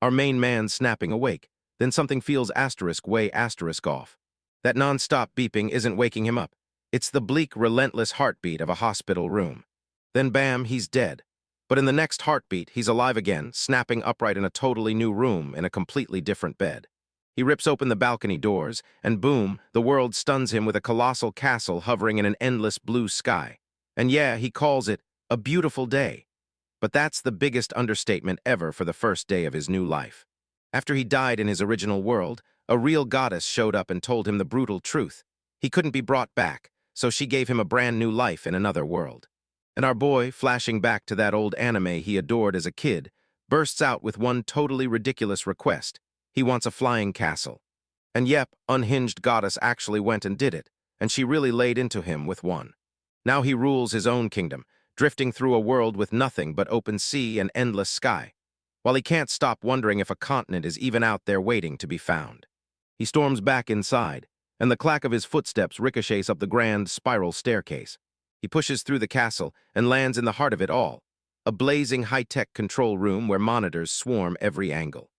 Our main man snapping awake. Then something feels asterisk way asterisk off. That non-stop beeping isn't waking him up. It's the bleak, relentless heartbeat of a hospital room. Then bam, he's dead. But in the next heartbeat, he's alive again, snapping upright in a totally new room in a completely different bed. He rips open the balcony doors, and boom, the world stuns him with a colossal castle hovering in an endless blue sky. And yeah, he calls it a beautiful day. But that's the biggest understatement ever for the first day of his new life. After he died in his original world, a real goddess showed up and told him the brutal truth. He couldn't be brought back, so she gave him a brand new life in another world. And our boy, flashing back to that old anime he adored as a kid, bursts out with one totally ridiculous request. He wants a flying castle. And yep, unhinged goddess actually went and did it, and she really laid into him with one. Now he rules his own kingdom, drifting through a world with nothing but open sea and endless sky, while he can't stop wondering if a continent is even out there waiting to be found. He storms back inside, and the clack of his footsteps ricochets up the grand spiral staircase. He pushes through the castle and lands in the heart of it all, a blazing high-tech control room where monitors swarm every angle.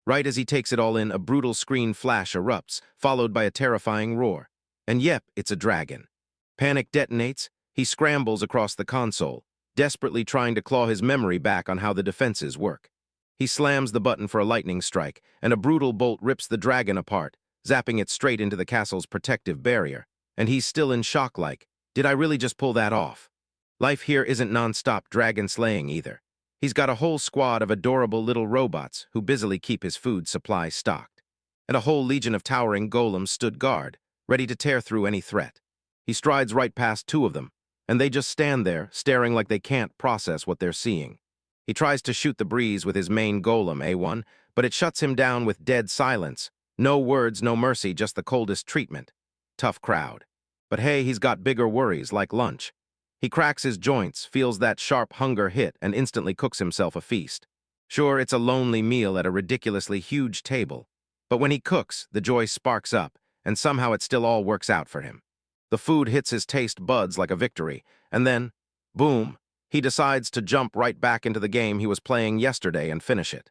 Right as he takes it all in, a brutal screen flash erupts, followed by a terrifying roar. And yep, it's a dragon. Panic detonates. He scrambles across the console, desperately trying to claw his memory back on how the defenses work. He slams the button for a lightning strike, and a brutal bolt rips the dragon apart, zapping it straight into the castle's protective barrier. And he's still in shock like, did I really just pull that off? Life here isn't non-stop dragon slaying either. He's got a whole squad of adorable little robots who busily keep his food supply stocked. And a whole legion of towering golems stood guard, ready to tear through any threat. He strides right past two of them, and they just stand there, staring like they can't process what they're seeing. He tries to shoot the breeze with his main golem, A1, but it shuts him down with dead silence. No words, no mercy, just the coldest treatment. Tough crowd. But hey, he's got bigger worries, like lunch. He cracks his joints, feels that sharp hunger hit, and instantly cooks himself a feast. Sure, it's a lonely meal at a ridiculously huge table, but when he cooks, the joy sparks up, and somehow it still all works out for him. The food hits his taste buds like a victory, and then, boom, he decides to jump right back into the game he was playing yesterday and finish it.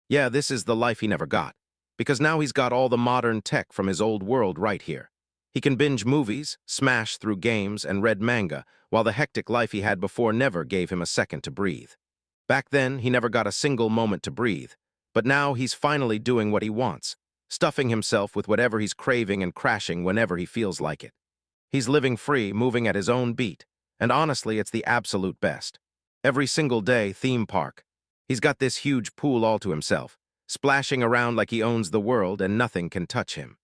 Yeah, this is the life he never got, because now he's got all the modern tech from his old world right here. He can binge movies, smash through games, and read manga, while the hectic life he had before never gave him a second to breathe. Back then, he never got a single moment to breathe, but now he's finally doing what he wants, stuffing himself with whatever he's craving and crashing whenever he feels like it. He's living free, moving at his own beat, and honestly, it's the absolute best. Every single day, theme park. He's got this huge pool all to himself, splashing around like he owns the world and nothing can touch him.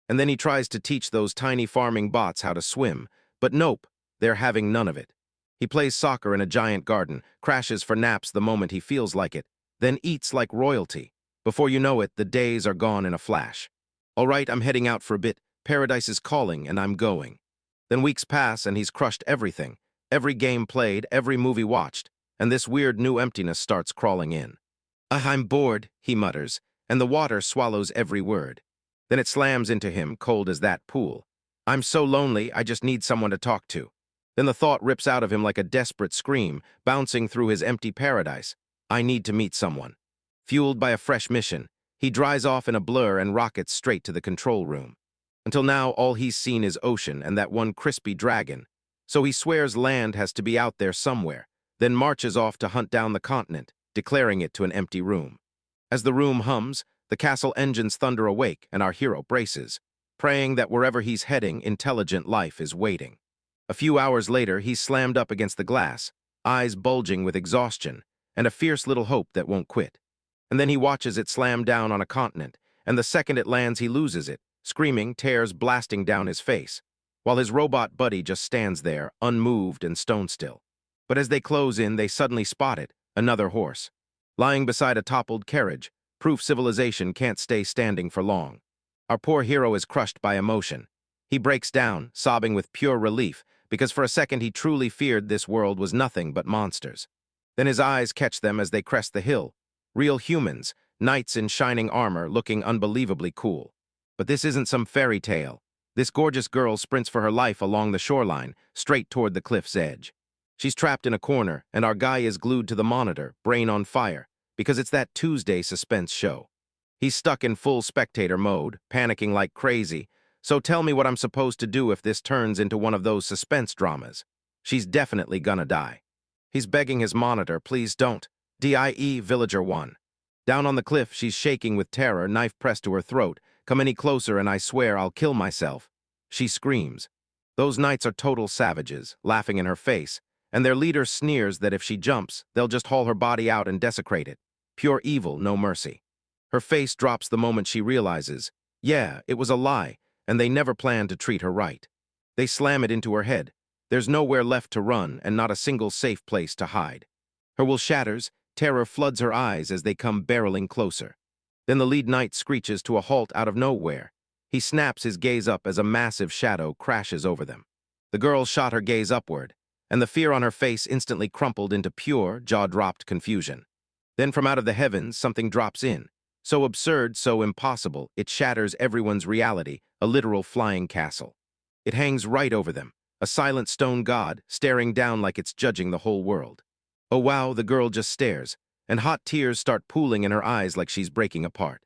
And then he tries to teach those tiny farming bots how to swim, but nope, they're having none of it. He plays soccer in a giant garden, crashes for naps the moment he feels like it, then eats like royalty. Before you know it, the days are gone in a flash. All right, I'm heading out for a bit. Paradise is calling, and I'm going. Then weeks pass, and he's crushed everything. Every game played, every movie watched, and this weird new emptiness starts crawling in. I'm bored, he mutters, and the water swallows every word. Then it slams into him, cold as that pool. I'm so lonely, I just need someone to talk to. Then the thought rips out of him like a desperate scream, bouncing through his empty paradise. I need to meet someone. Fueled by a fresh mission, he dries off in a blur and rockets straight to the control room. Until now, all he's seen is ocean and that one crispy dragon. So he swears land has to be out there somewhere, then marches off to hunt down the continent, declaring it to an empty room. As the room hums, the castle engines thunder awake and our hero braces, praying that wherever he's heading, intelligent life is waiting. A few hours later, he's slammed up against the glass, eyes bulging with exhaustion, and a fierce little hope that won't quit. And then he watches it slam down on a continent, and the second it lands, he loses it, screaming, tears blasting down his face, while his robot buddy just stands there, unmoved and stone still. But as they close in, they suddenly spot it, another horse. Lying beside a toppled carriage, proof civilization can't stay standing for long. Our poor hero is crushed by emotion. He breaks down, sobbing with pure relief, because for a second he truly feared this world was nothing but monsters. Then his eyes catch them as they crest the hill. Real humans, knights in shining armor, looking unbelievably cool. But this isn't some fairy tale. This gorgeous girl sprints for her life along the shoreline, straight toward the cliff's edge. She's trapped in a corner, and our guy is glued to the monitor, brain on fire, because it's that Tuesday suspense show. He's stuck in full spectator mode, panicking like crazy. So tell me what I'm supposed to do if this turns into one of those suspense dramas. She's definitely gonna die. He's begging his monitor, please don't. DIE Villager 1. Down on the cliff, she's shaking with terror, knife pressed to her throat. Come any closer and I swear I'll kill myself. She screams. Those knights are total savages, laughing in her face, and their leader sneers that if she jumps, they'll just haul her body out and desecrate it. Pure evil, no mercy. Her face drops the moment she realizes, yeah, it was a lie, and they never planned to treat her right. They slam it into her head. There's nowhere left to run and not a single safe place to hide. Her will shatters, terror floods her eyes as they come barreling closer. Then the lead knight screeches to a halt out of nowhere. He snaps his gaze up as a massive shadow crashes over them. The girl shot her gaze upward, and the fear on her face instantly crumpled into pure, jaw-dropped confusion. Then from out of the heavens, something drops in. So absurd, so impossible, it shatters everyone's reality, a literal flying castle. It hangs right over them, a silent stone god, staring down like it's judging the whole world. Oh wow, the girl just stares, and hot tears start pooling in her eyes like she's breaking apart.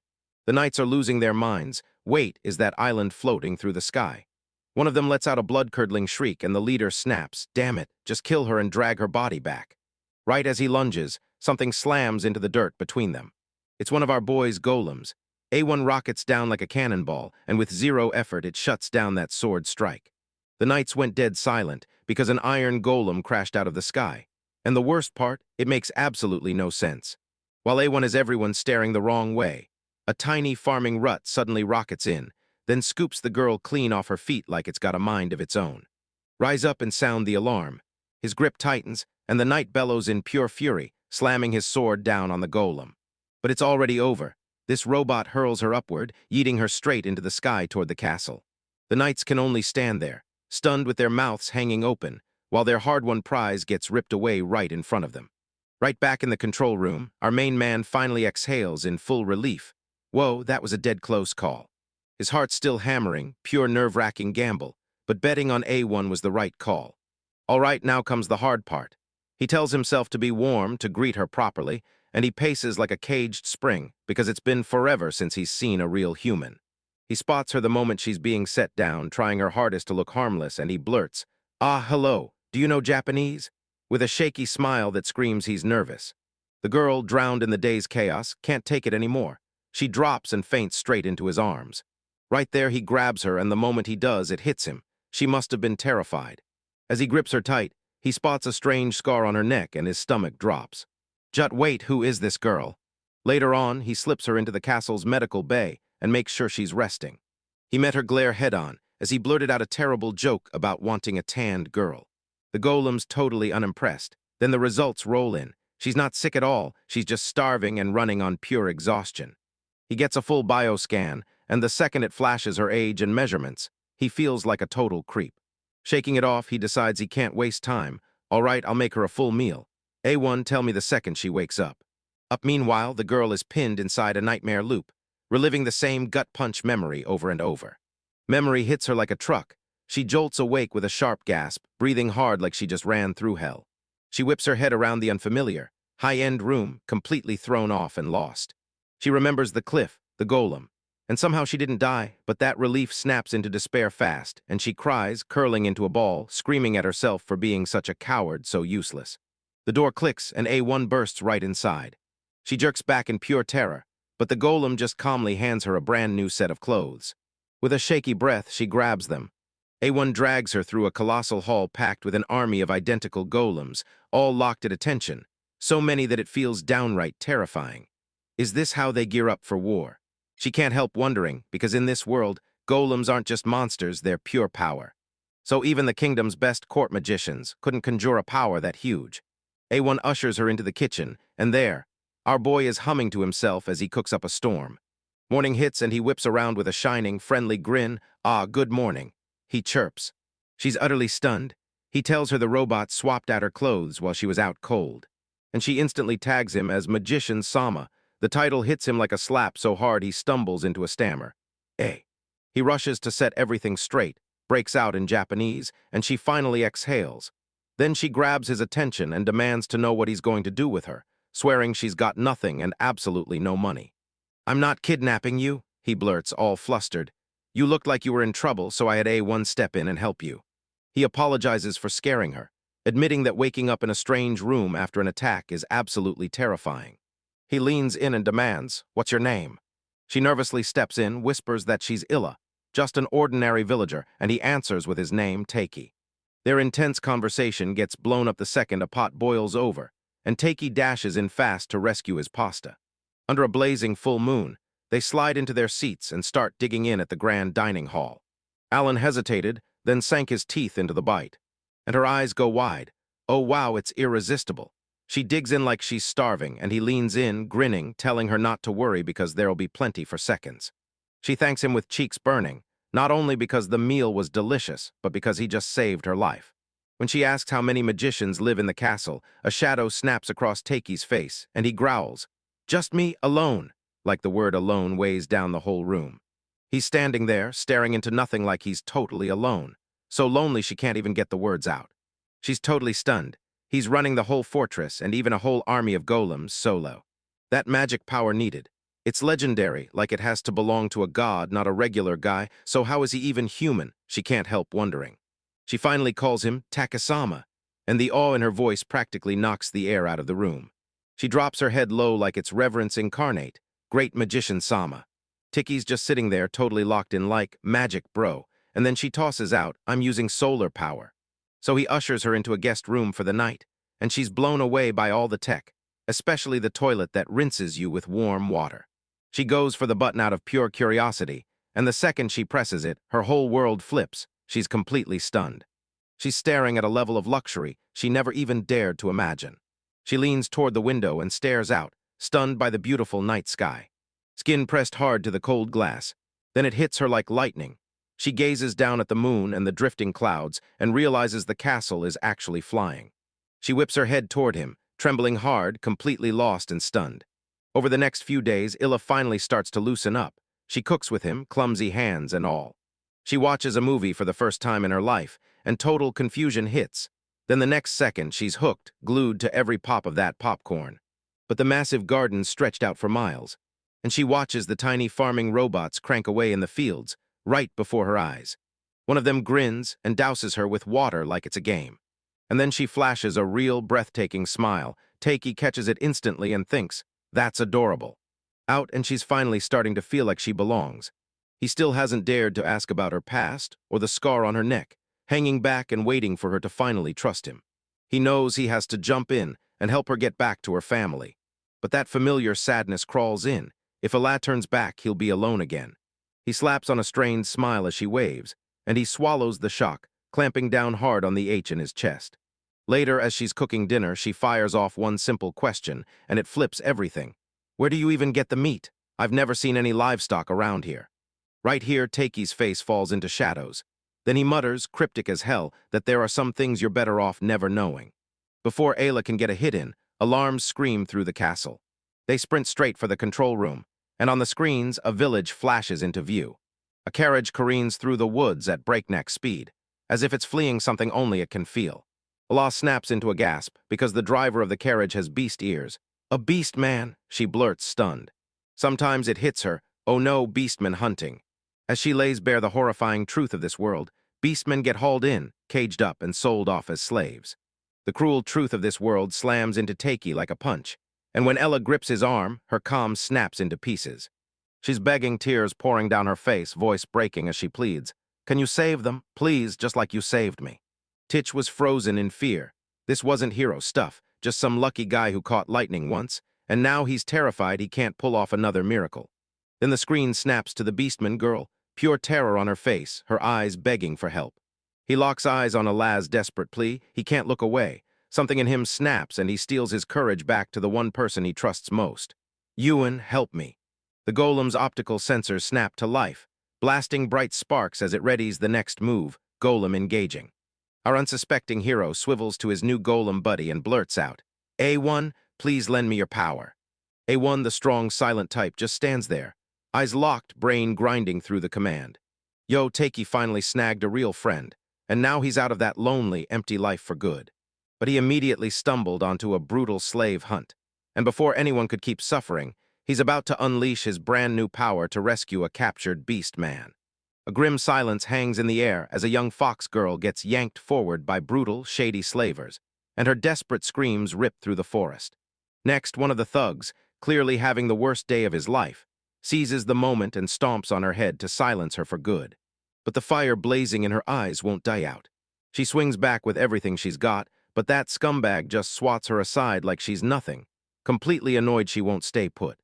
The knights are losing their minds. Wait, is that island floating through the sky? One of them lets out a blood-curdling shriek, and the leader snaps, damn it, just kill her and drag her body back. Right as he lunges, something slams into the dirt between them. It's one of our boys' golems. A1 rockets down like a cannonball, and with zero effort it shuts down that sword strike. The knights went dead silent because an iron golem crashed out of the sky. And the worst part, it makes absolutely no sense. While A1 is everyone staring the wrong way, a tiny farming rut suddenly rockets in, then scoops the girl clean off her feet like it's got a mind of its own. Rise up and sound the alarm. His grip tightens, and the knight bellows in pure fury, slamming his sword down on the golem. But it's already over. This robot hurls her upward, yeeting her straight into the sky toward the castle. The knights can only stand there, stunned with their mouths hanging open, while their hard-won prize gets ripped away right in front of them. Right back in the control room, our main man finally exhales in full relief. Whoa, that was a dead close call. His heart still hammering, pure nerve-wracking gamble, but betting on A1 was the right call. All right, now comes the hard part. He tells himself to be warm, to greet her properly, and he paces like a caged spring, because it's been forever since he's seen a real human. He spots her the moment she's being set down, trying her hardest to look harmless, and he blurts, "Ah, hello, do you know Japanese?" with a shaky smile that screams he's nervous. The girl, drowned in the day's chaos, can't take it anymore. She drops and faints straight into his arms. Right there, he grabs her, and the moment he does, it hits him. She must have been terrified. As he grips her tight, he spots a strange scar on her neck, and his stomach drops. Jut, wait, who is this girl? Later on, he slips her into the castle's medical bay and makes sure she's resting. He met her glare head-on as he blurted out a terrible joke about wanting a tanned girl. The golem's totally unimpressed. Then the results roll in. She's not sick at all, she's just starving and running on pure exhaustion. He gets a full bioscan, and the second it flashes her age and measurements, he feels like a total creep. Shaking it off, he decides he can't waste time. All right, I'll make her a full meal. A1, tell me the second she wakes up. Meanwhile, the girl is pinned inside a nightmare loop, reliving the same gut-punch memory over and over. Memory hits her like a truck. She jolts awake with a sharp gasp, breathing hard like she just ran through hell. She whips her head around the unfamiliar, high-end room, completely thrown off and lost. She remembers the cliff, the golem, and somehow she didn't die, but that relief snaps into despair fast, and she cries, curling into a ball, screaming at herself for being such a coward so useless. The door clicks, and A1 bursts right inside. She jerks back in pure terror, but the golem just calmly hands her a brand new set of clothes. With a shaky breath, she grabs them. A1 drags her through a colossal hall packed with an army of identical golems, all locked at attention, so many that it feels downright terrifying. Is this how they gear up for war? She can't help wondering, because in this world, golems aren't just monsters, they're pure power. So even the kingdom's best court magicians couldn't conjure a power that huge. A1 ushers her into the kitchen, and there, our boy is humming to himself as he cooks up a storm. Morning hits and he whips around with a shining, friendly grin. "Ah, good morning," he chirps. She's utterly stunned. He tells her the robot swapped out her clothes while she was out cold. And she instantly tags him as Magician Sama. The title hits him like a slap so hard he stumbles into a stammer. Eh. He rushes to set everything straight, breaks out in Japanese, and she finally exhales. Then she grabs his attention and demands to know what he's going to do with her, swearing she's got nothing and absolutely no money. "I'm not kidnapping you," he blurts, all flustered. "You looked like you were in trouble, so I had A1 step in and help you." He apologizes for scaring her, admitting that waking up in a strange room after an attack is absolutely terrifying. He leans in and demands, "What's your name?" She nervously steps in, whispers that she's Illa, just an ordinary villager, and he answers with his name, Taki. Their intense conversation gets blown up the second a pot boils over, and Taki dashes in fast to rescue his pasta. Under a blazing full moon, they slide into their seats and start digging in at the grand dining hall. Alan hesitated, then sank his teeth into the bite. And her eyes go wide. Oh wow, it's irresistible. She digs in like she's starving, and he leans in, grinning, telling her not to worry because there'll be plenty for seconds. She thanks him with cheeks burning, not only because the meal was delicious, but because he just saved her life. When she asks how many magicians live in the castle, a shadow snaps across Taki's face, and he growls, "Just me, alone," like the word alone weighs down the whole room. He's standing there, staring into nothing like he's totally alone. So lonely she can't even get the words out. She's totally stunned. He's running the whole fortress and even a whole army of golems solo. That magic power needed. It's legendary, like it has to belong to a god, not a regular guy, so how is he even human? She can't help wondering. She finally calls him Takasama, and the awe in her voice practically knocks the air out of the room. She drops her head low like it's reverence incarnate. Great magician Sama. Tiki's just sitting there, totally locked in like, magic bro, and then she tosses out, "I'm using solar power." So he ushers her into a guest room for the night, and she's blown away by all the tech, especially the toilet that rinses you with warm water. She goes for the button out of pure curiosity, and the second she presses it, her whole world flips. She's completely stunned. She's staring at a level of luxury she never even dared to imagine. She leans toward the window and stares out, stunned by the beautiful night sky. Skin pressed hard to the cold glass. Then it hits her like lightning. She gazes down at the moon and the drifting clouds and realizes the castle is actually flying. She whips her head toward him, trembling hard, completely lost and stunned. Over the next few days, Illa finally starts to loosen up. She cooks with him, clumsy hands and all. She watches a movie for the first time in her life, and total confusion hits. Then the next second, she's hooked, glued to every pop of that popcorn. But the massive garden stretched out for miles, and she watches the tiny farming robots crank away in the fields, right before her eyes. One of them grins and douses her with water like it's a game. And then she flashes a real breathtaking smile. Taki catches it instantly and thinks, "That's adorable." Out, and she's finally starting to feel like she belongs. He still hasn't dared to ask about her past or the scar on her neck, hanging back and waiting for her to finally trust him. He knows he has to jump in and help her get back to her family. But that familiar sadness crawls in. If Ala turns back, he'll be alone again. He slaps on a strained smile as she waves, and he swallows the shock, clamping down hard on the H in his chest. Later, as she's cooking dinner, she fires off one simple question, and it flips everything. "Where do you even get the meat? I've never seen any livestock around here." Right here, Taki's face falls into shadows. Then he mutters, cryptic as hell, that there are some things you're better off never knowing. Before Ayla can get a hit in, alarms scream through the castle. They sprint straight for the control room, and on the screens, a village flashes into view. A carriage careens through the woods at breakneck speed, as if it's fleeing something only it can feel. Ala snaps into a gasp, because the driver of the carriage has beast ears. "A beast man," she blurts, stunned. Sometimes it hits her, oh no, beastmen hunting. As she lays bare the horrifying truth of this world, beastmen get hauled in, caged up, and sold off as slaves. The cruel truth of this world slams into Taki like a punch, and when Ella grips his arm, her calm snaps into pieces. She's begging, tears pouring down her face, voice breaking as she pleads, "Can you save them? Please, just like you saved me." Titch was frozen in fear. This wasn't hero stuff, just some lucky guy who caught lightning once, and now he's terrified he can't pull off another miracle. Then the screen snaps to the beastman girl, pure terror on her face, her eyes begging for help. He locks eyes on Ala's desperate plea. He can't look away. Something in him snaps, and he steals his courage back to the one person he trusts most. "Ewan, help me." The golem's optical sensors snap to life, blasting bright sparks as it readies the next move, golem engaging. Our unsuspecting hero swivels to his new golem buddy and blurts out, "A1, please lend me your power." A1, the strong, silent type, just stands there, eyes locked, brain grinding through the command. Yo, Taki finally snagged a real friend, and now he's out of that lonely, empty life for good. But he immediately stumbled onto a brutal slave hunt. And before anyone could keep suffering, he's about to unleash his brand new power to rescue a captured beast man. A grim silence hangs in the air as a young fox girl gets yanked forward by brutal, shady slavers, and her desperate screams rip through the forest. Next, one of the thugs, clearly having the worst day of his life, seizes the moment and stomps on her head to silence her for good. But the fire blazing in her eyes won't die out. She swings back with everything she's got, but that scumbag just swats her aside like she's nothing, completely annoyed she won't stay put.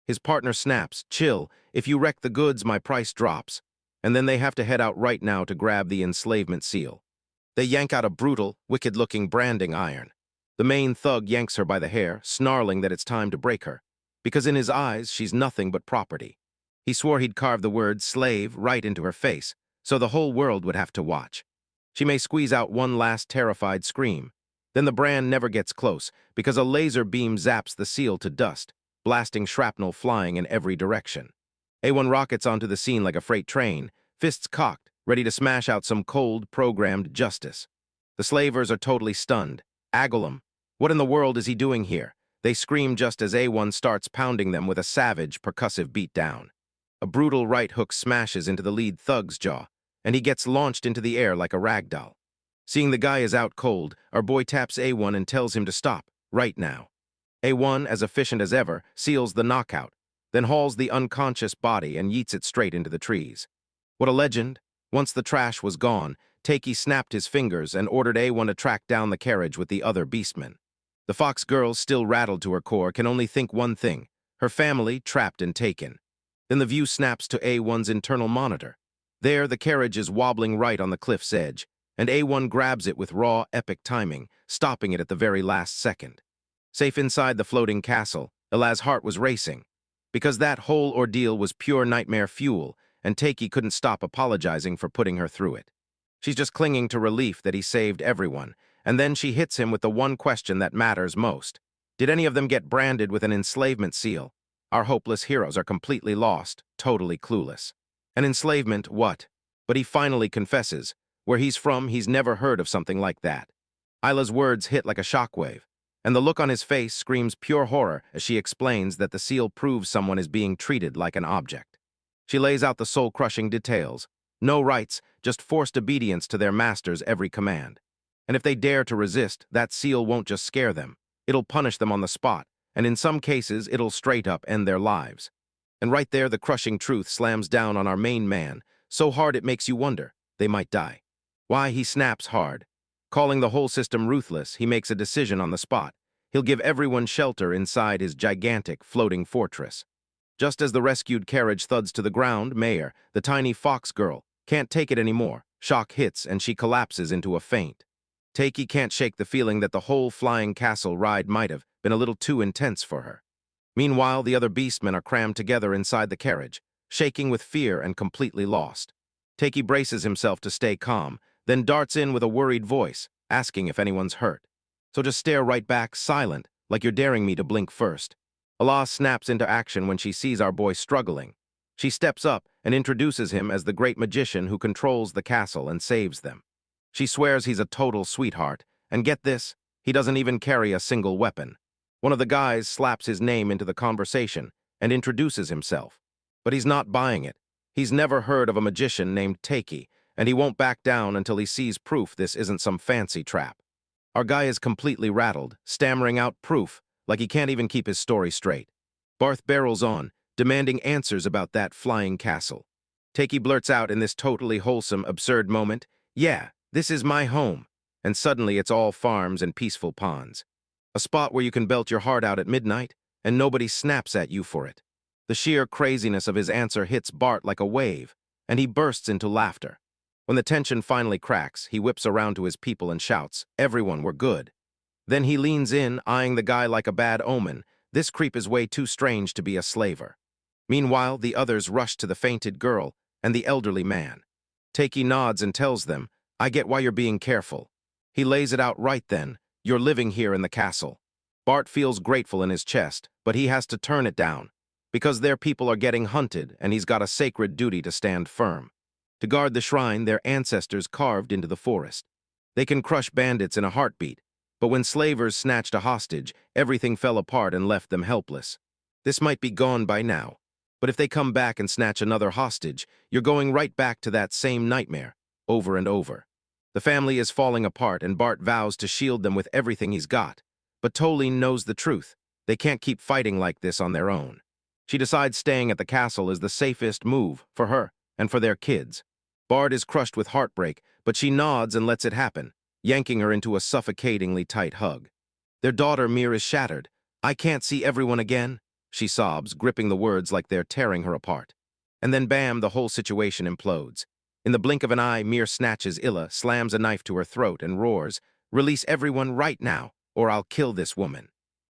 His partner snaps, "Chill, if you wreck the goods, my price drops." And then they have to head out right now to grab the enslavement seal. They yank out a brutal, wicked-looking branding iron. The main thug yanks her by the hair, snarling that it's time to break her, because in his eyes, she's nothing but property. He swore he'd carve the word slave right into her face, so the whole world would have to watch. She may squeeze out one last terrified scream. Then the brand never gets close, because a laser beam zaps the seal to dust, blasting shrapnel flying in every direction. A1 rockets onto the scene like a freight train, fists cocked, ready to smash out some cold, programmed justice. The slavers are totally stunned. Agolem, what in the world is he doing here? They scream just as A1 starts pounding them with a savage, percussive beatdown. A brutal right hook smashes into the lead thug's jaw, and he gets launched into the air like a ragdoll. Seeing the guy is out cold, our boy taps A1 and tells him to stop, right now. A1, as efficient as ever, seals the knockout, then hauls the unconscious body and yeets it straight into the trees. What a legend! Once the trash was gone, Takei snapped his fingers and ordered A1 to track down the carriage with the other beastmen. The fox girl, still rattled to her core, can only think one thing: her family trapped and taken. Then the view snaps to A1's internal monitor. There, the carriage is wobbling right on the cliff's edge, and A1 grabs it with raw, epic timing, stopping it at the very last second. Safe inside the floating castle, Elaz's heart was racing, because that whole ordeal was pure nightmare fuel, and Takei couldn't stop apologizing for putting her through it. She's just clinging to relief that he saved everyone, and then she hits him with the one question that matters most. Did any of them get branded with an enslavement seal? Our hopeless heroes are completely lost, totally clueless. An enslavement, what? But he finally confesses. Where he's from, he's never heard of something like that. Isla's words hit like a shockwave, and the look on his face screams pure horror as she explains that the seal proves someone is being treated like an object. She lays out the soul-crushing details. No rights, just forced obedience to their master's every command. And if they dare to resist, that seal won't just scare them. It'll punish them on the spot, and in some cases, it'll straight up end their lives. And right there, the crushing truth slams down on our main man, so hard it makes you wonder, they might die. Why, he snaps hard. Calling the whole system ruthless, he makes a decision on the spot. He'll give everyone shelter inside his gigantic, floating fortress. Just as the rescued carriage thuds to the ground, Mayor, the tiny fox girl, can't take it anymore. Shock hits, and she collapses into a faint. Takei can't shake the feeling that the whole flying castle ride might have been a little too intense for her. Meanwhile, the other beastmen are crammed together inside the carriage, shaking with fear and completely lost. Takei braces himself to stay calm, then darts in with a worried voice, asking if anyone's hurt. So just stare right back, silent, like you're daring me to blink first. Allah snaps into action when she sees our boy struggling. She steps up and introduces him as the great magician who controls the castle and saves them. She swears he's a total sweetheart, and get this, he doesn't even carry a single weapon. One of the guys slaps his name into the conversation and introduces himself. But he's not buying it. He's never heard of a magician named Takei, and he won't back down until he sees proof this isn't some fancy trap. Our guy is completely rattled, stammering out proof, like he can't even keep his story straight. Barth barrels on, demanding answers about that flying castle. Takei blurts out in this totally wholesome, absurd moment, "Yeah, this is my home." And suddenly it's all farms and peaceful ponds. A spot where you can belt your heart out at midnight, and nobody snaps at you for it. The sheer craziness of his answer hits Bart like a wave, and he bursts into laughter. When the tension finally cracks, he whips around to his people and shouts, "Everyone, we're good." Then he leans in, eyeing the guy like a bad omen. This creep is way too strange to be a slaver. Meanwhile, the others rush to the fainted girl and the elderly man. Takei nods and tells them, "I get why you're being careful." He lays it out right then, "You're living here in the castle." Bart feels grateful in his chest, but he has to turn it down, because their people are getting hunted and he's got a sacred duty to stand firm. To guard the shrine their ancestors carved into the forest. They can crush bandits in a heartbeat, But when slavers snatched a hostage, everything fell apart and left them helpless. This might be gone by now, but if they come back and snatch another hostage, you're going right back to that same nightmare, over and over. The family is falling apart and Bart vows to shield them with everything he's got. But Tolene knows the truth. They can't keep fighting like this on their own. She decides staying at the castle is the safest move for her and for their kids. Bart is crushed with heartbreak, but she nods and lets it happen, yanking her into a suffocatingly tight hug. Their daughter Mir is shattered. "I can't see everyone again," she sobs, gripping the words like they're tearing her apart. And then bam, the whole situation implodes. In the blink of an eye, Mir snatches Illa, slams a knife to her throat, and roars, "Release everyone right now, or I'll kill this woman."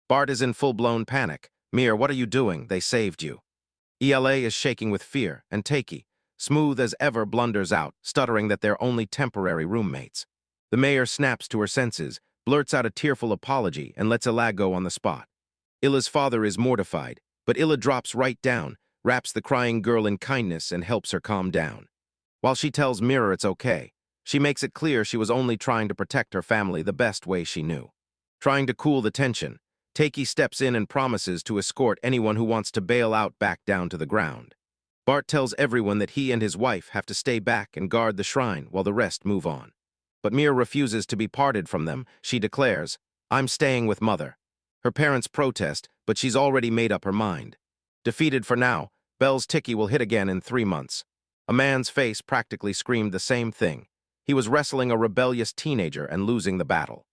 Bart is in full-blown panic. "Mir, what are you doing? They saved you." Ela is shaking with fear, and Takei, smooth as ever, blunders out, stuttering that they're only temporary roommates. The mayor snaps to her senses, blurts out a tearful apology, and lets Ila go on the spot. Illa's father is mortified, but Illa drops right down, wraps the crying girl in kindness, and helps her calm down. While she tells Mirror it's okay, she makes it clear she was only trying to protect her family the best way she knew. Trying to cool the tension, Takei steps in and promises to escort anyone who wants to bail out back down to the ground. Bart tells everyone that he and his wife have to stay back and guard the shrine while the rest move on. But Mir refuses to be parted from them. She declares, "I'm staying with Mother." Her parents protest, but she's already made up her mind. Defeated for now, Bell's Ticky will hit again in 3 months. A man's face practically screamed the same thing. He was wrestling a rebellious teenager and losing the battle.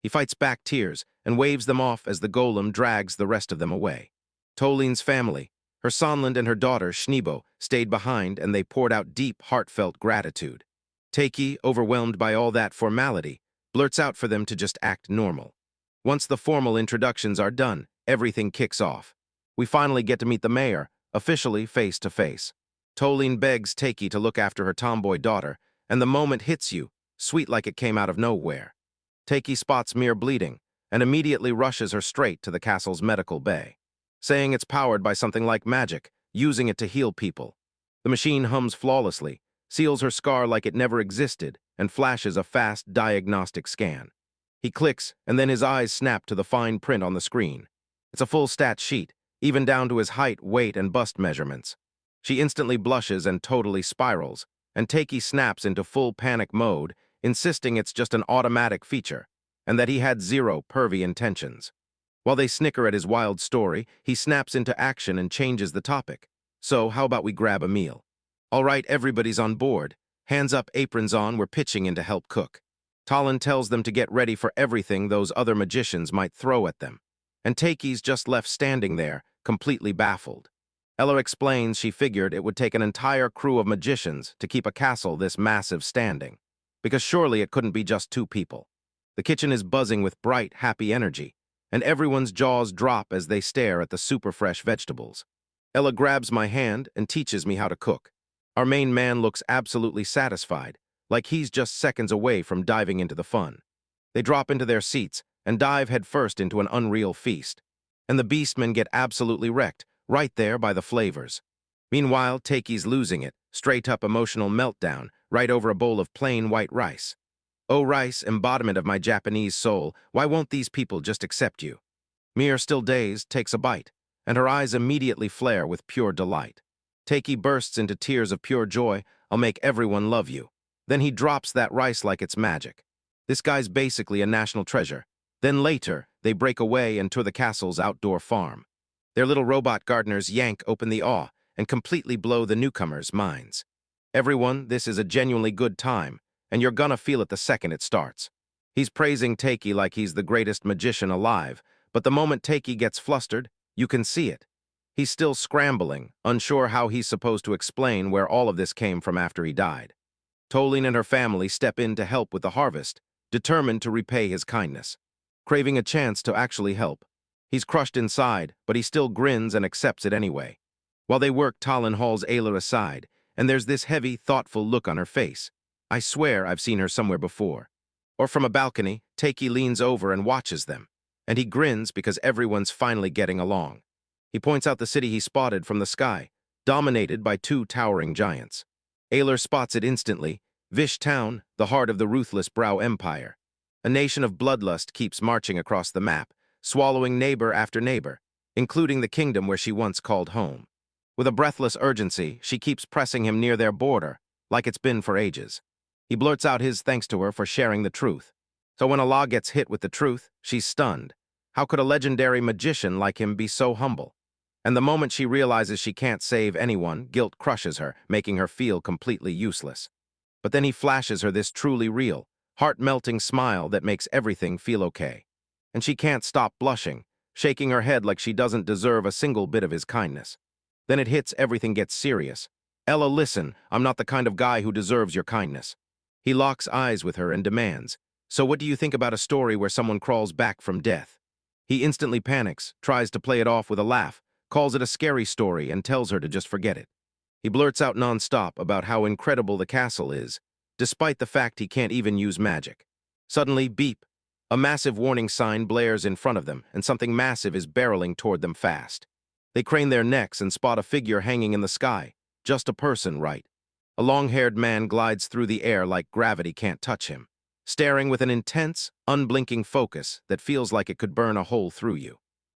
He fights back tears and waves them off as the golem drags the rest of them away. Tolene's family, her Sonland and her daughter, Schneebo, stayed behind and they poured out deep, heartfelt gratitude. Takei, overwhelmed by all that formality, blurts out for them to just act normal. Once the formal introductions are done, everything kicks off. We finally get to meet the mayor, officially face to face. Tolene begs Takei to look after her tomboy daughter, and the moment hits you, sweet like it came out of nowhere. Takei spots Mir bleeding, and immediately rushes her straight to the castle's medical bay, saying it's powered by something like magic, using it to heal people. The machine hums flawlessly, seals her scar like it never existed, and flashes a fast diagnostic scan. He clicks, and then his eyes snap to the fine print on the screen. It's a full stat sheet, even down to his height, weight, and bust measurements. She instantly blushes and totally spirals, and Takei snaps into full panic mode, insisting it's just an automatic feature, and that he had zero pervy intentions. While they snicker at his wild story, he snaps into action and changes the topic. "So, how about we grab a meal?" "All right, everybody's on board. Hands up, aprons on, we're pitching in to help cook." Talon tells them to get ready for everything those other magicians might throw at them, and Takei's just left standing there, completely baffled. Ella explains she figured it would take an entire crew of magicians to keep a castle this massive standing, because surely it couldn't be just 2 people. The kitchen is buzzing with bright, happy energy, and everyone's jaws drop as they stare at the super-fresh vegetables. Ella grabs my hand and teaches me how to cook. Our main man looks absolutely satisfied, like he's just seconds away from diving into the fun. They drop into their seats and dive headfirst into an unreal feast. And the beastmen get absolutely wrecked, right there by the flavors. Meanwhile, Takei's losing it, straight-up emotional meltdown, right over a bowl of plain white rice. "Oh, rice, embodiment of my Japanese soul, why won't these people just accept you?" Mir, still dazed, takes a bite, and her eyes immediately flare with pure delight. Takei bursts into tears of pure joy. "I'll make everyone love you." Then he drops that rice like it's magic. This guy's basically a national treasure. Then later, they break away and tour the castle's outdoor farm. Their little robot gardeners yank open the awe and completely blow the newcomers' minds. "Everyone, this is a genuinely good time, and you're gonna feel it the second it starts." He's praising Takei like he's the greatest magician alive, but the moment Takei gets flustered, you can see it. He's still scrambling, unsure how he's supposed to explain where all of this came from after he died. Tolene and her family step in to help with the harvest, determined to repay his kindness. Craving a chance to actually help. He's crushed inside, but he still grins and accepts it anyway. While they work, Talon hauls Ayla aside, and there's this heavy, thoughtful look on her face. I swear I've seen her somewhere before. Or from a balcony, Takei leans over and watches them, and he grins because everyone's finally getting along. He points out the city he spotted from the sky, dominated by 2 towering giants. Ayla spots it instantly, Vish Town, the heart of the ruthless Brow Empire. A nation of bloodlust keeps marching across the map, swallowing neighbor after neighbor, including the kingdom where she once called home. With a breathless urgency, she keeps pressing him near their border, like it's been for ages. He blurts out his thanks to her for sharing the truth. So when Allah gets hit with the truth, she's stunned. How could a legendary magician like him be so humble? And the moment she realizes she can't save anyone, guilt crushes her, making her feel completely useless. But then he flashes her this truly real, heart-melting smile that makes everything feel okay. And she can't stop blushing, shaking her head like she doesn't deserve a single bit of his kindness. Then it hits, everything gets serious. Ella, listen, I'm not the kind of guy who deserves your kindness. He locks eyes with her and demands, so what do you think about a story where someone crawls back from death? He instantly panics, tries to play it off with a laugh, calls it a scary story and tells her to just forget it. He blurts out non-stop about how incredible the castle is, despite the fact he can't even use magic. Suddenly, beep. A massive warning sign blares in front of them, and something massive is barreling toward them fast. They crane their necks and spot a figure hanging in the sky. Just a person, right? A long-haired man glides through the air like gravity can't touch him, staring with an intense, unblinking focus that feels like it could burn a hole through you.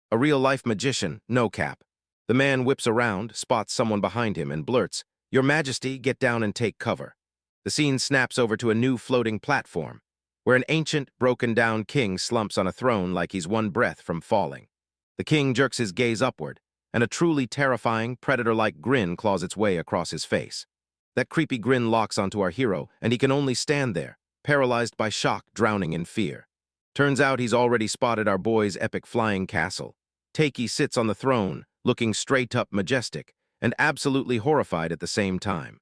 A real-life magician, no cap. The man whips around, spots someone behind him, and blurts, "Your Majesty, get down and take cover." The scene snaps over to a new floating platform, where an ancient, broken-down king slumps on a throne like he's one breath from falling. The king jerks his gaze upward, and a truly terrifying, predator-like grin claws its way across his face. That creepy grin locks onto our hero, and he can only stand there, paralyzed by shock, drowning in fear. Turns out he's already spotted our boy's epic flying castle. Takei sits on the throne, looking straight up majestic, and absolutely horrified at the same time.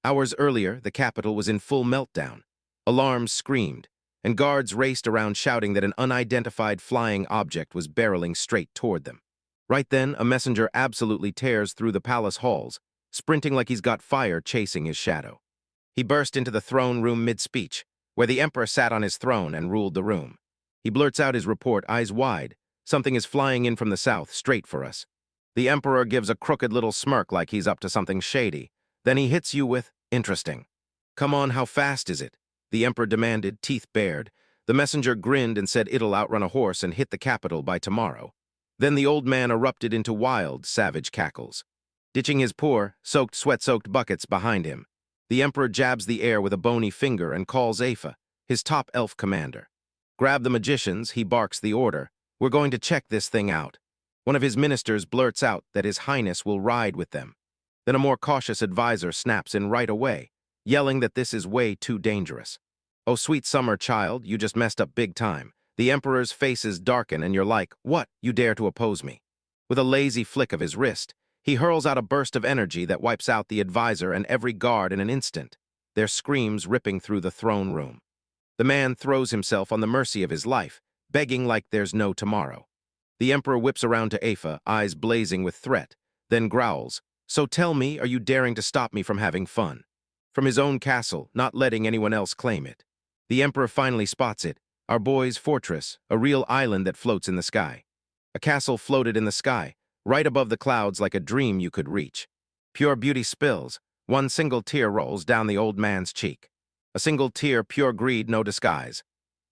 Hours earlier, the capital was in full meltdown. Alarms screamed, and guards raced around shouting that an unidentified flying object was barreling straight toward them. Right then, a messenger absolutely tears through the palace halls, sprinting like he's got fire chasing his shadow. He burst into the throne room mid-speech, where the emperor sat on his throne and ruled the room. He blurts out his report, eyes wide. Something is flying in from the south, straight for us. The emperor gives a crooked little smirk like he's up to something shady. Then he hits you with, "Interesting." "Come on, how fast is it?" the emperor demanded, teeth bared. The messenger grinned and said it'll outrun a horse and hit the capital by tomorrow. Then the old man erupted into wild, savage cackles. Ditching his poor, sweat-soaked buckets behind him, the emperor jabs the air with a bony finger and calls Afa, his top elf commander. "Grab the magicians," he barks the order. "We're going to check this thing out." One of his ministers blurts out that His Highness will ride with them. Then a more cautious advisor snaps in right away, yelling that this is way too dangerous. "Oh, sweet summer child, you just messed up big time." The emperor's faces darken and you're like, "What? You dare to oppose me?" With a lazy flick of his wrist, he hurls out a burst of energy that wipes out the advisor and every guard in an instant, their screams ripping through the throne room. The man throws himself on the mercy of his life, begging like there's no tomorrow. The emperor whips around to Afa, eyes blazing with threat, then growls, "So tell me, are you daring to stop me from having fun?" From his own castle, not letting anyone else claim it. The emperor finally spots it, our boy's fortress, a real island that floats in the sky. A castle floated in the sky, right above the clouds like a dream you could reach. Pure beauty spills, one single tear rolls down the old man's cheek. A single tear, pure greed, no disguise.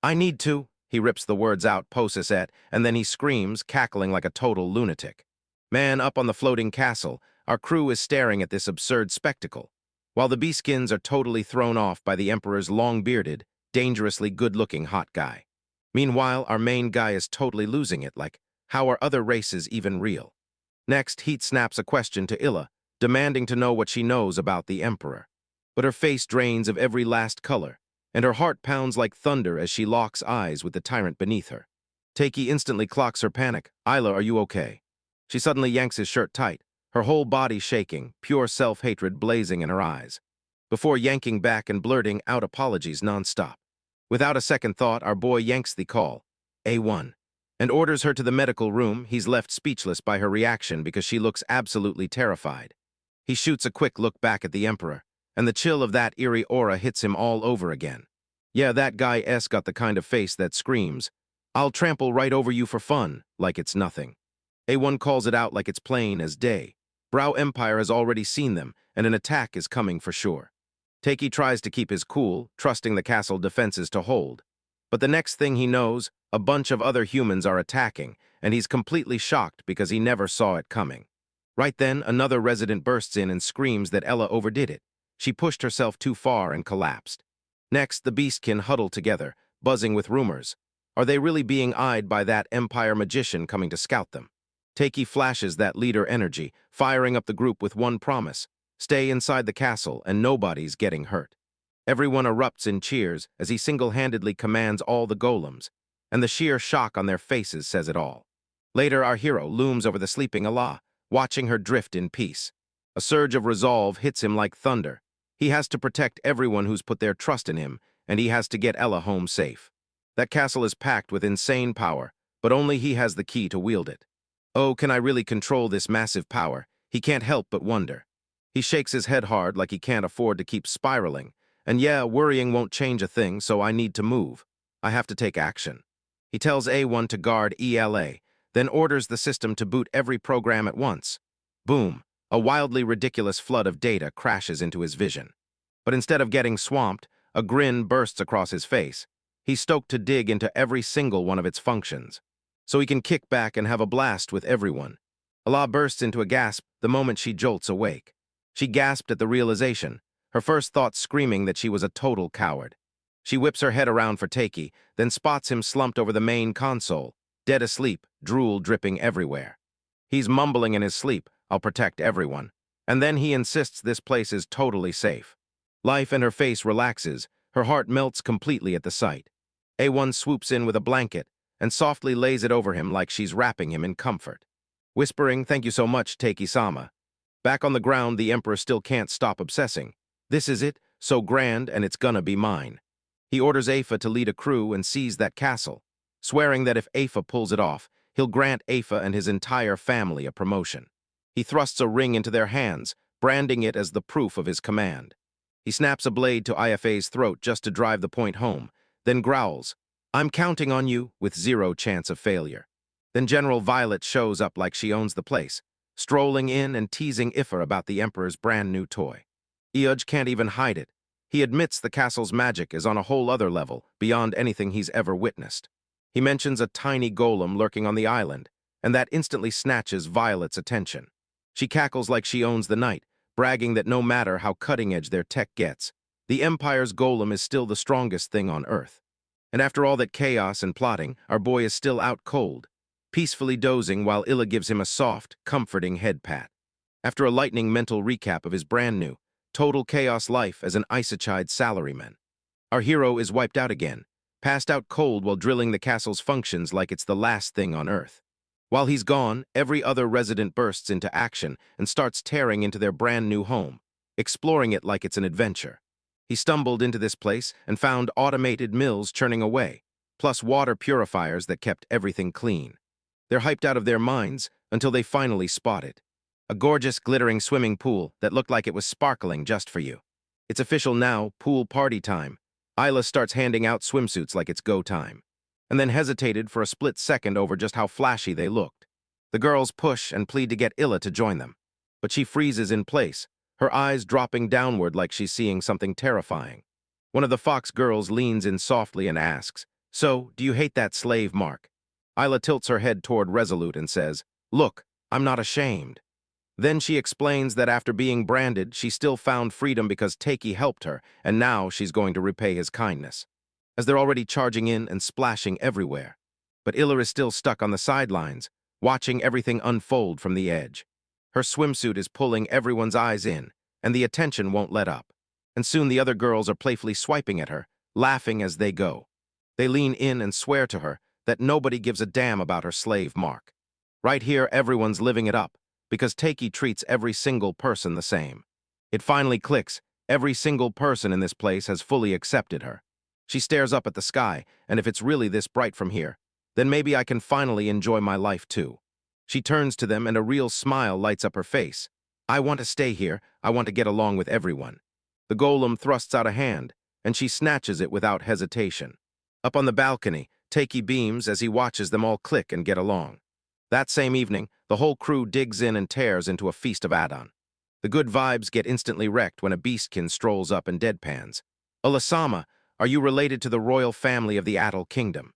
"I need to," he rips the words out, possessed, and then he screams, cackling like a total lunatic. Man up on the floating castle, our crew is staring at this absurd spectacle, while the beaskins are totally thrown off by the emperor's long-bearded, dangerously good-looking hot guy. Meanwhile, our main guy is totally losing it, like, how are other races even real? Next, Heat snaps a question to Illa, demanding to know what she knows about the emperor. But her face drains of every last color, and her heart pounds like thunder as she locks eyes with the tyrant beneath her. Takei instantly clocks her panic. "Isla, are you okay?" She suddenly yanks his shirt tight, her whole body shaking, pure self-hatred blazing in her eyes, before yanking back and blurting out apologies non-stop. Without a second thought, our boy yanks the call, A1, and orders her to the medical room. He's left speechless by her reaction because she looks absolutely terrified. He shoots a quick look back at the emperor, and the chill of that eerie aura hits him all over again. Yeah, that guy's got the kind of face that screams, "I'll trample right over you for fun," like it's nothing. A1 calls it out like it's plain as day. Brow Empire has already seen them, and an attack is coming for sure. Takei tries to keep his cool, trusting the castle defenses to hold. But the next thing he knows, a bunch of other humans are attacking, and he's completely shocked because he never saw it coming. Right then, another resident bursts in and screams that Ella overdid it. She pushed herself too far and collapsed. Next, the beastkin huddle together, buzzing with rumors. Are they really being eyed by that Empire magician coming to scout them? Takei flashes that leader energy, firing up the group with one promise: stay inside the castle and nobody's getting hurt. Everyone erupts in cheers as he single-handedly commands all the golems, and the sheer shock on their faces says it all. Later, our hero looms over the sleeping Allah, watching her drift in peace. A surge of resolve hits him like thunder. He has to protect everyone who's put their trust in him, and he has to get Ella home safe. That castle is packed with insane power, but only he has the key to wield it. Oh, can I really control this massive power? He can't help but wonder. He shakes his head hard like he can't afford to keep spiraling. And yeah, worrying won't change a thing, so I need to move. I have to take action. He tells A1 to guard ELA, then orders the system to boot every program at once. Boom, a wildly ridiculous flood of data crashes into his vision. But instead of getting swamped, a grin bursts across his face. He's stoked to dig into every single one of its functions, so he can kick back and have a blast with everyone. Allah bursts into a gasp the moment she jolts awake. She gasped at the realization, her first thought screaming that she was a total coward. She whips her head around for Takei, then spots him slumped over the main console, dead asleep, drool dripping everywhere. He's mumbling in his sleep, "I'll protect everyone." And then he insists this place is totally safe. Life in her face relaxes, her heart melts completely at the sight. A1 swoops in with a blanket and softly lays it over him like she's wrapping him in comfort. Whispering, "Thank you so much, Takei-sama." Back on the ground, the Emperor still can't stop obsessing. This is it, so grand, and it's gonna be mine. He orders Afa to lead a crew and seize that castle, swearing that if Afa pulls it off, he'll grant Afa and his entire family a promotion. He thrusts a ring into their hands, branding it as the proof of his command. He snaps a blade to Ifa's throat just to drive the point home, then growls, "I'm counting on you," with zero chance of failure. Then General Violet shows up like she owns the place, strolling in and teasing Ifa about the Emperor's brand new toy. Iuj can't even hide it. He admits the castle's magic is on a whole other level, beyond anything he's ever witnessed. He mentions a tiny golem lurking on the island, and that instantly snatches Violet's attention. She cackles like she owns the night, bragging that no matter how cutting-edge their tech gets, the Empire's golem is still the strongest thing on Earth. And after all that chaos and plotting, our boy is still out cold, peacefully dozing while Illa gives him a soft, comforting head pat. After a lightning mental recap of his brand new, total chaos life as an Isachide salaryman, our hero is wiped out again, passed out cold while drilling the castle's functions like it's the last thing on Earth. While he's gone, every other resident bursts into action and starts tearing into their brand new home, exploring it like it's an adventure. He stumbled into this place and found automated mills churning away, plus water purifiers that kept everything clean. They're hyped out of their minds until they finally spot it. A gorgeous, glittering swimming pool that looked like it was sparkling just for you. It's official now, pool party time. Isla starts handing out swimsuits like it's go time, and then hesitated for a split second over just how flashy they looked. The girls push and plead to get Illa to join them, but she freezes in place, her eyes dropping downward like she's seeing something terrifying. One of the Fox girls leans in softly and asks, "So, do you hate that slave mark?" Isla tilts her head toward Resolute and says, "Look, I'm not ashamed." Then she explains that after being branded, she still found freedom because Takei helped her, and now she's going to repay his kindness. As they're already charging in and splashing everywhere. But Illa is still stuck on the sidelines, watching everything unfold from the edge. Her swimsuit is pulling everyone's eyes in, and the attention won't let up. And soon the other girls are playfully swiping at her, laughing as they go. They lean in and swear to her that nobody gives a damn about her slave mark. Right here, everyone's living it up, because Takei treats every single person the same. It finally clicks, every single person in this place has fully accepted her. She stares up at the sky, and if it's really this bright from here, then maybe I can finally enjoy my life too. She turns to them and a real smile lights up her face. "I want to stay here, I want to get along with everyone." The golem thrusts out a hand, and she snatches it without hesitation. Up on the balcony, Takei beams as he watches them all click and get along. That same evening, the whole crew digs in and tears into a feast of Adon. The good vibes get instantly wrecked when a beastkin strolls up and deadpans. "Olasama, Are you related to the royal family of the Atal Kingdom?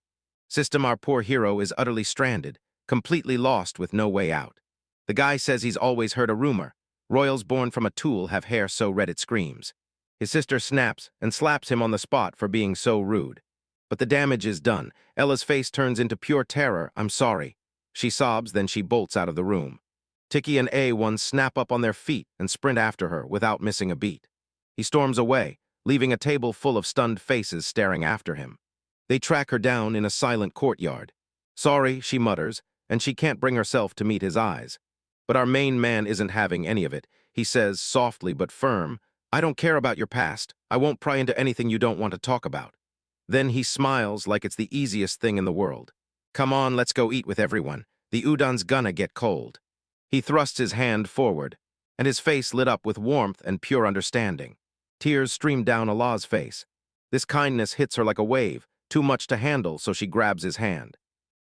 System, our poor hero is utterly stranded, completely lost with no way out. The guy says he's always heard a rumor. Royals born from a tool have hair so red it screams. His sister snaps and slaps him on the spot for being so rude. But the damage is done. Ella's face turns into pure terror. I'm sorry. She sobs, then she bolts out of the room. Tiki and A1 snap up on their feet and sprint after her without missing a beat. He storms away, leaving a table full of stunned faces staring after him. They track her down in a silent courtyard. Sorry, she mutters, and she can't bring herself to meet his eyes. But our main man isn't having any of it. He says, softly but firm, I don't care about your past. I won't pry into anything you don't want to talk about. Then he smiles like it's the easiest thing in the world. Come on, let's go eat with everyone. The udon's gonna get cold. He thrusts his hand forward, and his face lit up with warmth and pure understanding. Tears stream down Allah's face. This kindness hits her like a wave, too much to handle, so she grabs his hand.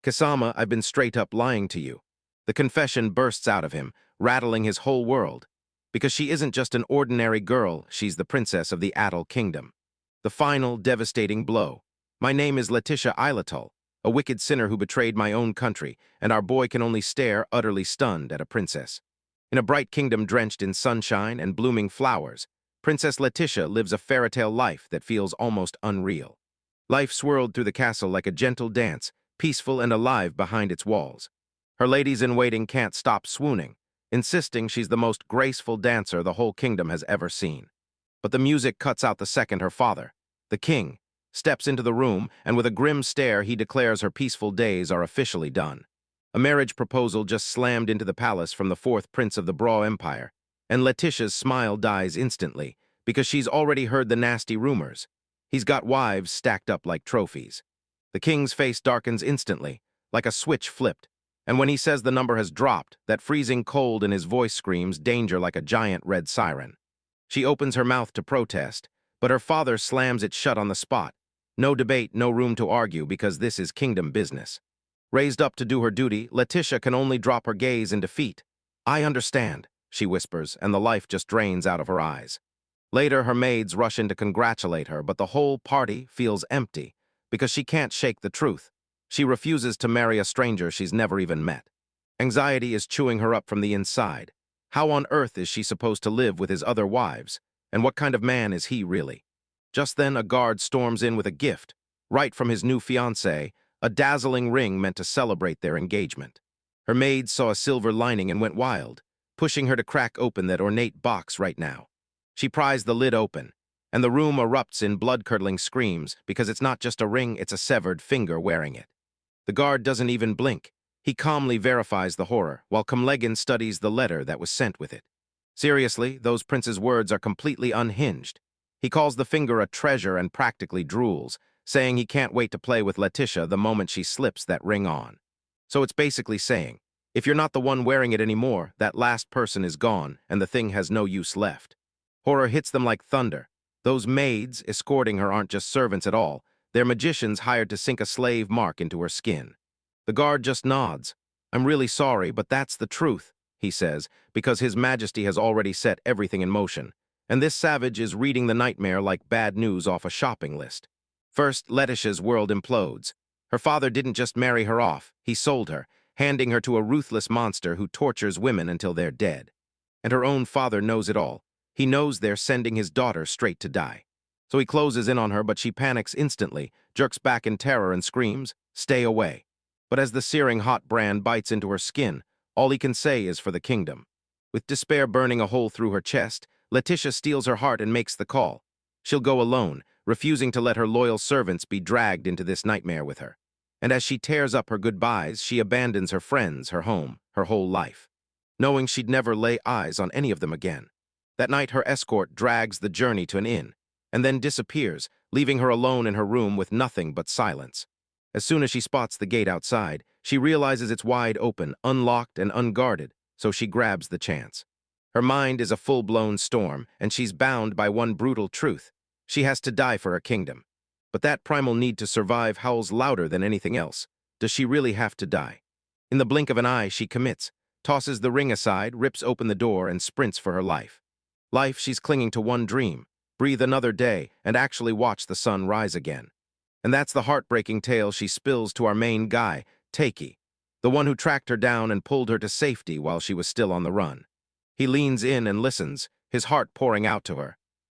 Kasama, I've been straight up lying to you. The confession bursts out of him, rattling his whole world. Because she isn't just an ordinary girl, she's the princess of the Atal Kingdom. The final, devastating blow. My name is Leticia Ilatal, a wicked sinner who betrayed my own country, and our boy can only stare, utterly stunned, at a princess. In a bright kingdom drenched in sunshine and blooming flowers, Princess Leticia lives a fairy-tale life that feels almost unreal. Life swirled through the castle like a gentle dance, peaceful and alive behind its walls. Her ladies-in-waiting can't stop swooning, insisting she's the most graceful dancer the whole kingdom has ever seen. But the music cuts out the second her father, the king, steps into the room, and with a grim stare he declares her peaceful days are officially done. A marriage proposal just slammed into the palace from the fourth prince of the Braw Empire, and Letitia's smile dies instantly, because she's already heard the nasty rumors. He's got wives stacked up like trophies. The king's face darkens instantly, like a switch flipped, and when he says the number has dropped, that freezing cold in his voice screams danger like a giant red siren. She opens her mouth to protest, but her father slams it shut on the spot. No debate, no room to argue, because this is kingdom business. Raised up to do her duty, Leticia can only drop her gaze in defeat. I understand, she whispers, and the life just drains out of her eyes. Later, her maids rush in to congratulate her, but the whole party feels empty, because she can't shake the truth. She refuses to marry a stranger she's never even met. Anxiety is chewing her up from the inside. How on earth is she supposed to live with his other wives? And what kind of man is he really? Just then, a guard storms in with a gift, right from his new fiancée, a dazzling ring meant to celebrate their engagement. Her maids saw a silver lining and went wild, pushing her to crack open that ornate box right now. She pries the lid open, and the room erupts in blood-curdling screams because it's not just a ring, it's a severed finger wearing it. The guard doesn't even blink. He calmly verifies the horror, while Kumlegin studies the letter that was sent with it. Seriously, those prince's words are completely unhinged. He calls the finger a treasure and practically drools, saying he can't wait to play with Leticia the moment she slips that ring on. So it's basically saying, if you're not the one wearing it anymore, that last person is gone, and the thing has no use left. Horror hits them like thunder. Those maids escorting her aren't just servants at all. They're magicians hired to sink a slave mark into her skin. The guard just nods. I'm really sorry, but that's the truth, he says, because His Majesty has already set everything in motion, and this savage is reading the nightmare like bad news off a shopping list. First, Leticia's world implodes. Her father didn't just marry her off, he sold her, handing her to a ruthless monster who tortures women until they're dead. And her own father knows it all. He knows they're sending his daughter straight to die. So he closes in on her, but she panics instantly, jerks back in terror and screams, "Stay away." But as the searing hot brand bites into her skin, all he can say is for the kingdom. With despair burning a hole through her chest, Leticia steals her heart and makes the call. She'll go alone, refusing to let her loyal servants be dragged into this nightmare with her. And as she tears up her goodbyes, she abandons her friends, her home, her whole life, knowing she'd never lay eyes on any of them again. That night, her escort drags the journey to an inn, and then disappears, leaving her alone in her room with nothing but silence. As soon as she spots the gate outside, she realizes it's wide open, unlocked and unguarded, so she grabs the chance. Her mind is a full-blown storm, and she's bound by one brutal truth. She has to die for her kingdom. But that primal need to survive howls louder than anything else. Does she really have to die? In the blink of an eye, she commits, tosses the ring aside, rips open the door, and sprints for her life. Life she's clinging to one dream, breathe another day, and actually watch the sun rise again. And that's the heartbreaking tale she spills to our main guy, Takei, the one who tracked her down and pulled her to safety while she was still on the run. He leans in and listens, his heart pouring out to her.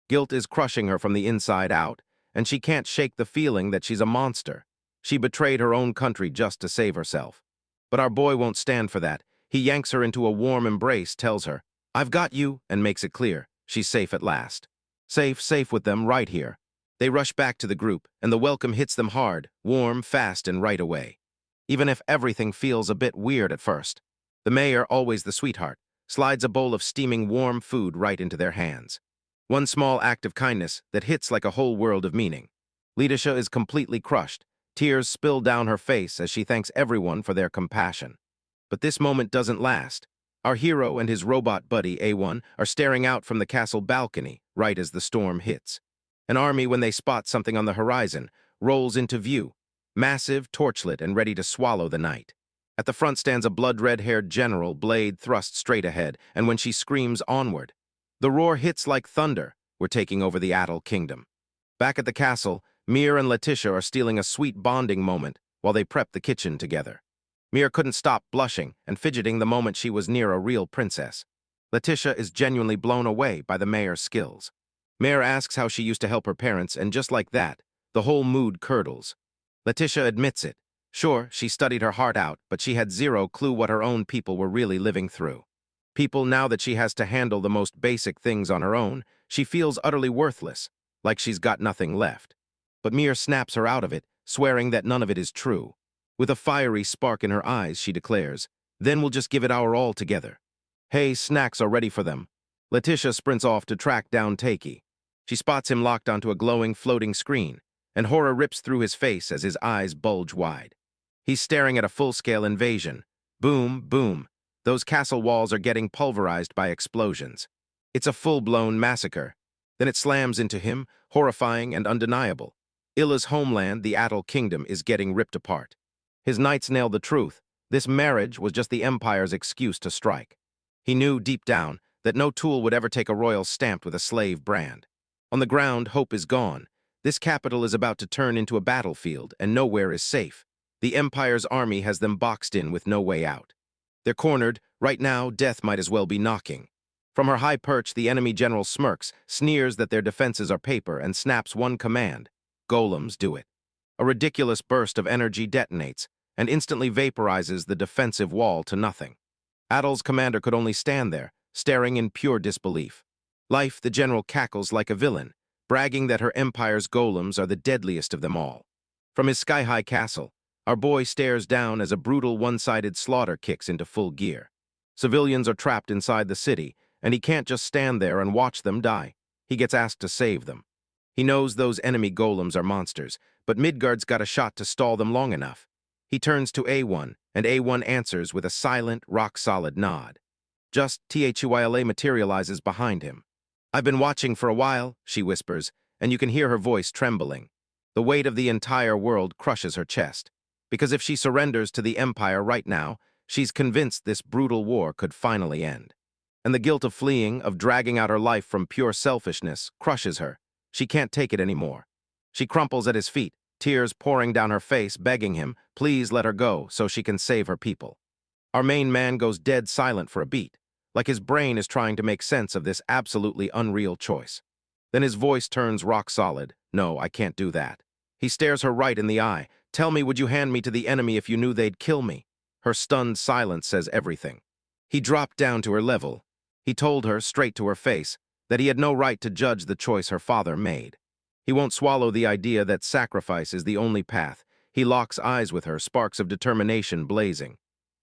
Guilt is crushing her from the inside out, and she can't shake the feeling that she's a monster. She betrayed her own country just to save herself. But our boy won't stand for that. He yanks her into a warm embrace, tells her, "I've got you," and makes it clear she's safe at last. Safe with them right here. They rush back to the group, and the welcome hits them hard, warm, fast, and right away. Even if everything feels a bit weird at first. The mayor, always the sweetheart, slides a bowl of steaming warm food right into their hands. One small act of kindness that hits like a whole world of meaning. Leticia is completely crushed. Tears spill down her face as she thanks everyone for their compassion. But this moment doesn't last. Our hero and his robot buddy, A1, are staring out from the castle balcony right as the storm hits. An army, when they spot something on the horizon, rolls into view, massive, torchlit, and ready to swallow the night. At the front stands a blood-red-haired general, blade thrust straight ahead, and when she screams onward, the roar hits like thunder. We're taking over the Adel kingdom. Back at the castle, Mir and Leticia are stealing a sweet bonding moment while they prep the kitchen together. Mir couldn't stop blushing and fidgeting the moment she was near a real princess. Leticia is genuinely blown away by the mayor's skills. Mir asks how she used to help her parents, and just like that, the whole mood curdles. Leticia admits it. Sure, she studied her heart out, but she had zero clue what her own people were really living through. People, now that she has to handle the most basic things on her own, she feels utterly worthless, like she's got nothing left. But Mir snaps her out of it, swearing that none of it is true. With a fiery spark in her eyes, she declares, "Then we'll just give it our all together." Hey, snacks are ready for them. Leticia sprints off to track down Takei. She spots him locked onto a glowing, floating screen, and horror rips through his face as his eyes bulge wide. He's staring at a full-scale invasion. Boom, boom. Those castle walls are getting pulverized by explosions. It's a full-blown massacre. Then it slams into him, horrifying and undeniable. Illa's homeland, the Adel kingdom, is getting ripped apart. His knights nailed the truth. This marriage was just the Empire's excuse to strike. He knew deep down that no tool would ever take a royal stamped with a slave brand. On the ground, hope is gone. This capital is about to turn into a battlefield, and nowhere is safe. The Empire's army has them boxed in with no way out. They're cornered. Right now, death might as well be knocking. From her high perch, the enemy general smirks, sneers that their defenses are paper, and snaps one command: golems, do it. A ridiculous burst of energy detonates, and instantly vaporizes the defensive wall to nothing. Adel's commander could only stand there, staring in pure disbelief. Life, the general cackles like a villain, bragging that her empire's golems are the deadliest of them all. From his sky-high castle, our boy stares down as a brutal one-sided slaughter kicks into full gear. Civilians are trapped inside the city, and he can't just stand there and watch them die. He gets asked to save them. He knows those enemy golems are monsters, but Midgard's got a shot to stall them long enough. He turns to A1, and A1 answers with a silent, rock-solid nod. Just Thuyle materializes behind him. "I've been watching for a while," she whispers, and you can hear her voice trembling. The weight of the entire world crushes her chest, because if she surrenders to the Empire right now, she's convinced this brutal war could finally end. And the guilt of fleeing, of dragging out her life from pure selfishness, crushes her. She can't take it anymore. She crumples at his feet, tears pouring down her face, begging him, please let her go so she can save her people. Our main man goes dead silent for a beat, like his brain is trying to make sense of this absolutely unreal choice. Then his voice turns rock solid. "No, I can't do that." He stares her right in the eye. "Tell me, would you hand me to the enemy if you knew they'd kill me?" Her stunned silence says everything. He dropped down to her level. He told her, straight to her face, that he had no right to judge the choice her father made. He won't swallow the idea that sacrifice is the only path. He locks eyes with her, sparks of determination blazing.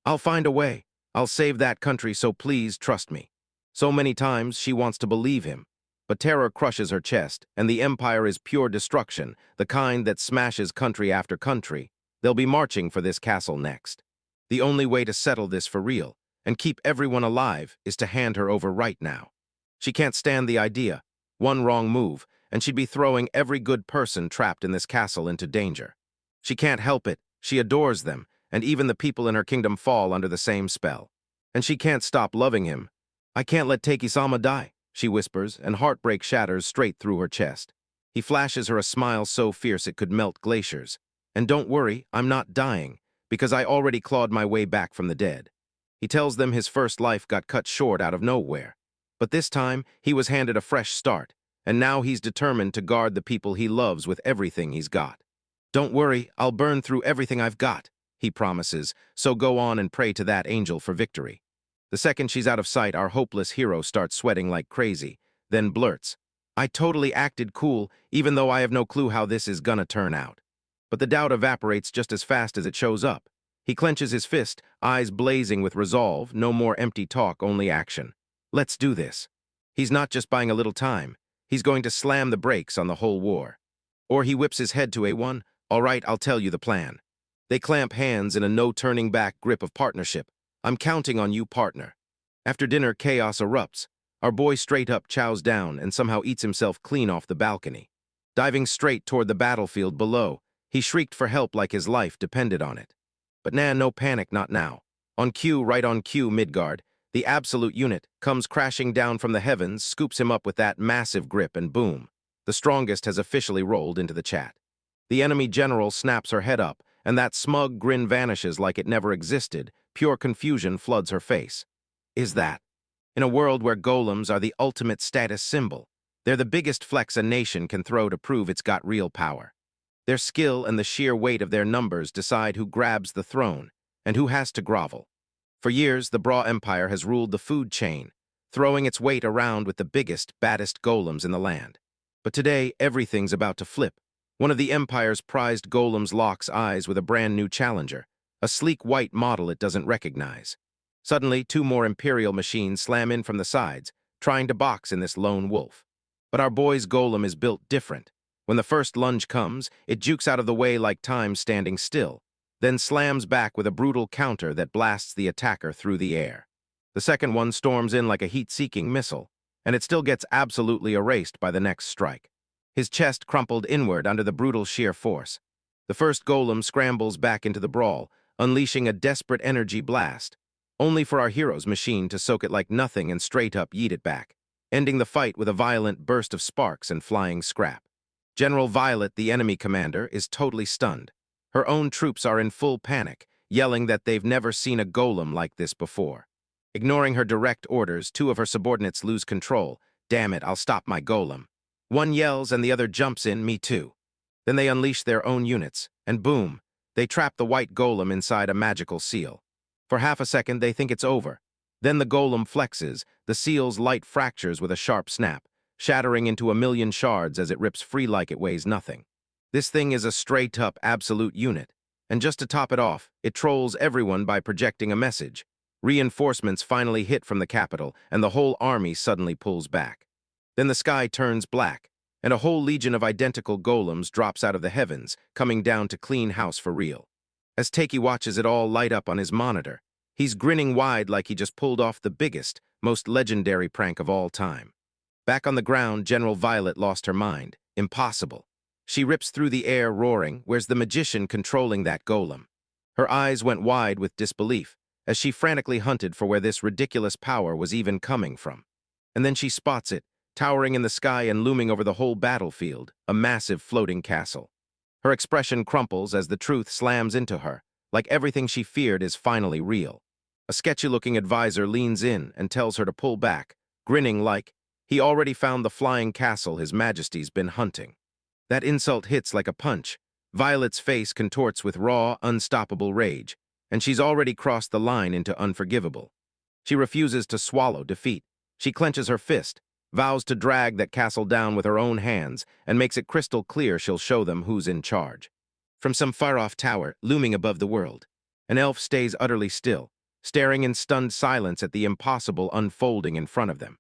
"I'll find a way. I'll save that country, so please trust me." So many times she wants to believe him, but terror crushes her chest, and the Empire is pure destruction, the kind that smashes country after country. They'll be marching for this castle next. The only way to settle this for real, and keep everyone alive, is to hand her over right now. She can't stand the idea. One wrong move, and she'd be throwing every good person trapped in this castle into danger. She can't help it. She adores them, and even the people in her kingdom fall under the same spell. And she can't stop loving him. "I can't let Takei-sama die." she whispers, and heartbreak shatters straight through her chest. He flashes her a smile so fierce it could melt glaciers. And don't worry, I'm not dying, because I already clawed my way back from the dead. He tells them his first life got cut short out of nowhere. But this time, he was handed a fresh start, and now he's determined to guard the people he loves with everything he's got. Don't worry, I'll burn through everything I've got, he promises, so go on and pray to that angel for victory. The second she's out of sight, our hopeless hero starts sweating like crazy, then blurts, I totally acted cool, even though I have no clue how this is gonna turn out. But the doubt evaporates just as fast as it shows up. He clenches his fist, eyes blazing with resolve, no more empty talk, only action. Let's do this. He's not just buying a little time. He's going to slam the brakes on the whole war. Or he whips his head to A1, all right, I'll tell you the plan. They clamp hands in a no-turning-back grip of partnership. I'm counting on you, partner. After dinner, chaos erupts. Our boy straight up chows down and somehow eats himself clean off the balcony. Diving straight toward the battlefield below, he shrieked for help like his life depended on it. But nah, no panic, not now. On cue, right on cue, Midgard, the absolute unit, comes crashing down from the heavens, scoops him up with that massive grip, and boom. The strongest has officially rolled into the chat. The enemy general snaps her head up, and that smug grin vanishes like it never existed. Pure confusion floods her face. Is that? In a world where golems are the ultimate status symbol, they're the biggest flex a nation can throw to prove it's got real power. Their skill and the sheer weight of their numbers decide who grabs the throne and who has to grovel. For years, the Bra Empire has ruled the food chain, throwing its weight around with the biggest, baddest golems in the land. But today, everything's about to flip. One of the Empire's prized golems locks eyes with a brand new challenger, a sleek white model it doesn't recognize. Suddenly, two more Imperial machines slam in from the sides, trying to box in this lone wolf. But our boy's golem is built different. When the first lunge comes, it jukes out of the way like time standing still, then slams back with a brutal counter that blasts the attacker through the air. The second one storms in like a heat-seeking missile, and it still gets absolutely erased by the next strike. His chest crumpled inward under the brutal sheer force. The first golem scrambles back into the brawl, unleashing a desperate energy blast, only for our hero's machine to soak it like nothing and straight up yeet it back, ending the fight with a violent burst of sparks and flying scrap. General Violet, the enemy commander, is totally stunned. Her own troops are in full panic, yelling that they've never seen a golem like this before. Ignoring her direct orders, two of her subordinates lose control. Damn it, I'll stop my golem. One yells and the other jumps in, me too. Then they unleash their own units, and boom, they trap the white golem inside a magical seal. For half a second, they think it's over. Then the golem flexes, the seal's light fractures with a sharp snap, shattering into a million shards as it rips free like it weighs nothing. This thing is a straight-up absolute unit, and just to top it off, it trolls everyone by projecting a message. Reinforcements finally hit from the capital, and the whole army suddenly pulls back. Then the sky turns black, and a whole legion of identical golems drops out of the heavens, coming down to clean house for real. As Takei watches it all light up on his monitor, he's grinning wide like he just pulled off the biggest, most legendary prank of all time. Back on the ground, General Violet lost her mind. Impossible. She rips through the air roaring, where's the magician controlling that golem? Her eyes went wide with disbelief, as she frantically hunted for where this ridiculous power was even coming from. And then she spots it, towering in the sky and looming over the whole battlefield, a massive floating castle. Her expression crumples as the truth slams into her, like everything she feared is finally real. A sketchy-looking advisor leans in and tells her to pull back, grinning like he already found the flying castle His Majesty's been hunting. That insult hits like a punch. Violet's face contorts with raw, unstoppable rage, and she's already crossed the line into unforgivable. She refuses to swallow defeat. She clenches her fist, vows to drag that castle down with her own hands, and makes it crystal clear she'll show them who's in charge. From some far-off tower, looming above the world, an elf stays utterly still, staring in stunned silence at the impossible unfolding in front of them.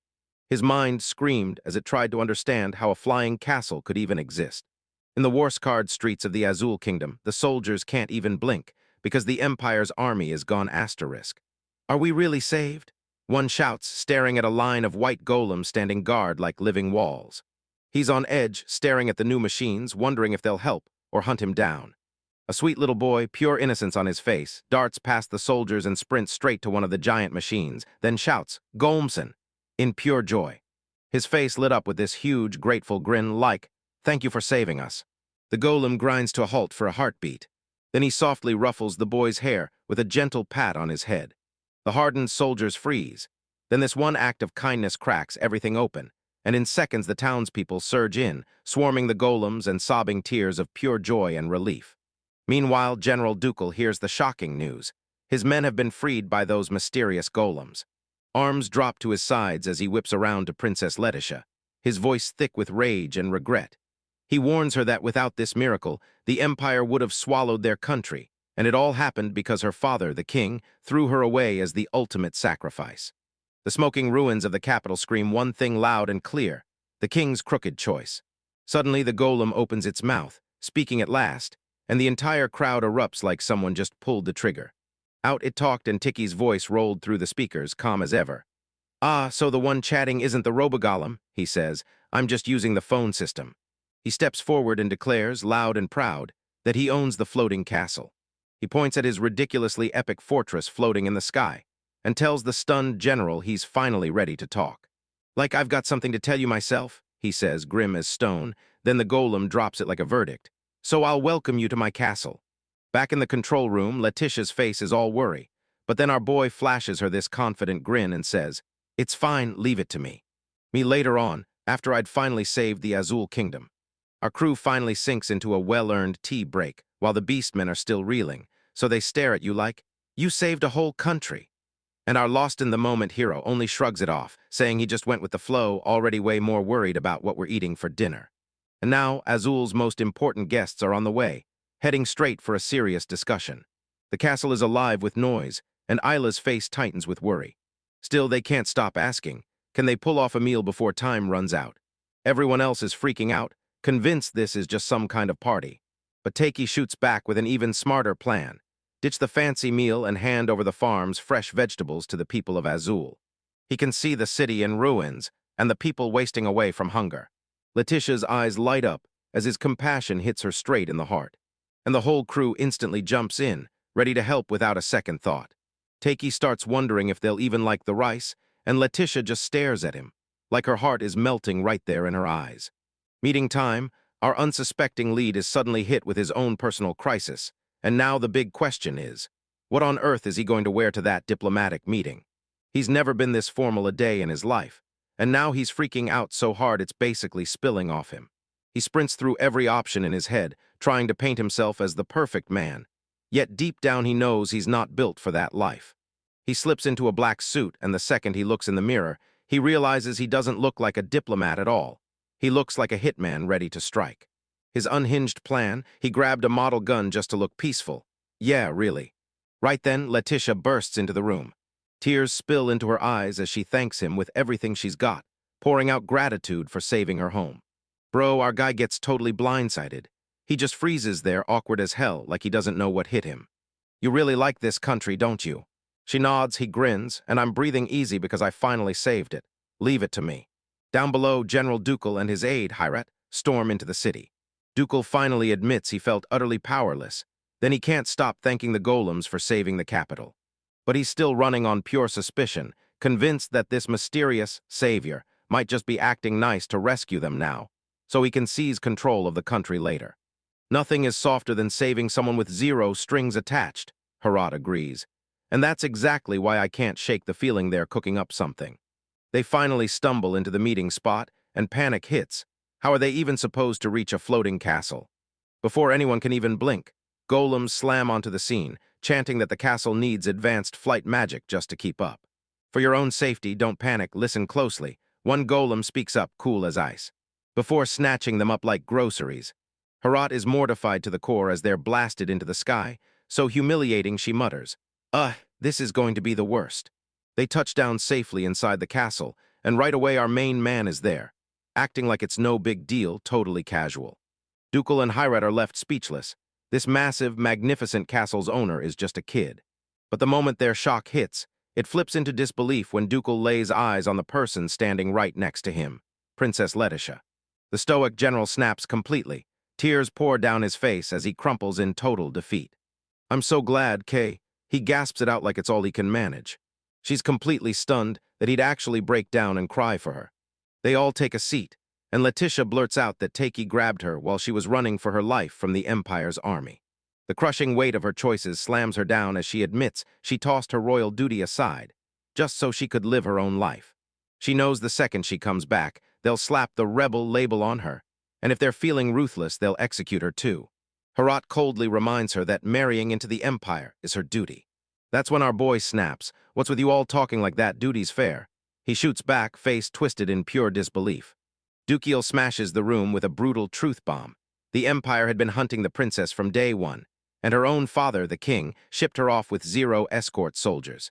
His mind screamed as it tried to understand how a flying castle could even exist. In the war-scarred streets of the Azul Kingdom, the soldiers can't even blink, because the Empire's army is gone asterisk. Are we really saved? One shouts, staring at a line of white golems standing guard like living walls. He's on edge, staring at the new machines, wondering if they'll help or hunt him down. A sweet little boy, pure innocence on his face, darts past the soldiers and sprints straight to one of the giant machines, then shouts, "Golmson!" in pure joy. His face lit up with this huge, grateful grin like, "Thank you for saving us." The golem grinds to a halt for a heartbeat. Then he softly ruffles the boy's hair with a gentle pat on his head. The hardened soldiers freeze. Then this one act of kindness cracks everything open, and in seconds the townspeople surge in, swarming the golems and sobbing tears of pure joy and relief. Meanwhile, General Ducal hears the shocking news. His men have been freed by those mysterious golems. Arms drop to his sides as he whips around to Princess Leticia, his voice thick with rage and regret. He warns her that without this miracle, the Empire would have swallowed their country, and it all happened because her father, the king, threw her away as the ultimate sacrifice. The smoking ruins of the capital scream one thing loud and clear: the king's crooked choice. Suddenly, the golem opens its mouth, speaking at last, and the entire crowd erupts like someone just pulled the trigger. Out it talked, and Tiki's voice rolled through the speakers, calm as ever. "Ah, so the one chatting isn't the robogolem," he says. "I'm just using the phone system." He steps forward and declares, loud and proud, that he owns the floating castle. He points at his ridiculously epic fortress floating in the sky, and tells the stunned general he's finally ready to talk. "Like I've got something to tell you myself," he says, grim as stone. Then the golem drops it like a verdict. "So I'll welcome you to my castle." Back in the control room, Leticia's face is all worry, but then our boy flashes her this confident grin and says, "It's fine, leave it to me." Me later on, after I'd finally saved the Azul Kingdom. Our crew finally sinks into a well-earned tea break, while the beastmen are still reeling, so they stare at you like, "You saved a whole country." And our lost-in-the-moment hero only shrugs it off, saying he just went with the flow, already way more worried about what we're eating for dinner. And now, Azul's most important guests are on the way, heading straight for a serious discussion. The castle is alive with noise, and Isla's face tightens with worry. Still, they can't stop asking, can they pull off a meal before time runs out? Everyone else is freaking out, convinced this is just some kind of party. But Taki shoots back with an even smarter plan. Ditch the fancy meal and hand over the farm's fresh vegetables to the people of Azul. He can see the city in ruins and the people wasting away from hunger. Leticia's eyes light up as his compassion hits her straight in the heart. And the whole crew instantly jumps in, ready to help without a second thought. Taki starts wondering if they'll even like the rice, and Leticia just stares at him, like her heart is melting right there in her eyes. Meeting time, our unsuspecting lead is suddenly hit with his own personal crisis, and now the big question is, what on earth is he going to wear to that diplomatic meeting? He's never been this formal a day in his life, and now he's freaking out so hard it's basically spilling off him. He sprints through every option in his head, trying to paint himself as the perfect man, yet deep down he knows he's not built for that life. He slips into a black suit, and the second he looks in the mirror, he realizes he doesn't look like a diplomat at all. He looks like a hitman ready to strike. His unhinged plan, he grabbed a model gun just to look peaceful. Yeah, really. Right then, Leticia bursts into the room. Tears spill into her eyes as she thanks him with everything she's got, pouring out gratitude for saving her home. Bro, our guy gets totally blindsided. He just freezes there, awkward as hell, like he doesn't know what hit him. "You really like this country, don't you?" She nods, he grins, and I'm breathing easy because I finally saved it. "Leave it to me." Down below, General Ducal and his aide, Hirat, storm into the city. Ducal finally admits he felt utterly powerless. Then he can't stop thanking the golems for saving the capital. But he's still running on pure suspicion, convinced that this mysterious savior might just be acting nice to rescue them now, so he can seize control of the country later. Nothing is softer than saving someone with zero strings attached, Hirat agrees. And that's exactly why I can't shake the feeling they're cooking up something. They finally stumble into the meeting spot, and panic hits. How are they even supposed to reach a floating castle? Before anyone can even blink, golems slam onto the scene, chanting that the castle needs advanced flight magic just to keep up. "For your own safety, don't panic, listen closely." One golem speaks up, cool as ice. Before snatching them up like groceries, Hirat is mortified to the core as they're blasted into the sky, so humiliating she mutters, this is going to be the worst." They touch down safely inside the castle, and right away our main man is there, acting like it's no big deal, totally casual. Ducal and Hirat are left speechless. This massive, magnificent castle's owner is just a kid. But the moment their shock hits, it flips into disbelief when Ducal lays eyes on the person standing right next to him, Princess Leticia. The stoic general snaps completely. Tears pour down his face as he crumples in total defeat. "I'm so glad, Kay." He gasps it out like it's all he can manage. She's completely stunned that he'd actually break down and cry for her. They all take a seat, and Leticia blurts out that Takei grabbed her while she was running for her life from the Empire's army. The crushing weight of her choices slams her down as she admits she tossed her royal duty aside, just so she could live her own life. She knows the second she comes back, they'll slap the rebel label on her, and if they're feeling ruthless, they'll execute her too. Herat coldly reminds her that marrying into the Empire is her duty. That's when our boy snaps. "What's with you all talking like that? Duty's fair." He shoots back, face twisted in pure disbelief. Dukiel smashes the room with a brutal truth bomb. The Empire had been hunting the princess from day one, and her own father, the king, shipped her off with 0 escort soldiers.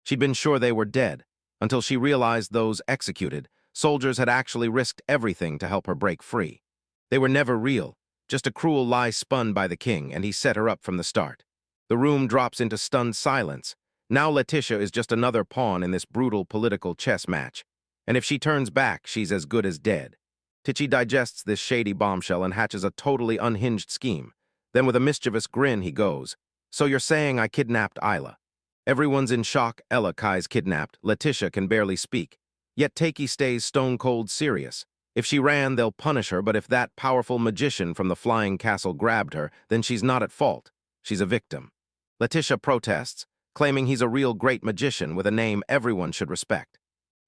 She'd been sure they were dead, until she realized those executed soldiers had actually risked everything to help her break free. They were never real, just a cruel lie spun by the king, and he set her up from the start. The room drops into stunned silence. Now Leticia is just another pawn in this brutal political chess match, and if she turns back, she's as good as dead. Tichy digests this shady bombshell and hatches a totally unhinged scheme. Then with a mischievous grin, he goes, "So you're saying I kidnapped Isla?" Everyone's in shock. Ella Kai's kidnapped. Leticia can barely speak. Yet Takei stays stone-cold serious. If she ran, they'll punish her, but if that powerful magician from the flying castle grabbed her, then she's not at fault. She's a victim. Leticia protests, claiming he's a real great magician with a name everyone should respect.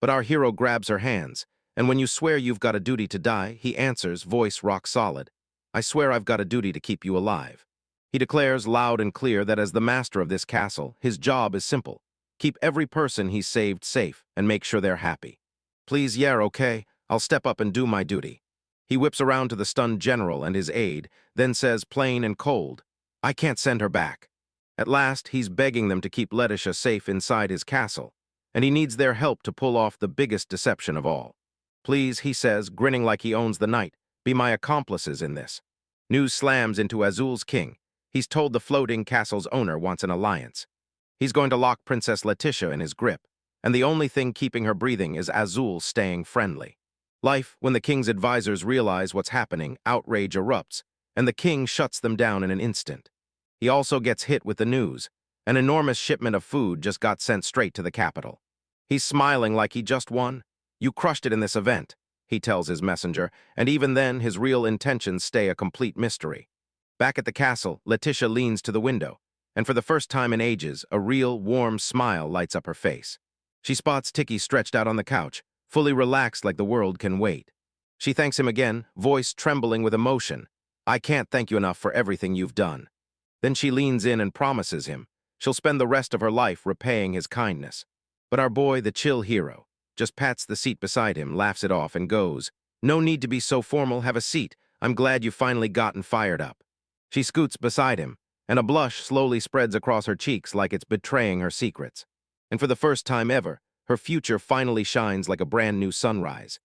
But our hero grabs her hands, and when you swear you've got a duty to die, he answers, voice rock solid, "I swear I've got a duty to keep you alive." He declares loud and clear that as the master of this castle, his job is simple: keep every person he's saved safe and make sure they're happy. "Please, yeah, okay, I'll step up and do my duty." He whips around to the stunned general and his aide, then says plain and cold, "I can't send her back." At last, he's begging them to keep Leticia safe inside his castle, and he needs their help to pull off the biggest deception of all. "Please," he says, grinning like he owns the night, "be my accomplices in this." News slams into Azul's king. He's told the floating castle's owner wants an alliance. He's going to lock Princess Leticia in his grip, and the only thing keeping her breathing is Azul staying friendly. When the king's advisors realize what's happening, outrage erupts, and the king shuts them down in an instant. He also gets hit with the news. An enormous shipment of food just got sent straight to the capital. He's smiling like he just won. "You crushed it in this event," he tells his messenger, and even then his real intentions stay a complete mystery. Back at the castle, Leticia leans to the window, and for the first time in ages, a real, warm smile lights up her face. She spots Tiki stretched out on the couch, fully relaxed like the world can wait. She thanks him again, voice trembling with emotion. "I can't thank you enough for everything you've done." Then she leans in and promises him she'll spend the rest of her life repaying his kindness. But our boy, the chill hero, just pats the seat beside him, laughs it off, and goes, "No need to be so formal, have a seat. I'm glad you finally gotten fired up." She scoots beside him, and a blush slowly spreads across her cheeks like it's betraying her secrets. And for the first time ever, her future finally shines like a brand new sunrise.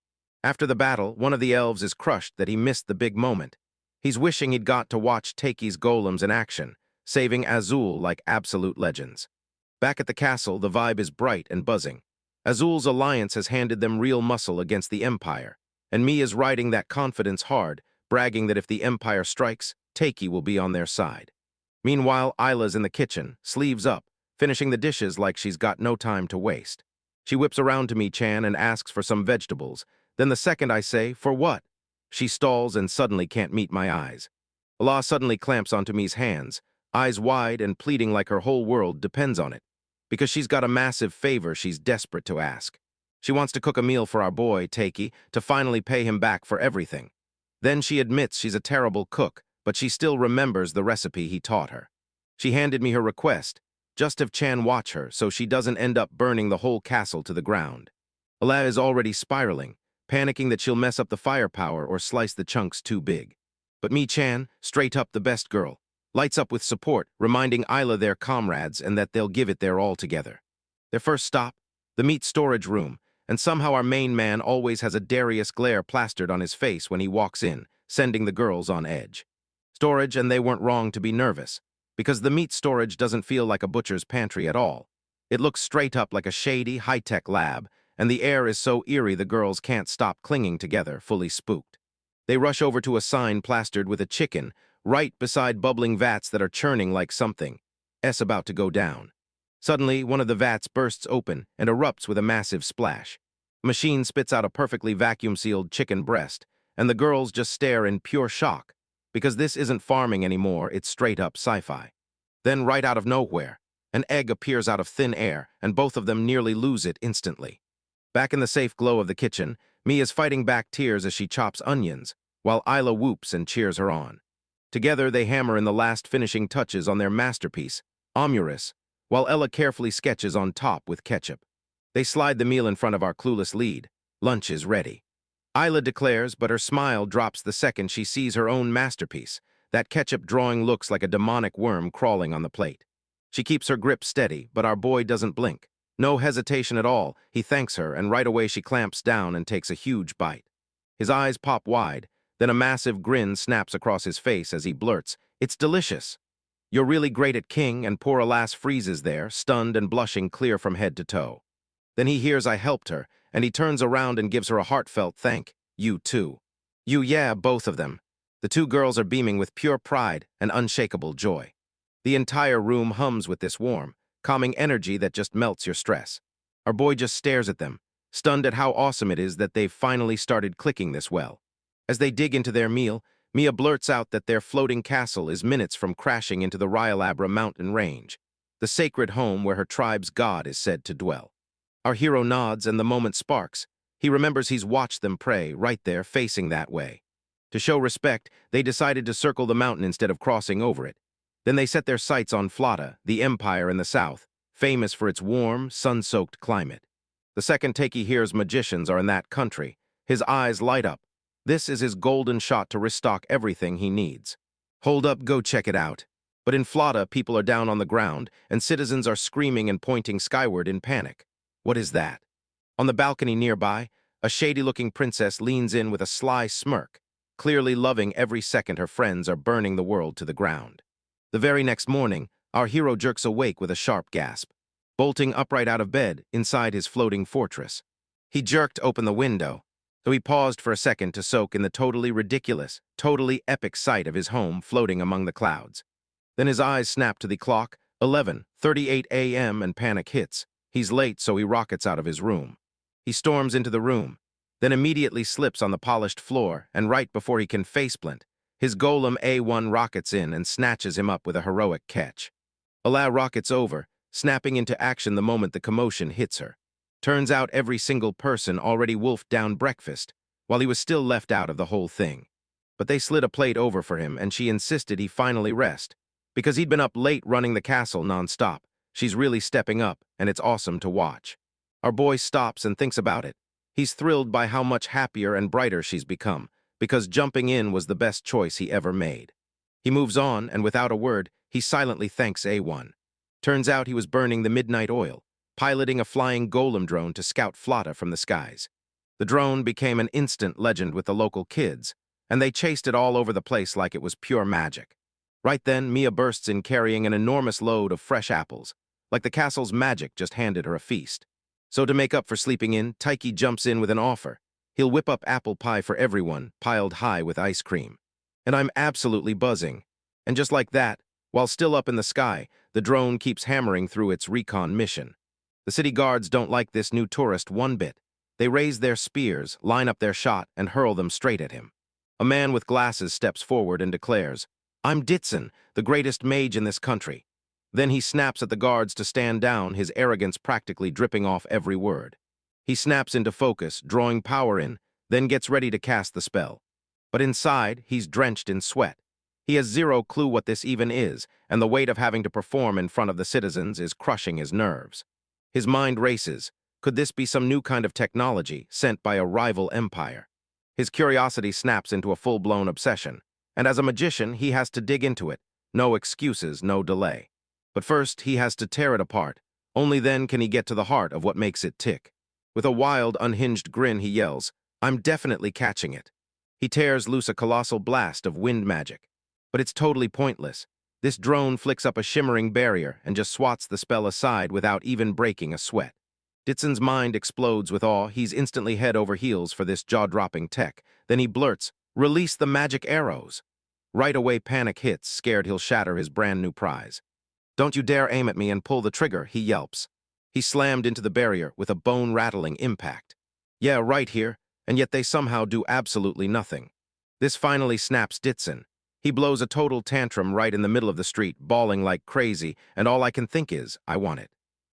After the battle, one of the elves is crushed that he missed the big moment. He's wishing he'd got to watch Takei's golems in action, saving Azul like absolute legends. Back at the castle, the vibe is bright and buzzing. Azul's alliance has handed them real muscle against the Empire, and Mi is riding that confidence hard, bragging that if the Empire strikes, Takei will be on their side. Meanwhile, Isla's in the kitchen, sleeves up, finishing the dishes like she's got no time to waste. She whips around to Mi-chan and asks for some vegetables. Then the second I say, "For what?" she stalls and suddenly can't meet my eyes. Allah suddenly clamps onto Mi's hands, eyes wide and pleading like her whole world depends on it, because she's got a massive favor she's desperate to ask. She wants to cook a meal for our boy, Takei, to finally pay him back for everything. Then she admits she's a terrible cook, but she still remembers the recipe he taught her. She handed me her request, just have Chan watch her so she doesn't end up burning the whole castle to the ground. Allah is already spiraling, panicking that she'll mess up the firepower or slice the chunks too big. But Mi-chan, straight up the best girl, lights up with support, reminding Isla they're comrades and that they'll give it their all together. Their first stop, the meat storage room, and somehow our main man always has a Darius glare plastered on his face when he walks in, sending the girls on edge. Storage, and they weren't wrong to be nervous, because the meat storage doesn't feel like a butcher's pantry at all. It looks straight up like a shady, high-tech lab, and the air is so eerie the girls can't stop clinging together, fully spooked. They rush over to a sign plastered with a chicken, right beside bubbling vats that are churning like something about to go down. Suddenly, one of the vats bursts open and erupts with a massive splash. Machine spits out a perfectly vacuum-sealed chicken breast, and the girls just stare in pure shock, because this isn't farming anymore, it's straight-up sci-fi. Then, right out of nowhere, an egg appears out of thin air, and both of them nearly lose it instantly. Back in the safe glow of the kitchen, Mia's fighting back tears as she chops onions, while Isla whoops and cheers her on. Together, they hammer in the last finishing touches on their masterpiece, Omurus, while Ella carefully sketches on top with ketchup. They slide the meal in front of our clueless lead. Lunch is ready. Isla declares, but her smile drops the second she sees her own masterpiece. That ketchup drawing looks like a demonic worm crawling on the plate. She keeps her grip steady, but our boy doesn't blink. No hesitation at all, he thanks her, and right away she clamps down and takes a huge bite. His eyes pop wide, then a massive grin snaps across his face as he blurts, "It's delicious." "You're really great at king," and poor Alas freezes there, stunned and blushing clear from head to toe. Then he hears I helped her, and he turns around and gives her a heartfelt thank. "You too." "You, yeah, both of them." The two girls are beaming with pure pride and unshakable joy. The entire room hums with this warm, calming energy that just melts your stress. Our boy just stares at them, stunned at how awesome it is that they've finally started clicking this well. As they dig into their meal, Mia blurts out that their floating castle is minutes from crashing into the Ryalabra mountain range, the sacred home where her tribe's god is said to dwell. Our hero nods and the moment sparks. He remembers he's watched them pray right there facing that way. To show respect, they decided to circle the mountain instead of crossing over it. Then they set their sights on Flata, the empire in the south, famous for its warm, sun-soaked climate. The second take he hears magicians are in that country, his eyes light up. This is his golden shot to restock everything he needs. "Hold up, go check it out." But in Flata, people are down on the ground, and citizens are screaming and pointing skyward in panic. What is that? On the balcony nearby, a shady-looking princess leans in with a sly smirk, clearly loving every second her friends are burning the world to the ground. The very next morning, our hero jerks awake with a sharp gasp, bolting upright out of bed inside his floating fortress. He jerked open the window, though he paused for a second to soak in the totally ridiculous, totally epic sight of his home floating among the clouds. Then his eyes snap to the clock, 11:38 a.m., and panic hits. He's late, so he rockets out of his room. He storms into the room, then immediately slips on the polished floor, and right before he can faceplant, his golem A1 rockets in and snatches him up with a heroic catch. Ala rockets over, snapping into action the moment the commotion hits her. Turns out every single person already wolfed down breakfast, while he was still left out of the whole thing. But they slid a plate over for him, and she insisted he finally rest, because he'd been up late running the castle non-stop. She's really stepping up, and it's awesome to watch. Our boy stops and thinks about it. He's thrilled by how much happier and brighter she's become, because jumping in was the best choice he ever made. He moves on, and without a word, he silently thanks A1. Turns out he was burning the midnight oil, piloting a flying golem drone to scout Flata from the skies. The drone became an instant legend with the local kids, and they chased it all over the place like it was pure magic. Right then, Mia bursts in carrying an enormous load of fresh apples, like the castle's magic just handed her a feast. So to make up for sleeping in, Taiki jumps in with an offer. He'll whip up apple pie for everyone, piled high with ice cream. And I'm absolutely buzzing. And just like that, while still up in the sky, the drone keeps hammering through its recon mission. The city guards don't like this new tourist one bit. They raise their spears, line up their shot, and hurl them straight at him. A man with glasses steps forward and declares, "I'm Ditson, the greatest mage in this country." Then he snaps at the guards to stand down, his arrogance practically dripping off every word. He snaps into focus, drawing power in, then gets ready to cast the spell. But inside, he's drenched in sweat. He has zero clue what this even is, and the weight of having to perform in front of the citizens is crushing his nerves. His mind races. Could this be some new kind of technology sent by a rival empire? His curiosity snaps into a full-blown obsession, and as a magician, he has to dig into it. No excuses, no delay. But first, he has to tear it apart. Only then can he get to the heart of what makes it tick. With a wild, unhinged grin, he yells, "I'm definitely catching it." He tears loose a colossal blast of wind magic. But it's totally pointless. This drone flicks up a shimmering barrier and just swats the spell aside without even breaking a sweat. Ditson's mind explodes with awe. He's instantly head over heels for this jaw-dropping tech. Then he blurts, "Release the magic arrows." Right away, panic hits, scared he'll shatter his brand-new prize. "Don't you dare aim at me and pull the trigger," he yelps. He slammed into the barrier with a bone-rattling impact. Yeah, right here, and yet they somehow do absolutely nothing. This finally snaps Ditson. He blows a total tantrum right in the middle of the street, bawling like crazy, and all I can think is, I want it.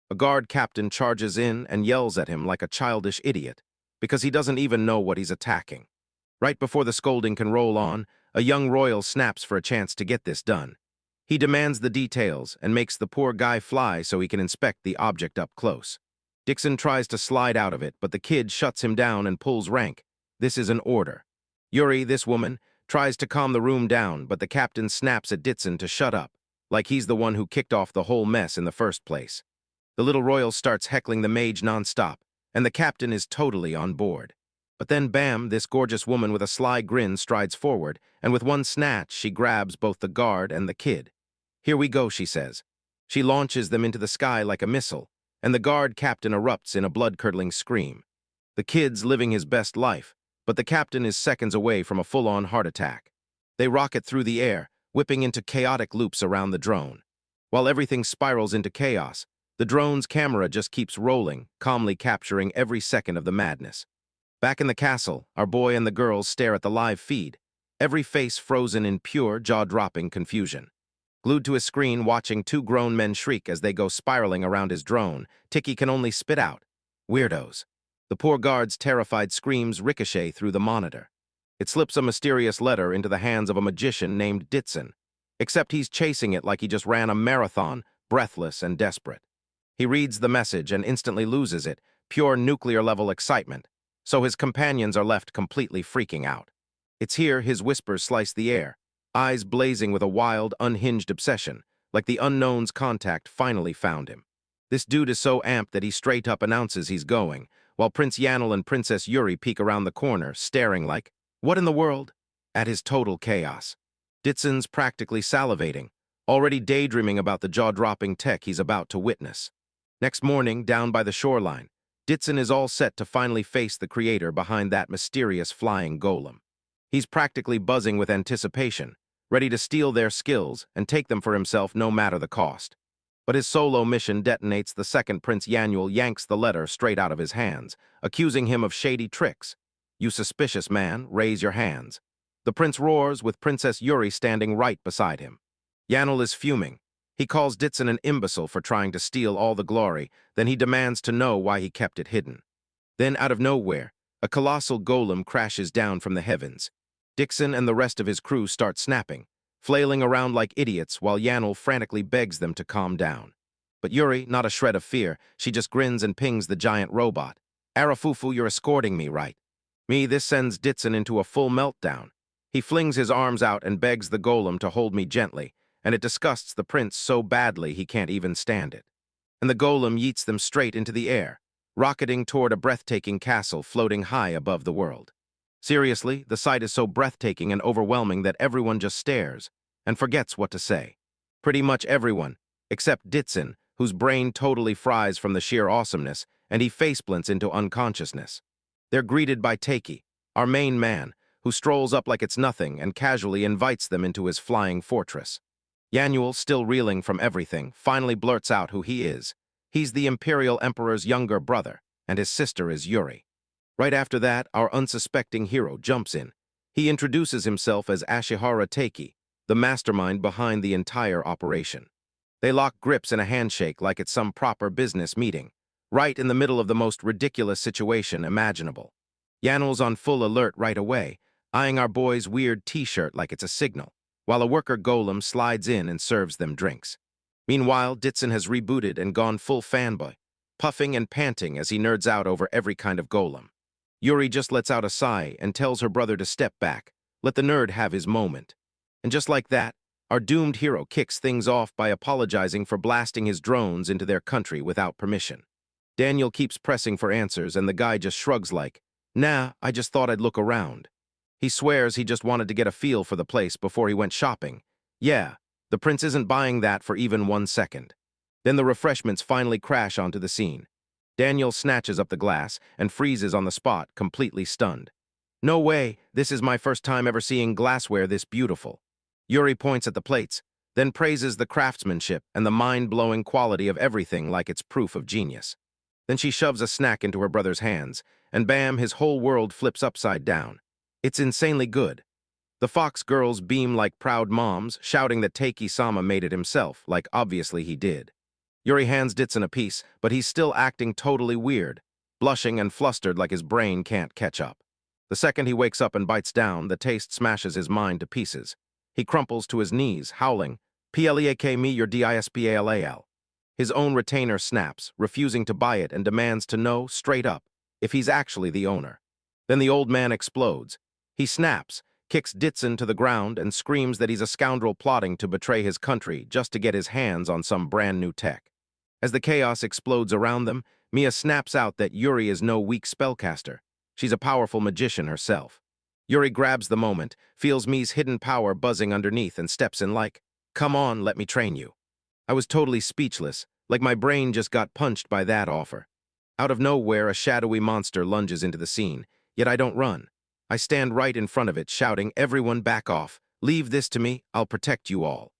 A guard captain charges in and yells at him like a childish idiot, because he doesn't even know what he's attacking. Right before the scolding can roll on, a young royal snaps for a chance to get this done. He demands the details and makes the poor guy fly so he can inspect the object up close. Dixon tries to slide out of it, but the kid shuts him down and pulls rank. This is an order. Yuri, this woman, tries to calm the room down, but the captain snaps at Ditson to shut up, like he's the one who kicked off the whole mess in the first place. The little royal starts heckling the mage nonstop, and the captain is totally on board. But then bam, this gorgeous woman with a sly grin strides forward, and with one snatch she grabs both the guard and the kid. Here we go, she says. She launches them into the sky like a missile, and the guard captain erupts in a blood-curdling scream. The kid's living his best life, but the captain is seconds away from a full-on heart attack. They rocket through the air, whipping into chaotic loops around the drone. While everything spirals into chaos, the drone's camera just keeps rolling, calmly capturing every second of the madness. Back in the castle, our boy and the girls stare at the live feed, every face frozen in pure, jaw-dropping confusion. Glued to his screen, watching two grown men shriek as they go spiraling around his drone, Tiki can only spit out, "Weirdos." The poor guard's terrified screams ricochet through the monitor. It slips a mysterious letter into the hands of a magician named Ditson, except he's chasing it like he just ran a marathon, breathless and desperate. He reads the message and instantly loses it, pure nuclear-level excitement, so his companions are left completely freaking out. It's here his whispers slice the air, eyes blazing with a wild, unhinged obsession, like the unknown's contact finally found him. This dude is so amped that he straight up announces he's going, while Prince Yanel and Princess Yuri peek around the corner, staring like, what in the world? At his total chaos. Ditson's practically salivating, already daydreaming about the jaw-dropping tech he's about to witness. Next morning, down by the shoreline, Ditson is all set to finally face the creator behind that mysterious flying golem. He's practically buzzing with anticipation, ready to steal their skills and take them for himself no matter the cost. But his solo mission detonates the second Prince Yanuel yanks the letter straight out of his hands, accusing him of shady tricks. "You suspicious man, raise your hands." The prince roars with Princess Yuri standing right beside him. Yanuel is fuming. He calls Ditson an imbecile for trying to steal all the glory, then he demands to know why he kept it hidden. Then, out of nowhere, a colossal golem crashes down from the heavens. Dixon and the rest of his crew start snapping, flailing around like idiots while Yanuel frantically begs them to calm down. But Yuri, not a shred of fear, she just grins and pings the giant robot. "Arafufu, you're escorting me, right?" This sends Ditson into a full meltdown. He flings his arms out and begs the golem to hold me gently, and it disgusts the prince so badly he can't even stand it. And the golem yeets them straight into the air, rocketing toward a breathtaking castle floating high above the world. Seriously, the sight is so breathtaking and overwhelming that everyone just stares and forgets what to say. Pretty much everyone, except Ditson, whose brain totally fries from the sheer awesomeness, and he faceplants into unconsciousness. They're greeted by Taki, our main man, who strolls up like it's nothing and casually invites them into his flying fortress. Yanuel, still reeling from everything, finally blurts out who he is. He's the Imperial Emperor's younger brother, and his sister is Yuri. Right after that, our unsuspecting hero jumps in. He introduces himself as Ashihara Taki, the mastermind behind the entire operation. They lock grips in a handshake like it's some proper business meeting, right in the middle of the most ridiculous situation imaginable. Yanuel's on full alert right away, eyeing our boy's weird t-shirt like it's a signal, while a worker golem slides in and serves them drinks. Meanwhile, Ditson has rebooted and gone full fanboy, puffing and panting as he nerds out over every kind of golem. Yuri just lets out a sigh and tells her brother to step back, let the nerd have his moment. And just like that, our doomed hero kicks things off by apologizing for blasting his drones into their country without permission. Daniel keeps pressing for answers and the guy just shrugs like, "Nah, I just thought I'd look around." He swears he just wanted to get a feel for the place before he went shopping. Yeah, the prince isn't buying that for even 1 second. Then the refreshments finally crash onto the scene. Daniel snatches up the glass and freezes on the spot, completely stunned. "No way, this is my first time ever seeing glassware this beautiful." Yuri points at the plates, then praises the craftsmanship and the mind-blowing quality of everything like it's proof of genius. Then she shoves a snack into her brother's hands, and bam, his whole world flips upside down. It's insanely good. The Fox girls beam like proud moms, shouting that Taiki-sama made it himself, like obviously he did. Yuri hands Ditsun a piece, but he's still acting totally weird, blushing and flustered like his brain can't catch up. The second he wakes up and bites down, the taste smashes his mind to pieces. He crumples to his knees, howling, "Pleak me your dispal." His own retainer snaps, refusing to buy it and demands to know, straight up, if he's actually the owner. Then the old man explodes. He snaps, kicks Ditsun to the ground, and screams that he's a scoundrel plotting to betray his country just to get his hands on some brand new tech. As the chaos explodes around them, Mia snaps out that Yuri is no weak spellcaster. She's a powerful magician herself. Yuri grabs the moment, feels Mia's hidden power buzzing underneath, and steps in like, "Come on, let me train you." I was totally speechless, like my brain just got punched by that offer. Out of nowhere, a shadowy monster lunges into the scene, yet I don't run. I stand right in front of it, shouting, "Everyone back off. Leave this to me, I'll protect you all."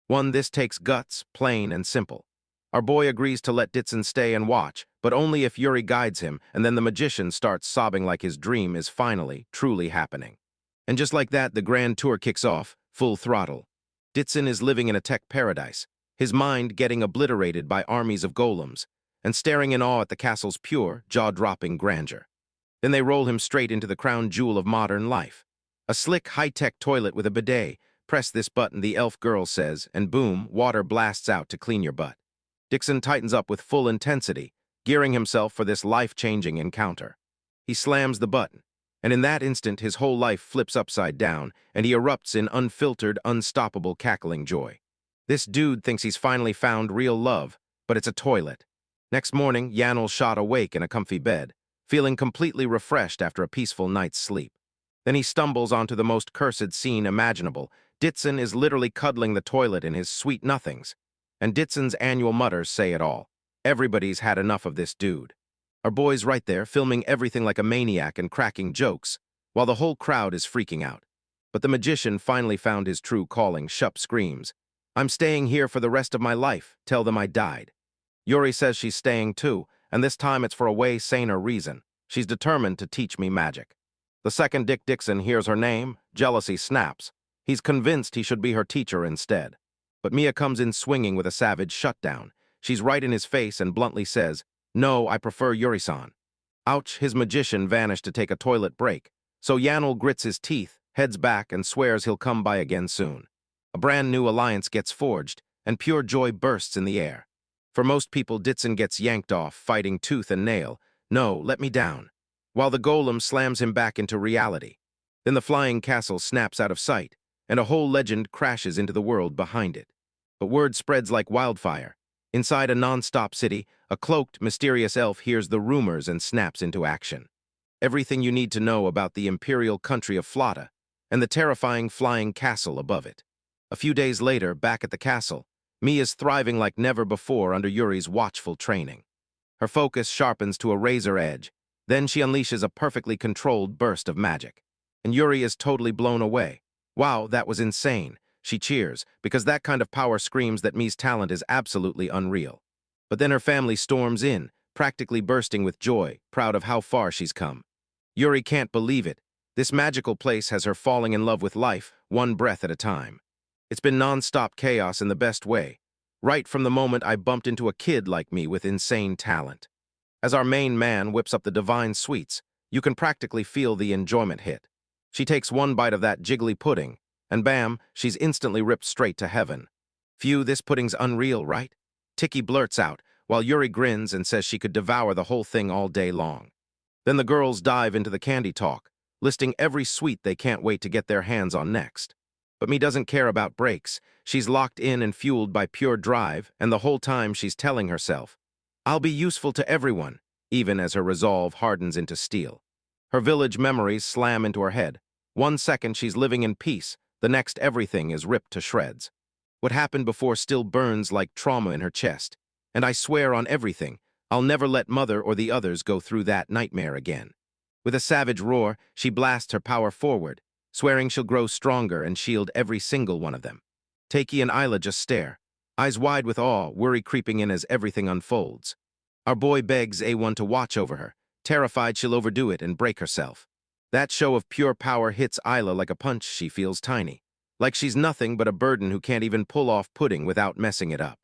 This takes guts, plain and simple. Our boy agrees to let Ditsun stay and watch, but only if Yuri guides him, and then the magician starts sobbing like his dream is finally, truly happening. And just like that, the grand tour kicks off, full throttle. Ditsun is living in a tech paradise, his mind getting obliterated by armies of golems, and staring in awe at the castle's pure, jaw-dropping grandeur. Then they roll him straight into the crown jewel of modern life. A slick, high-tech toilet with a bidet. Press this button, the elf girl says, and boom, water blasts out to clean your butt. Ditsun tightens up with full intensity, gearing himself for this life-changing encounter. He slams the button, and in that instant his whole life flips upside down, and he erupts in unfiltered, unstoppable cackling joy. This dude thinks he's finally found real love, but it's a toilet. Next morning, Yanel's shot awake in a comfy bed, feeling completely refreshed after a peaceful night's sleep. Then he stumbles onto the most cursed scene imaginable. Ditsun is literally cuddling the toilet in his sweet nothings. And Ditsun's annual mutters say it all. Everybody's had enough of this dude. Our boy's right there, filming everything like a maniac and cracking jokes, while the whole crowd is freaking out. But the magician finally found his true calling. Shup screams, "I'm staying here for the rest of my life. Tell them I died." Yuri says she's staying too, and this time it's for a way saner reason. She's determined to teach me magic. The second Dick Dixon hears her name, jealousy snaps. He's convinced he should be her teacher instead. But Mia comes in swinging with a savage shutdown. She's right in his face and bluntly says, "No, I prefer Yuri-san." Ouch, his magician vanished to take a toilet break. So Yanel grits his teeth, heads back, and swears he'll come by again soon. A brand new alliance gets forged, and pure joy bursts in the air. For most people, Ditsun gets yanked off, fighting tooth and nail. "No, let me down," while the golem slams him back into reality. Then the flying castle snaps out of sight, and a whole legend crashes into the world behind it. But word spreads like wildfire. Inside a non-stop city, a cloaked, mysterious elf hears the rumors and snaps into action. Everything you need to know about the Imperial country of Flotta and the terrifying flying castle above it. A few days later, back at the castle, Mia's thriving like never before under Yuri's watchful training. Her focus sharpens to a razor edge. Then she unleashes a perfectly controlled burst of magic. And Yuri is totally blown away. "Wow, that was insane." She cheers, because that kind of power screams that Mia's talent is absolutely unreal. But then her family storms in, practically bursting with joy, proud of how far she's come. Yuri can't believe it. This magical place has her falling in love with life, one breath at a time. It's been non-stop chaos in the best way, right from the moment I bumped into a kid like me with insane talent. As our main man whips up the divine sweets, you can practically feel the enjoyment hit. She takes one bite of that jiggly pudding, and bam, she's instantly ripped straight to heaven. "Phew, this pudding's unreal, right?" Tiki blurts out, while Yuri grins and says she could devour the whole thing all day long. Then the girls dive into the candy talk, listing every sweet they can't wait to get their hands on next. But me doesn't care about breaks. She's locked in and fueled by pure drive, and the whole time she's telling herself, "I'll be useful to everyone," even as her resolve hardens into steel. Her village memories slam into her head. One second she's living in peace, the next everything is ripped to shreds. What happened before still burns like trauma in her chest, and I swear on everything, I'll never let Mother or the others go through that nightmare again. With a savage roar, she blasts her power forward, swearing she'll grow stronger and shield every single one of them. Taiki and Isla just stare, eyes wide with awe, worry creeping in as everything unfolds. Our boy begs A1 to watch over her, terrified she'll overdo it and break herself. That show of pure power hits Isla like a punch. She feels tiny, like she's nothing but a burden who can't even pull off pudding without messing it up.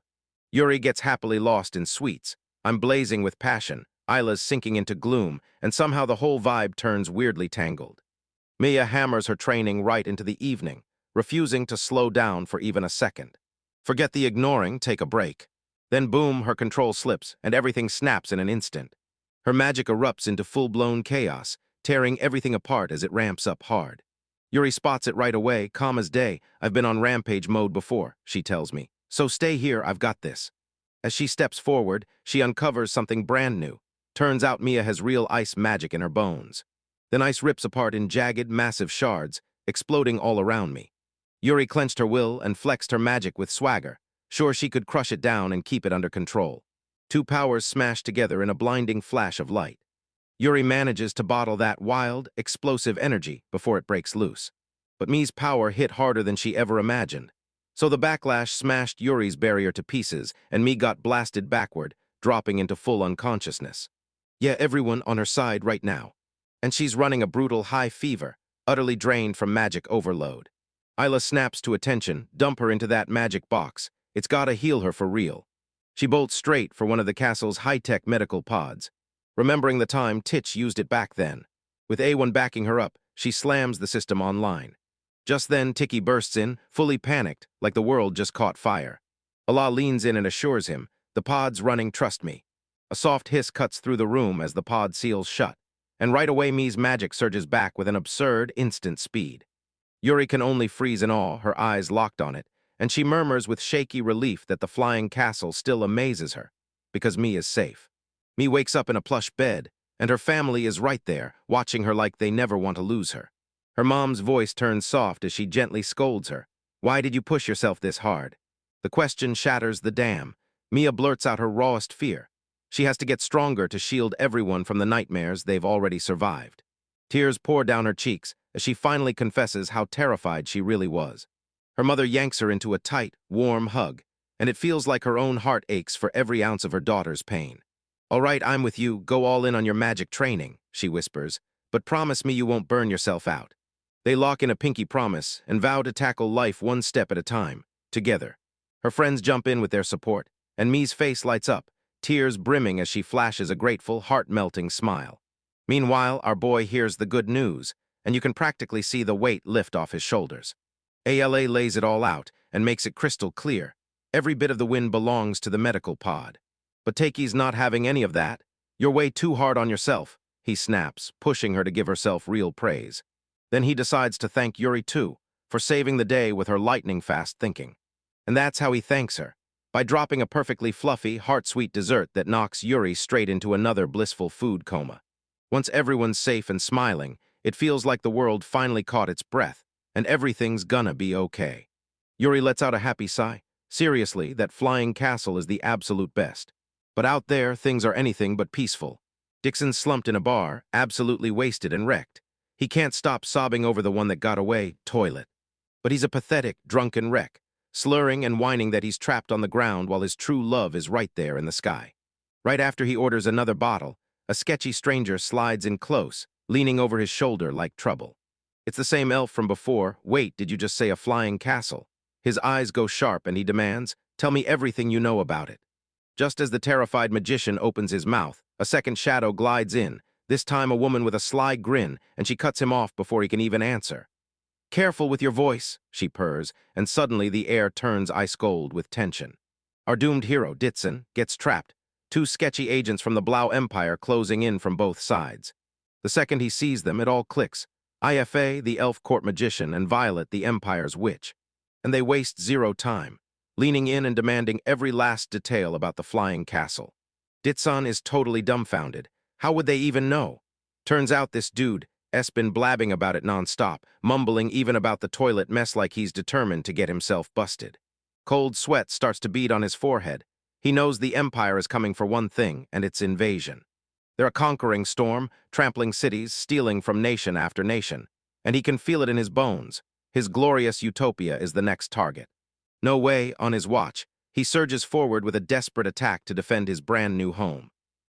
Yuri gets happily lost in sweets. I'm blazing with passion. Isla's sinking into gloom, and somehow the whole vibe turns weirdly tangled. Mia hammers her training right into the evening, refusing to slow down for even a second. Forget the ignoring, take a break. Then boom, her control slips, and everything snaps in an instant. Her magic erupts into full-blown chaos, tearing everything apart as it ramps up hard. Yuri spots it right away, calm as day. I've been on rampage mode before, she tells me. So stay here, I've got this. As she steps forward, she uncovers something brand new. Turns out Mia has real ice magic in her bones. Then ice rips apart in jagged, massive shards, exploding all around me. Yuri clenched her will and flexed her magic with swagger, sure she could crush it down and keep it under control. Two powers smash together in a blinding flash of light. Yuri manages to bottle that wild, explosive energy before it breaks loose. But Mia's power hit harder than she ever imagined. So the backlash smashed Yuri's barrier to pieces, and Mia got blasted backward, dropping into full unconsciousness. Yeah, everyone on her side right now. And she's running a brutal high fever, utterly drained from magic overload. Isla snaps to attention, dump her into that magic box. It's gotta heal her for real. She bolts straight for one of the castle's high-tech medical pods. Remembering the time Titch used it back then. With A1 backing her up, she slams the system online. Just then, Tiki bursts in, fully panicked, like the world just caught fire. Allah leans in and assures him, the pod's running, trust me. A soft hiss cuts through the room as the pod seals shut, and right away Mia's magic surges back with an absurd, instant speed. Yuri can only freeze in awe, her eyes locked on it, and she murmurs with shaky relief that the flying castle still amazes her, because Mia is safe. Mia wakes up in a plush bed, and her family is right there, watching her like they never want to lose her. Her mom's voice turns soft as she gently scolds her. Why did you push yourself this hard? The question shatters the dam. Mia blurts out her rawest fear. She has to get stronger to shield everyone from the nightmares they've already survived. Tears pour down her cheeks as she finally confesses how terrified she really was. Her mother yanks her into a tight, warm hug, and it feels like her own heart aches for every ounce of her daughter's pain. All right, I'm with you, go all in on your magic training, she whispers, but promise me you won't burn yourself out. They lock in a pinky promise and vow to tackle life one step at a time, together. Her friends jump in with their support, and Mia's face lights up, tears brimming as she flashes a grateful, heart-melting smile. Meanwhile, our boy hears the good news, and you can practically see the weight lift off his shoulders. ALA lays it all out and makes it crystal clear. Every bit of the win belongs to the medical pod. But Takei's not having any of that. You're way too hard on yourself, he snaps, pushing her to give herself real praise. Then he decides to thank Yuri too, for saving the day with her lightning-fast thinking. And that's how he thanks her, by dropping a perfectly fluffy, heart-sweet dessert that knocks Yuri straight into another blissful food coma. Once everyone's safe and smiling, it feels like the world finally caught its breath, and everything's gonna be okay. Yuri lets out a happy sigh. Seriously, that flying castle is the absolute best. But out there, things are anything but peaceful. Dixon's slumped in a bar, absolutely wasted and wrecked. He can't stop sobbing over the one that got away, toilet. But he's a pathetic, drunken wreck, slurring and whining that he's trapped on the ground while his true love is right there in the sky. Right after he orders another bottle, a sketchy stranger slides in close, leaning over his shoulder like trouble. It's the same elf from before. Wait, did you just say a flying castle? His eyes go sharp and he demands, tell me everything you know about it. Just as the terrified magician opens his mouth, a second shadow glides in, this time a woman with a sly grin, and she cuts him off before he can even answer. Careful with your voice, she purrs, and suddenly the air turns ice-cold with tension. Our doomed hero, Ditson, gets trapped, two sketchy agents from the Blau Empire closing in from both sides. The second he sees them, it all clicks. IFA, the elf court magician, and Violet, the Empire's witch. And they waste zero time, leaning in and demanding every last detail about the flying castle. Ditson is totally dumbfounded. How would they even know? Turns out this dude has been blabbing about it nonstop, mumbling even about the toilet mess like he's determined to get himself busted. Cold sweat starts to bead on his forehead. He knows the Empire is coming for one thing, and it's invasion. They're a conquering storm, trampling cities, stealing from nation after nation. And he can feel it in his bones. His glorious utopia is the next target. No way, on his watch, he surges forward with a desperate attack to defend his brand new home.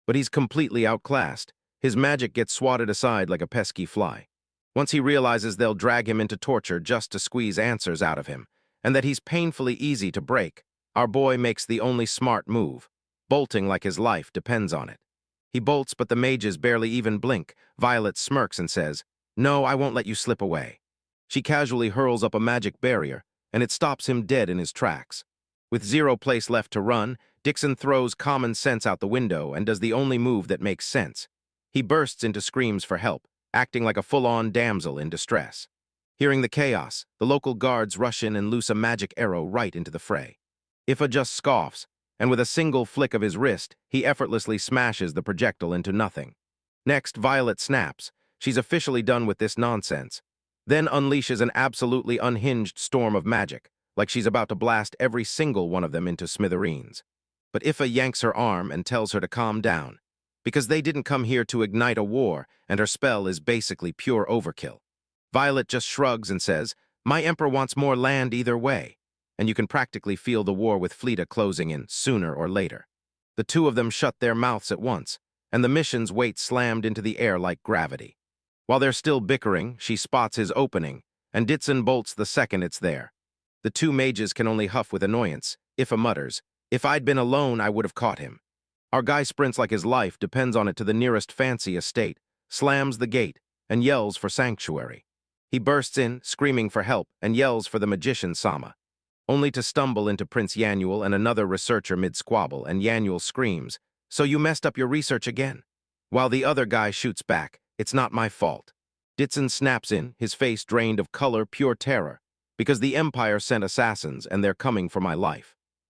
But he's completely outclassed. His magic gets swatted aside like a pesky fly. Once he realizes they'll drag him into torture just to squeeze answers out of him, and that he's painfully easy to break, our boy makes the only smart move, bolting like his life depends on it. He bolts, but the mages barely even blink. Violet smirks and says, "No, I won't let you slip away." She casually hurls up a magic barrier, and it stops him dead in his tracks. With zero place left to run, Dixon throws common sense out the window and does the only move that makes sense. He bursts into screams for help, acting like a full-on damsel in distress. Hearing the chaos, the local guards rush in and loose a magic arrow right into the fray. Ifa just scoffs, and with a single flick of his wrist, he effortlessly smashes the projectile into nothing. Next, Violet snaps. She's officially done with this nonsense. Then unleashes an absolutely unhinged storm of magic, like she's about to blast every single one of them into smithereens. But Ifa yanks her arm and tells her to calm down, because they didn't come here to ignite a war, and her spell is basically pure overkill. Violet just shrugs and says, "My emperor wants more land either way," and you can practically feel the war with Fleta closing in sooner or later. The two of them shut their mouths at once, and the mission's weight slammed into the air like gravity. While they're still bickering, she spots his opening, and Ditson bolts the second it's there. The two mages can only huff with annoyance. Ifa mutters, "If I'd been alone, I would have caught him." Our guy sprints like his life depends on it to the nearest fancy estate, slams the gate, and yells for sanctuary. He bursts in, screaming for help, and yells for the magician Sama, only to stumble into Prince Yanuel and another researcher mid-squabble, and Yanuel screams, "So you messed up your research again?" While the other guy shoots back, "It's not my fault." Ditson snaps in, his face drained of color, pure terror, because the Empire sent assassins and they're coming for my life.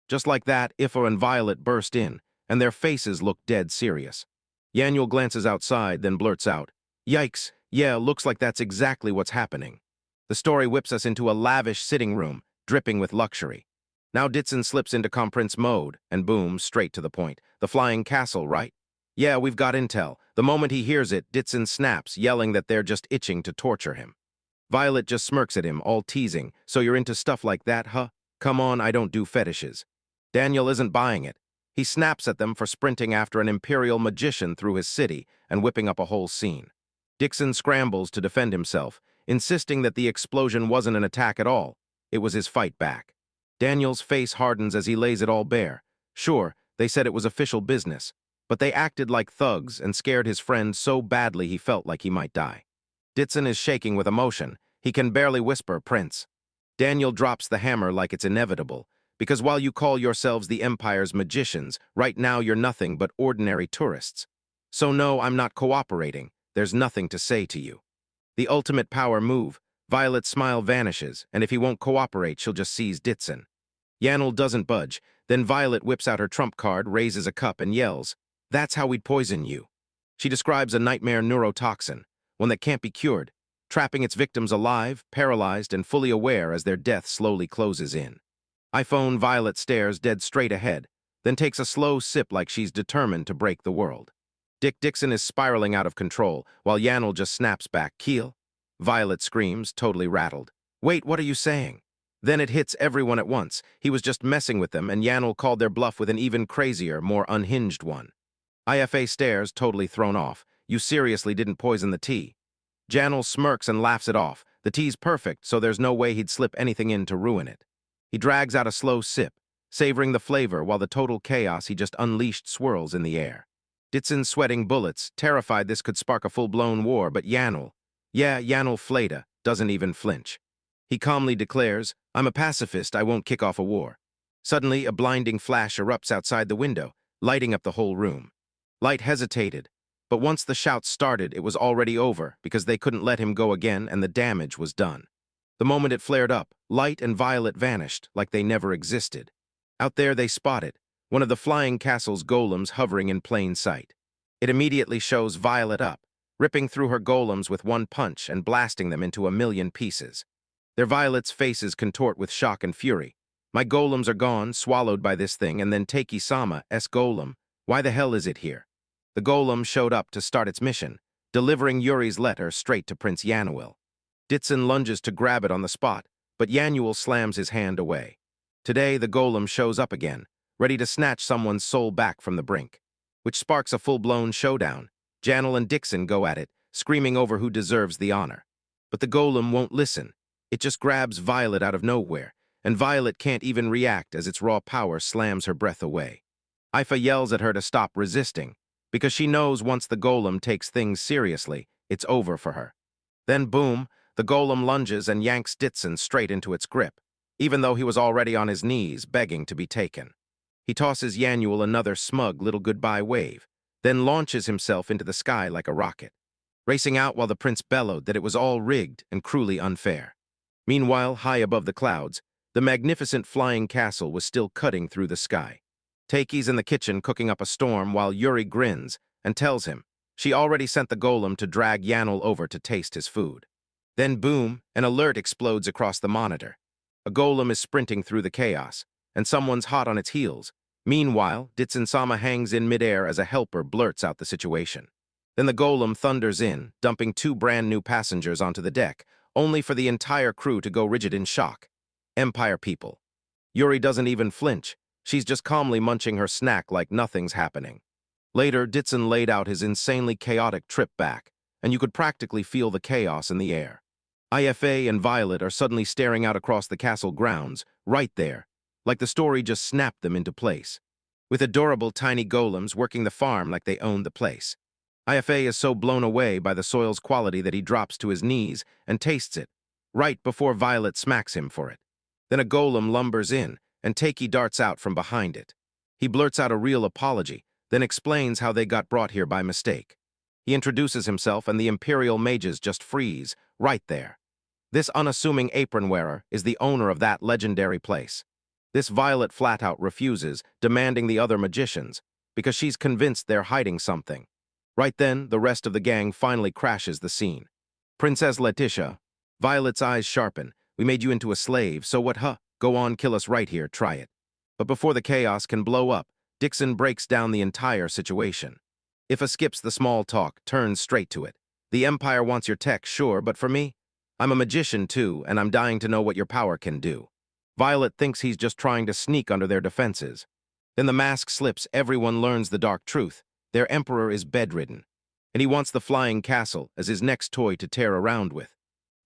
Just like that, Ifa and Violet burst in, and their faces look dead serious. Yanuel glances outside, then blurts out, "Yikes, yeah, looks like that's exactly what's happening." The story whips us into a lavish sitting room, dripping with luxury. Now Ditson slips into Comprince mode, and boom, straight to the point. "The flying castle, right?" "Yeah, we've got intel." The moment he hears it, Ditson snaps, yelling that they're just itching to torture him. Violet just smirks at him, all teasing, "So you're into stuff like that, huh? Come on, I don't do fetishes." Daniel isn't buying it. He snaps at them for sprinting after an Imperial magician through his city and whipping up a whole scene. Dixon scrambles to defend himself, insisting that the explosion wasn't an attack at all. It was his fight back. Daniel's face hardens as he lays it all bare. Sure, they said it was official business, but they acted like thugs and scared his friend so badly he felt like he might die. Ditson is shaking with emotion. He can barely whisper, "Prince." Daniel drops the hammer like it's inevitable, because while you call yourselves the Empire's magicians, right now you're nothing but ordinary tourists. So no, I'm not cooperating. There's nothing to say to you. The ultimate power move. Violet's smile vanishes, and if he won't cooperate, she'll just seize Ditson. Yanuel doesn't budge. Then Violet whips out her trump card, raises a cup, and yells, "That's how we'd poison you." She describes a nightmare neurotoxin, one that can't be cured, trapping its victims alive, paralyzed, and fully aware as their death slowly closes in. iPhone Violet stares dead straight ahead, then takes a slow sip like she's determined to break the world. Dick Dixon is spiraling out of control, while Yanuel just snaps back, "Keel?" Violet screams, totally rattled. "Wait, what are you saying?" Then it hits everyone at once. He was just messing with them, and Yanuel called their bluff with an even crazier, more unhinged one. IFA stares, totally thrown off. "You seriously didn't poison the tea?" Yanuel smirks and laughs it off. The tea's perfect, so there's no way he'd slip anything in to ruin it. He drags out a slow sip, savoring the flavor while the total chaos he just unleashed swirls in the air. Ditson's sweating bullets, terrified this could spark a full-blown war, but Yanuel Fleta, doesn't even flinch. He calmly declares, "I'm a pacifist, I won't kick off a war." Suddenly, a blinding flash erupts outside the window, lighting up the whole room. Light hesitated, but once the shouts started, it was already over because they couldn't let him go again and the damage was done. The moment it flared up, Light and Violet vanished like they never existed. Out there they spotted one of the flying castle's golems hovering in plain sight. It immediately shows Violet up, ripping through her golems with one punch and blasting them into a million pieces. Their Violet's faces contort with shock and fury. "My golems are gone, swallowed by this thing, and then Taki-sama's golem. Why the hell is it here?" The golem showed up to start its mission, delivering Yuri's letter straight to Prince Yanuel. Ditson lunges to grab it on the spot, but Yanuel slams his hand away. Today, the golem shows up again, ready to snatch someone's soul back from the brink, which sparks a full-blown showdown. Janel and Dixon go at it, screaming over who deserves the honor. But the golem won't listen. It just grabs Violet out of nowhere, and Violet can't even react as its raw power slams her breath away. Ifa yells at her to stop resisting, because she knows once the golem takes things seriously, it's over for her. Then boom, the golem lunges and yanks Ditson straight into its grip, even though he was already on his knees begging to be taken. He tosses Yanuel another smug little goodbye wave, then launches himself into the sky like a rocket, racing out while the prince bellowed that it was all rigged and cruelly unfair. Meanwhile, high above the clouds, the magnificent flying castle was still cutting through the sky. Takei's in the kitchen cooking up a storm while Yuri grins and tells him she already sent the golem to drag Yanul over to taste his food. Then boom, an alert explodes across the monitor. A golem is sprinting through the chaos, and someone's hot on its heels. Meanwhile, Ditsun-sama hangs in midair as a helper blurts out the situation. Then the golem thunders in, dumping 2 brand new passengers onto the deck, only for the entire crew to go rigid in shock. Empire people. Yuri doesn't even flinch. She's just calmly munching her snack like nothing's happening. Later, Ditsun laid out his insanely chaotic trip back, and you could practically feel the chaos in the air. Ifa and Violet are suddenly staring out across the castle grounds, right there, like the story just snapped them into place, with adorable tiny golems working the farm like they owned the place. Ifa is so blown away by the soil's quality that he drops to his knees and tastes it, right before Violet smacks him for it. Then a golem lumbers in, and Takei darts out from behind it. He blurts out a real apology, then explains how they got brought here by mistake. He introduces himself, and the Imperial mages just freeze, right there. This unassuming apron-wearer is the owner of that legendary place. This Violet flat-out refuses, demanding the other magicians, because she's convinced they're hiding something. Right then, the rest of the gang finally crashes the scene. Princess Leticia. Violet's eyes sharpen. We made you into a slave, so what, huh? Go on, kill us right here, try it. But before the chaos can blow up, Dixon breaks down the entire situation. Ifa skips the small talk, turns straight to it. The Empire wants your tech, sure, but for me, I'm a magician too, and I'm dying to know what your power can do. Violet thinks he's just trying to sneak under their defenses. Then the mask slips, everyone learns the dark truth. Their emperor is bedridden, and he wants the flying castle as his next toy to tear around with.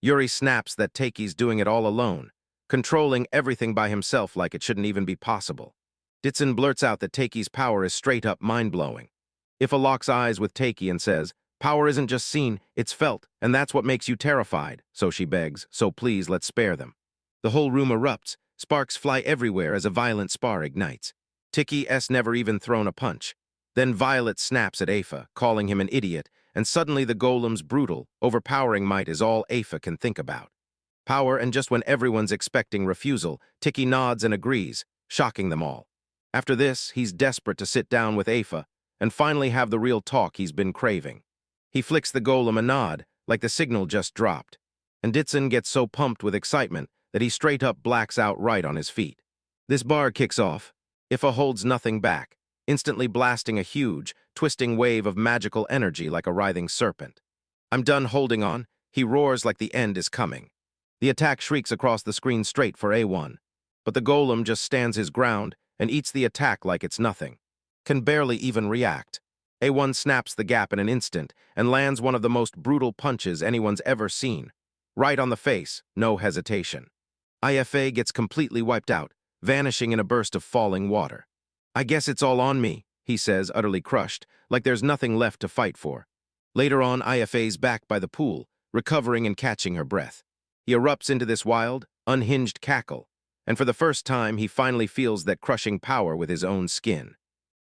Yuri snaps that Takei's doing it all alone, controlling everything by himself like it shouldn't even be possible. Ditsun blurts out that Takei's power is straight-up mind-blowing. Ifa locks eyes with Takei and says, power isn't just seen, it's felt, and that's what makes you terrified, so she begs, so please let's spare them. The whole room erupts, sparks fly everywhere as a violent spar ignites. Takei's never even thrown a punch. Then Violet snaps at Ifa, calling him an idiot, and suddenly the golem's brutal, overpowering might is all Ifa can think about. Power, and just when everyone's expecting refusal, Takei nods and agrees, shocking them all. After this, he's desperate to sit down with Ifa and finally have the real talk he's been craving. He flicks the golem a nod, like the signal just dropped, and Ditsun gets so pumped with excitement that he straight up blacks out right on his feet. This bar kicks off. Ifa holds nothing back, instantly blasting a huge, twisting wave of magical energy like a writhing serpent. I'm done holding on, he roars like the end is coming. The attack shrieks across the screen straight for A1, but the golem just stands his ground and eats the attack like it's nothing. Can barely even react. A1 snaps the gap in an instant and lands one of the most brutal punches anyone's ever seen. Right on the face, no hesitation. Ifa gets completely wiped out, vanishing in a burst of falling water. I guess it's all on me, he says, utterly crushed, like there's nothing left to fight for. Later on, Ifa's back by the pool, recovering and catching her breath. He erupts into this wild, unhinged cackle, and for the first time he finally feels that crushing power with his own skin.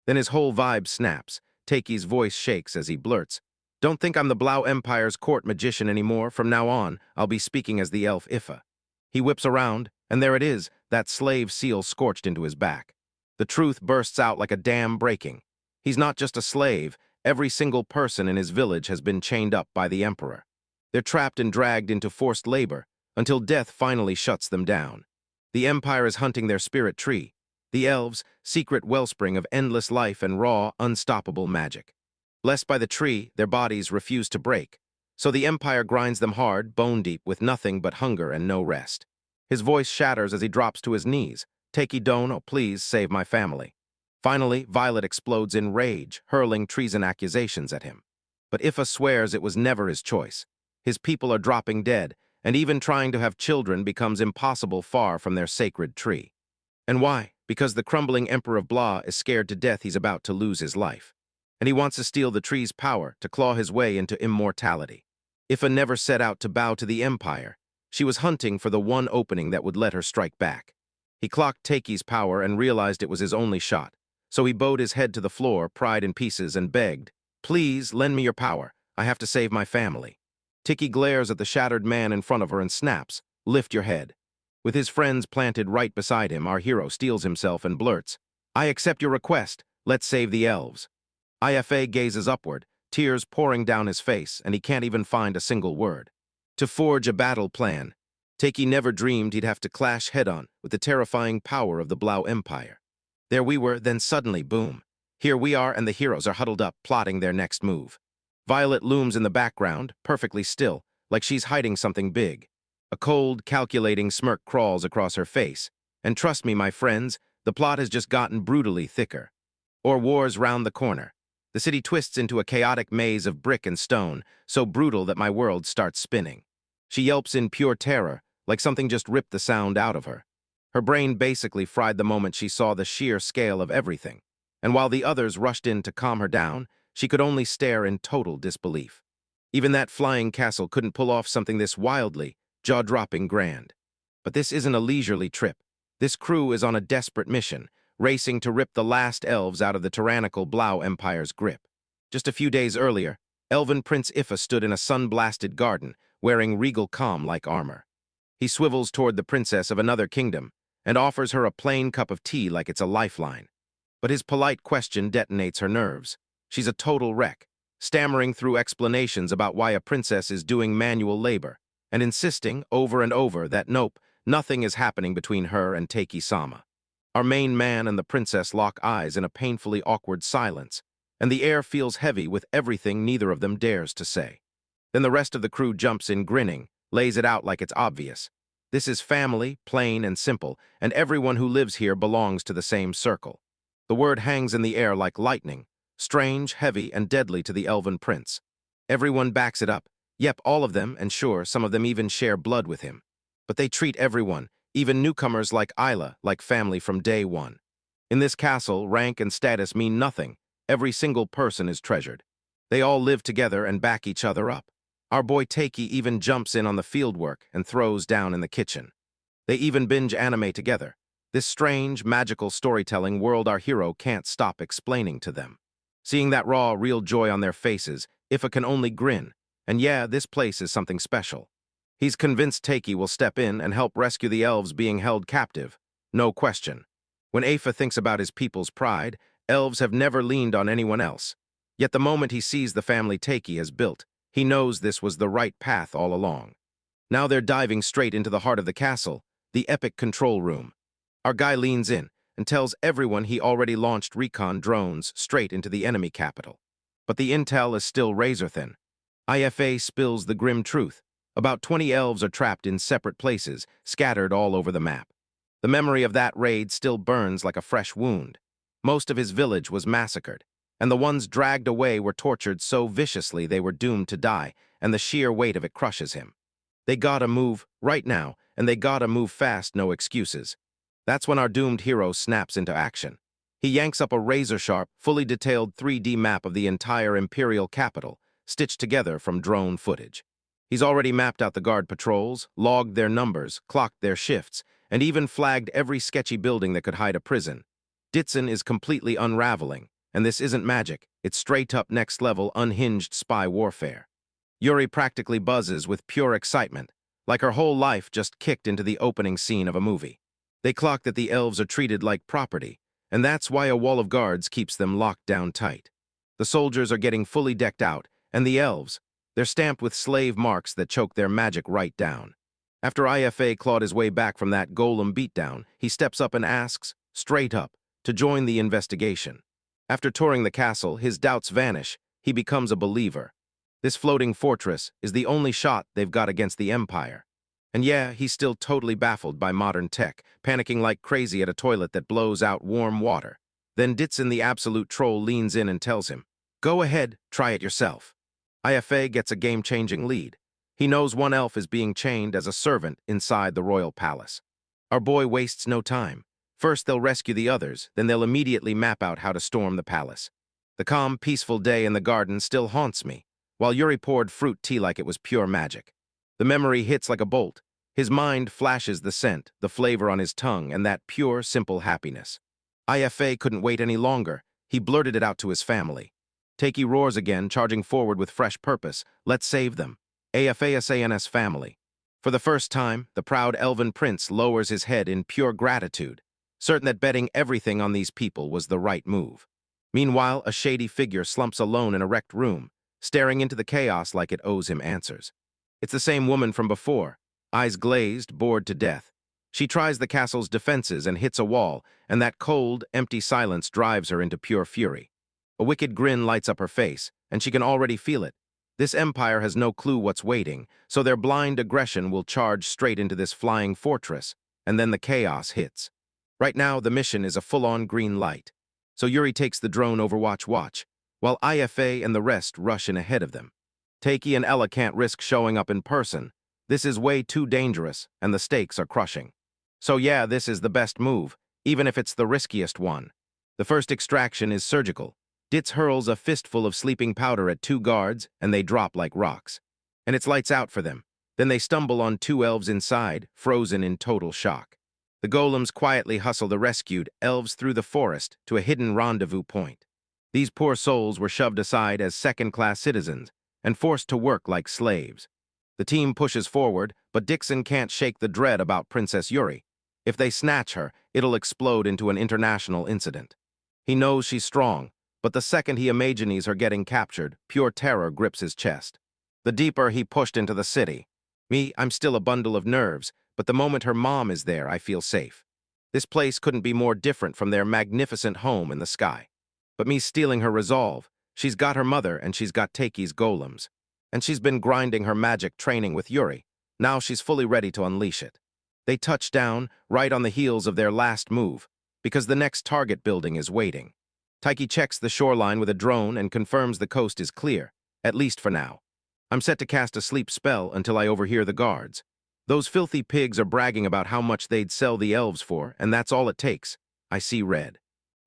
Then his whole vibe snaps. Takei's voice shakes as he blurts, "Don't think I'm the Blau Empire's court magician anymore. From now on, I'll be speaking as the elf Ifa." He whips around, and there it is, that slave seal scorched into his back. The truth bursts out like a dam breaking. He's not just a slave. Every single person in his village has been chained up by the Emperor. They're trapped and dragged into forced labor until death finally shuts them down. The Empire is hunting their spirit tree, the elves' secret wellspring of endless life and raw, unstoppable magic. Blessed by the tree, their bodies refuse to break, so the Empire grinds them hard, bone-deep, with nothing but hunger and no rest. His voice shatters as he drops to his knees. "Takei Dono, please save my family." Finally, Violet explodes in rage, hurling treason accusations at him. But Ifa swears it was never his choice. His people are dropping dead, and even trying to have children becomes impossible far from their sacred tree. And why? Because the crumbling Emperor of Blah is scared to death he's about to lose his life. And he wants to steal the tree's power to claw his way into immortality. Ifa never set out to bow to the Empire. She was hunting for the one opening that would let her strike back. He clocked Taki's power and realized it was his only shot. So he bowed his head to the floor, pried in pieces, and begged, "Please, lend me your power. I have to save my family." Tiki glares at the shattered man in front of her and snaps, "Lift your head." With his friends planted right beside him, our hero steels himself and blurts, "I accept your request. Let's save the elves." Ifa gazes upward, tears pouring down his face, and he can't even find a single word. To forge a battle plan, Taki never dreamed he'd have to clash head-on with the terrifying power of the Blau Empire. There we were, then suddenly, boom. Here we are, and the heroes are huddled up, plotting their next move. Violet looms in the background, perfectly still, like she's hiding something big. A cold, calculating smirk crawls across her face. And trust me, my friends, the plot has just gotten brutally thicker. Or war's round the corner. The city twists into a chaotic maze of brick and stone, so brutal that my world starts spinning. She yelps in pure terror, like something just ripped the sound out of her. Her brain basically fried the moment she saw the sheer scale of everything. And while the others rushed in to calm her down, she could only stare in total disbelief. Even that flying castle couldn't pull off something this wildly, jaw-dropping grand. But this isn't a leisurely trip. This crew is on a desperate mission, racing to rip the last elves out of the tyrannical Blau Empire's grip. Just a few days earlier, Elven Prince Ifa stood in a sun-blasted garden, wearing regal calm like armor. He swivels toward the princess of another kingdom and offers her a plain cup of tea like it's a lifeline. But his polite question detonates her nerves. She's a total wreck, stammering through explanations about why a princess is doing manual labor, and insisting over and over that nope, nothing is happening between her and Taki-sama. Our main man and the princess lock eyes in a painfully awkward silence, and the air feels heavy with everything neither of them dares to say. Then the rest of the crew jumps in grinning, lays it out like it's obvious. This is family, plain and simple, and everyone who lives here belongs to the same circle. The word hangs in the air like lightning, strange, heavy, and deadly to the elven prince. Everyone backs it up. Yep, all of them, and sure, some of them even share blood with him. But they treat everyone, even newcomers like Isla, like family from day one. In this castle, rank and status mean nothing. Every single person is treasured. They all live together and back each other up. Our boy Taki even jumps in on the fieldwork and throws down in the kitchen. They even binge anime together. This strange, magical storytelling world our hero can't stop explaining to them. Seeing that raw, real joy on their faces, Ifa can only grin. And yeah, this place is something special. He's convinced Taki will step in and help rescue the elves being held captive. No question. When Ifa thinks about his people's pride, elves have never leaned on anyone else. Yet the moment he sees the family Taki has built, he knows this was the right path all along. Now they're diving straight into the heart of the castle, the epic control room. Our guy leans in and tells everyone he already launched recon drones straight into the enemy capital. But the intel is still razor-thin. Ifa spills the grim truth. About 20 elves are trapped in separate places, scattered all over the map. The memory of that raid still burns like a fresh wound. Most of his village was massacred, and the ones dragged away were tortured so viciously they were doomed to die, and the sheer weight of it crushes him. They gotta move, right now, and they gotta move fast, no excuses. That's when our doomed hero snaps into action. He yanks up a razor-sharp, fully detailed 3D map of the entire Imperial capital, stitched together from drone footage. He's already mapped out the guard patrols, logged their numbers, clocked their shifts, and even flagged every sketchy building that could hide a prison. Ditson is completely unraveling, and this isn't magic, it's straight-up next-level unhinged spy warfare. Yuri practically buzzes with pure excitement, like her whole life just kicked into the opening scene of a movie. They clock that the elves are treated like property, and that's why a wall of guards keeps them locked down tight. The soldiers are getting fully decked out, and the elves, they're stamped with slave marks that choke their magic right down. After Ifa clawed his way back from that golem beatdown, he steps up and asks, straight up, to join the investigation. After touring the castle, his doubts vanish. He becomes a believer. This floating fortress is the only shot they've got against the Empire. And yeah, he's still totally baffled by modern tech, panicking like crazy at a toilet that blows out warm water. Then Ditson the absolute troll leans in and tells him, "Go ahead, try it yourself." IFA gets a game-changing lead. He knows one elf is being chained as a servant inside the royal palace. Our boy wastes no time. First, they'll rescue the others, then they'll immediately map out how to storm the palace. The calm, peaceful day in the garden still haunts me, while Yuri poured fruit tea like it was pure magic. The memory hits like a bolt. His mind flashes the scent, the flavor on his tongue, and that pure, simple happiness. IFA couldn't wait any longer. He blurted it out to his family. Takei roars again, charging forward with fresh purpose. Let's save them. AFASANS family. For the first time, the proud elven prince lowers his head in pure gratitude, certain that betting everything on these people was the right move. Meanwhile, a shady figure slumps alone in a wrecked room, staring into the chaos like it owes him answers. It's the same woman from before, eyes glazed, bored to death. She tries the castle's defenses and hits a wall, and that cold, empty silence drives her into pure fury. A wicked grin lights up her face, and she can already feel it. This empire has no clue what's waiting, so their blind aggression will charge straight into this flying fortress, and then the chaos hits. Right now, the mission is a full-on green light. So Yuri takes the drone Overwatch watch, while IFA and the rest rush in ahead of them. Takei and Ella can't risk showing up in person. This is way too dangerous, and the stakes are crushing. So yeah, this is the best move, even if it's the riskiest one. The first extraction is surgical. Ditz hurls a fistful of sleeping powder at two guards, and they drop like rocks. And it's lights out for them. Then they stumble on two elves inside, frozen in total shock. The golems quietly hustle the rescued elves through the forest to a hidden rendezvous point. These poor souls were shoved aside as second-class citizens and forced to work like slaves. The team pushes forward, but Dixon can't shake the dread about Princess Yuri. If they snatch her, it'll explode into an international incident. He knows she's strong, but the second he imagines her getting captured, pure terror grips his chest. The deeper he pushed into the city. I'm still a bundle of nerves, but the moment her mom is there, I feel safe. This place couldn't be more different from their magnificent home in the sky. But me stealing her resolve. She's got her mother, and she's got Takei's golems. And she's been grinding her magic training with Yuri. Now she's fully ready to unleash it. They touch down, right on the heels of their last move, because the next target building is waiting. Takei checks the shoreline with a drone and confirms the coast is clear, at least for now. I'm set to cast a sleep spell until I overhear the guards. Those filthy pigs are bragging about how much they'd sell the elves for, and that's all it takes. I see red.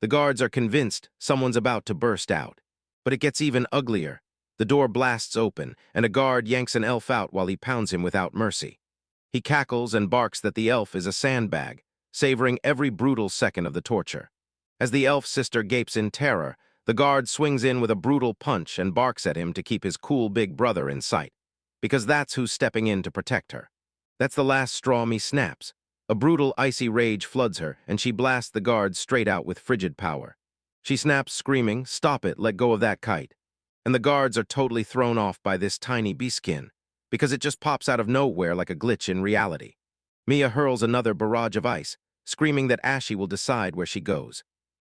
The guards are convinced someone's about to burst out. But it gets even uglier. The door blasts open, and a guard yanks an elf out while he pounds him without mercy. He cackles and barks that the elf is a sandbag, savoring every brutal second of the torture. As the elf sister gapes in terror, the guard swings in with a brutal punch and barks at him to keep his cool big brother in sight, because that's who's stepping in to protect her. That's the last straw me snaps. A brutal, icy rage floods her, and she blasts the guard straight out with frigid power. She snaps, screaming, "Stop it, let go of that kite." And the guards are totally thrown off by this tiny beastkin, because it just pops out of nowhere like a glitch in reality. Mia hurls another barrage of ice, screaming that Ashy will decide where she goes.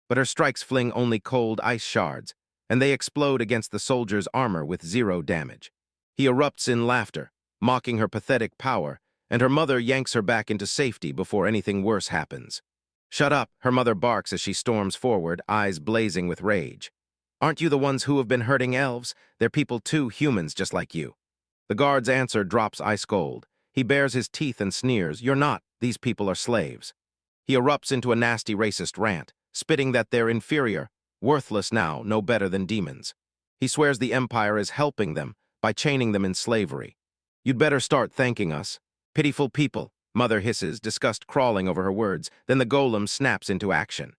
But her strikes fling only cold ice shards, and they explode against the soldier's armor with 0 damage. He erupts in laughter, mocking her pathetic power, and her mother yanks her back into safety before anything worse happens. "Shut up," her mother barks as she storms forward, eyes blazing with rage. "Aren't you the ones who have been hurting elves? They're people too, humans just like you." The guard's answer drops ice cold. He bares his teeth and sneers, "You're not. These people are slaves." He erupts into a nasty racist rant, spitting that they're inferior, worthless now, no better than demons. He swears the Empire is helping them by chaining them in slavery. "You'd better start thanking us. Pitiful people," Mother hisses, disgust crawling over her words. Then the golem snaps into action.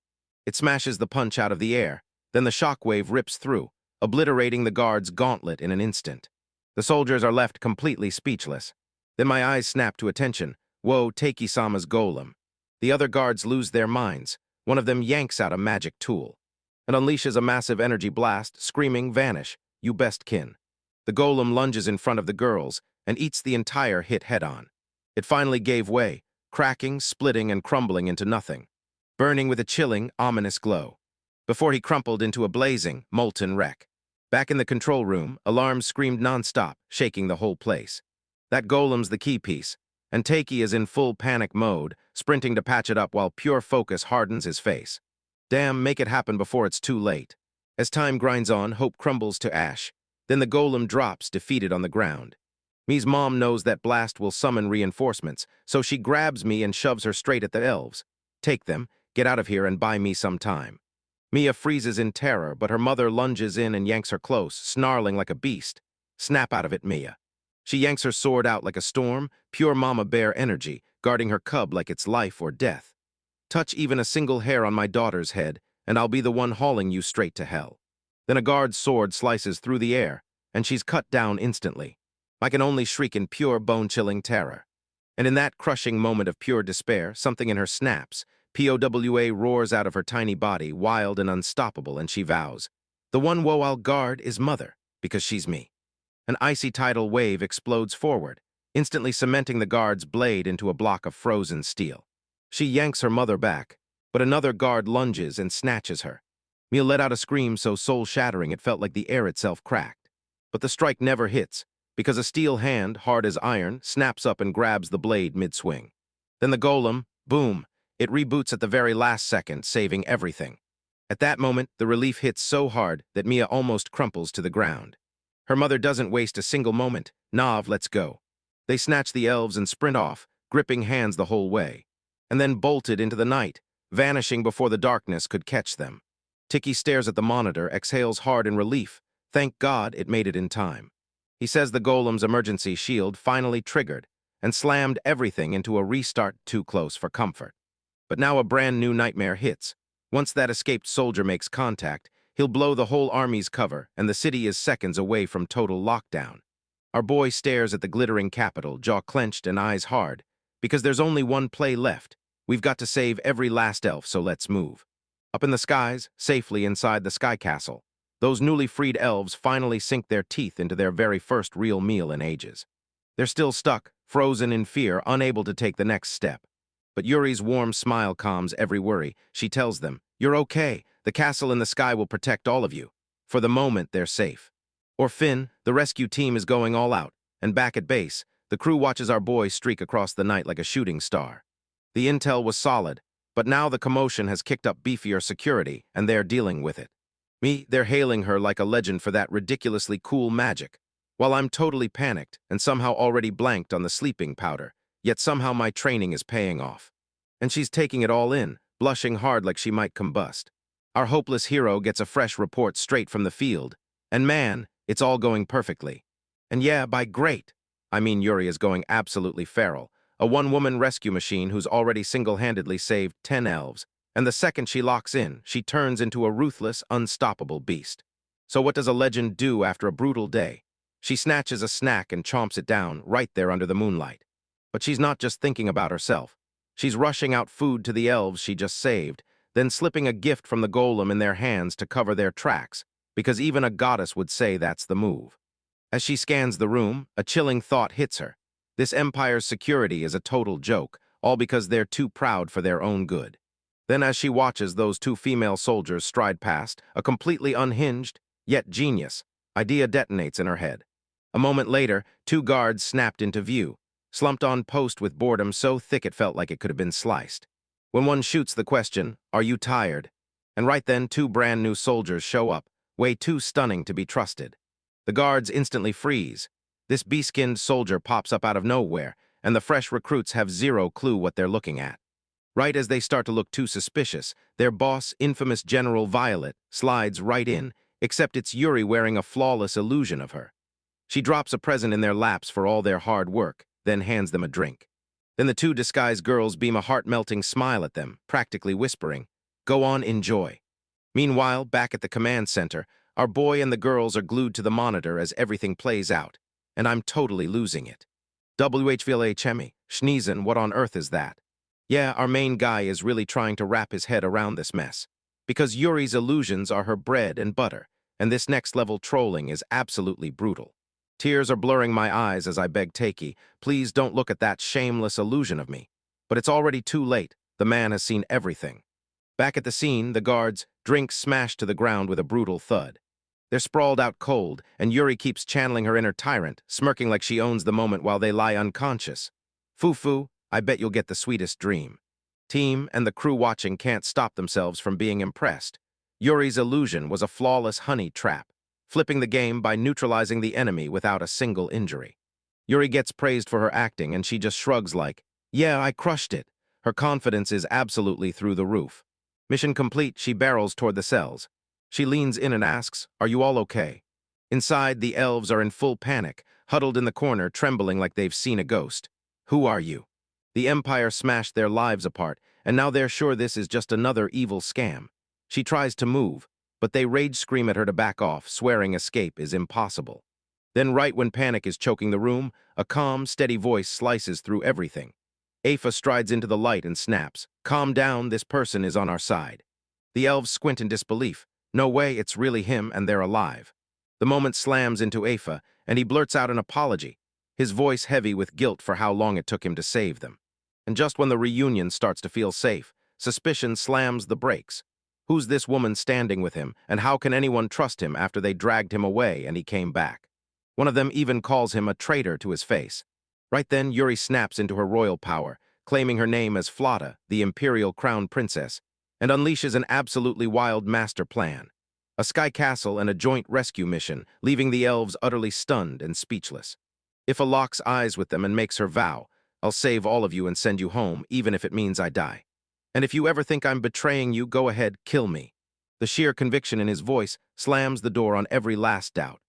It smashes the punch out of the air. Then the shockwave rips through, obliterating the guard's gauntlet in an instant. The soldiers are left completely speechless. Then my eyes snap to attention. Whoa, Takei-sama's golem. The other guards lose their minds. One of them yanks out a magic tool and unleashes a massive energy blast, screaming, "Vanish, you best kin." The golem lunges in front of the girls and eats the entire hit head-on. It finally gave way, cracking, splitting, and crumbling into nothing, burning with a chilling, ominous glow, before he crumpled into a blazing, molten wreck. Back in the control room, alarms screamed nonstop, shaking the whole place. That golem's the key piece, and Takei is in full panic mode, sprinting to patch it up while pure focus hardens his face. Damn, make it happen before it's too late. As time grinds on, hope crumbles to ash. Then the golem drops, defeated on the ground. Me's mom knows that blast will summon reinforcements, so she grabs me and shoves her straight at the elves. Take them, get out of here and buy me some time. Mia freezes in terror, but her mother lunges in and yanks her close, snarling like a beast. Snap out of it, Mia. She yanks her sword out like a storm, pure mama bear energy, guarding her cub like it's life or death. Touch even a single hair on my daughter's head, and I'll be the one hauling you straight to hell. Then a guard's sword slices through the air, and she's cut down instantly. I can only shriek in pure bone-chilling terror. And in that crushing moment of pure despair, something in her snaps. POWA roars out of her tiny body, wild and unstoppable, and she vows, "The one woe I'll guard is Mother, because she's me." An icy tidal wave explodes forward, instantly cementing the guard's blade into a block of frozen steel. She yanks her mother back, but another guard lunges and snatches her. Mia let out a scream so soul-shattering it felt like the air itself cracked. But the strike never hits, because a steel hand, hard as iron, snaps up and grabs the blade mid-swing. Then the golem, boom, it reboots at the very last second, saving everything. At that moment, the relief hits so hard that Mia almost crumples to the ground. Her mother doesn't waste a single moment. Nav, let's go. They snatch the elves and sprint off, gripping hands the whole way, and then bolted into the night, vanishing before the darkness could catch them. Tiki stares at the monitor, exhales hard in relief. Thank God it made it in time. He says the golem's emergency shield finally triggered and slammed everything into a restart too close for comfort. But now a brand new nightmare hits. Once that escaped soldier makes contact, he'll blow the whole army's cover, and the city is seconds away from total lockdown. Our boy stares at the glittering capital, jaw clenched and eyes hard, because there's only one play left. We've got to save every last elf, so let's move. Up in the skies, safely inside the sky castle, those newly freed elves finally sink their teeth into their very first real meal in ages. They're still stuck, frozen in fear, unable to take the next step. But Yuri's warm smile calms every worry. She tells them, "You're okay. The castle in the sky will protect all of you. For the moment, they're safe." Or Finn, the rescue team is going all out, and back at base, the crew watches our boy streak across the night like a shooting star. The intel was solid, but now the commotion has kicked up beefier security, and they're dealing with it. They're hailing her like a legend for that ridiculously cool magic, while I'm totally panicked and somehow already blanked on the sleeping powder, yet somehow my training is paying off. And she's taking it all in, blushing hard like she might combust. Our hopeless hero gets a fresh report straight from the field, and man, it's all going perfectly. And yeah, by great, I mean Yuri is going absolutely feral, a one-woman rescue machine who's already single-handedly saved 10 elves, and the second she locks in, she turns into a ruthless, unstoppable beast. So what does a legend do after a brutal day? She snatches a snack and chomps it down, right there under the moonlight. But she's not just thinking about herself. She's rushing out food to the elves she just saved, then slipping a gift from the golem in their hands to cover their tracks, because even a goddess would say that's the move. As she scans the room, a chilling thought hits her. This empire's security is a total joke, all because they're too proud for their own good. Then as she watches those two female soldiers stride past, a completely unhinged, yet genius, idea detonates in her head. A moment later, two guards snapped into view, slumped on post with boredom so thick it felt like it could have been sliced. When one shoots the question, "Are you tired?" And right then, two brand new soldiers show up, way too stunning to be trusted. The guards instantly freeze. This bee-skinned soldier pops up out of nowhere, and the fresh recruits have zero clue what they're looking at. Right as they start to look too suspicious, their boss, infamous General Violet, slides right in, except it's Yuri wearing a flawless illusion of her. She drops a present in their laps for all their hard work, then hands them a drink. Then the two disguised girls beam a heart-melting smile at them, practically whispering, "Go on, enjoy." Meanwhile, back at the command center, our boy and the girls are glued to the monitor as everything plays out, and I'm totally losing it. WHVLA Chemi, Schneezen, what on earth is that? Yeah, our main guy is really trying to wrap his head around this mess, because Yuri's illusions are her bread and butter, and this next-level trolling is absolutely brutal. Tears are blurring my eyes as I beg Takei, "Please don't look at that shameless illusion of me." But it's already too late. The man has seen everything. Back at the scene, the guards, drinks smashed to the ground with a brutal thud. They're sprawled out cold, and Yuri keeps channeling her inner tyrant, smirking like she owns the moment while they lie unconscious. "Foo-foo, I bet you'll get the sweetest dream." Team and the crew watching can't stop themselves from being impressed. Yuri's illusion was a flawless honey trap. flipping the game by neutralizing the enemy without a single injury. Yuri gets praised for her acting and she just shrugs like, "Yeah, I crushed it." Her confidence is absolutely through the roof. Mission complete, she barrels toward the cells. She leans in and asks, "Are you all okay?" Inside, the elves are in full panic, huddled in the corner, trembling like they've seen a ghost. "Who are you?" The Empire smashed their lives apart, and now they're sure this is just another evil scam. She tries to move, but they rage scream at her to back off, swearing escape is impossible. Then right when panic is choking the room, a calm, steady voice slices through everything. Afa strides into the light and snaps, "Calm down, this person is on our side." The elves squint in disbelief. No way, it's really him and they're alive. The moment slams into Afa, and he blurts out an apology, his voice heavy with guilt for how long it took him to save them. And just when the reunion starts to feel safe, suspicion slams the brakes. Who's this woman standing with him, and how can anyone trust him after they dragged him away and he came back? One of them even calls him a traitor to his face. Right then, Yuri snaps into her royal power, claiming her name as Flotta, the Imperial Crown Princess, and unleashes an absolutely wild master plan. A sky castle and a joint rescue mission, leaving the elves utterly stunned and speechless. Ifa locks eyes with them and makes her vow, "I'll save all of you and send you home, even if it means I die. And if you ever think I'm betraying you, go ahead, kill me." The sheer conviction in his voice slams the door on every last doubt.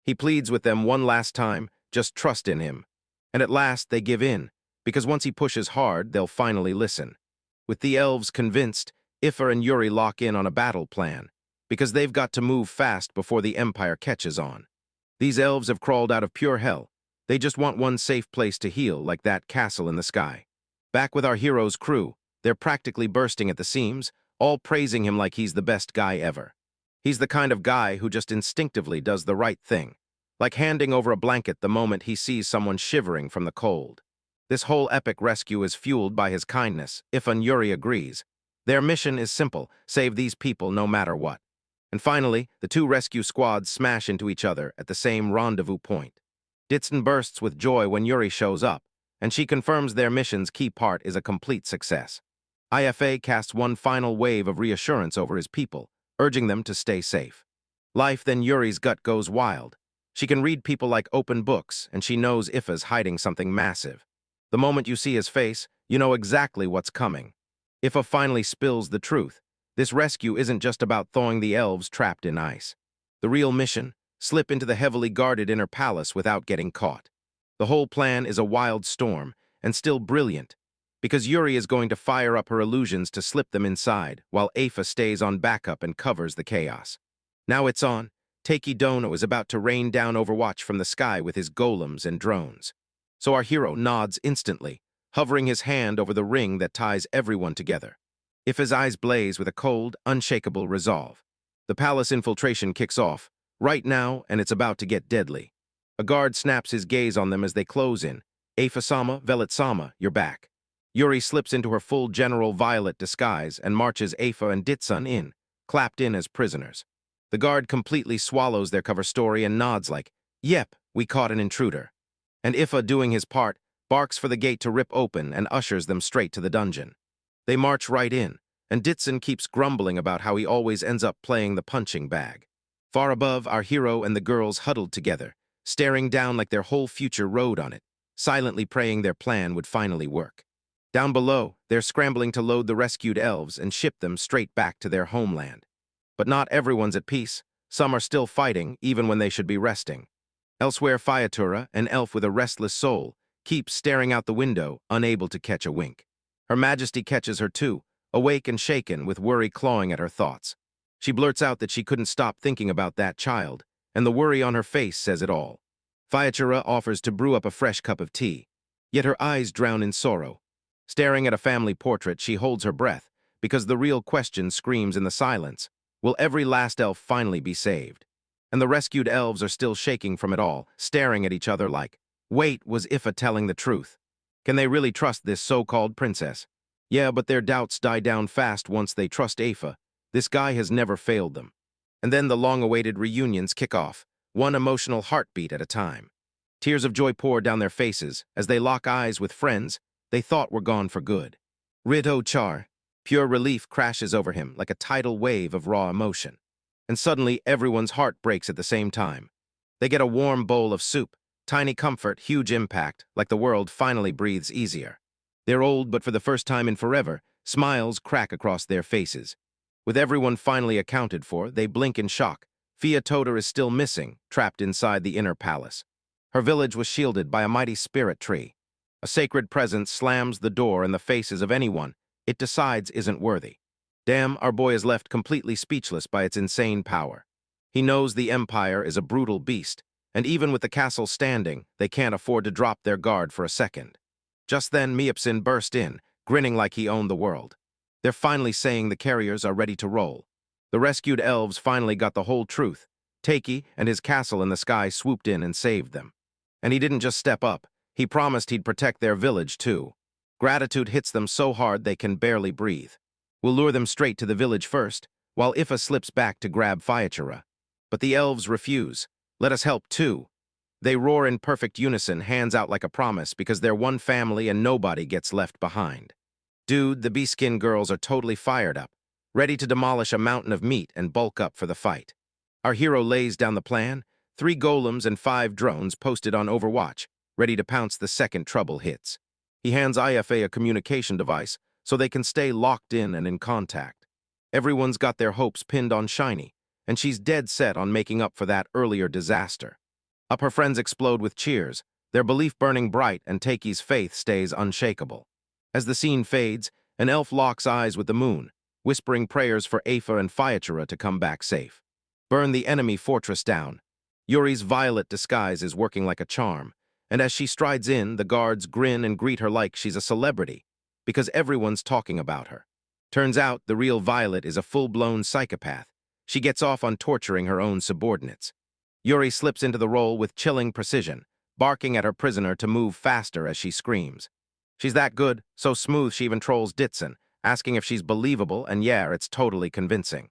He pleads with them one last time, just trust in him. And at last they give in, because once he pushes hard, they'll finally listen. With the elves convinced, Ifa and Yuri lock in on a battle plan, because they've got to move fast before the Empire catches on. These elves have crawled out of pure hell. They just want one safe place to heal, like that castle in the sky. Back with our hero's crew, they're practically bursting at the seams, all praising him like he's the best guy ever. He's the kind of guy who just instinctively does the right thing, like handing over a blanket the moment he sees someone shivering from the cold. This whole epic rescue is fueled by his kindness, if and Yuri agrees. Their mission is simple, save these people no matter what. And finally, the two rescue squads smash into each other at the same rendezvous point. Ditson bursts with joy when Yuri shows up, and she confirms their mission's key part is a complete success. IFA casts one final wave of reassurance over his people, urging them to stay safe. Life, then Yuri's gut goes wild. She can read people like open books, and she knows Ifa's hiding something massive. The moment you see his face, you know exactly what's coming. Ifa finally spills the truth. This rescue isn't just about thawing the elves trapped in ice. The real mission? Slip into the heavily guarded inner palace without getting caught. The whole plan is a wild storm, and still brilliant, because Yuri is going to fire up her illusions to slip them inside, while Afa stays on backup and covers the chaos. Now it's on. Taiki Dono is about to rain down Overwatch from the sky with his golems and drones. So our hero nods instantly, hovering his hand over the ring that ties everyone together. Ifa's eyes blaze with a cold, unshakable resolve. The palace infiltration kicks off, right now, and it's about to get deadly. A guard snaps his gaze on them as they close in. "Afa-sama, Velet-sama, you're back." Yuri slips into her full General Violet disguise and marches Afa and Ditsun in, clapped in as prisoners. The guard completely swallows their cover story and nods like, "Yep, we caught an intruder." And Ifa, doing his part, barks for the gate to rip open and ushers them straight to the dungeon. They march right in, and Ditsun keeps grumbling about how he always ends up playing the punching bag. Far above, our hero and the girls huddled together, staring down like their whole future rode on it, silently praying their plan would finally work. Down below, they're scrambling to load the rescued elves and ship them straight back to their homeland. But not everyone's at peace. Some are still fighting, even when they should be resting. Elsewhere, Fiatura, an elf with a restless soul, keeps staring out the window, unable to catch a wink. Her Majesty catches her too, awake and shaken with worry clawing at her thoughts. She blurts out that she couldn't stop thinking about that child, and the worry on her face says it all. Fiatura offers to brew up a fresh cup of tea, yet her eyes drown in sorrow. Staring at a family portrait, she holds her breath, because the real question screams in the silence. Will every last elf finally be saved? And the rescued elves are still shaking from it all, staring at each other like, wait, was Ifa telling the truth? Can they really trust this so-called princess? Yeah, but their doubts die down fast once they trust Afa. This guy has never failed them. And then the long-awaited reunions kick off, one emotional heartbeat at a time. Tears of joy pour down their faces as they lock eyes with friends they thought were gone for good. Rito Char, pure relief crashes over him like a tidal wave of raw emotion. and suddenly everyone's heart breaks at the same time. They get a warm bowl of soup, tiny comfort, huge impact, like the world finally breathes easier. They're old, but for the first time in forever, smiles crack across their faces. With everyone finally accounted for, they blink in shock. Fia Toter is still missing, trapped inside the inner palace. Her village was shielded by a mighty spirit tree. A sacred presence slams the door in the faces of anyone it decides isn't worthy. Damn, our boy is left completely speechless by its insane power. He knows the Empire is a brutal beast, and even with the castle standing, they can't afford to drop their guard for a second. Just then, Miepsin burst in, grinning like he owned the world. They're finally saying the carriers are ready to roll. The rescued elves finally got the whole truth. Taki and his castle in the sky swooped in and saved them. And he didn't just step up, he promised he'd protect their village too. Gratitude hits them so hard they can barely breathe. We'll lure them straight to the village first, while Ifa slips back to grab Fiachara. But the elves refuse. Let us help too. They roar in perfect unison, hands out like a promise, because they're one family and nobody gets left behind. Dude, the Beastskin girls are totally fired up, ready to demolish a mountain of meat and bulk up for the fight. Our hero lays down the plan, 3 golems and 5 drones posted on Overwatch, ready to pounce the second trouble hits. He hands IFA a communication device so they can stay locked in and in contact. Everyone's got their hopes pinned on Shiny, and she's dead set on making up for that earlier disaster. Up her friends explode with cheers, their belief burning bright, and Taki's faith stays unshakable. As the scene fades, an elf locks eyes with the moon, whispering prayers for Afa and Fiachara to come back safe. Burn the enemy fortress down. Yuri's violet disguise is working like a charm, and as she strides in, the guards grin and greet her like she's a celebrity, because everyone's talking about her. Turns out the real Violet is a full-blown psychopath. She gets off on torturing her own subordinates. Yuri slips into the role with chilling precision, barking at her prisoner to move faster as she screams. She's that good, so smooth she even trolls Ditson, asking if she's believable, and yeah, it's totally convincing.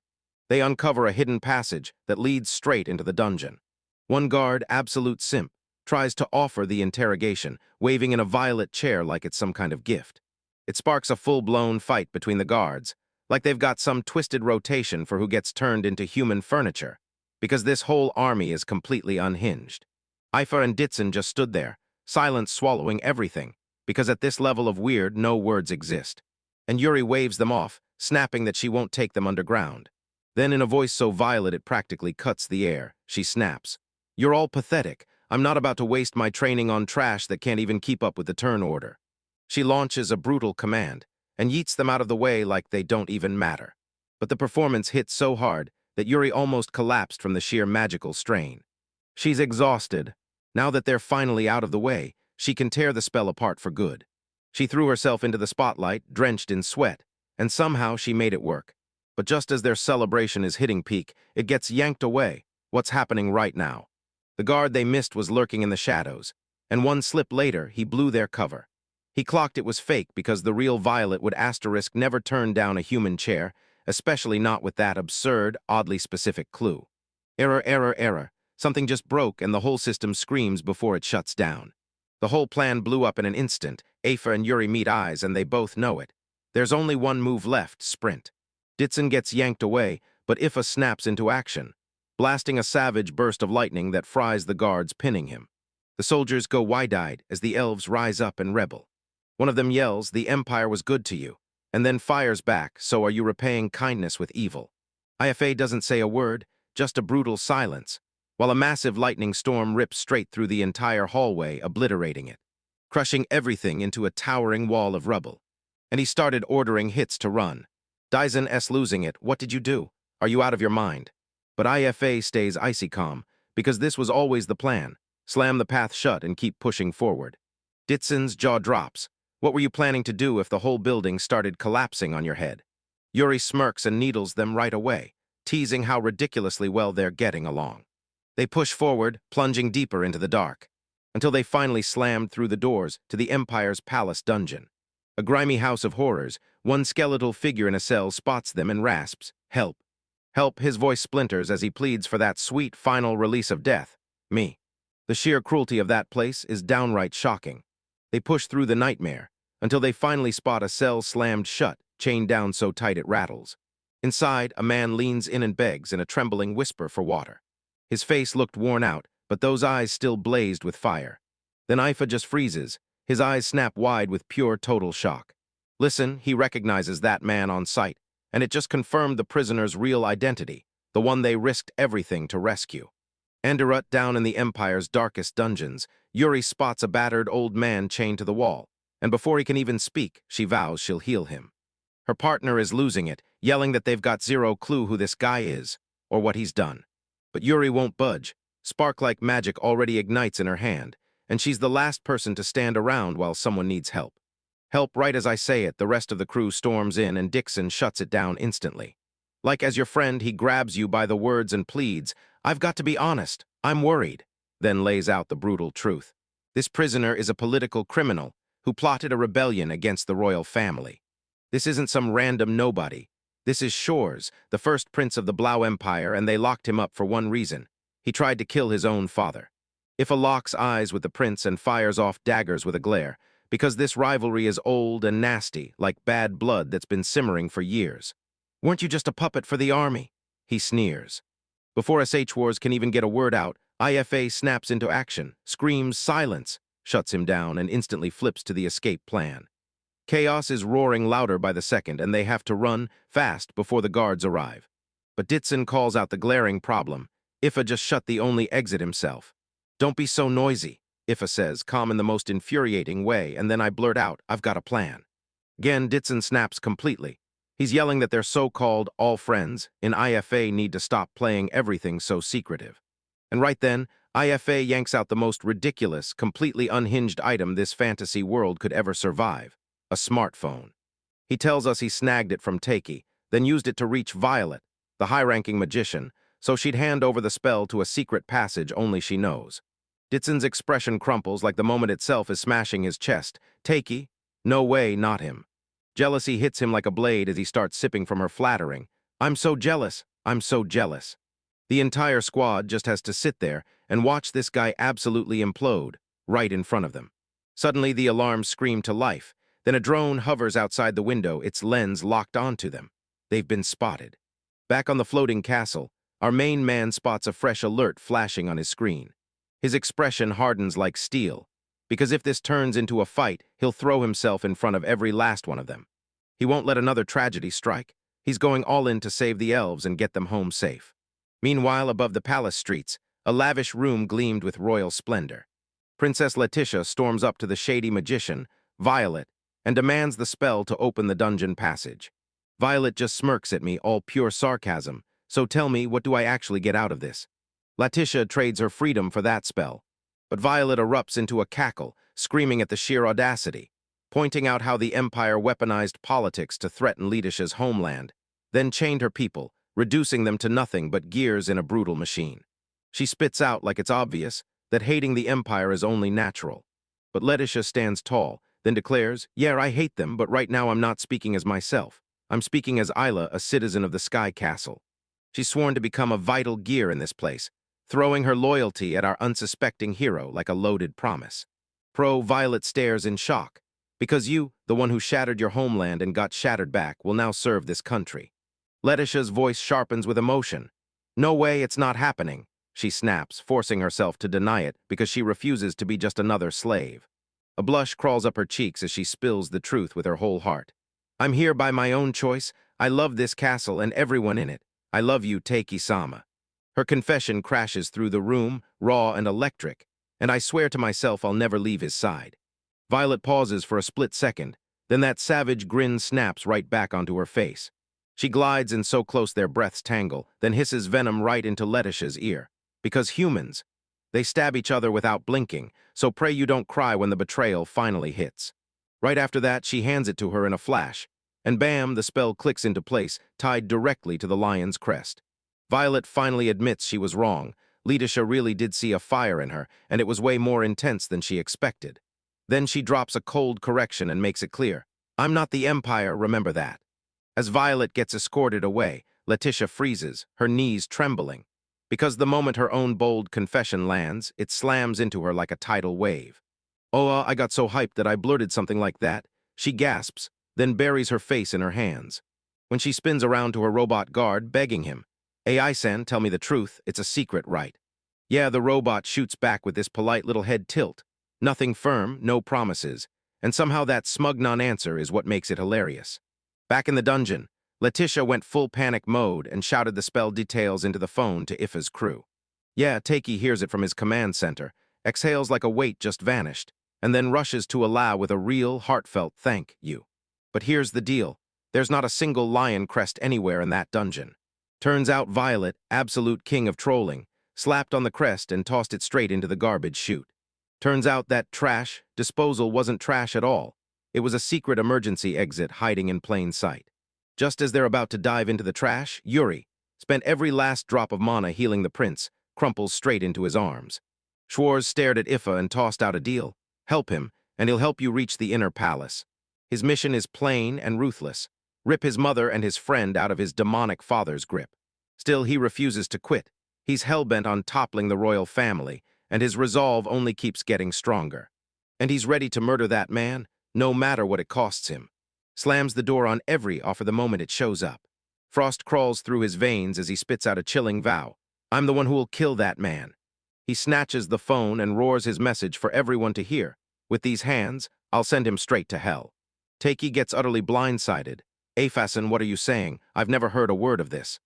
They uncover a hidden passage that leads straight into the dungeon. One guard, absolute simp, tries to offer the interrogation, waving in a violet chair like it's some kind of gift. It sparks a full-blown fight between the guards, like they've got some twisted rotation for who gets turned into human furniture, because this whole army is completely unhinged. Ifa and Ditson just stood there, silence swallowing everything, because at this level of weird, no words exist. And Yuri waves them off, snapping that she won't take them underground. Then in a voice so violet it practically cuts the air, she snaps. You're all pathetic. I'm not about to waste my training on trash that can't even keep up with the turn order. She launches a brutal command, and yeets them out of the way like they don't even matter. But the performance hit so hard that Yuri almost collapsed from the sheer magical strain. She's exhausted. Now that they're finally out of the way, she can tear the spell apart for good. She threw herself into the spotlight, drenched in sweat, and somehow she made it work. But just as their celebration is hitting peak, it gets yanked away. What's happening right now? The guard they missed was lurking in the shadows, and one slip later, he blew their cover. He clocked it was fake because the real Violet would asterisk never turn down a human chair, especially not with that absurd, oddly specific clue. Error, error, error. Something just broke and the whole system screams before it shuts down. The whole plan blew up in an instant. Afa and Yuri meet eyes and they both know it. There's only one move left, sprint. Ditson gets yanked away, but Ifa snaps into action, blasting a savage burst of lightning that fries the guards, pinning him. The soldiers go wide-eyed as the elves rise up and rebel. One of them yells, "The Empire was good to you," and then fires back, "So are you repaying kindness with evil?" IFA doesn't say a word, just a brutal silence, while a massive lightning storm rips straight through the entire hallway, obliterating it, crushing everything into a towering wall of rubble. And he started ordering hits to run. Dyson S. losing it. What did you do? Are you out of your mind? But IFA stays icy calm, because this was always the plan. Slam the path shut and keep pushing forward. Ditson's jaw drops. What were you planning to do if the whole building started collapsing on your head? Yuri smirks and needles them right away, teasing how ridiculously well they're getting along. They push forward, plunging deeper into the dark, until they finally slammed through the doors to the Empire's palace dungeon. A grimy house of horrors, one skeletal figure in a cell spots them and rasps, "Help. Help." His voice splinters as he pleads for that sweet final release of death. Me. The sheer cruelty of that place is downright shocking. They push through the nightmare, until they finally spot a cell slammed shut, chained down so tight it rattles. Inside, a man leans in and begs in a trembling whisper for water. His face looked worn out, but those eyes still blazed with fire. Then Ifa just freezes. His eyes snap wide with pure total shock. Listen, he recognizes that man on sight, and it just confirmed the prisoner's real identity, the one they risked everything to rescue. Enderut down in the Empire's darkest dungeons, Yuri spots a battered old man chained to the wall, and before he can even speak, she vows she'll heal him. Her partner is losing it, yelling that they've got zero clue who this guy is, or what he's done. But Yuri won't budge. Spark-like magic already ignites in her hand, and she's the last person to stand around while someone needs help. Help right as I say it, the rest of the crew storms in and Dixon shuts it down instantly. Like as your friend, he grabs you by the words and pleads, "I've got to be honest, I'm worried," then lays out the brutal truth. This prisoner is a political criminal who plotted a rebellion against the royal family. This isn't some random nobody. This is Shores, the first prince of the Blau Empire, and they locked him up for one reason. He tried to kill his own father. Ifa locks eyes with the prince and fires off daggers with a glare, because this rivalry is old and nasty, like bad blood that's been simmering for years. "Weren't you just a puppet for the army?" he sneers. Before SH Wars can even get a word out, IFA snaps into action, screams "silence," shuts him down, and instantly flips to the escape plan. Chaos is roaring louder by the second, and they have to run fast before the guards arrive. But Ditson calls out the glaring problem. Ifa just shut the only exit himself. "Don't be so noisy," Ifa says, calm in the most infuriating way, and then I blurt out, "I've got a plan." Again, Ditson snaps completely. He's yelling that their so-called all friends in IFA need to stop playing everything so secretive. And right then, IFA yanks out the most ridiculous, completely unhinged item this fantasy world could ever survive. A smartphone. He tells us he snagged it from Takei, then used it to reach Violet, the high-ranking magician, so she'd hand over the spell to a secret passage only she knows. Ditson's expression crumples like the moment itself is smashing his chest. Takei? No way, not him. Jealousy hits him like a blade as he starts sipping from her flattering. "I'm so jealous, I'm so jealous." The entire squad just has to sit there and watch this guy absolutely implode, right in front of them. Suddenly, the alarms scream to life. Then a drone hovers outside the window, its lens locked onto them. They've been spotted. Back on the floating castle, our main man spots a fresh alert flashing on his screen. His expression hardens like steel, because if this turns into a fight, he'll throw himself in front of every last one of them. He won't let another tragedy strike. He's going all in to save the elves and get them home safe. Meanwhile, above the palace streets, a lavish room gleamed with royal splendor. Princess Leticia storms up to the shady magician, Violet, and demands the spell to open the dungeon passage. Violet just smirks at me, all pure sarcasm. "So tell me, what do I actually get out of this?" Leticia trades her freedom for that spell. But Violet erupts into a cackle, screaming at the sheer audacity, pointing out how the Empire weaponized politics to threaten Leticia's homeland, then chained her people, reducing them to nothing but gears in a brutal machine. She spits out, like it's obvious, that hating the Empire is only natural. But Leticia stands tall, then declares, "Yeah, I hate them, but right now I'm not speaking as myself. I'm speaking as Isla, a citizen of the Sky Castle." She's sworn to become a vital gear in this place, throwing her loyalty at our unsuspecting hero like a loaded promise. Violet stares in shock, because you, the one who shattered your homeland and got shattered back, will now serve this country. Leticia's voice sharpens with emotion. "No way, it's not happening," she snaps, forcing herself to deny it because she refuses to be just another slave. A blush crawls up her cheeks as she spills the truth with her whole heart. "I'm here by my own choice. I love this castle and everyone in it. I love you, Takei-sama." Her confession crashes through the room, raw and electric, and I swear to myself I'll never leave his side. Violet pauses for a split second, then that savage grin snaps right back onto her face. She glides in so close their breaths tangle, then hisses venom right into Leticia's ear. "Because humans, they stab each other without blinking, so pray you don't cry when the betrayal finally hits." Right after that, she hands it to her in a flash, and bam, the spell clicks into place, tied directly to the lion's crest. Violet finally admits she was wrong. Leticia really did see a fire in her, and it was way more intense than she expected. Then she drops a cold correction and makes it clear. "I'm not the Empire, remember that." As Violet gets escorted away, Leticia freezes, her knees trembling. Because the moment her own bold confession lands, it slams into her like a tidal wave. "Oh, I got so hyped that I blurted something like that." She gasps, then buries her face in her hands. when she spins around to her robot guard, begging him, AI-san, tell me the truth, it's a secret, right? Yeah, the robot shoots back with this polite little head tilt. Nothing firm, no promises, and somehow that smug non-answer is what makes it hilarious. Back in the dungeon, Leticia went full panic mode and shouted the spell details into the phone to Ifa's crew. Yeah, Takei hears it from his command center, exhales like a weight just vanished, and then rushes to allow with a real, heartfelt thank you. But here's the deal. There's not a single lion crest anywhere in that dungeon. Turns out Violet, absolute king of trolling, slapped on the crest and tossed it straight into the garbage chute. Turns out that trash disposal wasn't trash at all. It was a secret emergency exit hiding in plain sight. Just as they're about to dive into the trash, Yuri, spent every last drop of mana healing the prince, crumples straight into his arms. Schwarz stared at Ifa and tossed out a deal. Help him, and he'll help you reach the inner palace. His mission is plain and ruthless. Rip his mother and his friend out of his demonic father's grip. Still, he refuses to quit. He's hell-bent on toppling the royal family, and his resolve only keeps getting stronger. And he's ready to murder that man, no matter what it costs him. Slams the door on every offer the moment it shows up. Frost crawls through his veins as he spits out a chilling vow. I'm the one who will kill that man. He snatches the phone and roars his message for everyone to hear. With these hands, I'll send him straight to hell. Takei gets utterly blindsided. Afasen, what are you saying? I've never heard a word of this.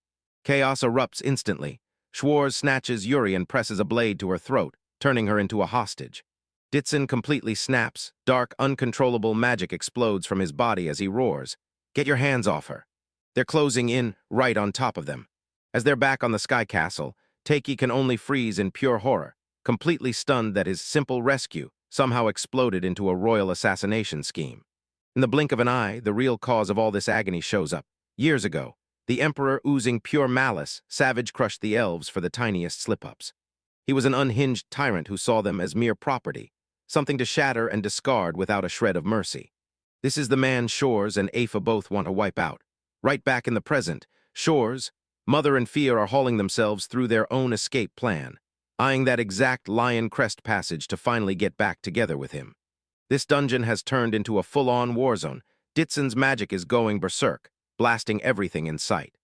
Chaos erupts instantly. Schwarz snatches Yuri and presses a blade to her throat, turning her into a hostage. Ditson completely snaps. Dark, uncontrollable magic explodes from his body as he roars. Get your hands off her. They're closing in, right on top of them. As they're back on the Sky Castle, Takei can only freeze in pure horror, completely stunned that his simple rescue somehow exploded into a royal assassination scheme. In the blink of an eye, the real cause of all this agony shows up. Years ago, the Emperor, oozing pure malice, savage-crushed the elves for the tiniest slip-ups. He was an unhinged tyrant who saw them as mere property, something to shatter and discard without a shred of mercy. This is the man Schwarz and Afa both want to wipe out. Right back in the present, Schwarz, Mother and Fia are hauling themselves through their own escape plan, eyeing that exact Lion Crest passage to finally get back together with him. This dungeon has turned into a full-on war zone. Ditson's magic is going berserk, blasting everything in sight.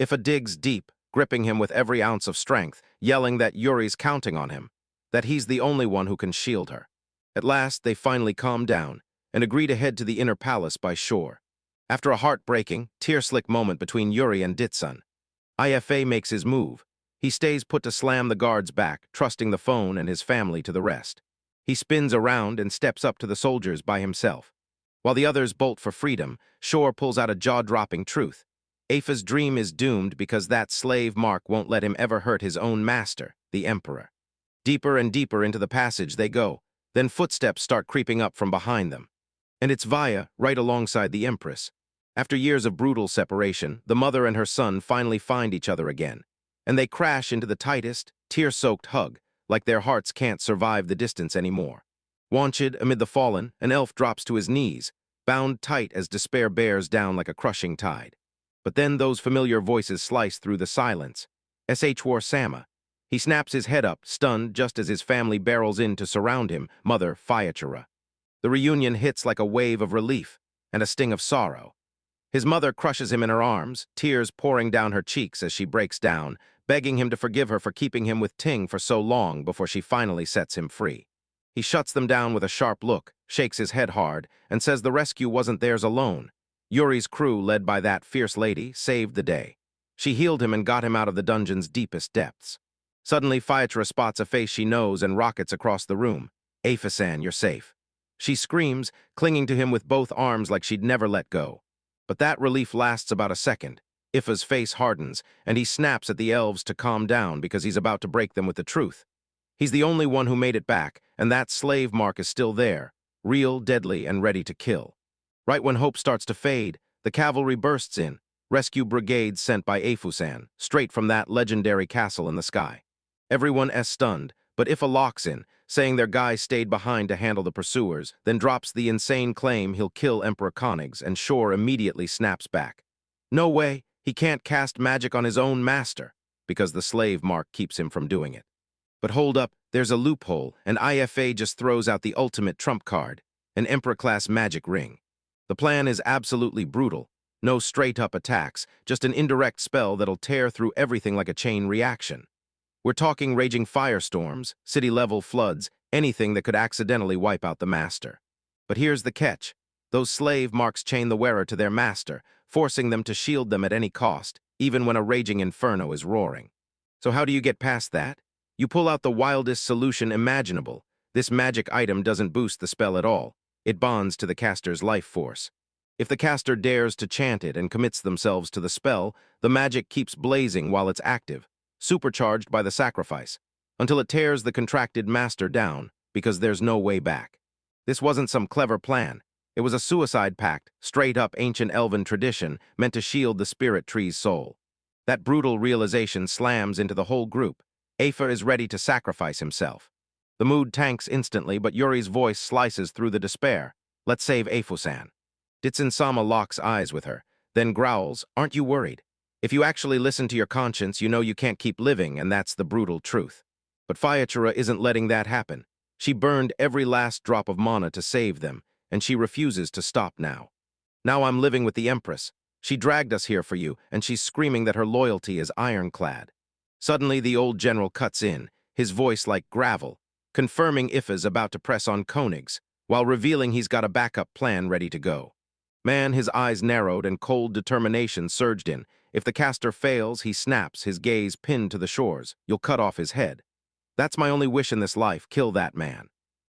Ifa digs deep, gripping him with every ounce of strength, yelling that Yuri's counting on him, that he's the only one who can shield her. At last, they finally calm down and agree to head to the inner palace by shore. After a heartbreaking, tear-slick moment between Yuri and Ditson, Ifa makes his move. He stays put to slam the guards back, trusting the phone and his family to the rest. He spins around and steps up to the soldiers by himself. While the others bolt for freedom, Shore pulls out a jaw-dropping truth. Afa's dream is doomed because that slave mark won't let him ever hurt his own master, the Emperor. Deeper and deeper into the passage they go, then footsteps start creeping up from behind them. And it's Via, right alongside the Empress. After years of brutal separation, the mother and her son finally find each other again, and they crash into the tightest, tear-soaked hug, like their hearts can't survive the distance anymore. Wanted amid the fallen, an elf drops to his knees, bound tight as despair bears down like a crushing tide. But then those familiar voices slice through the silence. War Sama. He snaps his head up, stunned just as his family barrels in to surround him, Mother Fiachara. The reunion hits like a wave of relief and a sting of sorrow. His mother crushes him in her arms, tears pouring down her cheeks as she breaks down, begging him to forgive her for keeping him with Ting for so long before she finally sets him free. He shuts them down with a sharp look, shakes his head hard, and says the rescue wasn't theirs alone. Yuri's crew, led by that fierce lady, saved the day. She healed him and got him out of the dungeon's deepest depths. Suddenly, Fiatra spots a face she knows and rockets across the room. Afasan, you're safe. She screams, clinging to him with both arms like she'd never let go. But that relief lasts about a second. Ifa's face hardens, and he snaps at the elves to calm down because he's about to break them with the truth. He's the only one who made it back, and that slave mark is still there, real, deadly, and ready to kill. Right when hope starts to fade, the cavalry bursts in, rescue brigades sent by Afusan, straight from that legendary castle in the sky. Everyone is stunned, but Ifa locks in, saying their guy stayed behind to handle the pursuers, then drops the insane claim he'll kill Emperor Koenigs, and Shore immediately snaps back. No way, he can't cast magic on his own master, because the slave mark keeps him from doing it. But hold up, there's a loophole, and Ifa just throws out the ultimate trump card, an Emperor-class magic ring. The plan is absolutely brutal. No straight-up attacks, just an indirect spell that'll tear through everything like a chain reaction. We're talking raging firestorms, city-level floods, anything that could accidentally wipe out the master. But here's the catch. Those slave marks chain the wearer to their master, forcing them to shield them at any cost, even when a raging inferno is roaring. So how do you get past that? You pull out the wildest solution imaginable. This magic item doesn't boost the spell at all. It bonds to the caster's life force. If the caster dares to chant it and commits themselves to the spell, the magic keeps blazing while it's active, supercharged by the sacrifice, until it tears the contracted master down, because there's no way back. This wasn't some clever plan. It was a suicide pact, straight-up ancient elven tradition, meant to shield the spirit tree's soul. That brutal realization slams into the whole group. Afa is ready to sacrifice himself. The mood tanks instantly, but Yuri's voice slices through the despair. Let's save Afu-san. Ditsun-sama locks eyes with her, then growls, aren't you worried? If you actually listen to your conscience, you know you can't keep living, and that's the brutal truth. But Fayachura isn't letting that happen. She burned every last drop of mana to save them, and she refuses to stop now. Now I'm living with the Empress. She dragged us here for you, and she's screaming that her loyalty is ironclad. Suddenly, the old general cuts in, his voice like gravel, confirming Ifa's about to press on Koenig's, while revealing he's got a backup plan ready to go. Man, his eyes narrowed and cold determination surged in. If the caster fails, he snaps, his gaze pinned to the shores. You'll cut off his head. That's my only wish in this life, kill that man.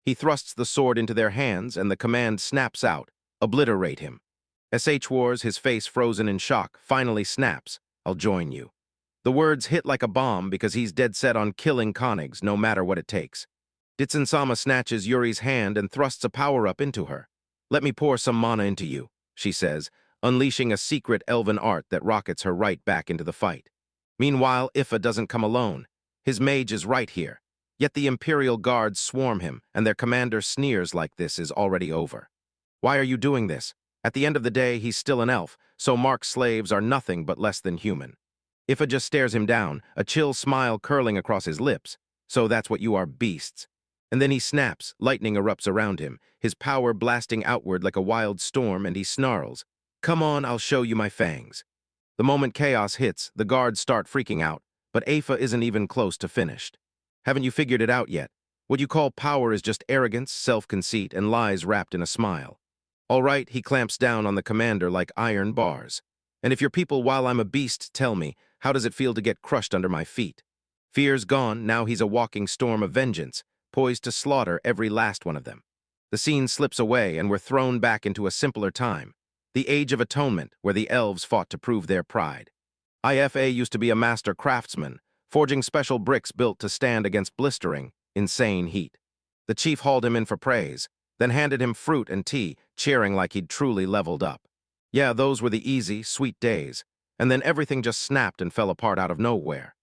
He thrusts the sword into their hands, and the command snaps out, obliterate him. SH Wars, his face frozen in shock, finally snaps, I'll join you. The words hit like a bomb because he's dead set on killing Koenigs, no matter what it takes. Ditsun-sama snatches Yuri's hand and thrusts a power-up into her. Let me pour some mana into you, she says, unleashing a secret elven art that rockets her right back into the fight. Meanwhile, Ifa doesn't come alone. His mage is right here. Yet the Imperial guards swarm him, and their commander sneers like this is already over. Why are you doing this? At the end of the day, he's still an elf, so Mark's slaves are nothing but less than human. Ifa just stares him down, a chill smile curling across his lips. So that's what you are, beasts. And then he snaps, lightning erupts around him, his power blasting outward like a wild storm, and he snarls, come on, I'll show you my fangs. The moment chaos hits, the guards start freaking out, but Afa isn't even close to finished. Haven't you figured it out yet? What you call power is just arrogance, self-conceit, and lies wrapped in a smile. All right, he clamps down on the commander like iron bars. And if your people, while I'm a beast, tell me, how does it feel to get crushed under my feet? Fear's gone, now he's a walking storm of vengeance, poised to slaughter every last one of them. The scene slips away, and we're thrown back into a simpler time, the Age of Atonement, where the elves fought to prove their pride. Ifa used to be a master craftsman, forging special bricks built to stand against blistering, insane heat. The chief hauled him in for praise, then handed him fruit and tea, cheering like he'd truly leveled up. Yeah, those were the easy, sweet days, and then everything just snapped and fell apart out of nowhere.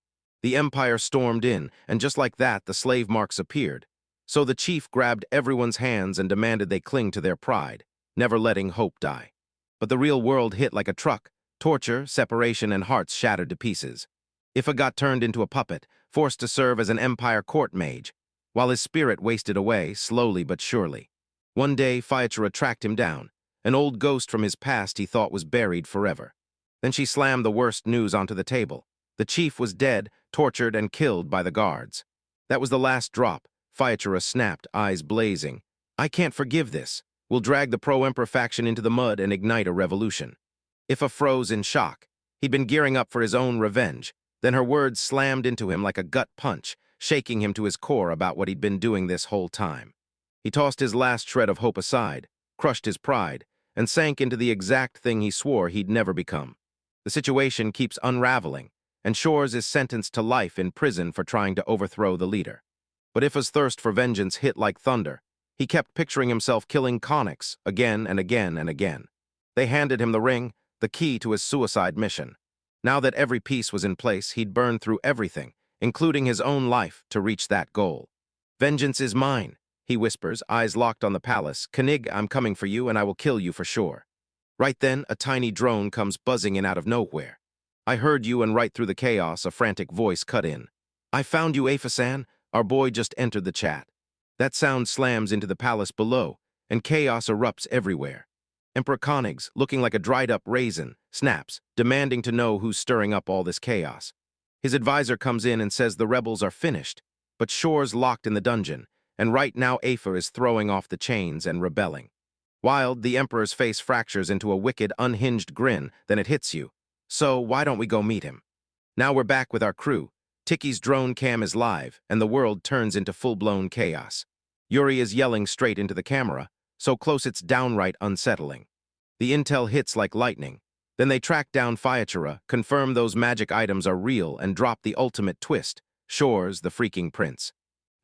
The Empire stormed in, and just like that, the slave marks appeared. So the chief grabbed everyone's hands and demanded they cling to their pride, never letting hope die. But the real world hit like a truck, torture, separation, and hearts shattered to pieces. Ifa got turned into a puppet, forced to serve as an Empire court mage, while his spirit wasted away, slowly but surely. One day, Fayachura tracked him down, an old ghost from his past he thought was buried forever. Then she slammed the worst news onto the table. The chief was dead, tortured, and killed by the guards. That was the last drop. Fayachura snapped, eyes blazing. I can't forgive this. We'll drag the pro-emperor faction into the mud and ignite a revolution. Ifa froze in shock. He'd been gearing up for his own revenge. Then her words slammed into him like a gut punch, shaking him to his core about what he'd been doing this whole time. He tossed his last shred of hope aside, crushed his pride, and sank into the exact thing he swore he'd never become. The situation keeps unraveling, and Shores is sentenced to life in prison for trying to overthrow the leader. But Ifa's thirst for vengeance hit like thunder. He kept picturing himself killing Koenigs again and again and again. They handed him the ring, the key to his suicide mission. Now that every piece was in place, he'd burn through everything, including his own life, to reach that goal. Vengeance is mine, he whispers, eyes locked on the palace. Koenig, I'm coming for you, and I will kill you for sure. Right then, a tiny drone comes buzzing in out of nowhere. I heard you, and right through the chaos, a frantic voice cut in. I found you, Afa-san. Our boy just entered the chat. That sound slams into the palace below, and chaos erupts everywhere. Emperor Koenigs, looking like a dried-up raisin, snaps, demanding to know who's stirring up all this chaos. His advisor comes in and says the rebels are finished, but Shore's locked in the dungeon, and right now Afa is throwing off the chains and rebelling. Wild, the Emperor's face fractures into a wicked, unhinged grin, then it hits you. So, why don't we go meet him? Now we're back with our crew. Tiki's drone cam is live, and the world turns into full-blown chaos. Yuri is yelling straight into the camera, so close it's downright unsettling. The intel hits like lightning. Then they track down Fiachara, confirm those magic items are real, and drop the ultimate twist. Shore's the freaking prince.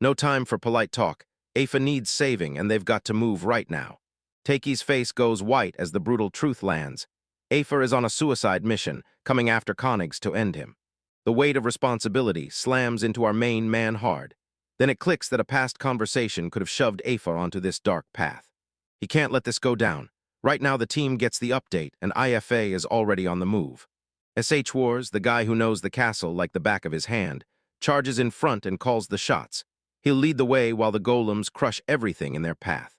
No time for polite talk. Afa needs saving, and they've got to move right now. Taki's face goes white as the brutal truth lands. Afa is on a suicide mission, coming after Koenigs to end him. The weight of responsibility slams into our main man hard. Then it clicks that a past conversation could have shoved Afa onto this dark path. He can't let this go down. Right now the team gets the update, and IFA is already on the move. SH Wars, the guy who knows the castle like the back of his hand, charges in front and calls the shots. He'll lead the way while the golems crush everything in their path.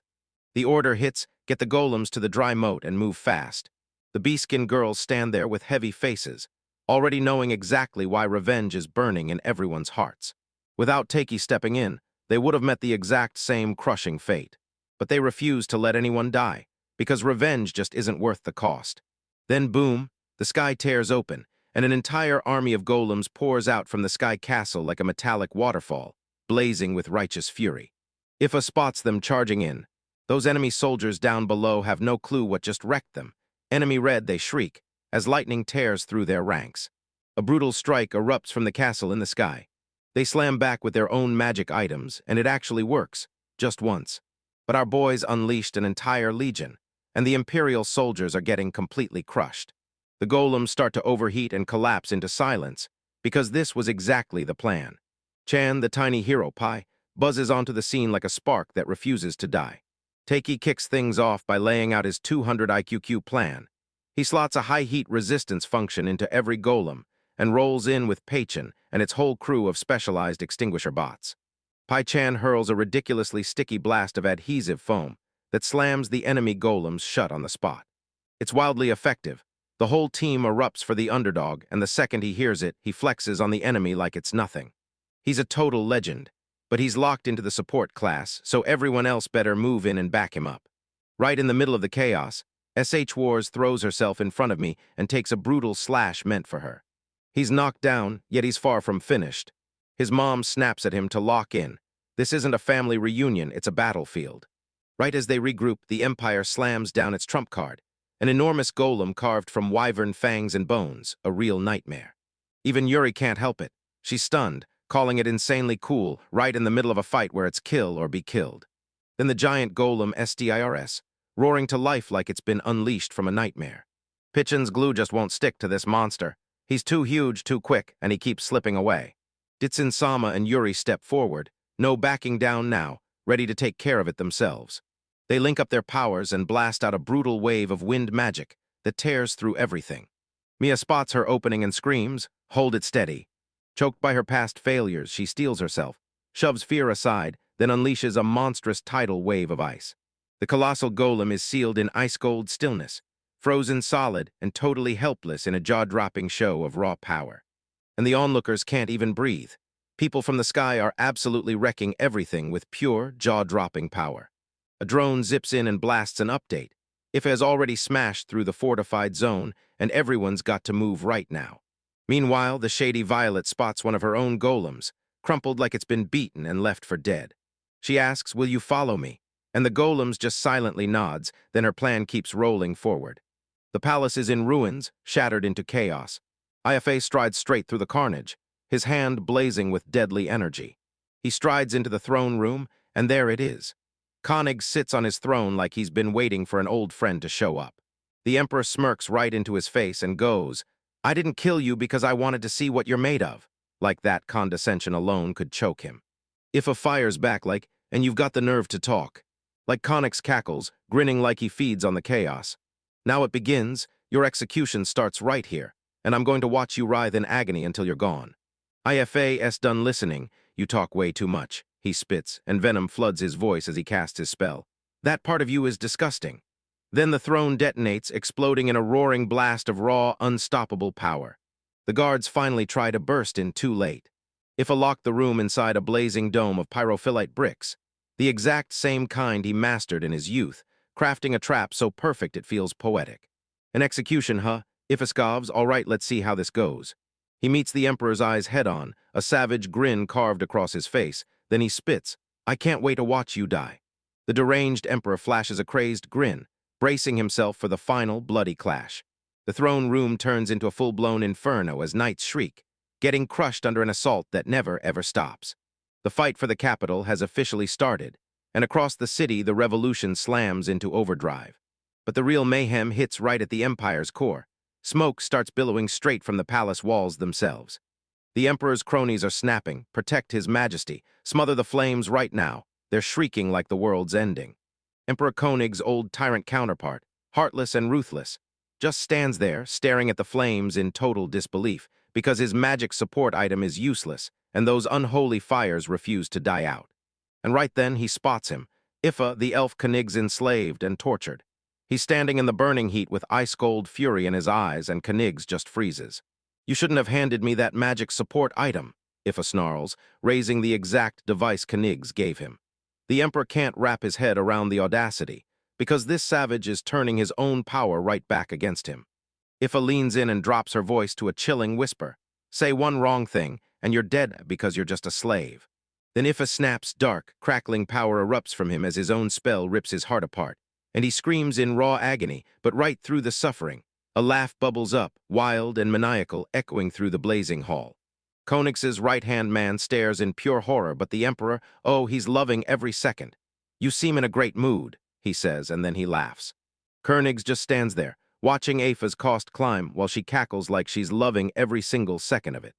The order hits, get the golems to the dry moat and move fast. The beastskin girls stand there with heavy faces, already knowing exactly why revenge is burning in everyone's hearts. Without Taki stepping in, they would have met the exact same crushing fate. But they refuse to let anyone die, because revenge just isn't worth the cost. Then boom, the sky tears open, and an entire army of golems pours out from the sky castle like a metallic waterfall, blazing with righteous fury. Ifa spots them charging in. Those enemy soldiers down below have no clue what just wrecked them. Enemy red, they shriek, as lightning tears through their ranks. A brutal strike erupts from the castle in the sky. They slam back with their own magic items, and it actually works, just once. But our boys unleashed an entire legion, and the Imperial soldiers are getting completely crushed. The golems start to overheat and collapse into silence, because this was exactly the plan. Chan, the tiny hero pie, buzzes onto the scene like a spark that refuses to die. Taki kicks things off by laying out his 200 IQQ plan. He slots a high-heat resistance function into every golem and rolls in with Peichin and its whole crew of specialized extinguisher bots. Pai Chan hurls a ridiculously sticky blast of adhesive foam that slams the enemy golems shut on the spot. It's wildly effective. The whole team erupts for the underdog, and the second he hears it, he flexes on the enemy like it's nothing. He's a total legend, but he's locked into the support class, so everyone else better move in and back him up. Right in the middle of the chaos, SH Wars throws herself in front of me and takes a brutal slash meant for her. He's knocked down, yet he's far from finished. His mom snaps at him to lock in. This isn't a family reunion, it's a battlefield. Right as they regroup, the Empire slams down its trump card, an enormous golem carved from wyvern fangs and bones, a real nightmare. Even Yuri can't help it. She's stunned, calling it insanely cool, right in the middle of a fight where it's kill or be killed. Then the giant golem STIRS, roaring to life like it's been unleashed from a nightmare. Pichin's glue just won't stick to this monster. He's too huge, too quick, and he keeps slipping away. Ditsun Sama and Yuri step forward, no backing down now, ready to take care of it themselves. They link up their powers and blast out a brutal wave of wind magic that tears through everything. Mia spots her opening and screams, "Hold it steady." Choked by her past failures, she steels herself, shoves fear aside, then unleashes a monstrous tidal wave of ice. The colossal golem is sealed in ice-cold stillness, frozen solid and totally helpless in a jaw-dropping show of raw power. And the onlookers can't even breathe. People from the sky are absolutely wrecking everything with pure, jaw-dropping power. A drone zips in and blasts an update. Ifa has already smashed through the fortified zone, and everyone's got to move right now. Meanwhile, the shady Violet spots one of her own golems, crumpled like it's been beaten and left for dead. She asks, "Will you follow me?" And the golems just silently nods, then her plan keeps rolling forward. The palace is in ruins, shattered into chaos. IFA strides straight through the carnage, his hand blazing with deadly energy. He strides into the throne room, and there it is. Koenigs sits on his throne like he's been waiting for an old friend to show up. The Emperor smirks right into his face and goes, "I didn't kill you because I wanted to see what you're made of." Like that condescension alone could choke him. Ifa fires back like, "And you've got the nerve to talk." Like Koenigs cackles, grinning like he feeds on the chaos. "Now it begins, your execution starts right here, and I'm going to watch you writhe in agony until you're gone." IFA's done listening. "You talk way too much," he spits, and venom floods his voice as he casts his spell. "That part of you is disgusting." Then the throne detonates, exploding in a roaring blast of raw, unstoppable power. The guards finally try to burst in too late. Ifa locked the room inside a blazing dome of pyrophyllite bricks, the exact same kind he mastered in his youth, crafting a trap so perfect it feels poetic. An execution, huh? Ifaskov's, all right, let's see how this goes. He meets the Emperor's eyes head-on, a savage grin carved across his face. Then he spits, "I can't wait to watch you die." The deranged Emperor flashes a crazed grin, bracing himself for the final bloody clash. The throne room turns into a full-blown inferno as knights shriek, getting crushed under an assault that never, ever stops. The fight for the capital has officially started, and across the city the revolution slams into overdrive. But the real mayhem hits right at the Empire's core. Smoke starts billowing straight from the palace walls themselves. The Emperor's cronies are snapping, "Protect His Majesty, smother the flames right now." They're shrieking like the world's ending. Emperor Konig's old tyrant counterpart, heartless and ruthless, just stands there, staring at the flames in total disbelief, because his magic support item is useless, and those unholy fires refuse to die out. And right then he spots him, Ifa, the elf Konig's enslaved and tortured. He's standing in the burning heat with ice-cold fury in his eyes, and Konig's just freezes. "You shouldn't have handed me that magic support item," Ifa snarls, raising the exact device Konig's gave him. The Emperor can't wrap his head around the audacity, because this savage is turning his own power right back against him. Ifa leans in and drops her voice to a chilling whisper. "Say one wrong thing, and you're dead because you're just a slave." Then Ifa snaps, dark, crackling power erupts from him as his own spell rips his heart apart, and he screams in raw agony, but right through the suffering, a laugh bubbles up, wild and maniacal, echoing through the blazing hall. Konig's right-hand man stares in pure horror, but the Emperor, oh, he's loving every second. "You seem in a great mood," he says, and then he laughs. Konig's just stands there, watching Ifa's cost climb while she cackles like she's loving every single second of it.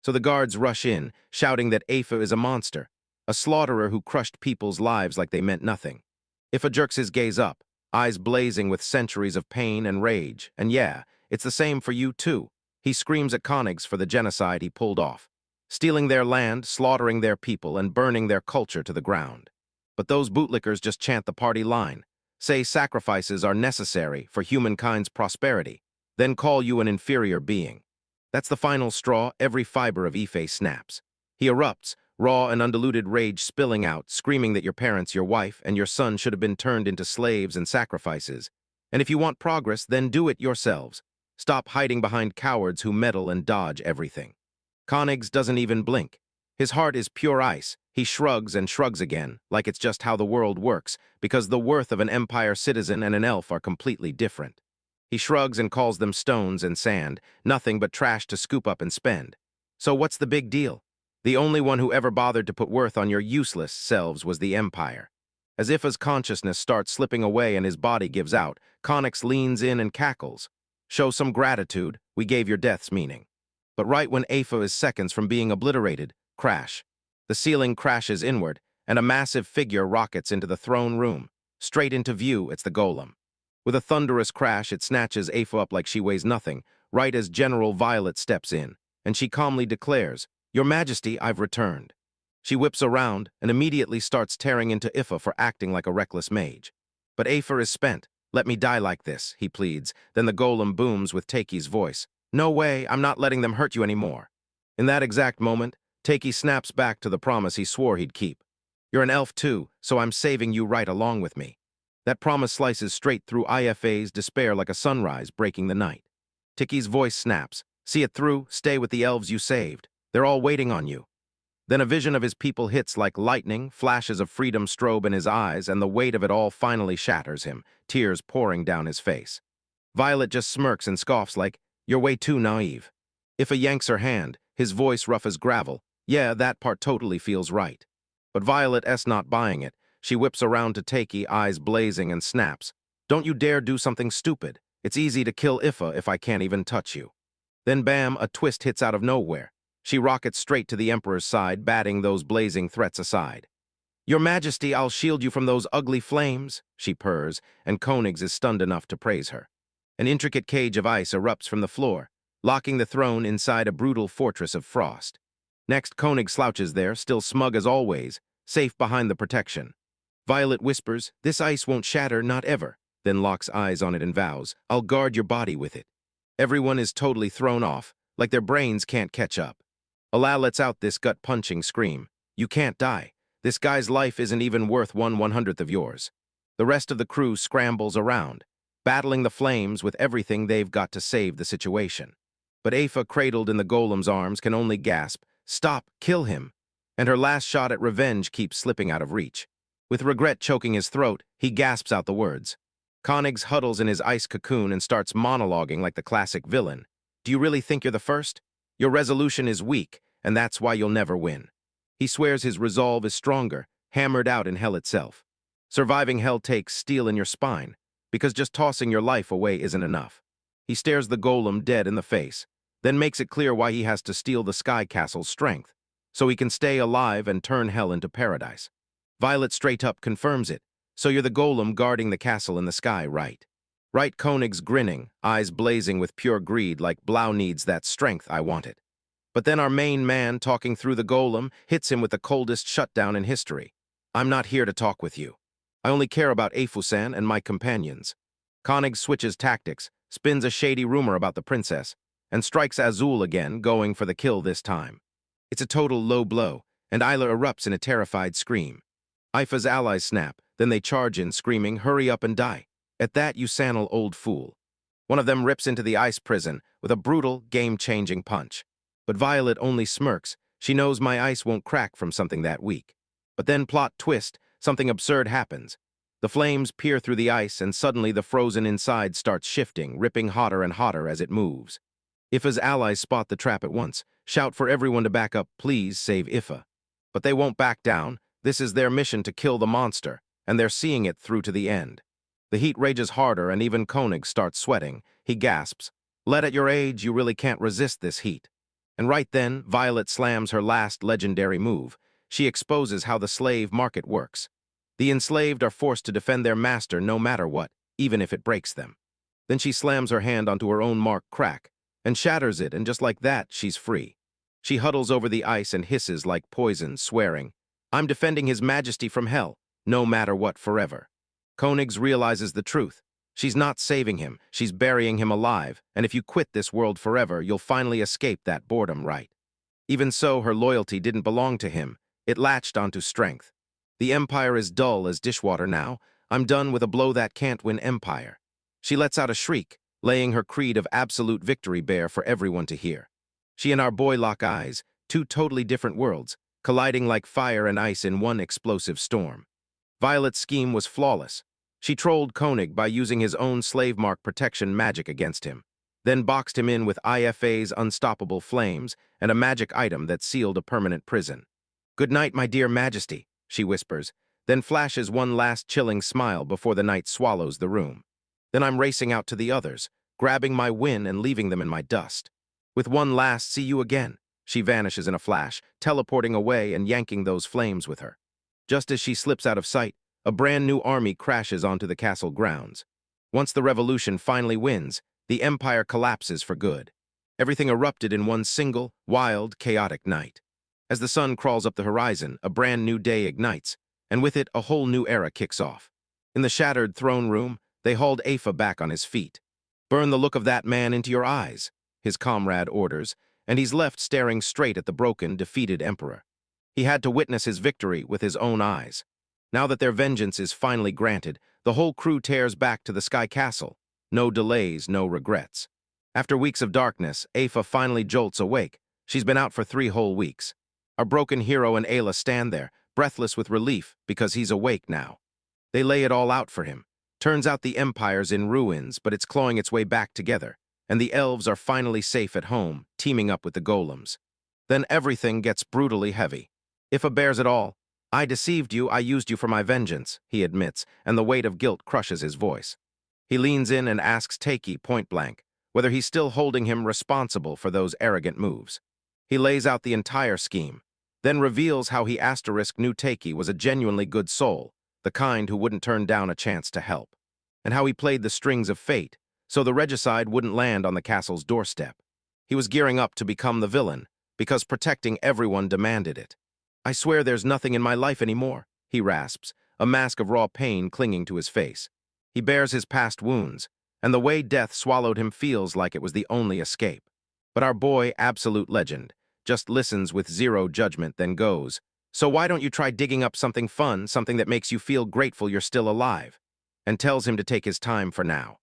So the guards rush in, shouting that Ifa is a monster, a slaughterer who crushed people's lives like they meant nothing. Ifa jerks his gaze up, eyes blazing with centuries of pain and rage, and yeah, it's the same for you too. He screams at Konig's for the genocide he pulled off, stealing their land, slaughtering their people, and burning their culture to the ground. But those bootlickers just chant the party line, say sacrifices are necessary for humankind's prosperity, then call you an inferior being. That's the final straw. Every fiber of Ife snaps. He erupts, raw and undiluted rage spilling out, screaming that your parents, your wife, and your son should have been turned into slaves and sacrifices. And if you want progress, then do it yourselves. Stop hiding behind cowards who meddle and dodge everything. Konig's doesn't even blink. His heart is pure ice. He shrugs and shrugs again, like it's just how the world works, because the worth of an Empire citizen and an elf are completely different. He shrugs and calls them stones and sand, nothing but trash to scoop up and spend. So what's the big deal? The only one who ever bothered to put worth on your useless selves was the Empire. As if his consciousness starts slipping away and his body gives out, Konix leans in and cackles. "Show some gratitude, we gave your deaths meaning." But right when Afa is seconds from being obliterated, crash. The ceiling crashes inward, and a massive figure rockets into the throne room. Straight into view, it's the golem. With a thunderous crash, it snatches Afa up like she weighs nothing, right as General Violet steps in, and she calmly declares, "Your Majesty, I've returned." She whips around and immediately starts tearing into Ifa for acting like a reckless mage. But Afa is spent. "Let me die like this," he pleads. Then the golem booms with Taki's voice. "No way, I'm not letting them hurt you anymore." In that exact moment, Taki snaps back to the promise he swore he'd keep. "You're an elf too, so I'm saving you right along with me." That promise slices straight through Ifa's despair like a sunrise breaking the night. Tiki's voice snaps. "See it through, stay with the elves you saved. They're all waiting on you." Then a vision of his people hits like lightning, flashes of freedom strobe in his eyes, and the weight of it all finally shatters him, tears pouring down his face. Violet just smirks and scoffs like, "You're way too naive." Ifa yanks her hand, his voice rough as gravel. "Yeah, that part totally feels right." But Violet's not buying it. She whips around to Taki, eyes blazing, and snaps. "Don't you dare do something stupid. It's easy to kill Ifa if I can't even touch you." Then bam, a twist hits out of nowhere. She rockets straight to the Emperor's side, batting those blazing threats aside. "Your Majesty, I'll shield you from those ugly flames," she purrs, and Konig's is stunned enough to praise her. An intricate cage of ice erupts from the floor, locking the throne inside a brutal fortress of frost. Next, Konig slouches there, still smug as always, safe behind the protection. Violet whispers, "This ice won't shatter, not ever." then locks eyes on it and vows, "I'll guard your body with it." Everyone is totally thrown off, like their brains can't catch up. Ala lets out this gut-punching scream. "You can't die. This guy's life isn't even worth 1/100th of yours." The rest of the crew scrambles around, battling the flames with everything they've got to save the situation. But Afa, cradled in the golem's arms, can only gasp, "Stop, kill him." And her last shot at revenge keeps slipping out of reach. With regret choking his throat, he gasps out the words. Koenigs huddles in his ice cocoon and starts monologuing like the classic villain. "Do you really think you're the first? Your resolution is weak, and that's why you'll never win." He swears his resolve is stronger, hammered out in hell itself. Surviving hell takes steel in your spine, because just tossing your life away isn't enough. He stares the golem dead in the face, then makes it clear why he has to steal the Sky Castle's strength, so he can stay alive and turn hell into paradise. Violet straight up confirms it. "So you're the golem guarding the castle in the sky, right?" Right, Koenig's grinning, eyes blazing with pure greed like Blau needs that strength, I want it. But then our main man, talking through the golem, hits him with the coldest shutdown in history. "I'm not here to talk with you. I only care about Eifusan and my companions." Koenig switches tactics, spins a shady rumor about the princess, and strikes Azul again, going for the kill this time. It's a total low blow, and Isla erupts in a terrified scream. Ifa's allies snap, then they charge in, screaming, "Hurry up and die." At that, you sannel old fool. One of them rips into the ice prison with a brutal, game-changing punch. But Violet only smirks. She knows my ice won't crack from something that weak. But then, plot twist, something absurd happens. The flames peer through the ice, and suddenly the frozen inside starts shifting, ripping hotter and hotter as it moves. Ifa's allies spot the trap at once, shout for everyone to back up, "Please save Ifa." But they won't back down. This is their mission to kill the monster, and they're seeing it through to the end. The heat rages harder, and even Koenig starts sweating. He gasps, "Led, at your age, you really can't resist this heat." And right then, Violet slams her last legendary move. She exposes how the slave market works. The enslaved are forced to defend their master no matter what, even if it breaks them. Then she slams her hand onto her own mark crack, and shatters it, and just like that, she's free. She huddles over the ice and hisses like poison, swearing, "I'm defending His Majesty from hell, no matter what, forever." Koenigs realizes the truth. She's not saving him, she's burying him alive, and if you quit this world forever, you'll finally escape that boredom, right? Even so, her loyalty didn't belong to him. It latched onto strength. "The Empire is dull as dishwater now. I'm done with a blow that can't win Empire." She lets out a shriek, laying her creed of absolute victory bare for everyone to hear. She and our boy lock eyes, two totally different worlds, colliding like fire and ice in one explosive storm. Violet's scheme was flawless. She trolled Koenig by using his own slave mark protection magic against him, then boxed him in with IFA's unstoppable flames and a magic item that sealed a permanent prison. "Good night, my dear Majesty," she whispers, then flashes one last chilling smile before the night swallows the room. Then I'm racing out to the others, grabbing my win and leaving them in my dust. With one last "see you again," she vanishes in a flash, teleporting away and yanking those flames with her. Just as she slips out of sight, a brand new army crashes onto the castle grounds. Once the revolution finally wins, the empire collapses for good. Everything erupted in one single, wild, chaotic night. As the sun crawls up the horizon, a brand new day ignites, and with it, a whole new era kicks off. In the shattered throne room, they hauled Afa back on his feet. "Burn the look of that man into your eyes," his comrade orders, and he's left staring straight at the broken, defeated emperor. He had to witness his victory with his own eyes. Now that their vengeance is finally granted, the whole crew tears back to the Sky Castle. No delays, no regrets. After weeks of darkness, Afa finally jolts awake. She's been out for 3 whole weeks. Our broken hero and Ayla stand there, breathless with relief, because he's awake now. They lay it all out for him. Turns out the Empire's in ruins, but it's clawing its way back together, and the elves are finally safe at home, teaming up with the golems. Then everything gets brutally heavy. Ifa bears it all. "I deceived you, I used you for my vengeance," he admits, and the weight of guilt crushes his voice. He leans in and asks Taki point-blank whether he's still holding him responsible for those arrogant moves. He lays out the entire scheme, then reveals how he knew Taki was a genuinely good soul, the kind who wouldn't turn down a chance to help, and how he played the strings of fate, so the regicide wouldn't land on the castle's doorstep. He was gearing up to become the villain, because protecting everyone demanded it. "I swear there's nothing in my life anymore," he rasps, a mask of raw pain clinging to his face. He bears his past wounds, and the way death swallowed him feels like it was the only escape. But our boy, absolute legend, just listens with zero judgment, then goes, "So why don't you try digging up something fun, something that makes you feel grateful you're still alive?" And tells him to take his time for now.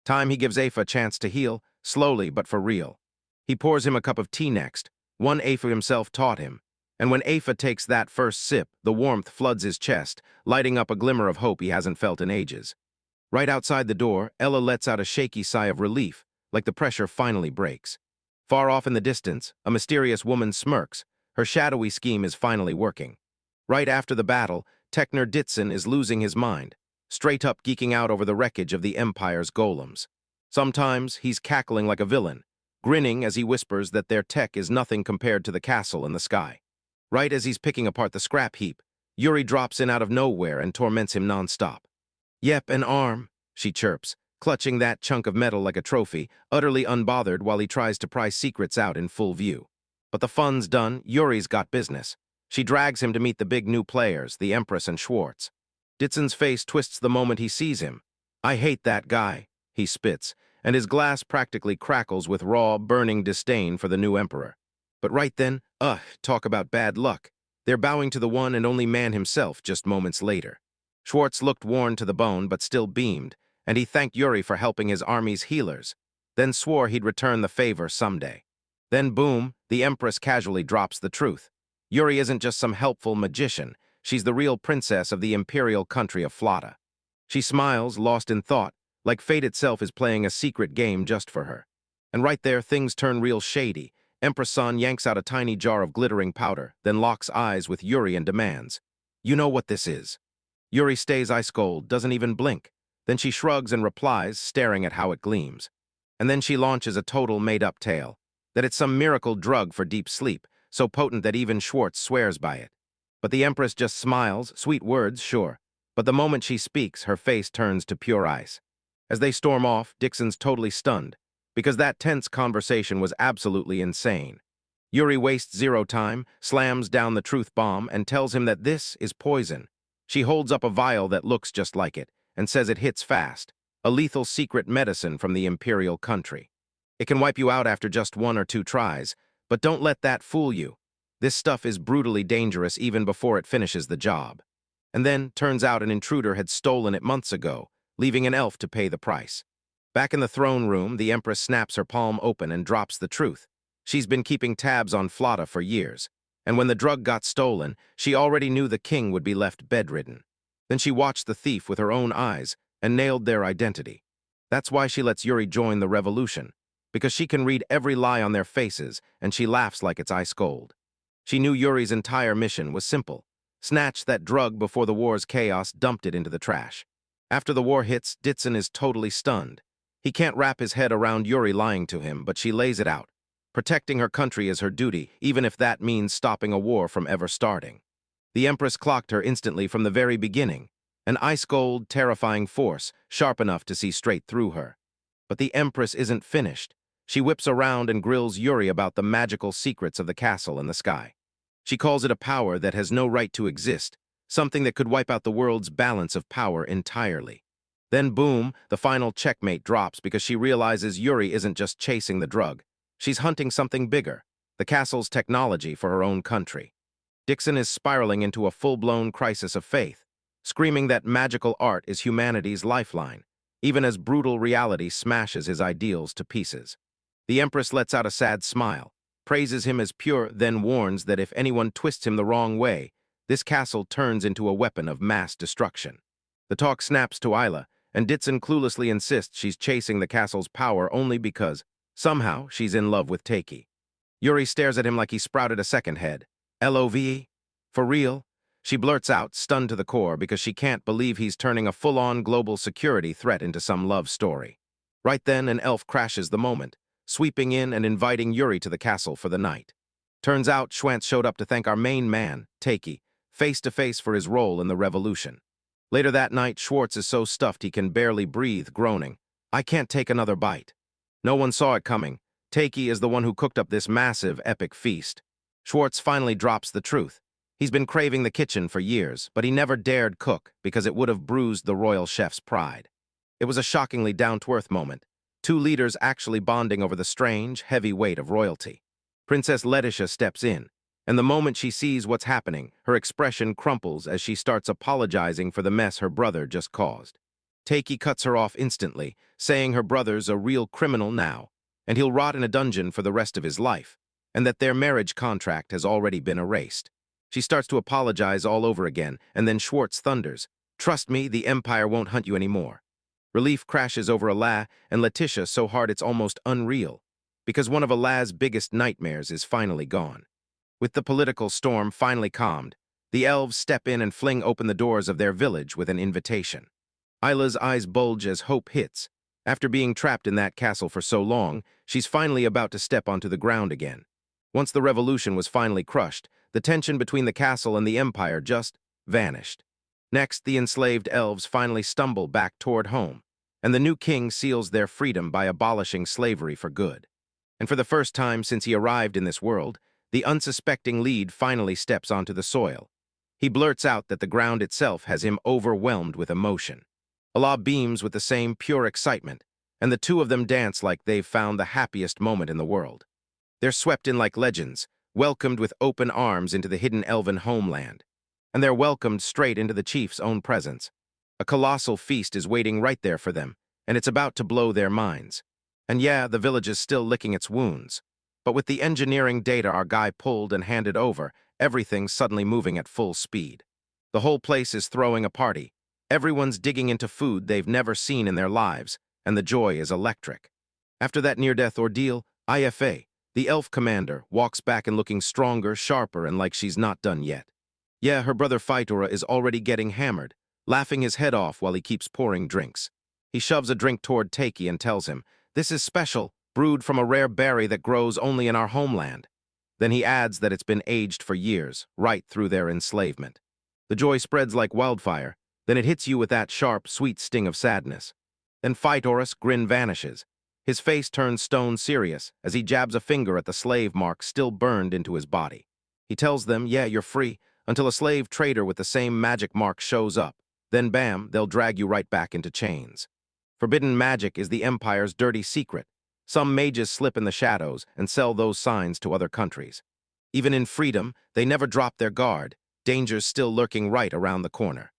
Time he gives Afa a chance to heal, slowly but for real. He pours him a cup of tea next, one Afa himself taught him. And when Afa takes that first sip, the warmth floods his chest, lighting up a glimmer of hope he hasn't felt in ages. Right outside the door, Ella lets out a shaky sigh of relief, like the pressure finally breaks. Far off in the distance, a mysterious woman smirks. Her shadowy scheme is finally working. Right after the battle, Techner Ditson is losing his mind, straight up geeking out over the wreckage of the Empire's golems. Sometimes he's cackling like a villain, grinning as he whispers that their tech is nothing compared to the castle in the sky. Right as he's picking apart the scrap heap, Yuri drops in out of nowhere and torments him nonstop. "Yep, an arm," she chirps, clutching that chunk of metal like a trophy, utterly unbothered while he tries to pry secrets out in full view. But the fun's done, Yuri's got business. She drags him to meet the big new players, the Empress and Schwartz. Ditson's face twists the moment he sees him. "I hate that guy," he spits, and his glass practically crackles with raw, burning disdain for the new emperor. But right then, talk about bad luck. They're bowing to the one and only man himself just moments later. Schwartz looked worn to the bone but still beamed, and he thanked Yuri for helping his army's healers, then swore he'd return the favor someday. Then boom, the Empress casually drops the truth. Yuri isn't just some helpful magician, she's the real princess of the Imperial country of Flotta. She smiles, lost in thought, like fate itself is playing a secret game just for her. And right there, things turn real shady. Empress San yanks out a tiny jar of glittering powder, then locks eyes with Yuri and demands, "You know what this is?" Yuri stays ice cold, doesn't even blink. Then she shrugs and replies, staring at how it gleams. And then she launches a total made-up tale, that it's some miracle drug for deep sleep, so potent that even Schwartz swears by it. But the Empress just smiles, sweet words, sure. But the moment she speaks, her face turns to pure ice. As they storm off, Dixon's totally stunned, because that tense conversation was absolutely insane. Yuri wastes zero time, slams down the truth bomb, and tells him that this is poison. She holds up a vial that looks just like it, and says it hits fast, a lethal secret medicine from the Imperial country. It can wipe you out after just 1 or 2 tries, but don't let that fool you. This stuff is brutally dangerous even before it finishes the job. And then, turns out an intruder had stolen it months ago, leaving an elf to pay the price. Back in the throne room, the Empress snaps her palm open and drops the truth. She's been keeping tabs on Flotta for years, and when the drug got stolen, she already knew the king would be left bedridden. Then she watched the thief with her own eyes and nailed their identity. That's why she lets Yuri join the revolution, because she can read every lie on their faces, and she laughs like it's ice cold. She knew Yuri's entire mission was simple: snatch that drug before the war's chaos dumped it into the trash. After the war hits, Ditson is totally stunned. He can't wrap his head around Yuri lying to him, but she lays it out. Protecting her country is her duty, even if that means stopping a war from ever starting. The Empress clocked her instantly from the very beginning, an ice-cold, terrifying force, sharp enough to see straight through her. But the Empress isn't finished. She whips around and grills Yuri about the magical secrets of the castle in the sky. She calls it a power that has no right to exist, something that could wipe out the world's balance of power entirely. Then boom, the final checkmate drops because she realizes Yuri isn't just chasing the drug. She's hunting something bigger, the castle's technology for her own country. Dixon is spiraling into a full-blown crisis of faith, screaming that magical art is humanity's lifeline, even as brutal reality smashes his ideals to pieces. The Empress lets out a sad smile, praises him as pure, then warns that if anyone twists him the wrong way, this castle turns into a weapon of mass destruction. The talk snaps to Isla, and Ditson cluelessly insists she's chasing the castle's power only because, somehow, she's in love with Takei. Yuri stares at him like he sprouted a second head. "Love? For real?" She blurts out, stunned to the core, because she can't believe he's turning a full-on global security threat into some love story. Right then, an elf crashes the moment, sweeping in and inviting Yuri to the castle for the night. Turns out, Schwantz showed up to thank our main man, Takei, face-to-face for his role in the revolution. Later that night, Schwartz is so stuffed he can barely breathe, groaning, "I can't take another bite." No one saw it coming. Takei is the one who cooked up this massive, epic feast. Schwartz finally drops the truth. He's been craving the kitchen for years, but he never dared cook because it would have bruised the royal chef's pride. It was a shockingly down-to-earth moment. Two leaders actually bonding over the strange, heavy weight of royalty. Princess Leticia steps in, and the moment she sees what's happening, her expression crumples as she starts apologizing for the mess her brother just caused. Takei cuts her off instantly, saying her brother's a real criminal now, and he'll rot in a dungeon for the rest of his life, and that their marriage contract has already been erased. She starts to apologize all over again, and then Schwartz thunders, "Trust me, the Empire won't hunt you anymore." Relief crashes over Ala and Leticia so hard it's almost unreal, because one of Ala's biggest nightmares is finally gone. With the political storm finally calmed, the elves step in and fling open the doors of their village with an invitation. Isla's eyes bulge as hope hits. After being trapped in that castle for so long, she's finally about to step onto the ground again. Once the revolution was finally crushed, the tension between the castle and the Empire just vanished. Next, the enslaved elves finally stumble back toward home, and the new king seals their freedom by abolishing slavery for good. And for the first time since he arrived in this world, the unsuspecting lead finally steps onto the soil. He blurts out that the ground itself has him overwhelmed with emotion. Allah beams with the same pure excitement, and the two of them dance like they've found the happiest moment in the world. They're swept in like legends, welcomed with open arms into the hidden elven homeland. And they're welcomed straight into the chief's own presence. A colossal feast is waiting right there for them, and it's about to blow their minds. And yeah, the village is still licking its wounds. But with the engineering data our guy pulled and handed over, everything's suddenly moving at full speed. The whole place is throwing a party. Everyone's digging into food they've never seen in their lives, and the joy is electric. After that near-death ordeal, IFA, the elf commander, walks back and looking stronger, sharper, and like she's not done yet. Yeah, her brother Phytora is already getting hammered, laughing his head off while he keeps pouring drinks. He shoves a drink toward Takei and tells him, "This is special, brewed from a rare berry that grows only in our homeland." Then he adds that it's been aged for years, right through their enslavement. The joy spreads like wildfire, then it hits you with that sharp, sweet sting of sadness. Then Phytora's grin vanishes. His face turns stone serious as he jabs a finger at the slave mark still burned into his body. He tells them, "Yeah, you're free," until a slave trader with the same magic mark shows up. Then bam, they'll drag you right back into chains. Forbidden magic is the Empire's dirty secret. Some mages slip in the shadows and sell those signs to other countries. Even in freedom, they never drop their guard, dangers still lurking right around the corner.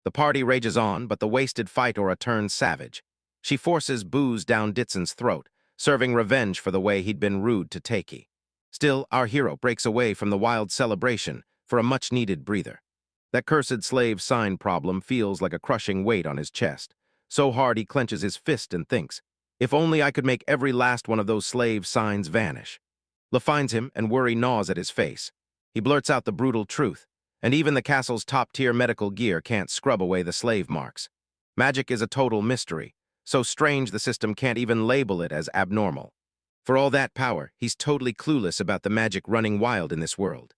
The party rages on, but the wasted Phytora turns savage. She forces booze down Ditson's throat, serving revenge for the way he'd been rude to Takei. Still, our hero breaks away from the wild celebration for a much-needed breather. That cursed slave sign problem feels like a crushing weight on his chest. So hard he clenches his fist and thinks, if only I could make every last one of those slave signs vanish. La finds him, and worry gnaws at his face. He blurts out the brutal truth, and even the castle's top-tier medical gear can't scrub away the slave marks. Magic is a total mystery, so strange the system can't even label it as abnormal. For all that power, he's totally clueless about the magic running wild in this world.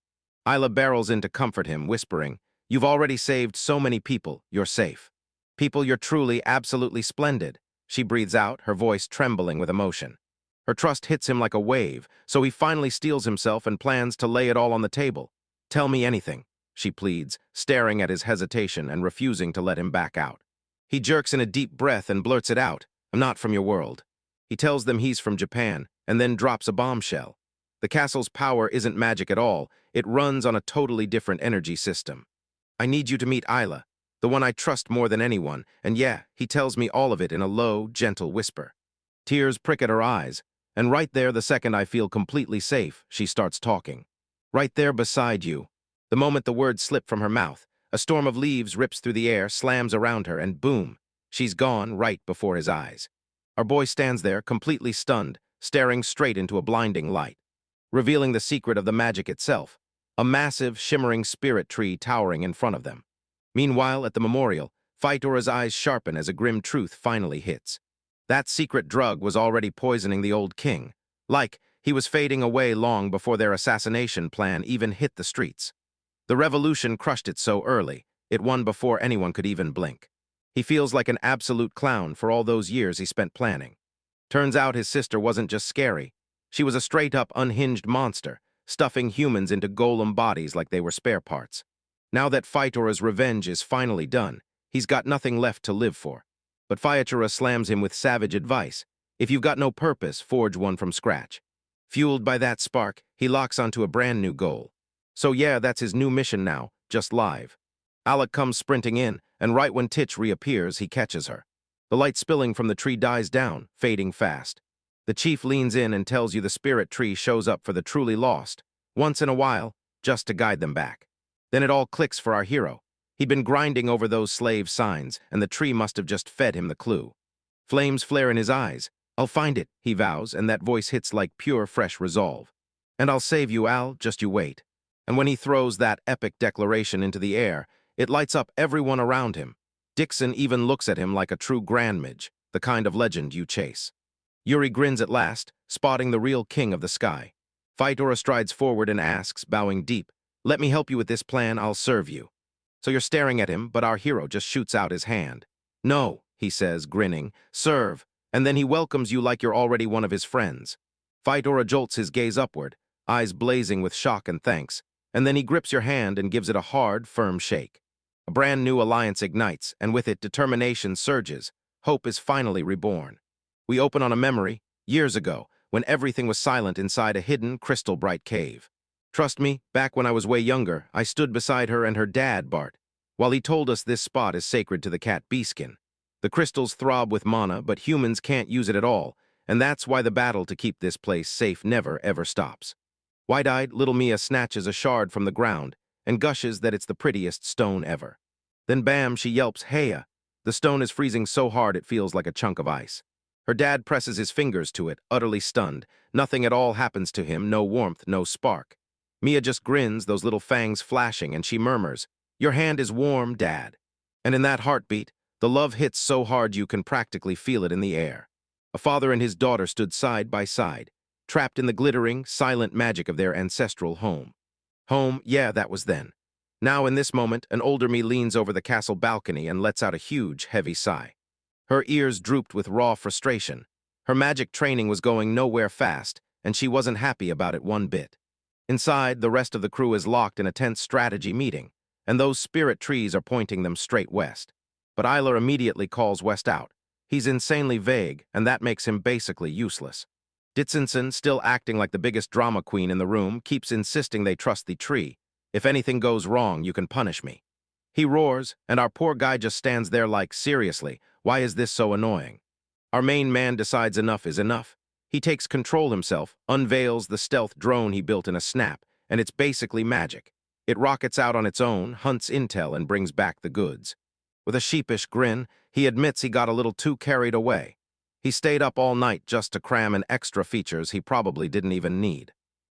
Isla barrels in to comfort him, whispering, "You've already saved so many people, you're safe. People, you're truly, absolutely splendid." She breathes out, her voice trembling with emotion. Her trust hits him like a wave, so he finally steels himself and plans to lay it all on the table. "Tell me anything," she pleads, staring at his hesitation and refusing to let him back out. He jerks in a deep breath and blurts it out, "I'm not from your world." He tells them he's from Japan, and then drops a bombshell. The castle's power isn't magic at all, it runs on a totally different energy system. "I need you to meet Isla, the one I trust more than anyone," and yeah, he tells me all of it in a low, gentle whisper. Tears prick at her eyes, and right there the second I feel completely safe, she starts talking. "Right there beside you." The moment the words slip from her mouth, a storm of leaves rips through the air, slams around her, and boom, she's gone right before his eyes. Our boy stands there, completely stunned, staring straight into a blinding light, revealing the secret of the magic itself, a massive, shimmering spirit tree towering in front of them. Meanwhile, at the memorial, Phytora's eyes sharpen as a grim truth finally hits. That secret drug was already poisoning the old king, like he was fading away long before their assassination plan even hit the streets. The revolution crushed it so early, it won before anyone could even blink. He feels like an absolute clown for all those years he spent planning. Turns out his sister wasn't just scary. She was a straight-up unhinged monster, stuffing humans into golem bodies like they were spare parts. Now that Phytora's revenge is finally done, he's got nothing left to live for. but Phaetra slams him with savage advice. If you've got no purpose, forge one from scratch. Fueled by that spark, he locks onto a brand new goal. So yeah, that's his new mission now, just live. Alec comes sprinting in, and right when Titch reappears, he catches her. The light spilling from the tree dies down, fading fast. The chief leans in and tells you the spirit tree shows up for the truly lost, once in a while, just to guide them back. Then it all clicks for our hero. He'd been grinding over those slave signs, and the tree must have just fed him the clue. Flames flare in his eyes. I'll find it, he vows, and that voice hits like pure, fresh resolve. And I'll save you, Al, just you wait. And when he throws that epic declaration into the air, it lights up everyone around him. Dixon even looks at him like a true grandmage, the kind of legend you chase. Yuri grins at last, spotting the real king of the sky. Phaetra strides forward and asks, bowing deep, "Let me help you with this plan, I'll serve you." So you're staring at him, but our hero just shoots out his hand. "No," he says, grinning, "serve," and then he welcomes you like you're already one of his friends. Phaetra jolts his gaze upward, eyes blazing with shock and thanks, and then he grips your hand and gives it a hard, firm shake. A brand new alliance ignites, and with it determination surges. Hope is finally reborn. We open on a memory, years ago, when everything was silent inside a hidden, crystal-bright cave. Trust me, back when I was way younger, I stood beside her and her dad, Bart, while he told us this spot is sacred to the cat Beastmen. The crystals throb with mana, but humans can't use it at all, and that's why the battle to keep this place safe never, ever stops. Wide-eyed, little Mia snatches a shard from the ground and gushes that it's the prettiest stone ever. Then bam, she yelps, "Heya!" The stone is freezing so hard it feels like a chunk of ice. Her dad presses his fingers to it, utterly stunned. Nothing at all happens to him, no warmth, no spark. Mia just grins, those little fangs flashing, and she murmurs, "Your hand is warm, Dad." And in that heartbeat, the love hits so hard you can practically feel it in the air. A father and his daughter stood side by side, trapped in the glittering, silent magic of their ancestral home. Home, yeah, that was then. Now, in this moment, an older me leans over the castle balcony and lets out a huge, heavy sigh. Her ears drooped with raw frustration. Her magic training was going nowhere fast, and she wasn't happy about it one bit. Inside, the rest of the crew is locked in a tense strategy meeting, and those spirit trees are pointing them straight west. But Isla immediately calls West out. He's insanely vague, and that makes him basically useless. Ditzinson, still acting like the biggest drama queen in the room, keeps insisting they trust the tree. "If anything goes wrong, you can punish me." He roars, and our poor guy just stands there like, seriously, why is this so annoying? Our main man decides enough is enough. He takes control himself, unveils the stealth drone he built in a snap, and it's basically magic. It rockets out on its own, hunts intel, and brings back the goods. With a sheepish grin, he admits he got a little too carried away. He stayed up all night just to cram in extra features he probably didn't even need.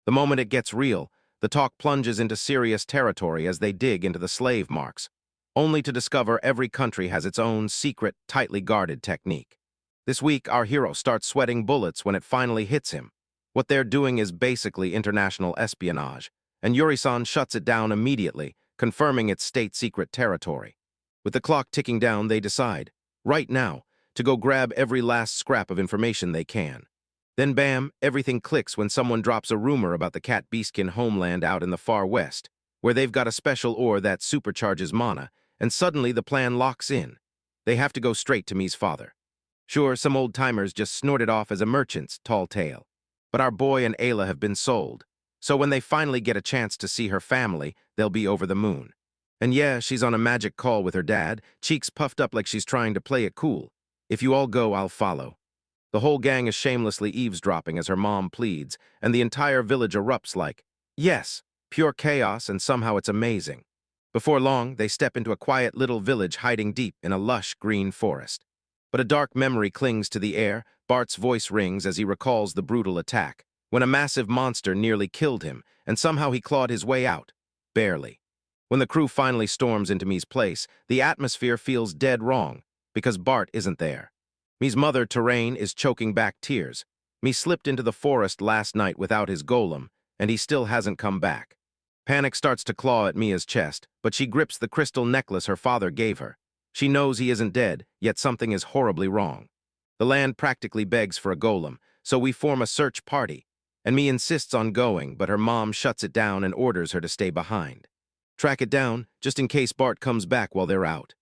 The moment it gets real, the talk plunges into serious territory as they dig into the slave marks, only to discover every country has its own secret, tightly guarded technique. This week, our hero starts sweating bullets when it finally hits him. What they're doing is basically international espionage, and Yuri-san shuts it down immediately, confirming it's state-secret territory. With the clock ticking down, they decide, right now, to go grab every last scrap of information they can. Then bam, everything clicks when someone drops a rumor about the cat Beastkin homeland out in the far west, where they've got a special ore that supercharges mana, and suddenly the plan locks in. They have to go straight to Mi's father. Sure, some old-timers just snorted off as a merchant's tall tale, but our boy and Ayla have been sold, so when they finally get a chance to see her family, they'll be over the moon. And yeah, she's on a magic call with her dad, cheeks puffed up like she's trying to play it cool. "If you all go, I'll follow." The whole gang is shamelessly eavesdropping as her mom pleads, and the entire village erupts like, yes, pure chaos, and somehow it's amazing. Before long, they step into a quiet little village hiding deep in a lush green forest. But a dark memory clings to the air. Bart's voice rings as he recalls the brutal attack, when a massive monster nearly killed him, and somehow he clawed his way out. Barely. When the crew finally storms into Mi's place, the atmosphere feels dead wrong, because Bart isn't there. Mi's mother, Terrain, is choking back tears. Mi slipped into the forest last night without his golem, and he still hasn't come back. Panic starts to claw at Mia's chest, but she grips the crystal necklace her father gave her. She knows he isn't dead, yet something is horribly wrong. The land practically begs for a golem, so we form a search party, and Mi insists on going, but her mom shuts it down and orders her to stay behind. Track it down, just in case Bart comes back while they're out.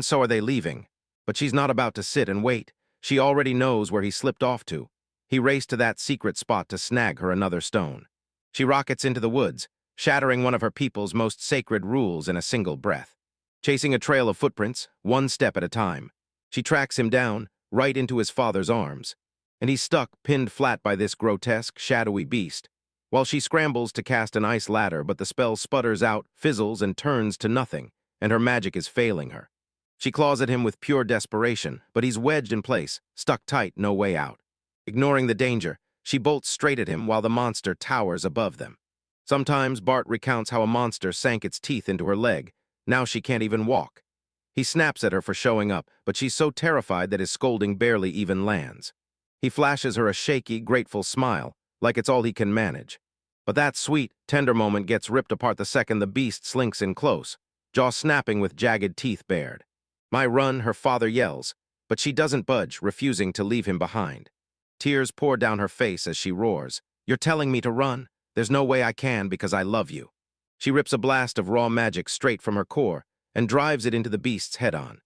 So are they leaving? But she's not about to sit and wait. She already knows where he slipped off to. He raced to that secret spot to snag her another stone. She rockets into the woods, shattering one of her people's most sacred rules in a single breath. Chasing a trail of footprints, one step at a time, she tracks him down, right into his father's arms. And he's stuck, pinned flat by this grotesque, shadowy beast, while she scrambles to cast an ice ladder, but the spell sputters out, fizzles, and turns to nothing, and her magic is failing her. She claws at him with pure desperation, but he's wedged in place, stuck tight, no way out. Ignoring the danger, she bolts straight at him while the monster towers above them. Sometimes Bart recounts how a monster sank its teeth into her leg. Now she can't even walk. He snaps at her for showing up, but she's so terrified that his scolding barely even lands. He flashes her a shaky, grateful smile, like it's all he can manage. But that sweet, tender moment gets ripped apart the second the beast slinks in close, jaw snapping with jagged teeth bared. "My run," her father yells, but she doesn't budge, refusing to leave him behind. Tears pour down her face as she roars. "You're telling me to run? There's no way I can because I love you." She rips a blast of raw magic straight from her core and drives it into the beast's head-on.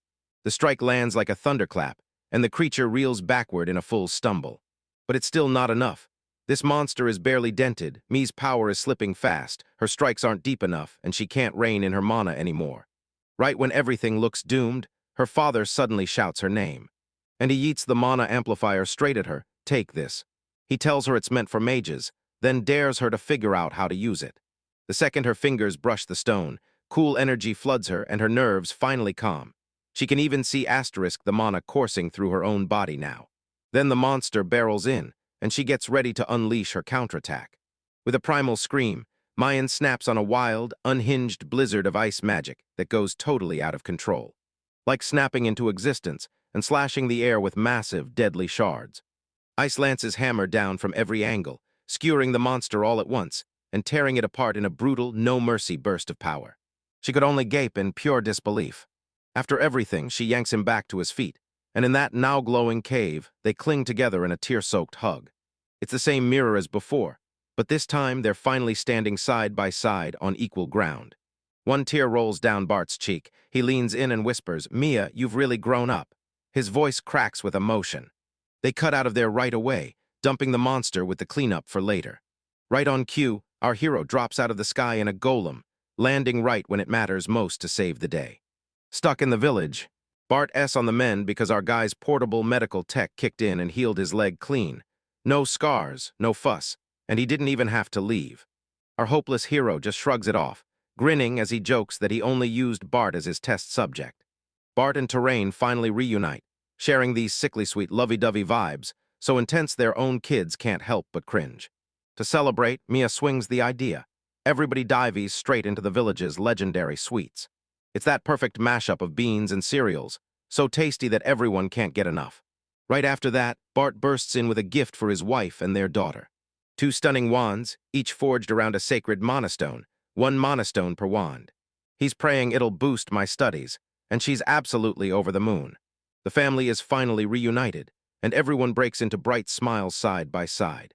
The strike lands like a thunderclap, and the creature reels backward in a full stumble. But it's still not enough. This monster is barely dented, Mi's power is slipping fast, her strikes aren't deep enough, and she can't rein in her mana anymore. Right when everything looks doomed, her father suddenly shouts her name. And he yeets the mana amplifier straight at her. "Take this." He tells her it's meant for mages, then dares her to figure out how to use it. The second her fingers brush the stone, cool energy floods her and her nerves finally calm. She can even see the mana coursing through her own body now. Then the monster barrels in, and she gets ready to unleash her counterattack. With a primal scream, Mayan snaps on a wild, unhinged blizzard of ice magic that goes totally out of control. Like snapping into existence and slashing the air with massive, deadly shards. Ice lances hammer down from every angle, skewering the monster all at once and tearing it apart in a brutal, no-mercy burst of power. She could only gape in pure disbelief. After everything, she yanks him back to his feet, and in that now-glowing cave, they cling together in a tear-soaked hug. It's the same mirror as before, but this time they're finally standing side by side on equal ground. One tear rolls down Bart's cheek. He leans in and whispers, "Mia, you've really grown up." His voice cracks with emotion. They cut out of there right away, dumping the monster with the cleanup for later. Right on cue, our hero drops out of the sky in a golem, landing right when it matters most to save the day. Stuck in the village, Bart S on the mend because our guy's portable medical tech kicked in and healed his leg clean. No scars, no fuss, and he didn't even have to leave. Our hopeless hero just shrugs it off, grinning as he jokes that he only used Bart as his test subject. Bart and Terrain finally reunite, sharing these sickly sweet lovey-dovey vibes, so intense their own kids can't help but cringe. To celebrate, Mia swings the idea. Everybody dives straight into the village's legendary sweets. It's that perfect mashup of beans and cereals, so tasty that everyone can't get enough. Right after that, Bart bursts in with a gift for his wife and their daughter. 2 stunning wands, each forged around a sacred monostone, 1 monostone per wand. He's praying it'll boost my studies, and she's absolutely over the moon. The family is finally reunited, and everyone breaks into bright smiles side by side.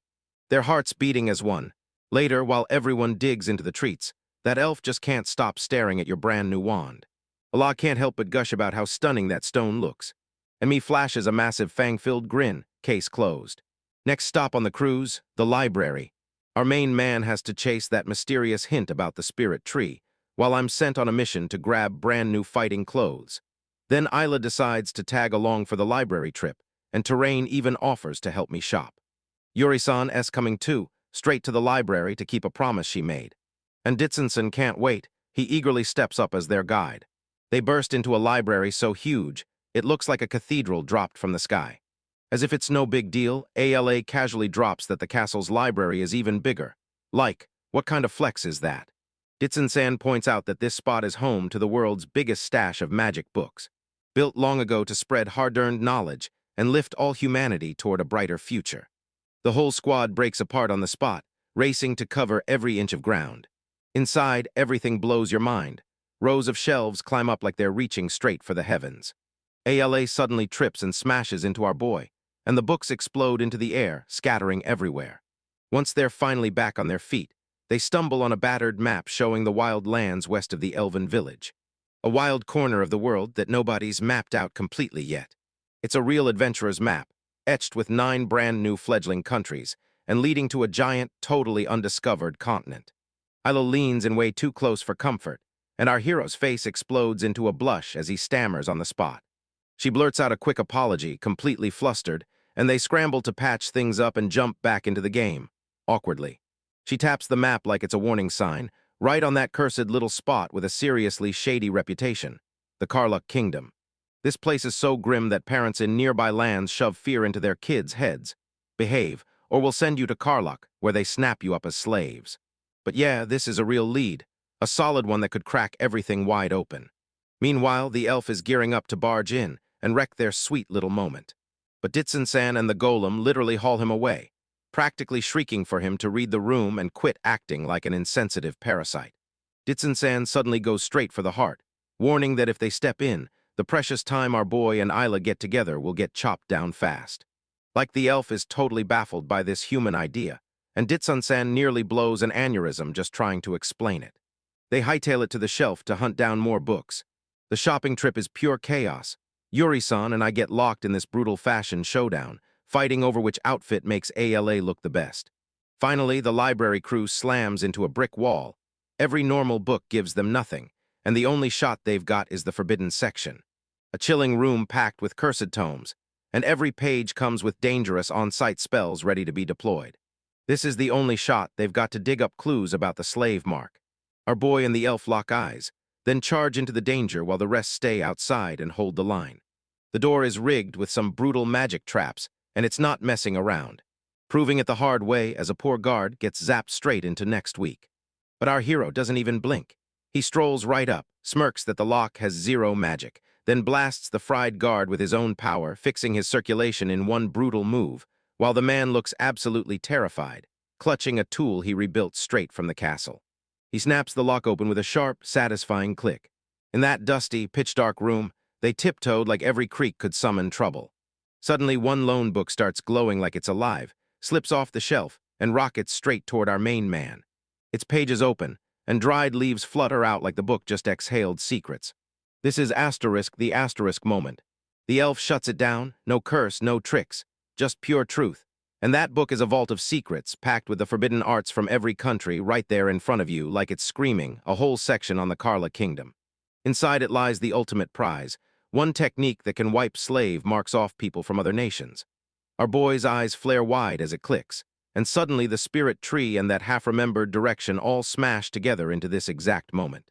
Their hearts beating as one. Later, while everyone digs into the treats, that elf just can't stop staring at your brand new wand. Allah can't help but gush about how stunning that stone looks. And me flashes a massive fang-filled grin, case closed. Next stop on the cruise, the library. Our main man has to chase that mysterious hint about the spirit tree, while I'm sent on a mission to grab brand new fighting clothes. Then Isla decides to tag along for the library trip, and Terrain even offers to help me shop. Yuri-san is coming too, straight to the library to keep a promise she made. And Ditsensen can't wait. He eagerly steps up as their guide. They burst into a library so huge, it looks like a cathedral dropped from the sky. As if it's no big deal, ALA casually drops that the castle's library is even bigger. Like, what kind of flex is that? Ditsen-san points out that this spot is home to the world's biggest stash of magic books, built long ago to spread hard-earned knowledge and lift all humanity toward a brighter future. The whole squad breaks apart on the spot, racing to cover every inch of ground. Inside, everything blows your mind. Rows of shelves climb up like they're reaching straight for the heavens. ALA suddenly trips and smashes into our boy, and the books explode into the air, scattering everywhere. Once they're finally back on their feet, they stumble on a battered map showing the wild lands west of the elven village. a wild corner of the world that nobody's mapped out completely yet. It's a real adventurer's map, etched with 9 brand-new fledgling countries, and leading to a giant, totally undiscovered continent. Ilo leans in way too close for comfort, and our hero's face explodes into a blush as he stammers on the spot. She blurts out a quick apology, completely flustered, and they scramble to patch things up and jump back into the game, awkwardly. She taps the map like it's a warning sign, right on that cursed little spot with a seriously shady reputation, the Karluk Kingdom. This place is so grim that parents in nearby lands shove fear into their kids' heads. Behave, or we'll send you to Karluk, where they snap you up as slaves. But yeah, this is a real lead, a solid one that could crack everything wide open. Meanwhile, the elf is gearing up to barge in and wreck their sweet little moment. But Ditsun-san and the golem literally haul him away, practically shrieking for him to read the room and quit acting like an insensitive parasite. Ditsun-san suddenly goes straight for the heart, warning that if they step in, the precious time our boy and Isla get together will get chopped down fast. Like the elf is totally baffled by this human idea, and Ditsun-san nearly blows an aneurysm just trying to explain it. They hightail it to the shelf to hunt down more books. The shopping trip is pure chaos. Yuri-san and I get locked in this brutal fashion showdown, fighting over which outfit makes ALA look the best. Finally, the library crew slams into a brick wall. Every normal book gives them nothing, and the only shot they've got is the forbidden section. A chilling room packed with cursed tomes, and every page comes with dangerous on-site spells ready to be deployed. This is the only shot they've got to dig up clues about the slave mark. Our boy and the elf lock eyes, then charge into the danger while the rest stay outside and hold the line. The door is rigged with some brutal magic traps, and it's not messing around, proving it the hard way as a poor guard gets zapped straight into next week. But our hero doesn't even blink. He strolls right up, smirks that the lock has 0 magic, then blasts the fried guard with his own power, fixing his circulation in one brutal move, while the man looks absolutely terrified, clutching a tool he rebuilt straight from the castle. He snaps the lock open with a sharp, satisfying click. In that dusty, pitch-dark room, they tiptoed like every creak could summon trouble. Suddenly, one lone book starts glowing like it's alive, slips off the shelf, and rockets straight toward our main man. Its pages open, and dried leaves flutter out like the book just exhaled secrets. This is the asterisk moment. The elf shuts it down, no curse, no tricks, just pure truth. And that book is a vault of secrets, packed with the forbidden arts from every country right there in front of you, like it's screaming, a whole section on the Karla Kingdom. Inside it lies the ultimate prize, one technique that can wipe slave marks off people from other nations. Our boy's eyes flare wide as it clicks, and suddenly the spirit tree and that half-remembered direction all smash together into this exact moment.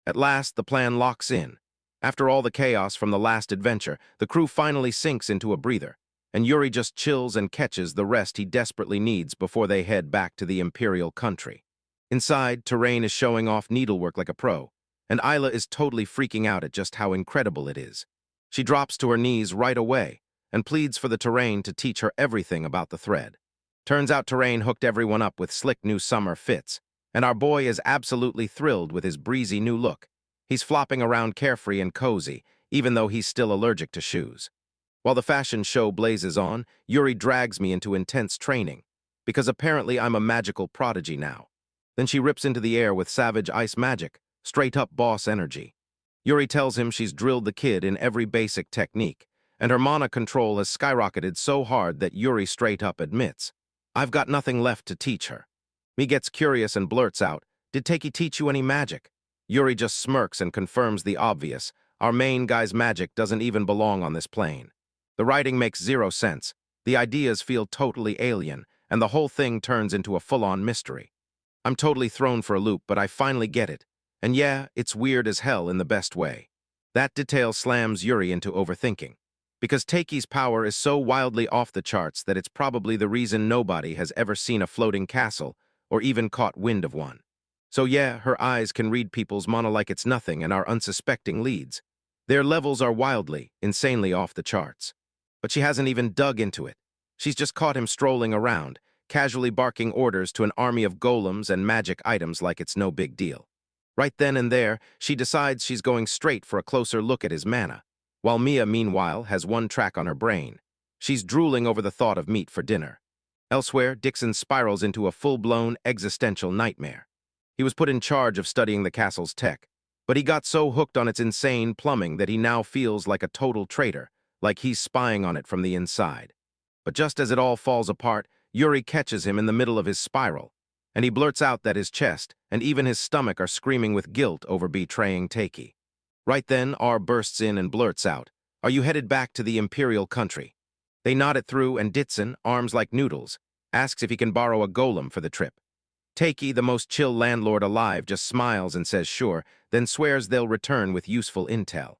At last, the plan locks in. After all the chaos from the last adventure, the crew finally sinks into a breather, and Yuri just chills and catches the rest he desperately needs before they head back to the Imperial country. Inside, Terrain is showing off needlework like a pro, and Isla is totally freaking out at just how incredible it is. She drops to her knees right away and pleads for the Terrain to teach her everything about the thread. Turns out Terrain hooked everyone up with slick new summer fits, and our boy is absolutely thrilled with his breezy new look. He's flopping around carefree and cozy, even though he's still allergic to shoes. While the fashion show blazes on, Yuri drags me into intense training, because apparently I'm a magical prodigy now. Then she rips into the air with savage ice magic, straight-up boss energy. Yuri tells him she's drilled the kid in every basic technique, and her mana control has skyrocketed so hard that Yuri straight-up admits, "I've got nothing left to teach her." Me gets curious and blurts out, "Did Teiki teach you any magic?" Yuri just smirks and confirms the obvious, our main guy's magic doesn't even belong on this plane. The writing makes 0 sense, the ideas feel totally alien, and the whole thing turns into a full-on mystery. I'm totally thrown for a loop, but I finally get it. And yeah, it's weird as hell in the best way. That detail slams Yuri into overthinking, because Teiki's power is so wildly off the charts that it's probably the reason nobody has ever seen a floating castle or even caught wind of one. So yeah, her eyes can read people's mana like it's nothing and are unsuspecting leads. Their levels are wildly, insanely off the charts. But she hasn't even dug into it. She's just caught him strolling around, casually barking orders to an army of golems and magic items like it's no big deal. Right then and there, she decides she's going straight for a closer look at his mana, while Mia, meanwhile, has one track on her brain. She's drooling over the thought of meat for dinner. Elsewhere, Dixon spirals into a full-blown existential nightmare. He was put in charge of studying the castle's tech, But he got so hooked on its insane plumbing that he now feels like a total traitor, like he's spying on it from the inside. But just as it all falls apart, Yuri catches him in the middle of his spiral, and he blurts out that his chest and even his stomach are screaming with guilt over betraying Takei. Right then, R bursts in and blurts out, "Are you headed back to the Imperial country?" They nod it through, and Ditson, arms like noodles, asks if he can borrow a golem for the trip. Takei, the most chill landlord alive, just smiles and says sure, then swears they'll return with useful intel.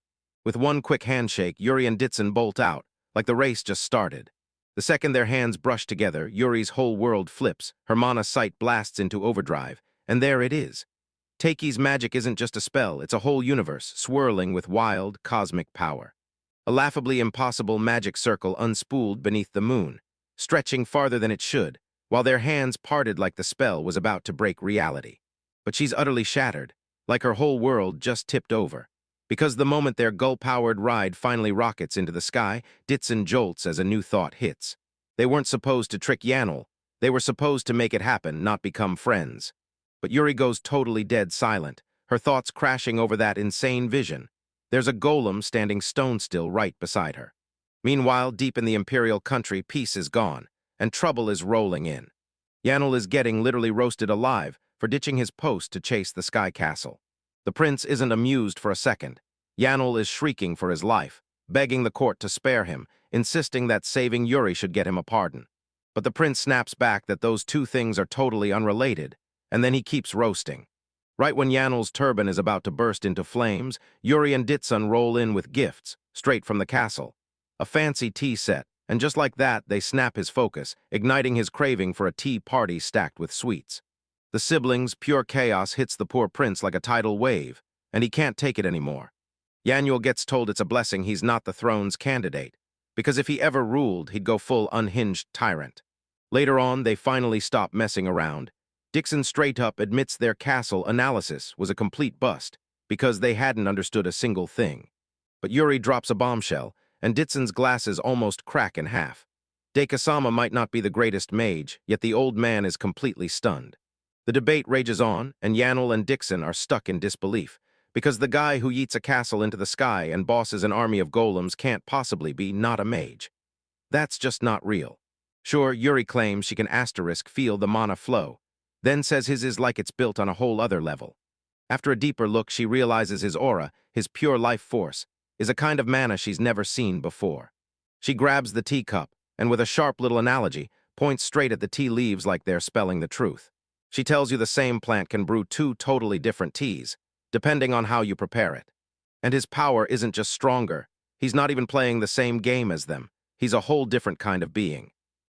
With one quick handshake, Yuri and Ditson bolt out, like the race just started. The second their hands brush together, Yuri's whole world flips, her mana sight blasts into overdrive, and there it is. Takei's magic isn't just a spell, it's a whole universe, swirling with wild, cosmic power. A laughably impossible magic circle unspooled beneath the moon, stretching farther than it should, while their hands parted like the spell was about to break reality. But she's utterly shattered, like her whole world just tipped over. Because the moment their gull-powered ride finally rockets into the sky, Ditson jolts as a new thought hits. They weren't supposed to trick Yanel. They were supposed to make it happen, not become friends. But Yuri goes totally dead silent, her thoughts crashing over that insane vision. There's a golem standing stone still right beside her. Meanwhile, deep in the Imperial country, peace is gone, and trouble is rolling in. Yanel is getting literally roasted alive for ditching his post to chase the Sky Castle. The prince isn't amused for a second. Yanel is shrieking for his life, begging the court to spare him, insisting that saving Yuri should get him a pardon. But the prince snaps back that those two things are totally unrelated, and then he keeps roasting. Right when Yanel's turban is about to burst into flames, Yuri and Ditson roll in with gifts, straight from the castle. A fancy tea set, and just like that, they snap his focus, igniting his craving for a tea party stacked with sweets. The siblings' pure chaos hits the poor prince like a tidal wave, and he can't take it anymore. Yanel gets told it's a blessing he's not the throne's candidate, because if he ever ruled, he'd go full unhinged tyrant. Later on, they finally stop messing around. Dixon straight up admits their castle analysis was a complete bust, because they hadn't understood a single thing. But Yuri drops a bombshell, and Ditson's glasses almost crack in half. Deikasama might not be the greatest mage, yet the old man is completely stunned. The debate rages on, and Yanel and Dixon are stuck in disbelief, because the guy who yeets a castle into the sky and bosses an army of golems can't possibly be not a mage. That's just not real. Sure, Yuri claims she can asterisk feel the mana flow, then says his is like it's built on a whole other level. After a deeper look, she realizes his aura, his pure life force, is a kind of mana she's never seen before. She grabs the teacup, and with a sharp little analogy, points straight at the tea leaves like they're spelling the truth. She tells you the same plant can brew two totally different teas, depending on how you prepare it. And his power isn't just stronger, he's not even playing the same game as them, he's a whole different kind of being.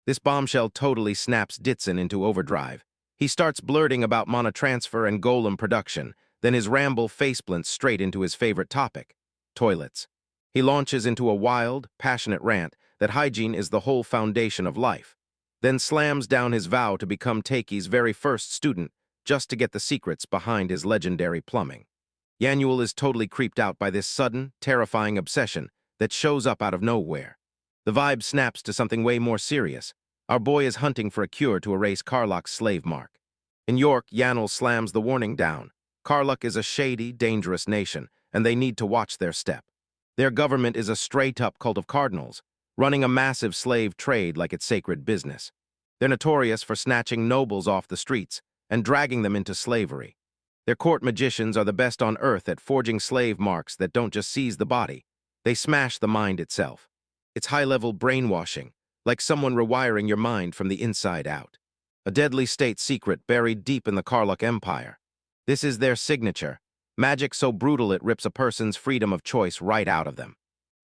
This bombshell totally snaps Ditson into overdrive. He starts blurting about mana transfer and golem production, then his ramble faceplants straight into his favorite topic, toilets. He launches into a wild, passionate rant that hygiene is the whole foundation of life, then slams down his vow to become Takei's very first student just to get the secrets behind his legendary plumbing. Yanel is totally creeped out by this sudden, terrifying obsession that shows up out of nowhere. The vibe snaps to something way more serious. Our boy is hunting for a cure to erase Karluk's slave mark. In York, Yanel slams the warning down. Karluk is a shady, dangerous nation, and they need to watch their step. Their government is a straight-up cult of cardinals, running a massive slave trade like it's sacred business. They're notorious for snatching nobles off the streets and dragging them into slavery. Their court magicians are the best on earth at forging slave marks that don't just seize the body, they smash the mind itself. It's high-level brainwashing, like someone rewiring your mind from the inside out. A deadly state secret buried deep in the Karluk Empire. This is their signature, magic so brutal it rips a person's freedom of choice right out of them.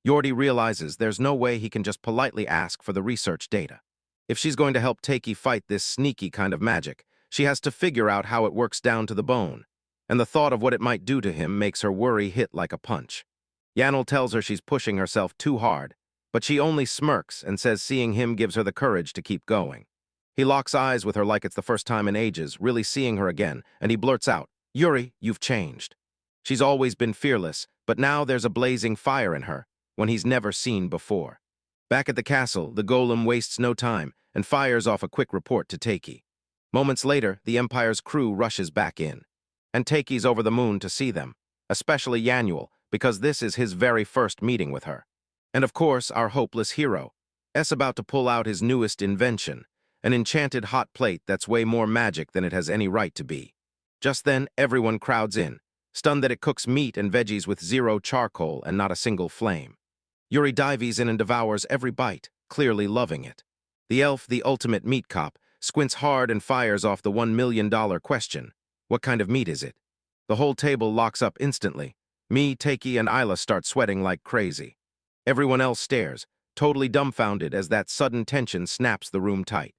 Yordi realizes there's no way he can just politely ask for the research data. If she's going to help Takei fight this sneaky kind of magic, she has to figure out how it works down to the bone, and the thought of what it might do to him makes her worry hit like a punch. Yanel tells her she's pushing herself too hard, but she only smirks and says seeing him gives her the courage to keep going. He locks eyes with her like it's the first time in ages, really seeing her again, and he blurts out, "Yuri, you've changed." She's always been fearless, but now there's a blazing fire in her, when he's never seen before. Back at the castle, the golem wastes no time and fires off a quick report to Takei. Moments later, the Empire's crew rushes back in, and Takei's over the moon to see them, especially Yanuel, because this is his very first meeting with her. And of course, our hopeless hero, S about to pull out his newest invention, an enchanted hot plate that's way more magic than it has any right to be. Just then, everyone crowds in, stunned that it cooks meat and veggies with zero charcoal and not a single flame. Yuri dives in and devours every bite, clearly loving it. The elf, the ultimate meat cop, squints hard and fires off the $1 million question. What kind of meat is it? The whole table locks up instantly. Me, Takei, and Isla start sweating like crazy. Everyone else stares, totally dumbfounded as that sudden tension snaps the room tight.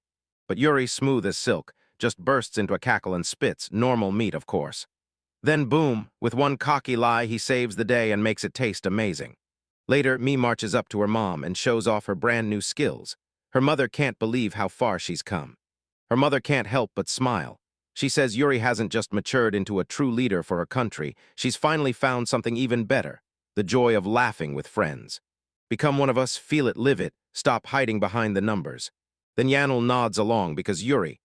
But Yuri, smooth as silk, just bursts into a cackle and spits, normal meat, of course. Then boom, with one cocky lie, he saves the day and makes it taste amazing. Later, Me marches up to her mom and shows off her brand new skills. Her mother can't believe how far she's come. Her mother can't help but smile. She says Yuri hasn't just matured into a true leader for her country, she's finally found something even better, the joy of laughing with friends. Become one of us, feel it, live it, stop hiding behind the numbers. Then Yanul nods along because Yuri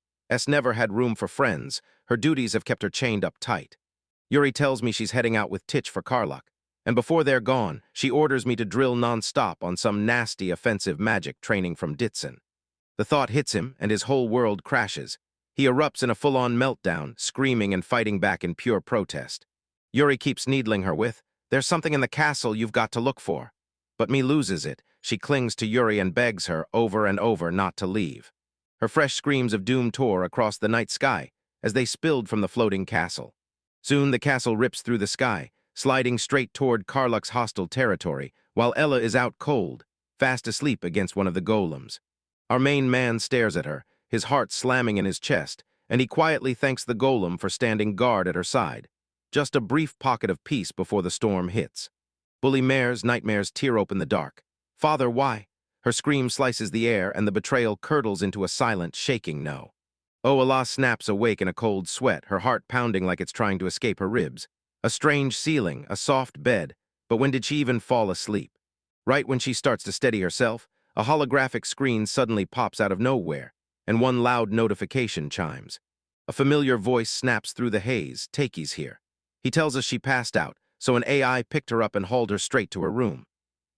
never had room for friends, her duties have kept her chained up tight. Yuri tells me she's heading out with Titch for Karluk, and before they're gone, she orders me to drill non-stop on some nasty offensive magic training from Ditson. The thought hits him, and his whole world crashes. He erupts in a full-on meltdown, screaming and fighting back in pure protest. Yuri keeps needling her with, "There's something in the castle you've got to look for." But Me loses it. She clings to Yuri and begs her, over and over, not to leave. Her fresh screams of doom tore across the night sky as they spilled from the floating castle. Soon the castle rips through the sky, sliding straight toward Karluk's hostile territory, while Ella is out cold, fast asleep against one of the golems. Our main man stares at her, his heart slamming in his chest, and he quietly thanks the golem for standing guard at her side. Just a brief pocket of peace before the storm hits. Bully Mare's nightmares tear open the dark. "Father, why?" Her scream slices the air, and the betrayal curdles into a silent, shaking no. Allah snaps awake in a cold sweat, her heart pounding like it's trying to escape her ribs. A strange ceiling, a soft bed, but when did she even fall asleep? Right when she starts to steady herself, a holographic screen suddenly pops out of nowhere, and one loud notification chimes. A familiar voice snaps through the haze, "Takei's here." He tells us she passed out, so an AI picked her up and hauled her straight to her room.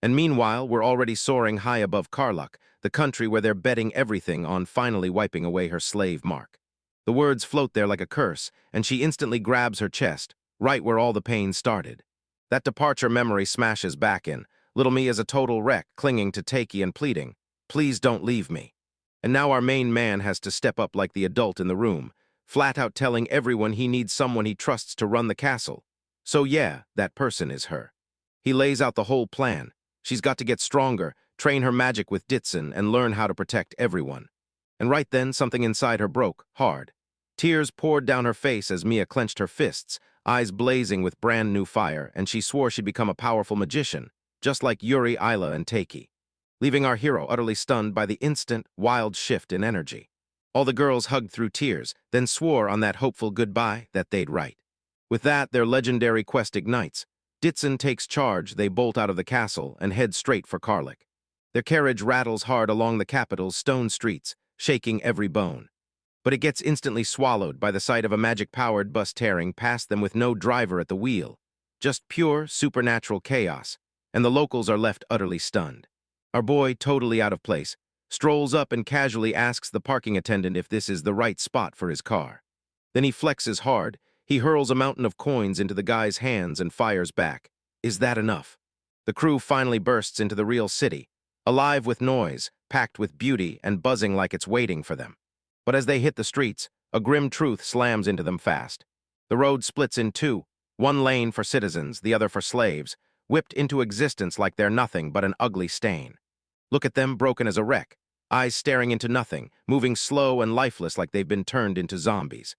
And meanwhile, we're already soaring high above Karluk, the country where they're betting everything on finally wiping away her slave mark. The words float there like a curse, and she instantly grabs her chest, right where all the pain started. That departure memory smashes back in. Little Me is a total wreck, clinging to Takei and pleading, "Please don't leave me." And now our main man has to step up like the adult in the room, flat out telling everyone he needs someone he trusts to run the castle. So yeah, that person is her. He lays out the whole plan. She's got to get stronger, train her magic with Ditson, and learn how to protect everyone. And right then, something inside her broke, hard. Tears poured down her face as Mia clenched her fists, eyes blazing with brand new fire, and she swore she'd become a powerful magician, just like Yuri, Isla, and Takei, leaving our hero utterly stunned by the instant, wild shift in energy. All the girls hugged through tears, then swore on that hopeful goodbye that they'd right. With that, their legendary quest ignites. Ditson takes charge, they bolt out of the castle and head straight for Karluk. Their carriage rattles hard along the capital's stone streets, shaking every bone. But it gets instantly swallowed by the sight of a magic-powered bus tearing past them with no driver at the wheel. Just pure, supernatural chaos, and the locals are left utterly stunned. Our boy, totally out of place, strolls up and casually asks the parking attendant if this is the right spot for his car. Then he flexes hard. He hurls a mountain of coins into the guy's hands and fires back. Is that enough? The crew finally bursts into the real city, alive with noise, packed with beauty, and buzzing like it's waiting for them. But as they hit the streets, a grim truth slams into them fast. The road splits in two, one lane for citizens, the other for slaves, whipped into existence like they're nothing but an ugly stain. Look at them, broken as a wreck, eyes staring into nothing, moving slow and lifeless like they've been turned into zombies.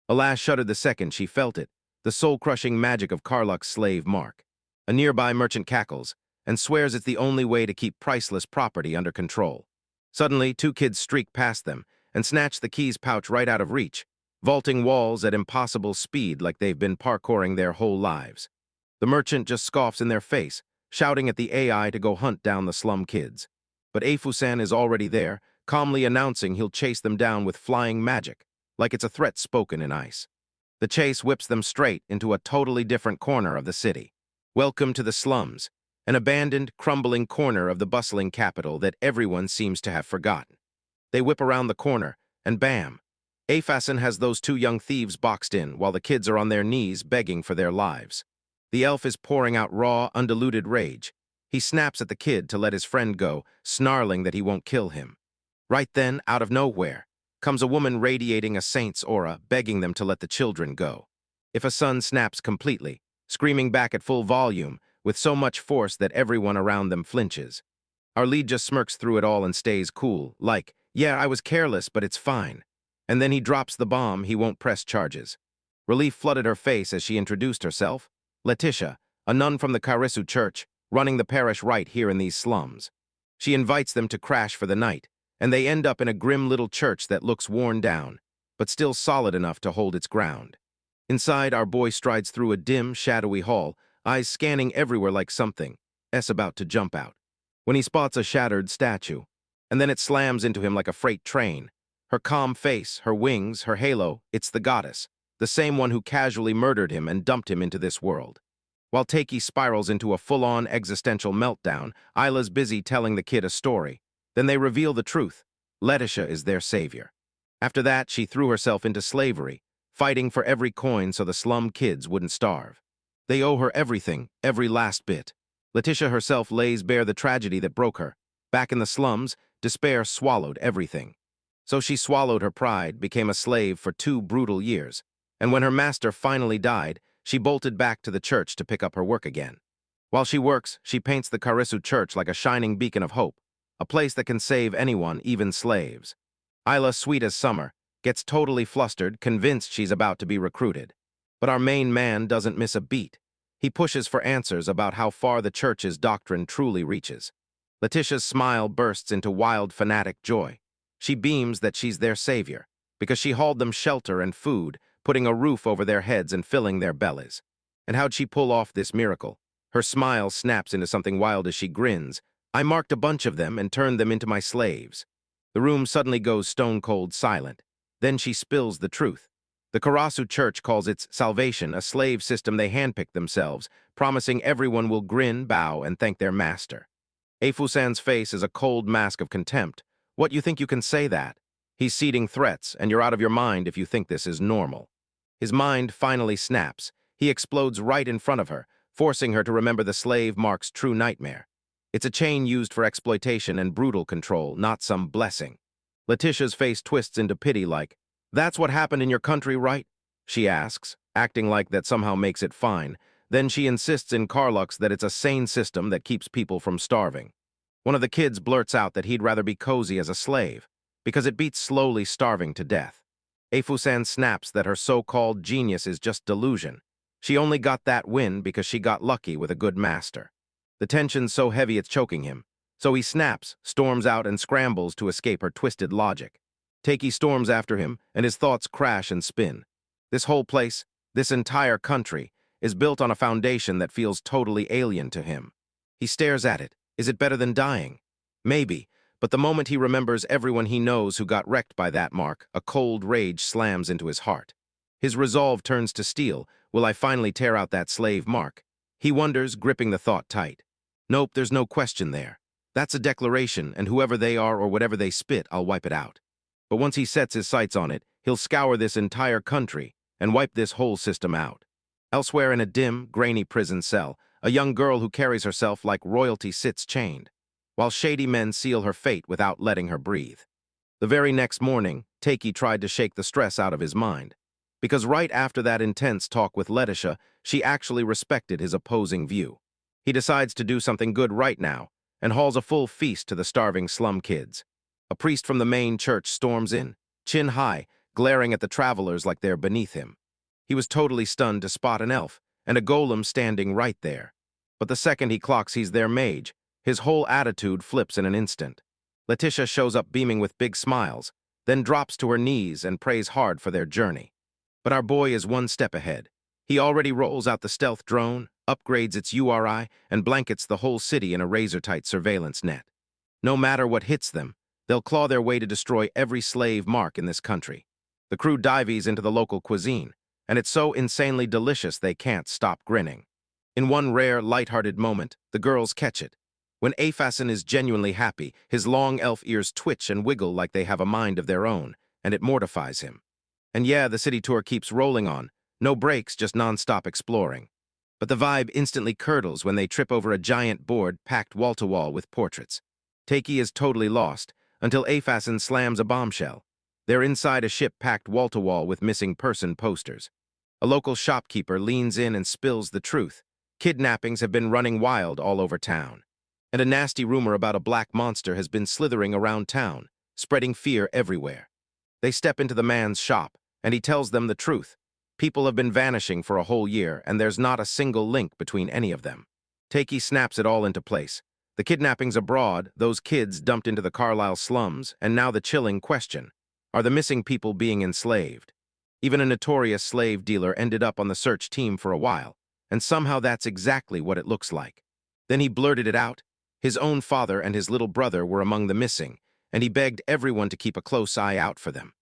Alas shuddered the second she felt it, the soul-crushing magic of Karluk's slave mark. A nearby merchant cackles, and swears it's the only way to keep priceless property under control. Suddenly, two kids streak past them and snatch the keys pouch right out of reach, vaulting walls at impossible speed like they've been parkouring their whole lives. The merchant just scoffs in their face, shouting at the AI to go hunt down the slum kids. But Afusan is already there, calmly announcing he'll chase them down with flying magic, like it's a threat spoken in ice. The chase whips them straight into a totally different corner of the city. Welcome to the slums, an abandoned, crumbling corner of the bustling capital that everyone seems to have forgotten. They whip around the corner, and bam! Afason has those two young thieves boxed in while the kids are on their knees begging for their lives. The elf is pouring out raw, undiluted rage. He snaps at the kid to let his friend go, snarling that he won't kill him. Right then, out of nowhere, comes a woman radiating a saint's aura, begging them to let the children go. If a son snaps completely, screaming back at full volume, with so much force that everyone around them flinches. Our lead just smirks through it all and stays cool, like, yeah, I was careless, but it's fine. And then he drops the bomb, he won't press charges. Relief flooded her face as she introduced herself. Leticia, a nun from the Karisu church, running the parish right here in these slums. She invites them to crash for the night, and they end up in a grim little church that looks worn down, but still solid enough to hold its ground. Inside, our boy strides through a dim, shadowy hall, eyes scanning everywhere like something about to jump out. When he spots a shattered statue, and then it slams into him like a freight train. Her calm face, her wings, her halo, it's the goddess, the same one who casually murdered him and dumped him into this world. While Takei spirals into a full-on existential meltdown, Isla's busy telling the kid a story. Then they reveal the truth. Leticia is their savior. After that, she threw herself into slavery, fighting for every coin so the slum kids wouldn't starve. They owe her everything, every last bit. Leticia herself lays bare the tragedy that broke her. Back in the slums, despair swallowed everything. So she swallowed her pride, became a slave for 2 brutal years, and when her master finally died, she bolted back to the church to pick up her work again. While she works, she paints the Karisu church like a shining beacon of hope, a place that can save anyone, even slaves. Isla, sweet as summer, gets totally flustered, convinced she's about to be recruited. But our main man doesn't miss a beat. He pushes for answers about how far the church's doctrine truly reaches. Leticia's smile bursts into wild, fanatic joy. She beams that she's their savior, because she hauled them shelter and food, putting a roof over their heads and filling their bellies. And how'd she pull off this miracle? Her smile snaps into something wild as she grins. I marked a bunch of them and turned them into my slaves. The room suddenly goes stone-cold silent. Then she spills the truth. The Karasu Church calls its salvation a slave system they handpicked themselves, promising everyone will grin, bow, and thank their master. Afusan's face is a cold mask of contempt. What, you think you can say that? He's seeding threats, and you're out of your mind if you think this is normal. His mind finally snaps. He explodes right in front of her, forcing her to remember the slave mark's true nightmare. It's a chain used for exploitation and brutal control, not some blessing. Leticia's face twists into pity like, that's what happened in your country, right? She asks, acting like that somehow makes it fine. Then she insists in Carlux that it's a sane system that keeps people from starving. One of the kids blurts out that he'd rather be cozy as a slave, because it beats slowly starving to death. Afusan snaps that her so-called genius is just delusion. She only got that win because she got lucky with a good master. The tension's so heavy it's choking him, so he snaps, storms out, and scrambles to escape her twisted logic. Takei storms after him, and his thoughts crash and spin. This whole place, this entire country, is built on a foundation that feels totally alien to him. He stares at it. Is it better than dying? Maybe, but the moment he remembers everyone he knows who got wrecked by that mark, a cold rage slams into his heart. His resolve turns to steel. Will I finally tear out that slave mark? He wonders, gripping the thought tight. Nope, there's no question there. That's a declaration, and whoever they are or whatever they spit, I'll wipe it out. But once he sets his sights on it, he'll scour this entire country and wipe this whole system out. Elsewhere in a dim, grainy prison cell, a young girl who carries herself like royalty sits chained, while shady men seal her fate without letting her breathe. The very next morning, Takei tried to shake the stress out of his mind, because right after that intense talk with Leticia, she actually respected his opposing view. He decides to do something good right now, and hauls a full feast to the starving slum kids. A priest from the main church storms in, chin high, glaring at the travelers like they're beneath him. He was totally stunned to spot an elf, and a golem standing right there. But the second he clocks he's their mage, his whole attitude flips in an instant. Leticia shows up beaming with big smiles, then drops to her knees and prays hard for their journey. But our boy is one step ahead. He already rolls out the stealth drone, upgrades its URI, and blankets the whole city in a razor-tight surveillance net. No matter what hits them, they'll claw their way to destroy every slave mark in this country. The crew dives into the local cuisine, and it's so insanely delicious they can't stop grinning. In one rare, light-hearted moment, the girls catch it. When Afasin is genuinely happy, his long elf ears twitch and wiggle like they have a mind of their own, and it mortifies him. And yeah, the city tour keeps rolling on. No breaks, just non-stop exploring. But the vibe instantly curdles when they trip over a giant board packed wall-to-wall with portraits. Takei is totally lost, until Afasin slams a bombshell. They're inside a ship packed wall-to-wall with missing person posters. A local shopkeeper leans in and spills the truth. Kidnappings have been running wild all over town. And a nasty rumor about a black monster has been slithering around town, spreading fear everywhere. They step into the man's shop, and he tells them the truth. People have been vanishing for a whole year, and there's not a single link between any of them. Takei snaps it all into place. The kidnappings abroad, those kids dumped into the Carlisle slums, and now the chilling question: are the missing people being enslaved? Even a notorious slave dealer ended up on the search team for a while, and somehow that's exactly what it looks like. Then he blurted it out. His own father and his little brother were among the missing, and he begged everyone to keep a close eye out for them.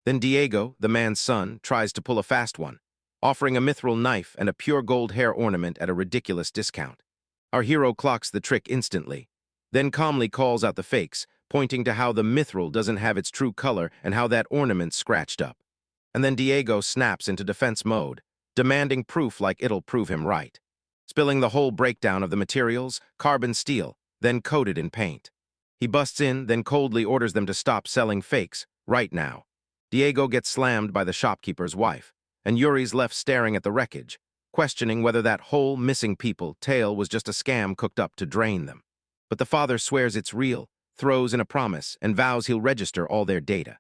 Then Diego, the man's son, tries to pull a fast one, offering a mithril knife and a pure gold hair ornament at a ridiculous discount. Our hero clocks the trick instantly, then calmly calls out the fakes, pointing to how the mithril doesn't have its true color and how that ornament's scratched up. And then Diego snaps into defense mode, demanding proof like it'll prove him right. Spilling the whole breakdown of the materials, carbon steel, then coated in paint. He busts in, then coldly orders them to stop selling fakes, right now. Diego gets slammed by the shopkeeper's wife, and Yuri's left staring at the wreckage, questioning whether that whole missing people tale was just a scam cooked up to drain them. But the father swears it's real, throws in a promise, and vows he'll register all their data.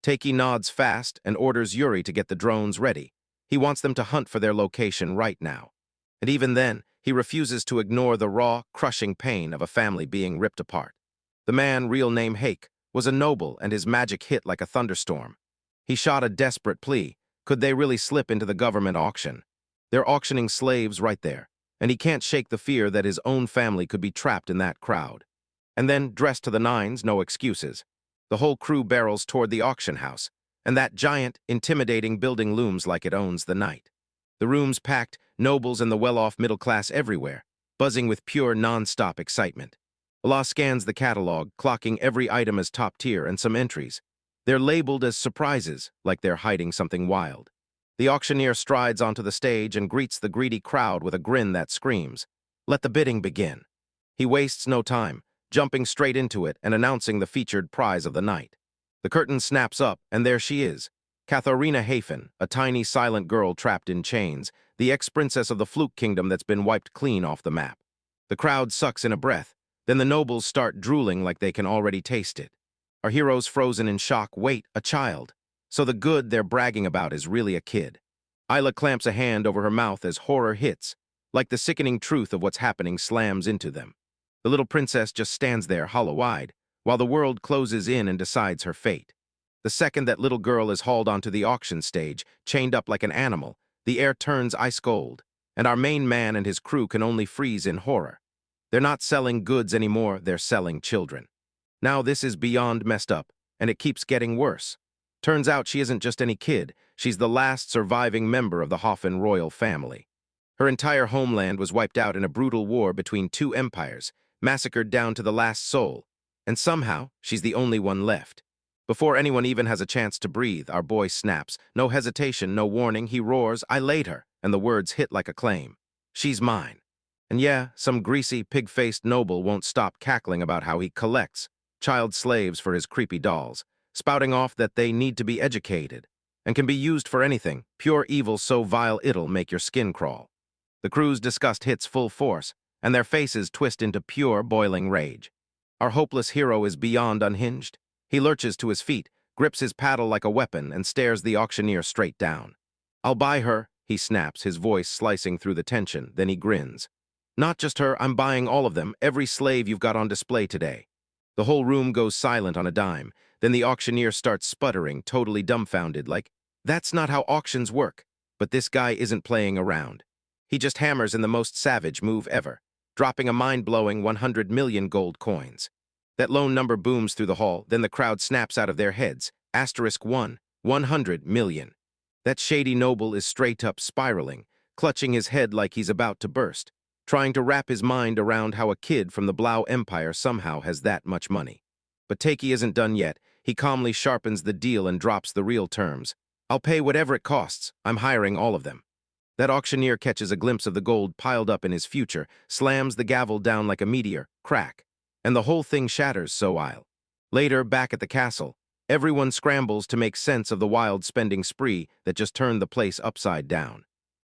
Takei nods fast and orders Yuri to get the drones ready. He wants them to hunt for their location right now. And even then, he refuses to ignore the raw, crushing pain of a family being ripped apart. The man, real name Hake, was a noble and his magic hit like a thunderstorm. He shot a desperate plea. Could they really slip into the government auction? They're auctioning slaves right there, and he can't shake the fear that his own family could be trapped in that crowd. And then, dressed to the nines, no excuses. The whole crew barrels toward the auction house, and that giant, intimidating building looms like it owns the night. The room's packed, nobles and the well-off middle class everywhere, buzzing with pure non-stop excitement. Allah scans the catalog, clocking every item as top tier and some entries. They're labeled as surprises, like they're hiding something wild. The auctioneer strides onto the stage and greets the greedy crowd with a grin that screams, "Let the bidding begin." He wastes no time, jumping straight into it and announcing the featured prize of the night. The curtain snaps up, and there she is, Katharina Hafen, a tiny silent girl trapped in chains, the ex-princess of the Fluke Kingdom that's been wiped clean off the map. The crowd sucks in a breath, then the nobles start drooling like they can already taste it. Our hero's frozen in shock. Wait, a child. So the good they're bragging about is really a kid. Isla clamps a hand over her mouth as horror hits, like the sickening truth of what's happening slams into them. The little princess just stands there hollow-eyed, while the world closes in and decides her fate. The second that little girl is hauled onto the auction stage, chained up like an animal, the air turns ice cold, and our main man and his crew can only freeze in horror. They're not selling goods anymore, they're selling children. Now this is beyond messed up, and it keeps getting worse. Turns out she isn't just any kid, she's the last surviving member of the Hoffen royal family. Her entire homeland was wiped out in a brutal war between two empires, massacred down to the last soul, and somehow she's the only one left. Before anyone even has a chance to breathe, our boy snaps. No hesitation, no warning, he roars, "I laid her," and the words hit like a claim. She's mine. And yeah, some greasy, pig-faced noble won't stop cackling about how he collects child slaves for his creepy dolls, spouting off that they need to be educated and can be used for anything, pure evil so vile it'll make your skin crawl. The crew's disgust hits full force, and their faces twist into pure, boiling rage. Our hopeless hero is beyond unhinged. He lurches to his feet, grips his paddle like a weapon, and stares the auctioneer straight down. "I'll buy her," he snaps, his voice slicing through the tension, then he grins. "Not just her, I'm buying all of them, every slave you've got on display today." The whole room goes silent on a dime, then the auctioneer starts sputtering, totally dumbfounded, like, that's not how auctions work. But this guy isn't playing around. He just hammers in the most savage move ever, dropping a mind-blowing 100 million gold coins. That lone number booms through the hall, then the crowd snaps out of their heads. *1, 100 million. That shady noble is straight up spiraling, clutching his head like he's about to burst, trying to wrap his mind around how a kid from the Blau Empire somehow has that much money. But Takei isn't done yet. He calmly sharpens the deal and drops the real terms. I'll pay whatever it costs. I'm hiring all of them. That auctioneer catches a glimpse of the gold piled up in his future, slams the gavel down like a meteor, crack, and the whole thing shatters so I'll. Later, back at the castle, everyone scrambles to make sense of the wild spending spree that just turned the place upside down.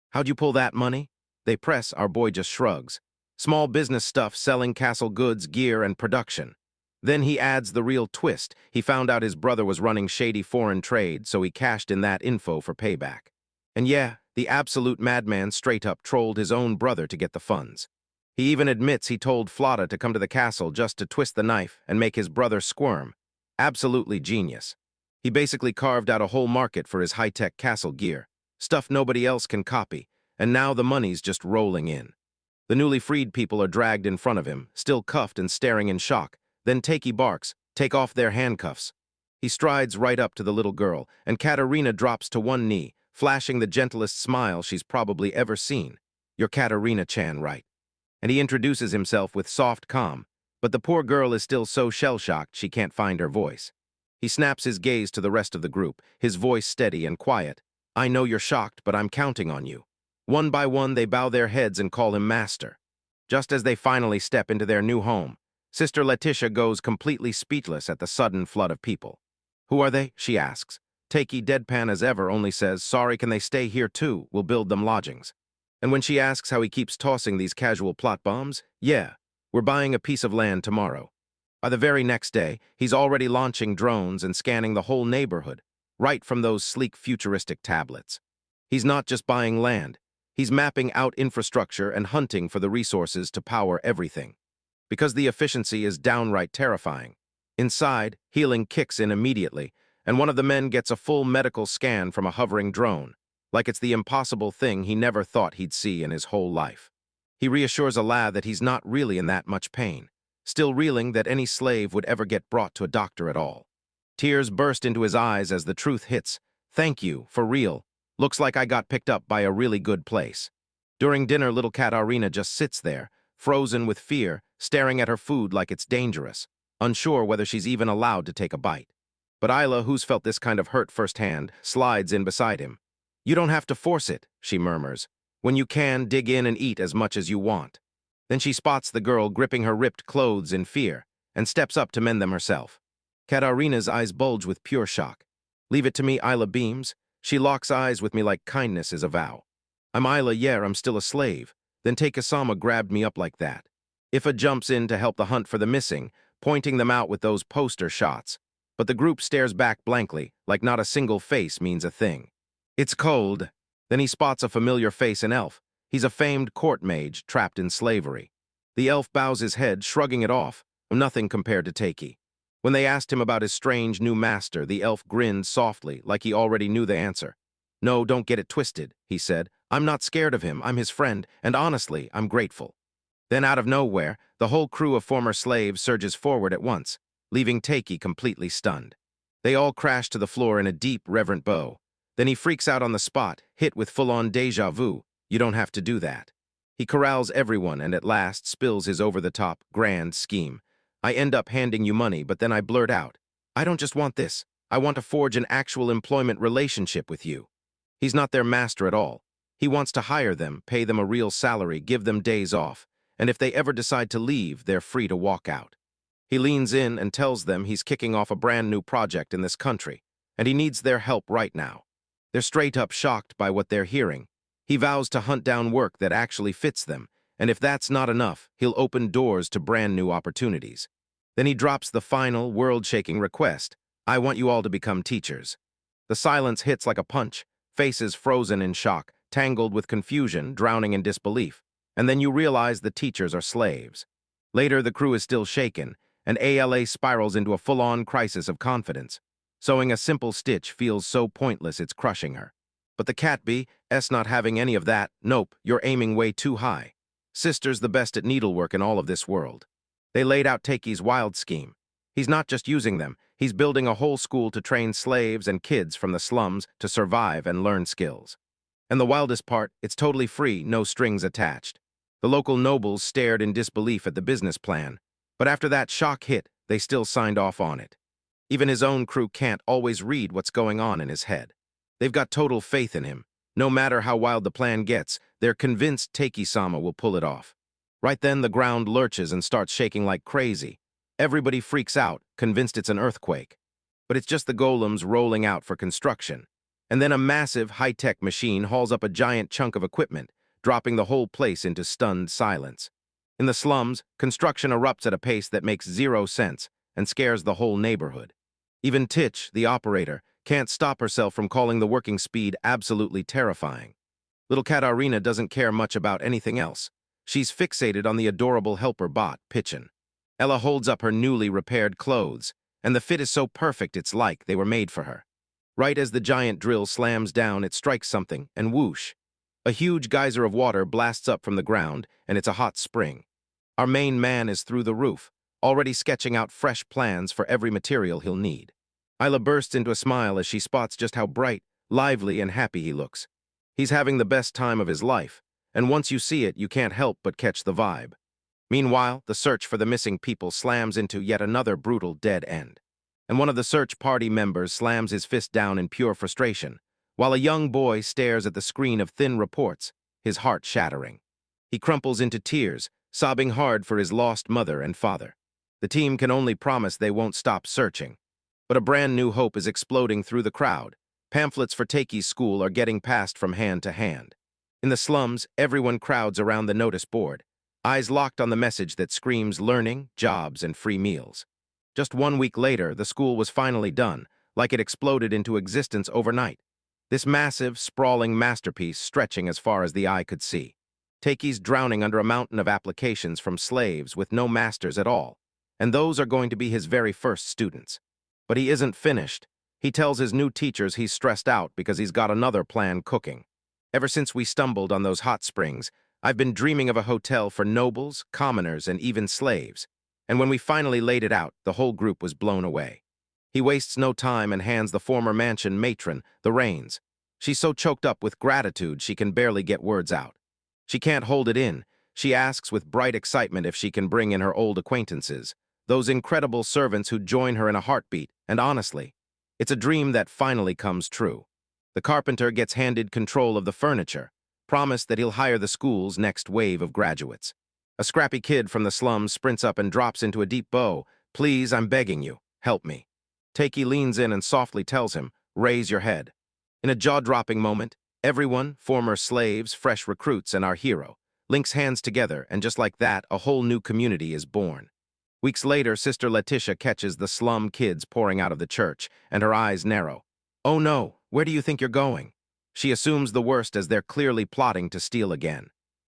How'd you pull that money? They press, our boy just shrugs. Small business stuff, selling castle goods, gear, and production. Then he adds the real twist. He found out his brother was running shady foreign trade, so he cashed in that info for payback. And yeah, the absolute madman straight up trolled his own brother to get the funds. He even admits he told Flotta to come to the castle just to twist the knife and make his brother squirm. Absolutely genius. He basically carved out a whole market for his high-tech castle gear, stuff nobody else can copy, and now the money's just rolling in. The newly freed people are dragged in front of him, still cuffed and staring in shock. Then Takei barks, "Take off their handcuffs." He strides right up to the little girl, and Katarina drops to one knee, flashing the gentlest smile she's probably ever seen. "You're Katarina-chan, right?" And he introduces himself with soft calm, but the poor girl is still so shell-shocked she can't find her voice. He snaps his gaze to the rest of the group, his voice steady and quiet. "I know you're shocked, but I'm counting on you." One by one, they bow their heads and call him master. Just as they finally step into their new home, Sister Leticia goes completely speechless at the sudden flood of people. "Who are they?" she asks. Takei, deadpan as ever, only says, "Sorry, can they stay here too? We'll build them lodgings." And when she asks how he keeps tossing these casual plot bombs, "Yeah, we're buying a piece of land tomorrow." By the very next day, he's already launching drones and scanning the whole neighborhood, right from those sleek futuristic tablets. He's not just buying land. He's mapping out infrastructure and hunting for the resources to power everything. Because the efficiency is downright terrifying. Inside, healing kicks in immediately, and one of the men gets a full medical scan from a hovering drone, like it's the impossible thing he never thought he'd see in his whole life. He reassures a lad that he's not really in that much pain, still reeling that any slave would ever get brought to a doctor at all. Tears burst into his eyes as the truth hits. "Thank you, for real. Looks like I got picked up by a really good place." During dinner, little Katarina just sits there, frozen with fear, staring at her food like it's dangerous, unsure whether she's even allowed to take a bite. But Isla, who's felt this kind of hurt firsthand, slides in beside him. "You don't have to force it," she murmurs. "When you can, dig in and eat as much as you want." Then she spots the girl gripping her ripped clothes in fear, and steps up to mend them herself. Katarina's eyes bulge with pure shock. "Leave it to me," Isla beams. She locks eyes with me like kindness is a vow. "I'm Isla, yeah, I'm still a slave. Then Take-Sama grabbed me up like that." Ifa jumps in to help the hunt for the missing, pointing them out with those poster shots. But the group stares back blankly, like not a single face means a thing. "It's cold." Then he spots a familiar face in Elf. He's a famed court mage trapped in slavery. The elf bows his head, shrugging it off, nothing compared to Takei. When they asked him about his strange new master, the elf grinned softly, like he already knew the answer. "No, don't get it twisted," he said. "I'm not scared of him, I'm his friend, and honestly, I'm grateful." Then out of nowhere, the whole crew of former slaves surges forward at once, leaving Takei completely stunned. They all crash to the floor in a deep, reverent bow. Then he freaks out on the spot, hit with full-on déjà vu. "You don't have to do that." He corrals everyone and at last spills his over-the-top, grand scheme. "I end up handing you money, but then I blurt out, 'I don't just want this. I want to forge an actual employment relationship with you.'" He's not their master at all. He wants to hire them, pay them a real salary, give them days off, and if they ever decide to leave, they're free to walk out. He leans in and tells them he's kicking off a brand new project in this country, and he needs their help right now. They're straight up shocked by what they're hearing. He vows to hunt down work that actually fits them, and if that's not enough, he'll open doors to brand new opportunities. Then he drops the final, world-shaking request: "I want you all to become teachers." The silence hits like a punch, faces frozen in shock, tangled with confusion, drowning in disbelief. And then you realize the teachers are slaves. Later, the crew is still shaken, and ALA spirals into a full-on crisis of confidence. Sewing a simple stitch feels so pointless it's crushing her. But the cat bee,'s not having any of that. "Nope, you're aiming way too high. Sister's the best at needlework in all of this world." They laid out Takei's wild scheme. He's not just using them, he's building a whole school to train slaves and kids from the slums to survive and learn skills. And the wildest part, it's totally free, no strings attached. The local nobles stared in disbelief at the business plan, but after that shock hit, they still signed off on it. Even his own crew can't always read what's going on in his head. They've got total faith in him. No matter how wild the plan gets, they're convinced Teiki-sama will pull it off. Right then, the ground lurches and starts shaking like crazy. Everybody freaks out, convinced it's an earthquake. But it's just the golems rolling out for construction. And then a massive, high-tech machine hauls up a giant chunk of equipment, dropping the whole place into stunned silence. In the slums, construction erupts at a pace that makes zero sense and scares the whole neighborhood. Even Titch, the operator, can't stop herself from calling the working speed absolutely terrifying. Little Katarina doesn't care much about anything else. She's fixated on the adorable helper bot, Pitchin. Ella holds up her newly repaired clothes, and the fit is so perfect it's like they were made for her. Right as the giant drill slams down, it strikes something, and whoosh. A huge geyser of water blasts up from the ground, and it's a hot spring. Our main man is through the roof, already sketching out fresh plans for every material he'll need. Isla bursts into a smile as she spots just how bright, lively, and happy he looks. He's having the best time of his life, and once you see it, you can't help but catch the vibe. Meanwhile, the search for the missing people slams into yet another brutal dead end. And one of the search party members slams his fist down in pure frustration, while a young boy stares at the screen of thin reports, his heart shattering. He crumples into tears, sobbing hard for his lost mother and father. The team can only promise they won't stop searching. But a brand new hope is exploding through the crowd. Pamphlets for Teiki's school are getting passed from hand to hand. In the slums, everyone crowds around the notice board, eyes locked on the message that screams learning, jobs, and free meals. Just 1 week later, the school was finally done, like it exploded into existence overnight. This massive, sprawling masterpiece stretching as far as the eye could see. Teiki's drowning under a mountain of applications from slaves with no masters at all, and those are going to be his very first students. But he isn't finished. He tells his new teachers he's stressed out because he's got another plan cooking. Ever since we stumbled on those hot springs, I've been dreaming of a hotel for nobles, commoners, and even slaves. And when we finally laid it out, the whole group was blown away. He wastes no time and hands the former mansion matron the reins. She's so choked up with gratitude she can barely get words out. She can't hold it in. She asks with bright excitement if she can bring in her old acquaintances, those incredible servants who join her in a heartbeat, and honestly, it's a dream that finally comes true. The carpenter gets handed control of the furniture, promised that he'll hire the school's next wave of graduates. A scrappy kid from the slums sprints up and drops into a deep bow. "Please, I'm begging you, help me." Teiki leans in and softly tells him, "Raise your head." In a jaw-dropping moment, everyone, former slaves, fresh recruits, and our hero, links hands together, and just like that, a whole new community is born. Weeks later, Sister Leticia catches the slum kids pouring out of the church, and her eyes narrow. "Oh no, where do you think you're going?" She assumes the worst as they're clearly plotting to steal again.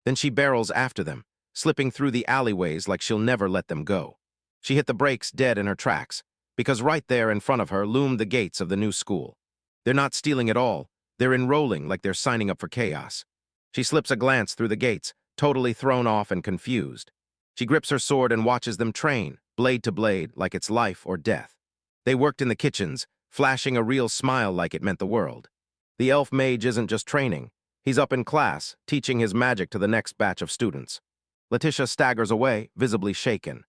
Then she barrels after them, slipping through the alleyways like she'll never let them go. She hit the brakes dead in her tracks, because right there in front of her loomed the gates of the new school. They're not stealing at all, they're enrolling like they're signing up for chaos. She slips a glance through the gates, totally thrown off and confused. She grips her sword and watches them train, blade to blade, like it's life or death. They worked in the kitchens, flashing a real smile like it meant the world. The elf mage isn't just training, he's up in class, teaching his magic to the next batch of students. Leticia staggers away, visibly shaken.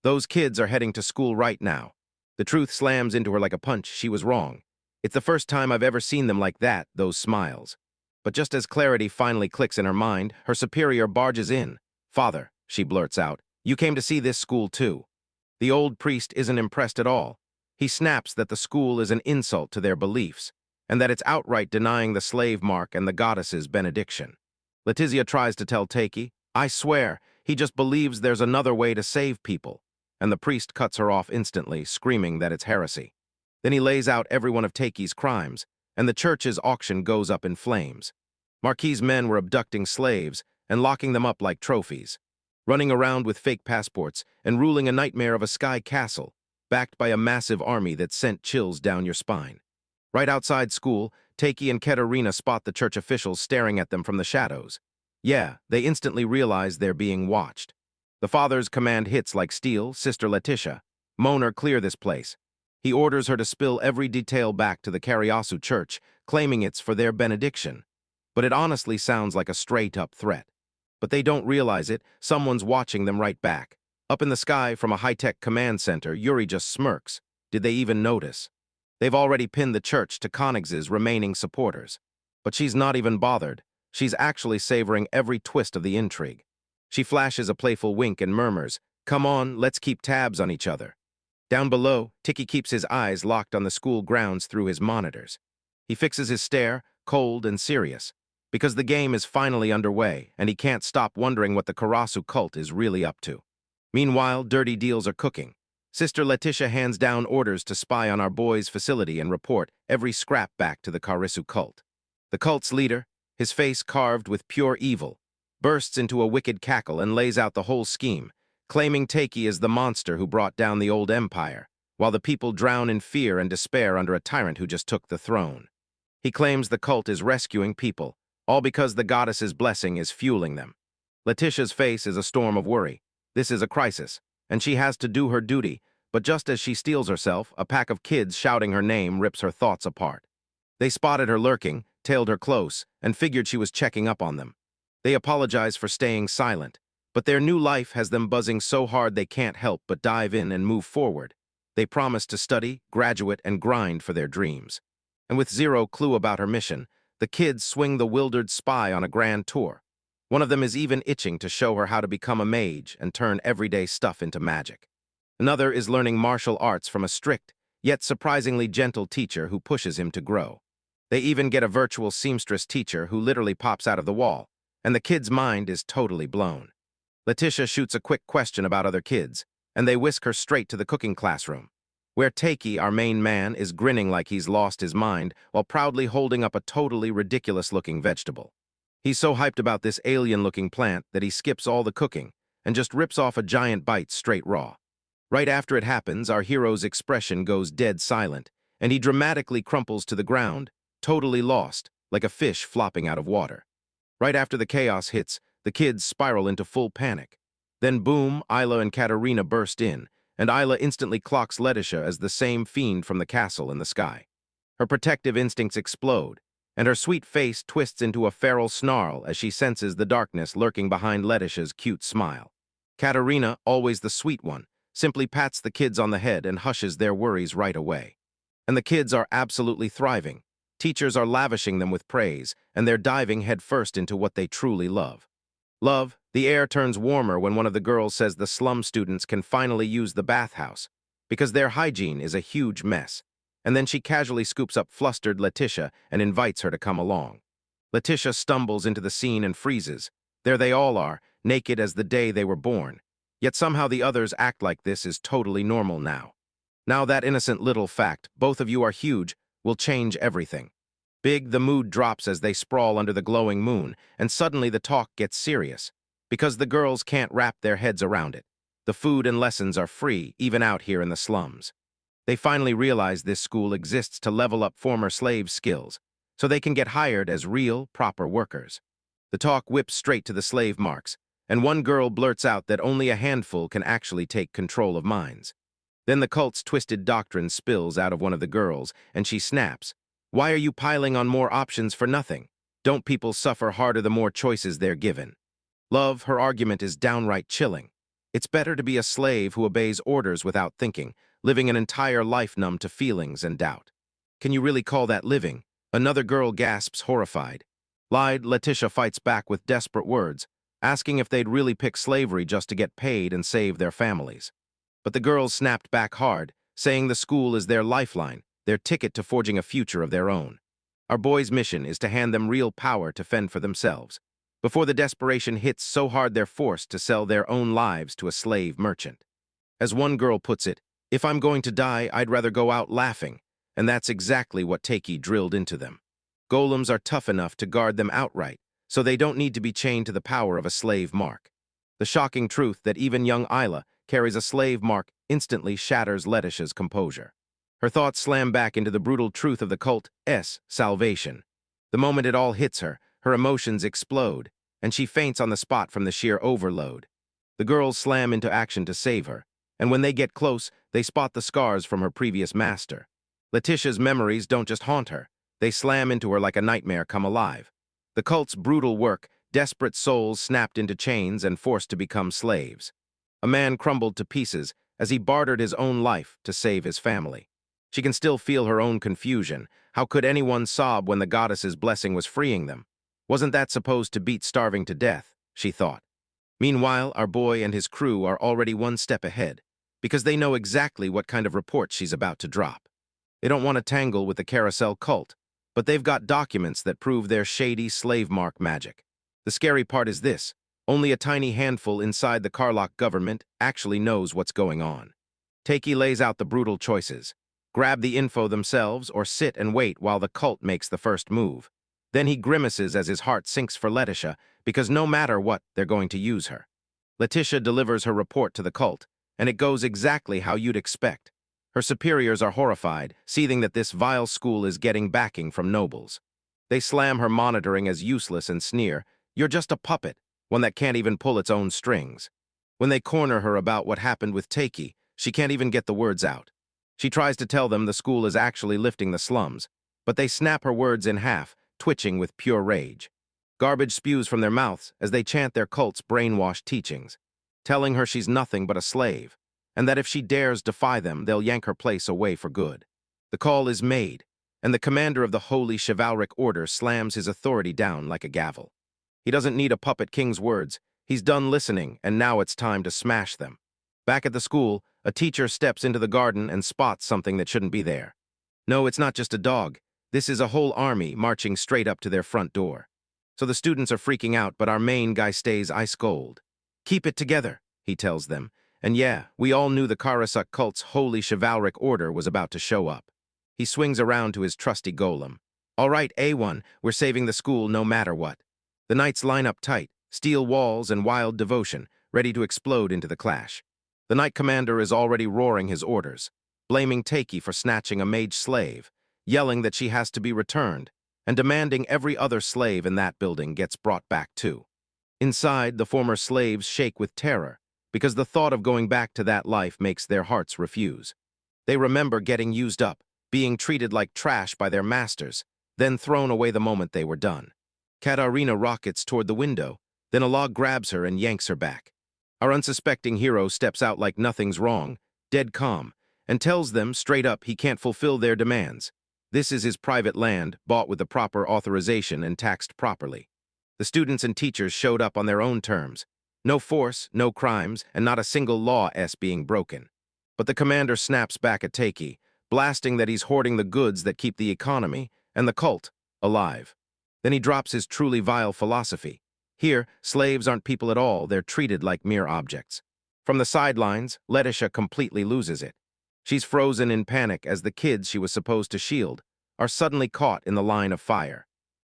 Those kids are heading to school right now. The truth slams into her like a punch. She was wrong. It's the first time I've ever seen them like that, those smiles. But just as clarity finally clicks in her mind, her superior barges in. "Father," she blurts out, "you came to see this school too." The old priest isn't impressed at all. He snaps that the school is an insult to their beliefs, and that it's outright denying the slave mark and the goddess's benediction. Leticia tries to tell Teiki, "I swear, he just believes there's another way to save people," and the priest cuts her off instantly, screaming that it's heresy. Then he lays out every one of Teiki's crimes, and the church's auction goes up in flames. Marquis's men were abducting slaves and locking them up like trophies, running around with fake passports and ruling a nightmare of a sky castle, backed by a massive army that sent chills down your spine. Right outside school, Teiki and Katerina spot the church officials staring at them from the shadows. Yeah, they instantly realize they're being watched. The father's command hits like steel, Sister Leticia. "Moan clear this place." He orders her to spill every detail back to the Karyasu church, claiming it's for their benediction. But it honestly sounds like a straight-up threat. But they don't realize it, someone's watching them right back. Up in the sky from a high-tech command center, Yuri just smirks. Did they even notice? They've already pinned the church to Koenig's remaining supporters. But she's not even bothered. She's actually savoring every twist of the intrigue. She flashes a playful wink and murmurs, "Come on, let's keep tabs on each other." Down below, Tiki keeps his eyes locked on the school grounds through his monitors. He fixes his stare, cold and serious, because the game is finally underway, and he can't stop wondering what the Karasu cult is really up to. Meanwhile, dirty deals are cooking. Sister Leticia hands down orders to spy on our boys' facility and report every scrap back to the Karasu cult. The cult's leader, his face carved with pure evil, bursts into a wicked cackle and lays out the whole scheme, claiming Taki is the monster who brought down the old empire, while the people drown in fear and despair under a tyrant who just took the throne. He claims the cult is rescuing people, all because the goddess's blessing is fueling them. Leticia's face is a storm of worry. This is a crisis, and she has to do her duty, but just as she steels herself, a pack of kids shouting her name rips her thoughts apart. They spotted her lurking, tailed her close, and figured she was checking up on them. They apologize for staying silent, but their new life has them buzzing so hard they can't help but dive in and move forward. They promise to study, graduate, and grind for their dreams. And with zero clue about her mission, the kids swing the wildered spy on a grand tour. One of them is even itching to show her how to become a mage and turn everyday stuff into magic. Another is learning martial arts from a strict, yet surprisingly gentle teacher who pushes him to grow. They even get a virtual seamstress teacher who literally pops out of the wall, and the kid's mind is totally blown. Leticia shoots a quick question about other kids, and they whisk her straight to the cooking classroom, where Taki, our main man, is grinning like he's lost his mind while proudly holding up a totally ridiculous-looking vegetable. He's so hyped about this alien-looking plant that he skips all the cooking and just rips off a giant bite straight raw. Right after it happens, our hero's expression goes dead silent, and he dramatically crumples to the ground, totally lost, like a fish flopping out of water. Right after the chaos hits, the kids spiral into full panic. Then boom, Isla and Katerina burst in, and Isla instantly clocks Leticia as the same fiend from the castle in the sky. Her protective instincts explode, and her sweet face twists into a feral snarl as she senses the darkness lurking behind Leticia's cute smile. Katerina, always the sweet one, simply pats the kids on the head and hushes their worries right away. And the kids are absolutely thriving. Teachers are lavishing them with praise, and they're diving headfirst into what they truly love. The air turns warmer when one of the girls says the slum students can finally use the bathhouse, because their hygiene is a huge mess. And then she casually scoops up flustered Leticia and invites her to come along. Leticia stumbles into the scene and freezes. There they all are, naked as the day they were born. Yet somehow the others act like this is totally normal now. Now that innocent little fact, both of you are huge, will change everything. Big, the mood drops as they sprawl under the glowing moon, and suddenly the talk gets serious, because the girls can't wrap their heads around it. The food and lessons are free, even out here in the slums. They finally realize this school exists to level up former slaves' skills, so they can get hired as real, proper workers. The talk whips straight to the slave marks, and one girl blurts out that only a handful can actually take control of minds. Then the cult's twisted doctrine spills out of one of the girls, and she snaps, "Why are you piling on more options for nothing? Don't people suffer harder the more choices they're given?" Her argument is downright chilling. It's better to be a slave who obeys orders without thinking, living an entire life numb to feelings and doubt. Can you really call that living? Another girl gasps, horrified. Leticia fights back with desperate words, asking if they'd really pick slavery just to get paid and save their families. But the girls snapped back hard, saying the school is their lifeline, their ticket to forging a future of their own. Our boys' mission is to hand them real power to fend for themselves, before the desperation hits so hard they're forced to sell their own lives to a slave merchant. As one girl puts it, "If I'm going to die, I'd rather go out laughing," and that's exactly what Taki drilled into them. Golems are tough enough to guard them outright, so they don't need to be chained to the power of a slave mark. The shocking truth that even young Isla carries a slave mark instantly shatters Leticia's composure. Her thoughts slam back into the brutal truth of the cult's salvation. The moment it all hits her, her emotions explode, and she faints on the spot from the sheer overload. The girls slam into action to save her, and when they get close, they spot the scars from her previous master. Leticia's memories don't just haunt her, they slam into her like a nightmare come alive. The cult's brutal work, desperate souls snapped into chains and forced to become slaves. A man crumbled to pieces as he bartered his own life to save his family. She can still feel her own confusion. How could anyone sob when the goddess's blessing was freeing them? Wasn't that supposed to beat starving to death? She thought. Meanwhile, our boy and his crew are already one step ahead, because they know exactly what kind of report she's about to drop. They don't want to tangle with the carousel cult, but they've got documents that prove their shady slave mark magic. The scary part is this: only a tiny handful inside the Karlach government actually knows what's going on. Takei lays out the brutal choices: grab the info themselves or sit and wait while the cult makes the first move. Then he grimaces as his heart sinks for Leticia, because no matter what, they're going to use her. Leticia delivers her report to the cult, and it goes exactly how you'd expect. Her superiors are horrified, seeing that this vile school is getting backing from nobles. They slam her monitoring as useless and sneer, "You're just a puppet, one that can't even pull its own strings." When they corner her about what happened with Takei, she can't even get the words out. She tries to tell them the school is actually lifting the slums, but they snap her words in half, twitching with pure rage. Garbage spews from their mouths as they chant their cult's brainwashed teachings, telling her she's nothing but a slave, and that if she dares defy them, they'll yank her place away for good. The call is made, and the commander of the Holy Chivalric Order slams his authority down like a gavel. He doesn't need a puppet king's words. He's done listening, and now it's time to smash them. Back at the school, a teacher steps into the garden and spots something that shouldn't be there. No, it's not just a dog. This is a whole army marching straight up to their front door. So the students are freaking out, but our main guy stays ice cold. "Keep it together," he tells them. And yeah, we all knew the Karasuk cult's Holy Chivalric Order was about to show up. He swings around to his trusty golem. "All right, A1, we're saving the school no matter what." The knights line up tight, steel walls and wild devotion, ready to explode into the clash. The knight commander is already roaring his orders, blaming Takei for snatching a mage slave, yelling that she has to be returned, and demanding every other slave in that building gets brought back too. Inside, the former slaves shake with terror, because the thought of going back to that life makes their hearts refuse. They remember getting used up, being treated like trash by their masters, then thrown away the moment they were done. Katarina rockets toward the window, then a log grabs her and yanks her back. Our unsuspecting hero steps out like nothing's wrong, dead calm, and tells them straight up he can't fulfill their demands. This is his private land, bought with the proper authorization and taxed properly. The students and teachers showed up on their own terms. No force, no crimes, and not a single law being broken. But the commander snaps back at Takei, blasting that he's hoarding the goods that keep the economy and the cult alive. Then he drops his truly vile philosophy. Here, slaves aren't people at all, they're treated like mere objects. From the sidelines, Leticia completely loses it. She's frozen in panic as the kids she was supposed to shield are suddenly caught in the line of fire.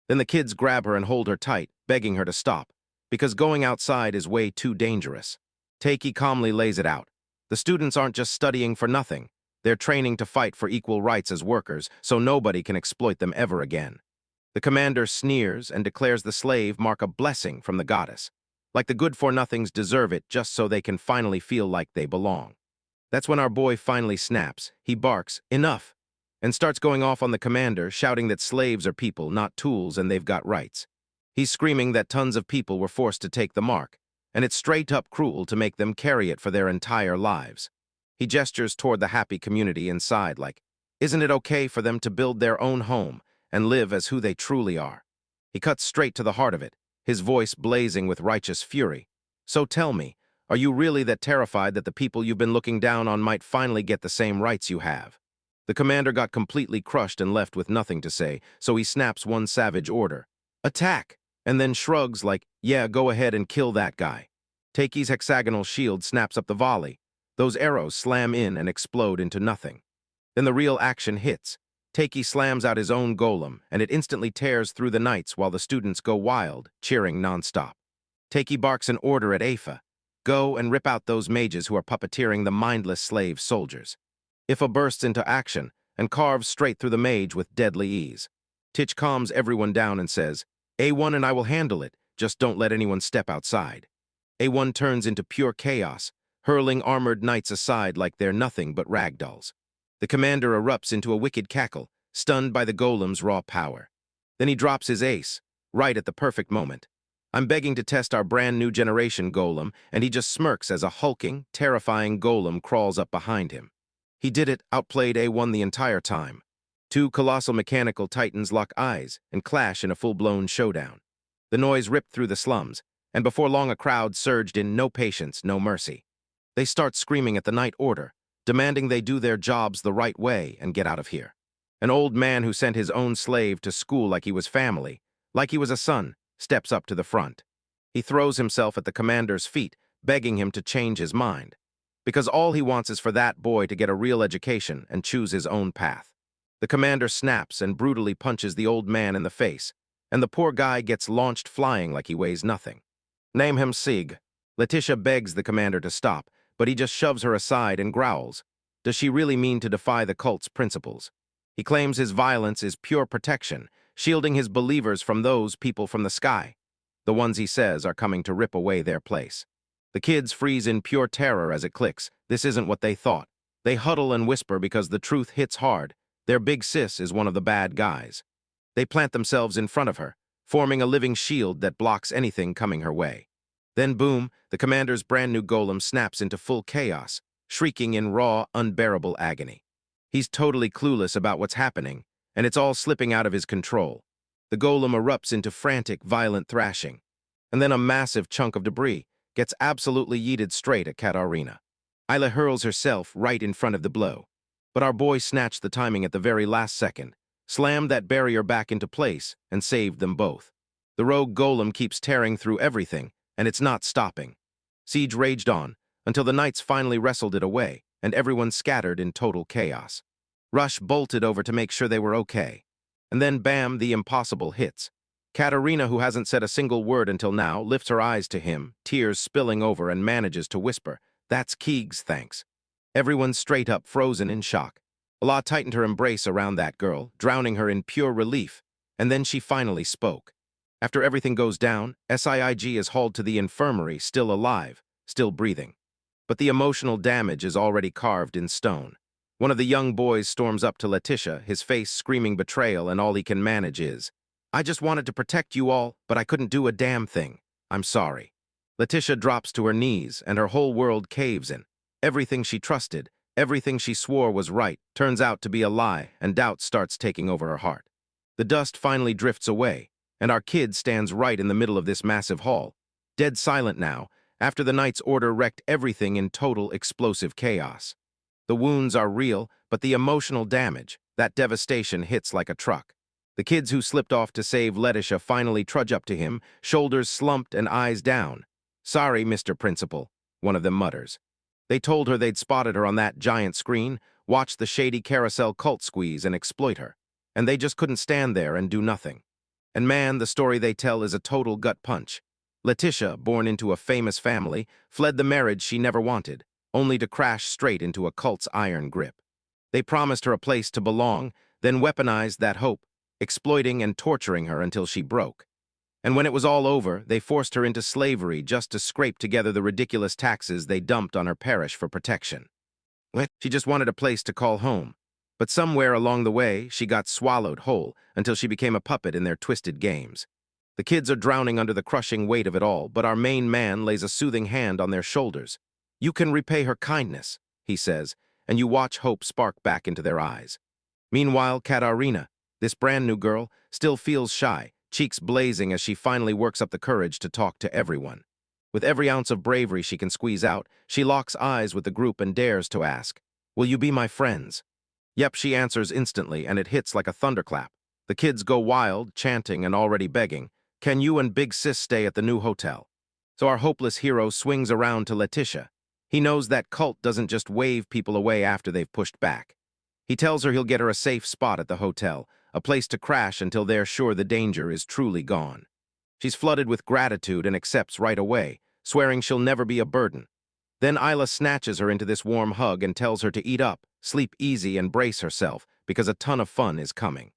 Then the kids grab her and hold her tight, begging her to stop, because going outside is way too dangerous. Takei calmly lays it out. The students aren't just studying for nothing. They're training to fight for equal rights as workers, so nobody can exploit them ever again. The commander sneers and declares the slave mark a blessing from the goddess. Like the good-for-nothings deserve it just so they can finally feel like they belong. That's when our boy finally snaps. He barks, "Enough!" and starts going off on the commander, shouting that slaves are people, not tools, and they've got rights. He's screaming that tons of people were forced to take the mark, and it's straight-up cruel to make them carry it for their entire lives. He gestures toward the happy community inside like, isn't it okay for them to build their own home and live as who they truly are? He cuts straight to the heart of it, his voice blazing with righteous fury. So tell me, are you really that terrified that the people you've been looking down on might finally get the same rights you have? The commander got completely crushed and left with nothing to say, so he snaps one savage order. "Attack!" and then shrugs like, "Yeah, go ahead and kill that guy." Takei's hexagonal shield snaps up the volley. Those arrows slam in and explode into nothing. Then the real action hits. Takei slams out his own golem, and it instantly tears through the knights while the students go wild, cheering nonstop. Takei barks an order at Afa. Go and rip out those mages who are puppeteering the mindless slave soldiers. Afa bursts into action and carves straight through the mage with deadly ease. Titch calms everyone down and says, "A1 and I will handle it, just don't let anyone step outside." A1 turns into pure chaos, hurling armored knights aside like they're nothing but ragdolls. The commander erupts into a wicked cackle, stunned by the golem's raw power. Then he drops his ace, right at the perfect moment. I'm begging to test our brand new generation golem, and he just smirks as a hulking, terrifying golem crawls up behind him. He did it, outplayed A1 the entire time. Two colossal mechanical titans lock eyes and clash in a full-blown showdown. The noise ripped through the slums, and before long a crowd surged in, no patience, no mercy. They start screaming at the Night Order, demanding they do their jobs the right way and get out of here. An old man who sent his own slave to school like he was family, like he was a son, steps up to the front. He throws himself at the commander's feet, begging him to change his mind, because all he wants is for that boy to get a real education and choose his own path. The commander snaps and brutally punches the old man in the face, and the poor guy gets launched flying like he weighs nothing. Name him Sig. Leticia begs the commander to stop, but he just shoves her aside and growls. Does she really mean to defy the cult's principles? He claims his violence is pure protection, shielding his believers from those people from the sky. The ones he says are coming to rip away their place. The kids freeze in pure terror as it clicks. This isn't what they thought. They huddle and whisper because the truth hits hard. Their big sis is one of the bad guys. They plant themselves in front of her, forming a living shield that blocks anything coming her way. Then boom, the commander's brand new golem snaps into full chaos, shrieking in raw, unbearable agony. He's totally clueless about what's happening, and it's all slipping out of his control. The golem erupts into frantic, violent thrashing, and then a massive chunk of debris gets absolutely yeeted straight at Katarina. Isla hurls herself right in front of the blow, but our boy snatched the timing at the very last second, slammed that barrier back into place, and saved them both. The rogue golem keeps tearing through everything, and it's not stopping. Siege raged on, until the knights finally wrestled it away, and everyone scattered in total chaos. Rush bolted over to make sure they were okay. And then bam, the impossible hits. Katarina, who hasn't said a single word until now, lifts her eyes to him, tears spilling over, and manages to whisper, "That's Keeg's thanks." Everyone's straight up frozen in shock. Allah tightened her embrace around that girl, drowning her in pure relief, and then she finally spoke. After everything goes down, SIIG is hauled to the infirmary, still alive, still breathing. But the emotional damage is already carved in stone. One of the young boys storms up to Leticia, his face screaming betrayal, and all he can manage is, "I just wanted to protect you all, but I couldn't do a damn thing. I'm sorry." Leticia drops to her knees, and her whole world caves in. Everything she trusted, everything she swore was right, turns out to be a lie, and doubt starts taking over her heart. The dust finally drifts away, and our kid stands right in the middle of this massive hall, dead silent now, after the Knight's order wrecked everything in total explosive chaos. The wounds are real, but the emotional damage, that devastation hits like a truck. The kids who slipped off to save Leticia finally trudge up to him, shoulders slumped and eyes down. "Sorry, Mr. Principal," one of them mutters. They told her they'd spotted her on that giant screen, watched the shady carousel cult squeeze and exploit her, and they just couldn't stand there and do nothing. And man, the story they tell is a total gut punch. Leticia, born into a famous family, fled the marriage she never wanted, only to crash straight into a cult's iron grip. They promised her a place to belong, then weaponized that hope, exploiting and torturing her until she broke. And when it was all over, they forced her into slavery just to scrape together the ridiculous taxes they dumped on her parish for protection. She just wanted a place to call home. But somewhere along the way, she got swallowed whole until she became a puppet in their twisted games. The kids are drowning under the crushing weight of it all, but our main man lays a soothing hand on their shoulders. "You can repay her kindness," he says, and you watch hope spark back into their eyes. Meanwhile, Katarina, this brand new girl, still feels shy, cheeks blazing as she finally works up the courage to talk to everyone. With every ounce of bravery she can squeeze out, she locks eyes with the group and dares to ask, "Will you be my friends?" Yep, she answers instantly, and it hits like a thunderclap. The kids go wild, chanting and already begging, "Can you and Big Sis stay at the new hotel?" So our hopeless hero swings around to Leticia. He knows that cult doesn't just wave people away after they've pushed back. He tells her he'll get her a safe spot at the hotel, a place to crash until they're sure the danger is truly gone. She's flooded with gratitude and accepts right away, swearing she'll never be a burden. Then Isla snatches her into this warm hug and tells her to eat up, sleep easy, and brace herself, because a ton of fun is coming.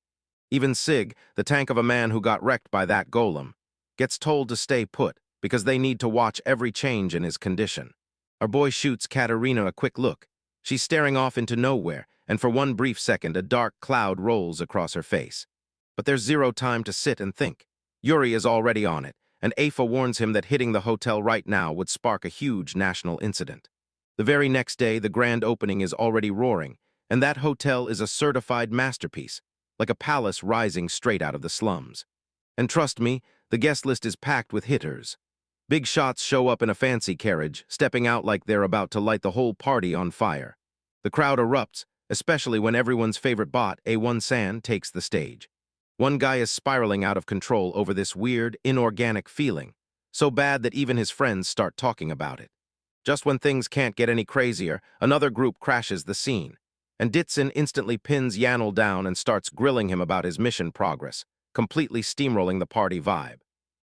Even Sig, the tank of a man who got wrecked by that golem, gets told to stay put, because they need to watch every change in his condition. Our boy shoots Katerina a quick look. She's staring off into nowhere, and for one brief second, a dark cloud rolls across her face. But there's zero time to sit and think. Yuri is already on it, and Afa warns him that hitting the hotel right now would spark a huge national incident. The very next day, the grand opening is already roaring, and that hotel is a certified masterpiece, like a palace rising straight out of the slums. And trust me, the guest list is packed with hitters. Big shots show up in a fancy carriage, stepping out like they're about to light the whole party on fire. The crowd erupts, especially when everyone's favorite bot, A1-san, takes the stage. One guy is spiraling out of control over this weird, inorganic feeling, so bad that even his friends start talking about it. Just when things can't get any crazier, another group crashes the scene, and Ditson instantly pins Yanel down and starts grilling him about his mission progress, completely steamrolling the party vibe.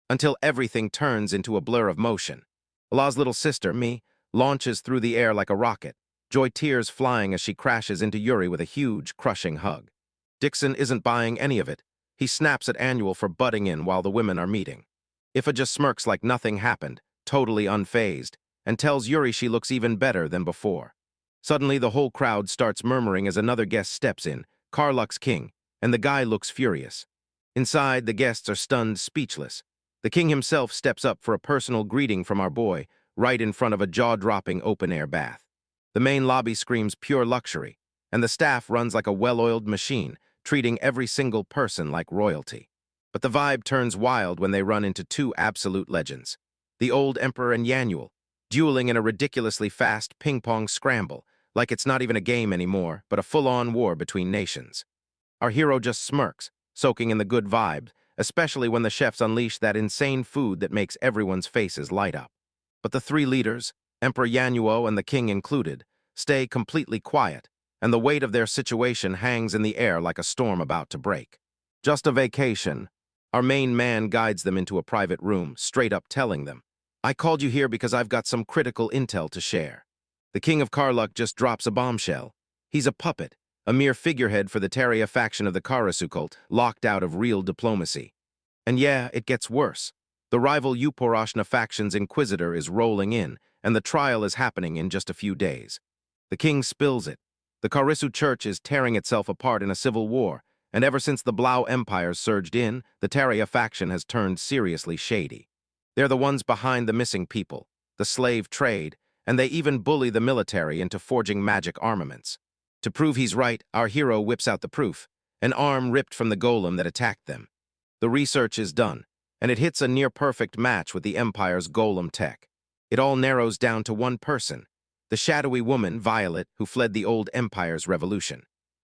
Until everything turns into a blur of motion. Allah's little sister, Me, launches through the air like a rocket, joy tears flying as she crashes into Yuri with a huge, crushing hug. Dixon isn't buying any of it. He snaps at Annual for butting in while the women are meeting. Ifa just smirks like nothing happened, totally unfazed, and tells Yuri she looks even better than before. Suddenly, the whole crowd starts murmuring as another guest steps in, Karluk's king, and the guy looks furious. Inside, the guests are stunned, speechless. The king himself steps up for a personal greeting from our boy, right in front of a jaw-dropping open-air bath. The main lobby screams pure luxury, and the staff runs like a well-oiled machine, treating every single person like royalty. But the vibe turns wild when they run into two absolute legends, the old emperor and Yanuel, dueling in a ridiculously fast ping-pong scramble, like it's not even a game anymore, but a full-on war between nations. Our hero just smirks, soaking in the good vibe, especially when the chefs unleash that insane food that makes everyone's faces light up. But the three leaders, Emperor Yanuo and the king included, stay completely quiet, and the weight of their situation hangs in the air like a storm about to break. Just a vacation. Our main man guides them into a private room, straight up telling them, I called you here because I've got some critical intel to share. The king of Karluk just drops a bombshell. He's a puppet, a mere figurehead for the Taria faction of the Karasu cult, locked out of real diplomacy. And yeah, it gets worse. The rival Uporoshna faction's inquisitor is rolling in, and the trial is happening in just a few days. The king spills it. The Karisu church is tearing itself apart in a civil war, and ever since the Blau empires surged in, the Taria faction has turned seriously shady. They're the ones behind the missing people, the slave trade, and they even bully the military into forging magic armaments. To prove he's right, our hero whips out the proof, an arm ripped from the golem that attacked them. The research is done, and it hits a near-perfect match with the Empire's golem tech. It all narrows down to one person, the shadowy woman, Violet, who fled the old Empire's revolution.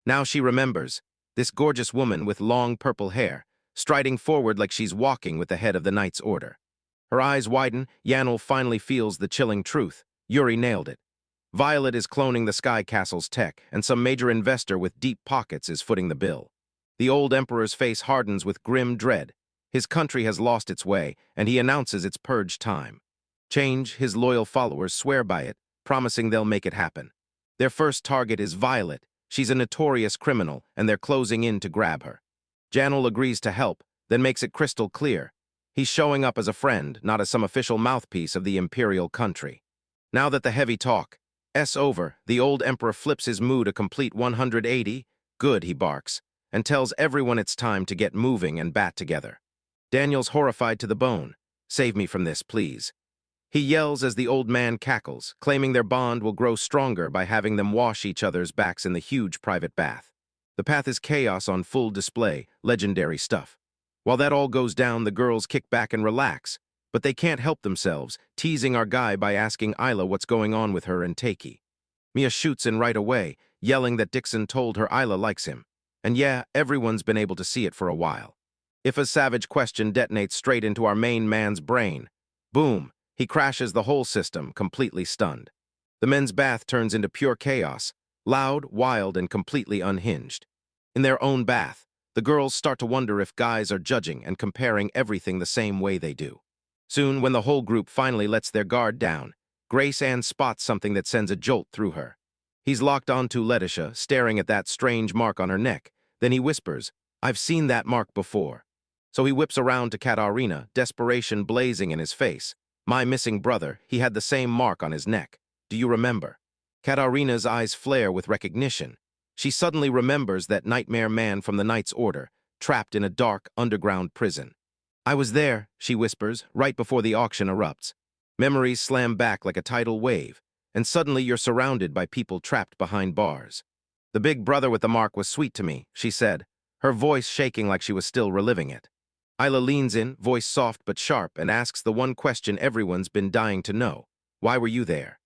Now she remembers, this gorgeous woman with long purple hair, striding forward like she's walking with the head of the Knight's Order. Her eyes widen, Yanel finally feels the chilling truth. Yuri nailed it. Violet is cloning the Sky Castle's tech, and some major investor with deep pockets is footing the bill. The old emperor's face hardens with grim dread. His country has lost its way, and he announces it's purge time. Change, his loyal followers swear by it, promising they'll make it happen. Their first target is Violet. She's a notorious criminal, and they're closing in to grab her. Janel agrees to help, then makes it crystal clear. He's showing up as a friend, not as some official mouthpiece of the Imperial country. Now that the heavy talk's over, the old emperor flips his mood a complete 180. Good, he barks, and tells everyone it's time to get moving and bat together. Daniel's horrified to the bone. Save me from this, please. He yells as the old man cackles, claiming their bond will grow stronger by having them wash each other's backs in the huge private bath. The path is chaos on full display, legendary stuff. While that all goes down, the girls kick back and relax, but they can't help themselves, teasing our guy by asking Isla what's going on with her and Takei. Mia shoots in right away, yelling that Dixon told her Isla likes him. And yeah, everyone's been able to see it for a while. If a savage question detonates straight into our main man's brain, boom, he crashes the whole system, completely stunned. The men's bath turns into pure chaos, loud, wild, and completely unhinged. In their own bath, the girls start to wonder if guys are judging and comparing everything the same way they do. Soon, when the whole group finally lets their guard down, Grace Ann spots something that sends a jolt through her. He's locked onto Leticia, staring at that strange mark on her neck. Then he whispers, I've seen that mark before. So he whips around to Katarina, desperation blazing in his face. My missing brother, he had the same mark on his neck. Do you remember? Katarina's eyes flare with recognition. She suddenly remembers that nightmare man from the Knight's Order, trapped in a dark, underground prison. I was there, she whispers, right before the auction erupts. Memories slam back like a tidal wave, and suddenly you're surrounded by people trapped behind bars. The big brother with the mark was sweet to me, she said, her voice shaking like she was still reliving it. Isla leans in, voice soft but sharp, and asks the one question everyone's been dying to know. Why were you there?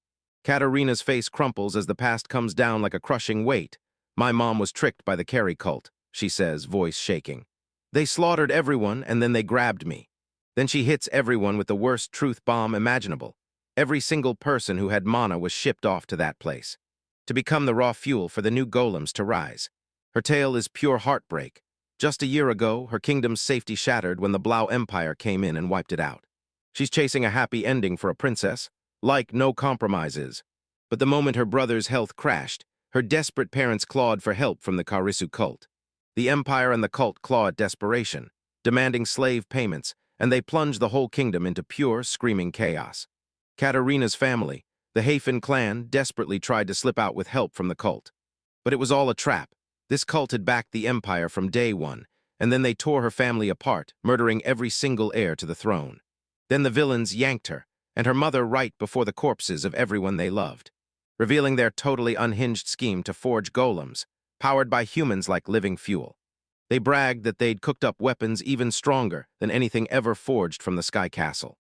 Katarina's face crumples as the past comes down like a crushing weight. My mom was tricked by the Carey cult, she says, voice shaking. They slaughtered everyone and then they grabbed me. Then she hits everyone with the worst truth bomb imaginable. Every single person who had mana was shipped off to that place, to become the raw fuel for the new golems to rise. Her tale is pure heartbreak. Just a year ago, her kingdom's safety shattered when the Blau Empire came in and wiped it out. She's chasing a happy ending for a princess, like no compromises. But the moment her brother's health crashed, her desperate parents clawed for help from the Karisu cult. The empire and the cult claw at desperation, demanding slave payments, and they plunge the whole kingdom into pure, screaming chaos. Katarina's family, the Hafen clan, desperately tried to slip out with help from the cult. But it was all a trap. This cult had backed the empire from day one, and then they tore her family apart, murdering every single heir to the throne. Then the villains yanked her, and her mother right before the corpses of everyone they loved, revealing their totally unhinged scheme to forge golems, powered by humans like living fuel. They bragged that they'd cooked up weapons even stronger than anything ever forged from the Sky Castle.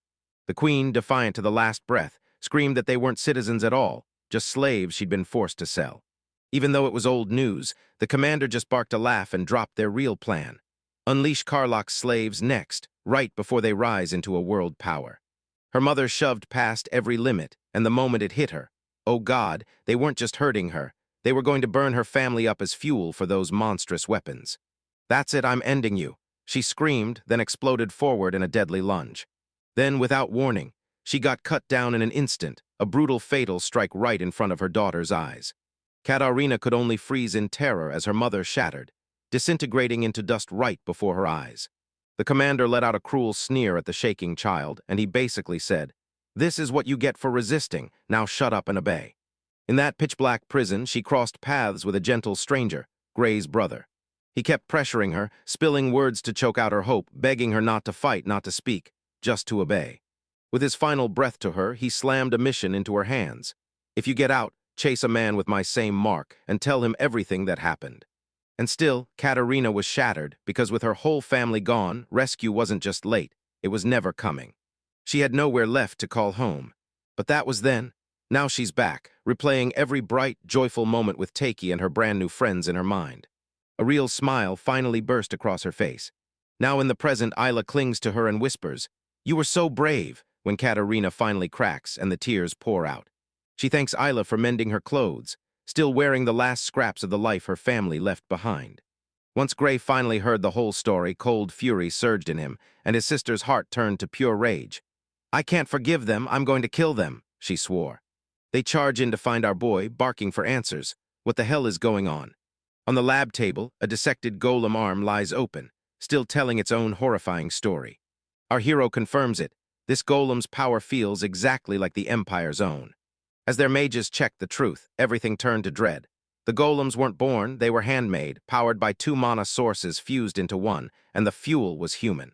The queen, defiant to the last breath, screamed that they weren't citizens at all, just slaves she'd been forced to sell. Even though it was old news, the commander just barked a laugh and dropped their real plan. Unleash Karlach's slaves next, right before they rise into a world power. Her mother shoved past every limit, and the moment it hit her, oh God, they weren't just hurting her, they were going to burn her family up as fuel for those monstrous weapons. That's it, I'm ending you, she screamed, then exploded forward in a deadly lunge. Then, without warning, she got cut down in an instant, a brutal fatal strike right in front of her daughter's eyes. Katarina could only freeze in terror as her mother shattered, disintegrating into dust right before her eyes. The commander let out a cruel sneer at the shaking child, and he basically said, "This is what you get for resisting, now shut up and obey." In that pitch-black prison, she crossed paths with a gentle stranger, Gray's brother. He kept pressuring her, spilling words to choke out her hope, begging her not to fight, not to speak, just to obey. With his final breath to her, he slammed a mission into her hands. If you get out, chase a man with my same mark and tell him everything that happened. And still, Katarina was shattered because with her whole family gone, rescue wasn't just late, it was never coming. She had nowhere left to call home. But that was then. Now she's back, replaying every bright, joyful moment with Takei and her brand new friends in her mind. A real smile finally burst across her face. Now in the present, Isla clings to her and whispers, "You were so brave," when Katarina finally cracks and the tears pour out. She thanks Isla for mending her clothes, still wearing the last scraps of the life her family left behind. Once Gray finally heard the whole story, cold fury surged in him, and his sister's heart turned to pure rage. "I can't forgive them, I'm going to kill them," she swore. They charge in to find our boy, barking for answers. What the hell is going on? On the lab table, a dissected golem arm lies open, still telling its own horrifying story. Our hero confirms it. This golem's power feels exactly like the Empire's own. As their mages checked the truth, everything turned to dread. The golems weren't born, they were handmade, powered by 2 mana sources fused into one, and the fuel was human.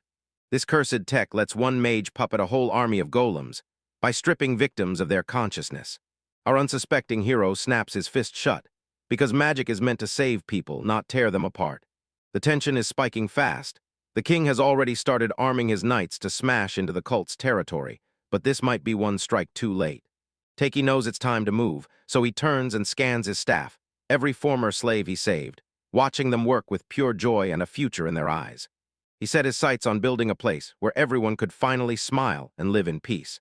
This cursed tech lets one mage puppet a whole army of golems by stripping victims of their consciousness. Our unsuspecting hero snaps his fist shut, because magic is meant to save people, not tear them apart. The tension is spiking fast. The king has already started arming his knights to smash into the cult's territory, but this might be one strike too late. Takei knows it's time to move, so he turns and scans his staff, every former slave he saved, watching them work with pure joy and a future in their eyes. He set his sights on building a place where everyone could finally smile and live in peace.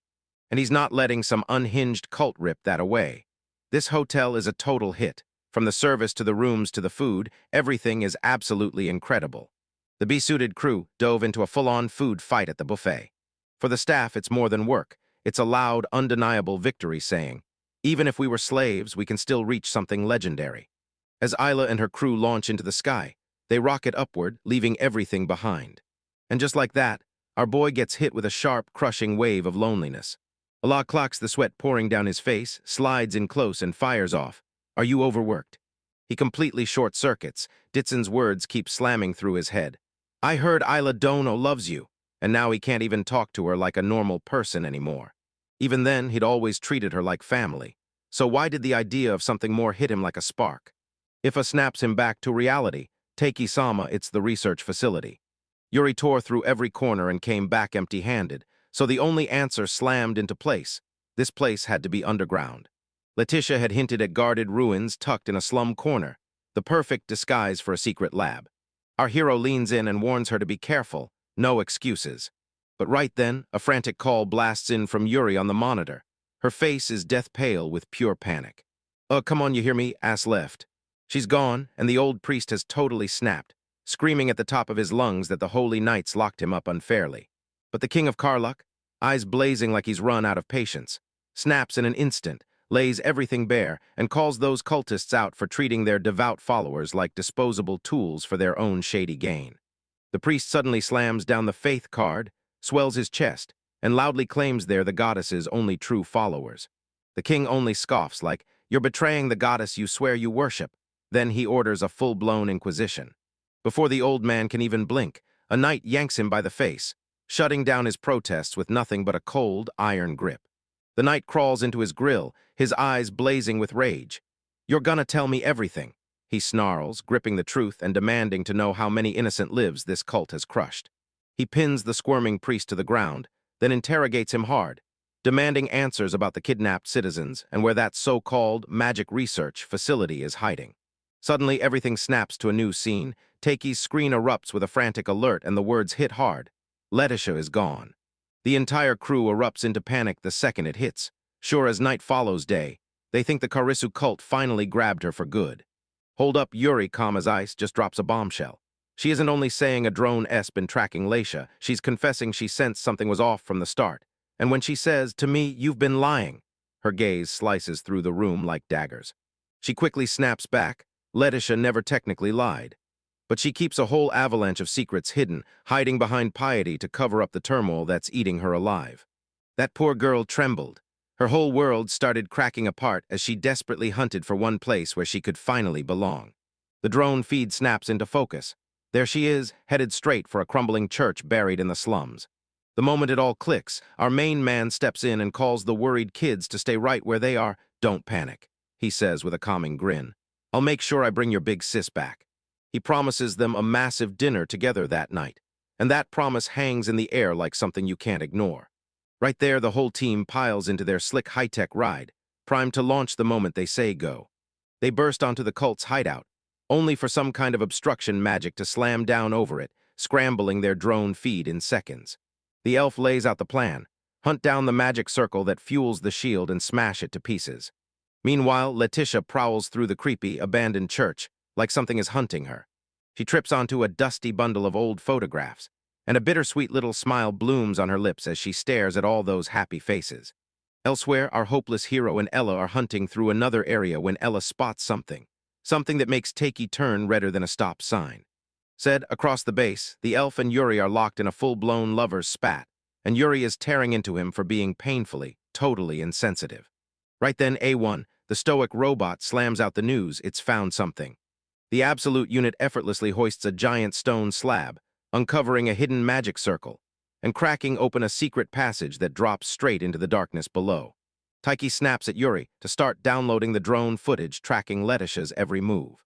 And he's not letting some unhinged cult rip that away. This hotel is a total hit. From the service to the rooms to the food, everything is absolutely incredible. The besuited crew dove into a full-on food fight at the buffet. For the staff, it's more than work. It's a loud, undeniable victory saying, even if we were slaves, we can still reach something legendary. As Isla and her crew launch into the sky, they rocket upward, leaving everything behind. And just like that, our boy gets hit with a sharp, crushing wave of loneliness. Allah clocks the sweat pouring down his face, slides in close and fires off. Are you overworked? He completely short-circuits. Ditson's words keep slamming through his head. I heard Isla Dono loves you, and now he can't even talk to her like a normal person anymore. Even then, he'd always treated her like family. So why did the idea of something more hit him like a spark? Ifa snaps him back to reality. Take-sama, it's the research facility. Yuri tore through every corner and came back empty-handed, so the only answer slammed into place. This place had to be underground. Leticia had hinted at guarded ruins tucked in a slum corner, the perfect disguise for a secret lab. Our hero leans in and warns her to be careful, no excuses. But right then, a frantic call blasts in from Yuri on the monitor. Her face is death pale with pure panic. Come on, you hear me? Ass left. She's gone, and the old priest has totally snapped, screaming at the top of his lungs that the holy knights locked him up unfairly. But the king of Karluk, eyes blazing like he's run out of patience, snaps in an instant, lays everything bare, and calls those cultists out for treating their devout followers like disposable tools for their own shady gain. The priest suddenly slams down the faith card, swells his chest, and loudly claims they're the goddess's only true followers. The king only scoffs like, "You're betraying the goddess you swear you worship." Then he orders a full-blown inquisition. Before the old man can even blink, a knight yanks him by the face, shutting down his protests with nothing but a cold, iron grip. The knight crawls into his grill, his eyes blazing with rage. "You're gonna tell me everything," he snarls, gripping the truth and demanding to know how many innocent lives this cult has crushed. He pins the squirming priest to the ground, then interrogates him hard, demanding answers about the kidnapped citizens and where that so-called magic research facility is hiding. Suddenly, everything snaps to a new scene. Takei's screen erupts with a frantic alert, and the words hit hard. Leticia is gone. The entire crew erupts into panic the second it hits. Sure as night follows day, they think the Karisu cult finally grabbed her for good. Hold up, Yuri, calm as ice, just drops a bombshell. She isn't only saying a drone-'s been tracking Leticia, she's confessing she sensed something was off from the start. And when she says, "To me, you've been lying," her gaze slices through the room like daggers. She quickly snaps back. Leticia never technically lied. But she keeps a whole avalanche of secrets hidden, hiding behind piety to cover up the turmoil that's eating her alive. That poor girl trembled. Her whole world started cracking apart as she desperately hunted for one place where she could finally belong. The drone feed snaps into focus. There she is, headed straight for a crumbling church buried in the slums. The moment it all clicks, our main man steps in and calls the worried kids to stay right where they are. "Don't panic," he says with a calming grin. "I'll make sure I bring your big sis back." He promises them a massive dinner together that night, and that promise hangs in the air like something you can't ignore. Right there, the whole team piles into their slick high-tech ride, primed to launch the moment they say go. They burst onto the cult's hideout, only for some kind of obstruction magic to slam down over it, scrambling their drone feed in seconds. The elf lays out the plan: hunt down the magic circle that fuels the shield and smash it to pieces. Meanwhile, Leticia prowls through the creepy, abandoned church, like something is hunting her. She trips onto a dusty bundle of old photographs, and a bittersweet little smile blooms on her lips as she stares at all those happy faces. Elsewhere, our hopeless hero and Ella are hunting through another area when Ella spots something that makes Takei turn redder than a stop sign. Said, across the base, the elf and Yuri are locked in a full-blown lover's spat, and Yuri is tearing into him for being painfully, totally insensitive. Right then, A1, the stoic robot, slams out the news: it's found something. The Absolute unit effortlessly hoists a giant stone slab, uncovering a hidden magic circle, and cracking open a secret passage that drops straight into the darkness below. Taiki snaps at Yuri to start downloading the drone footage tracking Leticia's every move.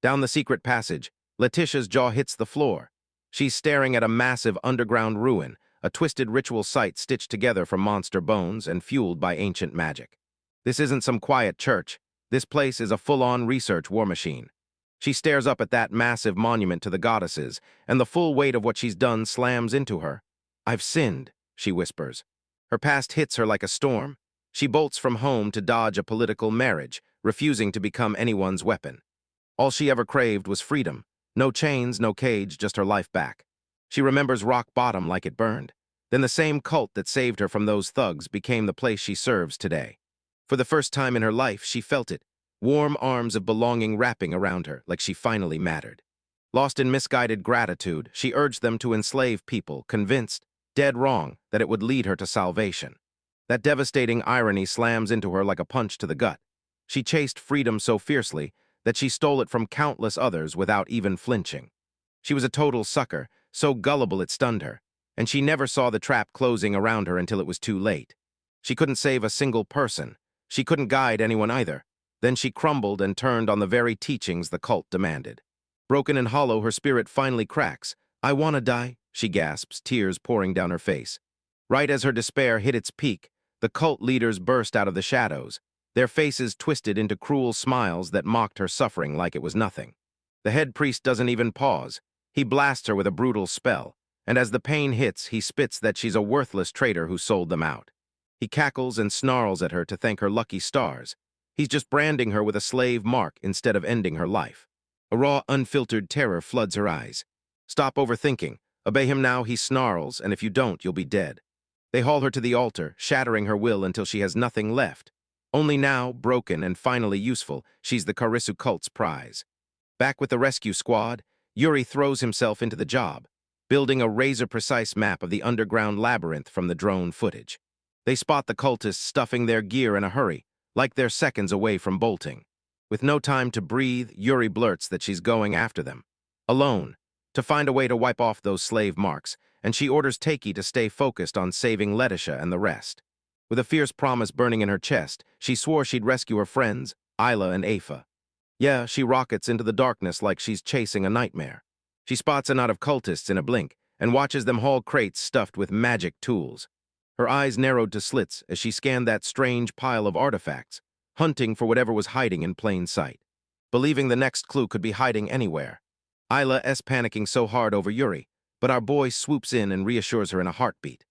Down the secret passage, Leticia's jaw hits the floor. She's staring at a massive underground ruin, a twisted ritual site stitched together from monster bones and fueled by ancient magic. This isn't some quiet church. This place is a full-on research war machine. She stares up at that massive monument to the goddesses, and the full weight of what she's done slams into her. "I've sinned," she whispers. Her past hits her like a storm. She bolts from home to dodge a political marriage, refusing to become anyone's weapon. All she ever craved was freedom. No chains, no cage, just her life back. She remembers rock bottom like it burned. Then the same cult that saved her from those thugs became the place she serves today. For the first time in her life, she felt it. Warm arms of belonging wrapping around her, like she finally mattered. Lost in misguided gratitude, she urged them to enslave people, convinced, dead wrong, that it would lead her to salvation. That devastating irony slams into her like a punch to the gut. She chased freedom so fiercely that she stole it from countless others without even flinching. She was a total sucker, so gullible it stunned her, and she never saw the trap closing around her until it was too late. She couldn't save a single person. She couldn't guide anyone either. Then she crumbled and turned on the very teachings the cult demanded. Broken and hollow, her spirit finally cracks. "I wanna die," she gasps, tears pouring down her face. Right as her despair hit its peak, the cult leaders burst out of the shadows, their faces twisted into cruel smiles that mocked her suffering like it was nothing. The head priest doesn't even pause. He blasts her with a brutal spell, and as the pain hits, he spits that she's a worthless traitor who sold them out. He cackles and snarls at her to thank her lucky stars. He's just branding her with a slave mark instead of ending her life. A raw, unfiltered terror floods her eyes. "Stop overthinking. Obey him now," he snarls, "and if you don't, you'll be dead." They haul her to the altar, shattering her will until she has nothing left. Only now, broken and finally useful, she's the Karisu cult's prize. Back with the rescue squad, Yuri throws himself into the job, building a razor-precise map of the underground labyrinth from the drone footage. They spot the cultists stuffing their gear in a hurry, like they're seconds away from bolting. With no time to breathe, Yuri blurts that she's going after them. Alone, to find a way to wipe off those slave marks, and she orders Takei to stay focused on saving Leticia and the rest. With a fierce promise burning in her chest, she swore she'd rescue her friends, Isla and Afa. Yeah, she rockets into the darkness like she's chasing a nightmare. She spots a knot of cultists in a blink and watches them haul crates stuffed with magic tools. Her eyes narrowed to slits as she scanned that strange pile of artifacts, hunting for whatever was hiding in plain sight, believing the next clue could be hiding anywhere. Isla's panicking so hard over Yuri, but our boy swoops in and reassures her in a heartbeat.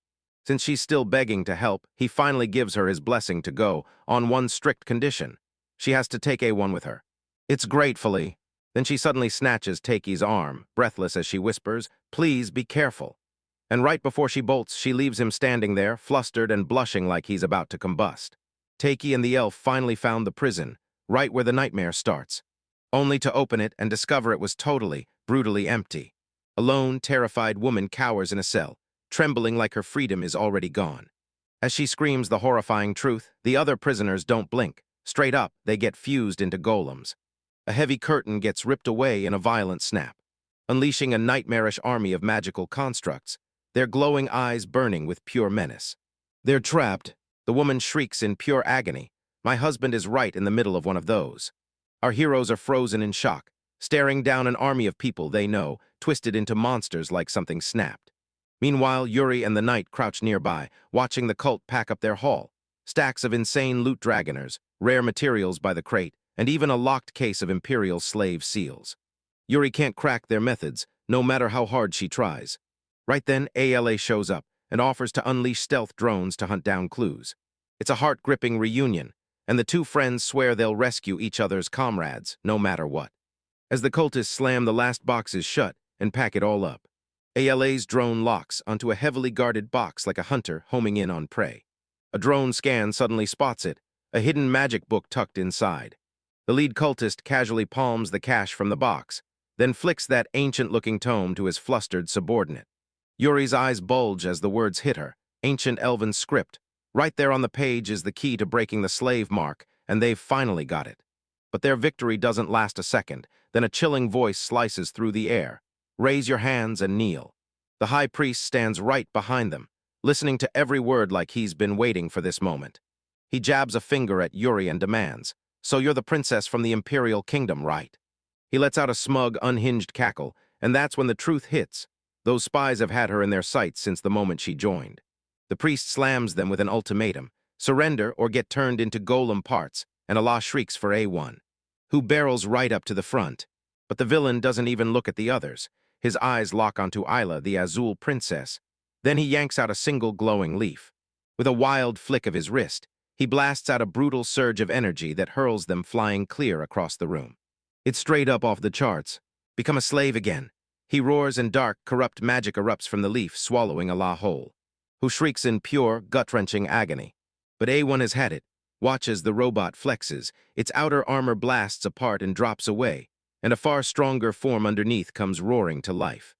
Since she's still begging to help, he finally gives her his blessing to go, on one strict condition. She has to take A1 with her. It's gratefully. Then she suddenly snatches Takei's arm, breathless as she whispers, "Please be careful." And right before she bolts, she leaves him standing there, flustered and blushing like he's about to combust. Takei and the elf finally found the prison, right where the nightmare starts, only to open it and discover it was totally, brutally empty. A lone, terrified woman cowers in a cell, trembling like her freedom is already gone. As she screams the horrifying truth, the other prisoners don't blink. Straight up, they get fused into golems. A heavy curtain gets ripped away in a violent snap, unleashing a nightmarish army of magical constructs, their glowing eyes burning with pure menace. "They're trapped." The woman shrieks in pure agony. "My husband is right in the middle of one of those." Our heroes are frozen in shock, staring down an army of people they know, twisted into monsters like something snapped. Meanwhile, Yuri and the knight crouch nearby, watching the cult pack up their haul. Stacks of insane loot dragoners, rare materials by the crate, and even a locked case of Imperial slave seals. Yuri can't crack their methods, no matter how hard she tries. Right then, ALA shows up and offers to unleash stealth drones to hunt down clues. It's a heart-gripping reunion, and the two friends swear they'll rescue each other's comrades, no matter what. As the cultists slam the last boxes shut and pack it all up, ALA's drone locks onto a heavily guarded box like a hunter homing in on prey. A drone scan suddenly spots it, a hidden magic book tucked inside. The lead cultist casually palms the cash from the box, then flicks that ancient-looking tome to his flustered subordinate. Yuri's eyes bulge as the words hit her, ancient elven script. Right there on the page is the key to breaking the slave mark, and they've finally got it. But their victory doesn't last a second, then a chilling voice slices through the air. "Raise your hands and kneel." The high priest stands right behind them, listening to every word like he's been waiting for this moment. He jabs a finger at Yuri and demands, "So you're the princess from the Imperial kingdom, right?" He lets out a smug, unhinged cackle, and that's when the truth hits. Those spies have had her in their sights since the moment she joined. The priest slams them with an ultimatum: surrender or get turned into golem parts, and Allah shrieks for A1, who barrels right up to the front. But the villain doesn't even look at the others. His eyes lock onto Isla, the Azul princess. Then he yanks out a single glowing leaf. With a wild flick of his wrist, he blasts out a brutal surge of energy that hurls them flying clear across the room. It's straight up off the charts. "Become a slave again." He roars, and dark, corrupt magic erupts from the leaf, swallowing Allah whole, who shrieks in pure, gut-wrenching agony. But A1 has had it. Watch as the robot flexes, its outer armor blasts apart and drops away, and a far stronger form underneath comes roaring to life.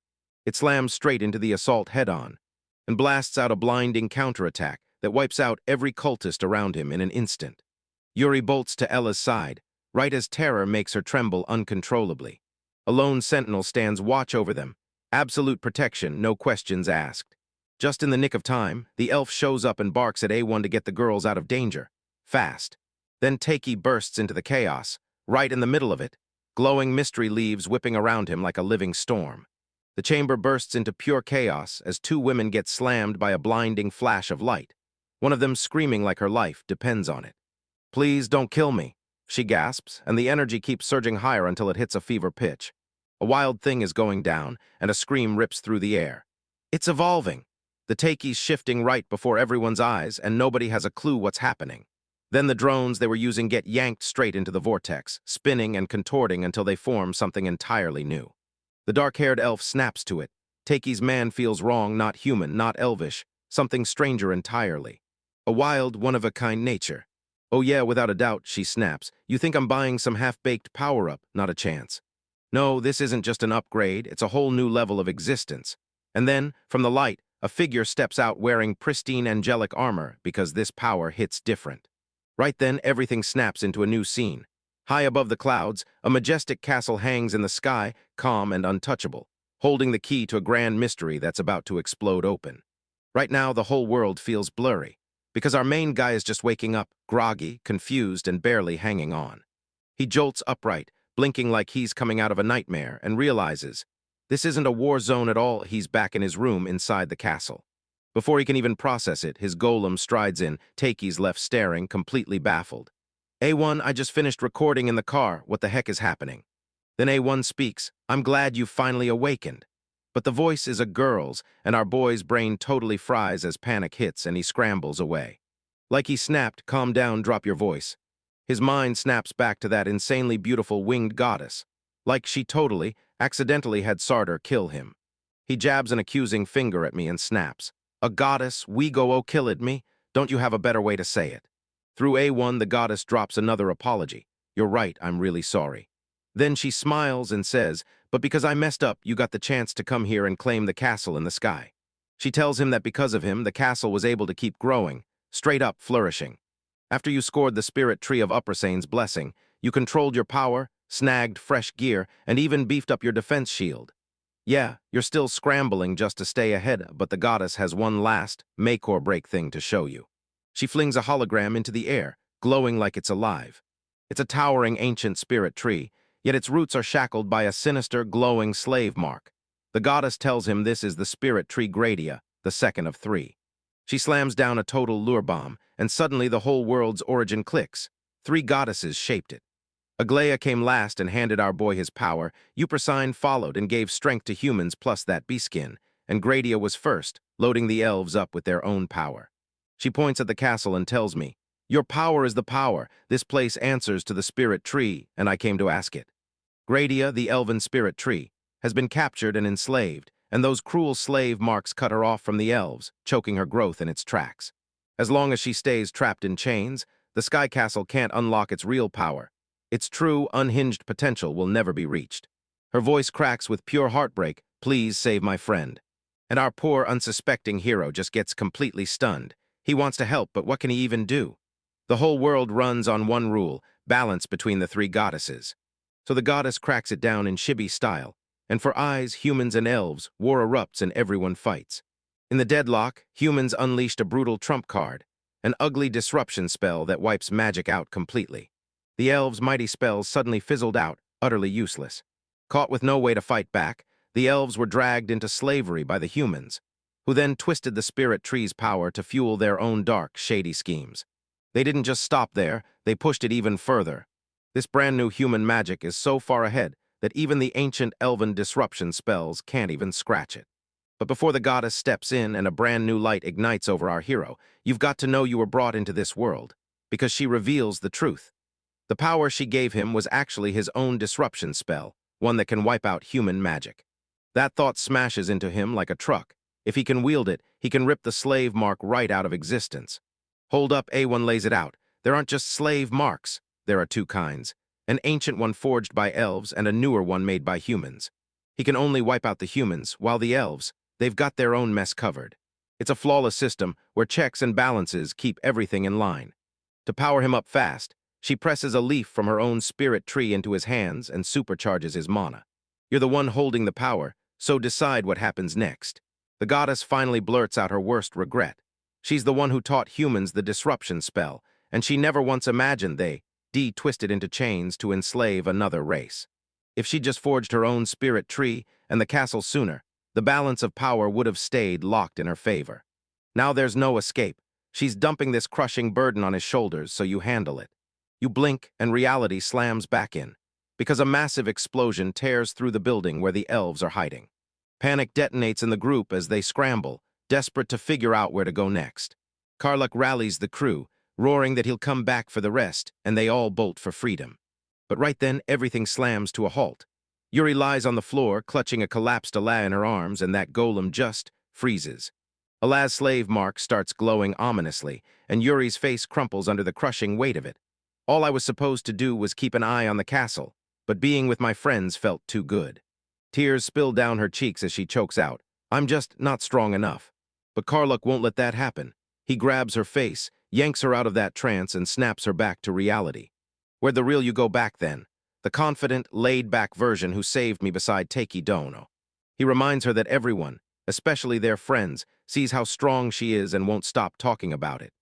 It slams straight into the assault head-on, and blasts out a blinding counterattack that wipes out every cultist around him in an instant. Yuri bolts to Ella's side, right as terror makes her tremble uncontrollably. A lone sentinel stands watch over them. Absolute protection, no questions asked. Just in the nick of time, the elf shows up and barks at A1 to get the girls out of danger. Fast. Then Takei bursts into the chaos, right in the middle of it, glowing mystery leaves whipping around him like a living storm. The chamber bursts into pure chaos as two women get slammed by a blinding flash of light, one of them screaming like her life depends on it. "Please don't kill me," she gasps, and the energy keeps surging higher until it hits a fever pitch. A wild thing is going down, and a scream rips through the air. It's evolving. The Takei's shifting right before everyone's eyes, and nobody has a clue what's happening. Then the drones they were using get yanked straight into the vortex, spinning and contorting until they form something entirely new. The dark-haired elf snaps to it. Takei's man feels wrong, not human, not elvish, something stranger entirely. A wild, one-of-a-kind nature. "Oh yeah, without a doubt," she snaps. "You think I'm buying some half-baked power-up? Not a chance. No, this isn't just an upgrade, it's a whole new level of existence." And then, from the light, a figure steps out wearing pristine angelic armor because this power hits different. Right then, everything snaps into a new scene. High above the clouds, a majestic castle hangs in the sky, calm and untouchable, holding the key to a grand mystery that's about to explode open. Right now, the whole world feels blurry, because our main guy is just waking up, groggy, confused, and barely hanging on. He jolts upright, blinking like he's coming out of a nightmare, and realizes this isn't a war zone at all. He's back in his room inside the castle. Before he can even process it, his golem strides in. Takei's left staring, completely baffled. "A1, I just finished recording in the car. What the heck is happening?" Then A1 speaks. "I'm glad you finally awakened." But the voice is a girl's, and our boy's brain totally fries as panic hits and he scrambles away. Like he snapped, "Calm down, drop your voice." His mind snaps back to that insanely beautiful winged goddess. Like she totally, accidentally had Sartor kill him. He jabs an accusing finger at me and snaps. "A goddess, we go oh killed me? Don't you have a better way to say it?" Through A1, the goddess drops another apology. "You're right, I'm really sorry." Then she smiles and says, "But because I messed up, you got the chance to come here and claim the castle in the sky." She tells him that because of him, the castle was able to keep growing, straight up flourishing. After you scored the spirit tree of Uprasane's blessing, you controlled your power, snagged fresh gear, and even beefed up your defense shield. Yeah, you're still scrambling just to stay ahead, but the goddess has one last, make-or-break thing to show you. She flings a hologram into the air, glowing like it's alive. It's a towering ancient spirit tree, yet its roots are shackled by a sinister, glowing slave mark. The goddess tells him this is the spirit tree Gradia, the second of three. She slams down a total lure bomb, and suddenly the whole world's origin clicks. Three goddesses shaped it. Aglaia came last and handed our boy his power. Uprasine followed and gave strength to humans plus that beastskin, and Gradia was first, loading the elves up with their own power. She points at the castle and tells me, "Your power is the power. This place answers to the spirit tree, and I came to ask it." Gradia, the elven spirit tree, has been captured and enslaved, and those cruel slave marks cut her off from the elves, choking her growth in its tracks. As long as she stays trapped in chains, the Sky Castle can't unlock its real power. Its true, unhinged potential will never be reached. Her voice cracks with pure heartbreak. "Please save my friend." And our poor, unsuspecting hero just gets completely stunned. He wants to help, but what can he even do? The whole world runs on one rule, balance between the three goddesses. So the goddess cracks it down in chibi style, and for eyes, humans and elves, war erupts and everyone fights. In the deadlock, humans unleashed a brutal trump card, an ugly disruption spell that wipes magic out completely. The elves' mighty spells suddenly fizzled out, utterly useless. Caught with no way to fight back, the elves were dragged into slavery by the humans, who then twisted the spirit tree's power to fuel their own dark, shady schemes. They didn't just stop there, they pushed it even further. This brand new human magic is so far ahead that even the ancient elven disruption spells can't even scratch it. But before the goddess steps in and a brand new light ignites over our hero, you've got to know you were brought into this world, because she reveals the truth. The power she gave him was actually his own disruption spell, one that can wipe out human magic. That thought smashes into him like a truck. If he can wield it, he can rip the slave mark right out of existence. Hold up, A1 lays it out. There aren't just slave marks. There are two kinds. An ancient one forged by elves and a newer one made by humans. He can only wipe out the humans, while the elves, they've got their own mess covered. It's a flawless system where checks and balances keep everything in line. To power him up fast, she presses a leaf from her own spirit tree into his hands and supercharges his mana. You're the one holding the power, so decide what happens next. The goddess finally blurts out her worst regret. She's the one who taught humans the disruption spell, and she never once imagined they twisted into chains to enslave another race. If she just forged her own spirit tree and the castle sooner, the balance of power would have stayed locked in her favor. Now there's no escape. She's dumping this crushing burden on his shoulders, so you handle it. You blink, and reality slams back in, because a massive explosion tears through the building where the elves are hiding. Panic detonates in the group as they scramble, desperate to figure out where to go next. Karluk rallies the crew, roaring that he'll come back for the rest, and they all bolt for freedom. But right then, everything slams to a halt. Yuri lies on the floor, clutching a collapsed Alah in her arms, and that golem just freezes. Alah's slave mark starts glowing ominously, and Yuri's face crumples under the crushing weight of it. All I was supposed to do was keep an eye on the castle, but being with my friends felt too good. Tears spill down her cheeks as she chokes out, "I'm just not strong enough." But Karluk won't let that happen. He grabs her face, yanks her out of that trance, and snaps her back to reality. Where'd the real you go back then? The confident, laid-back version who saved me beside Teiki Dono. He reminds her that everyone, especially their friends, sees how strong she is and won't stop talking about it.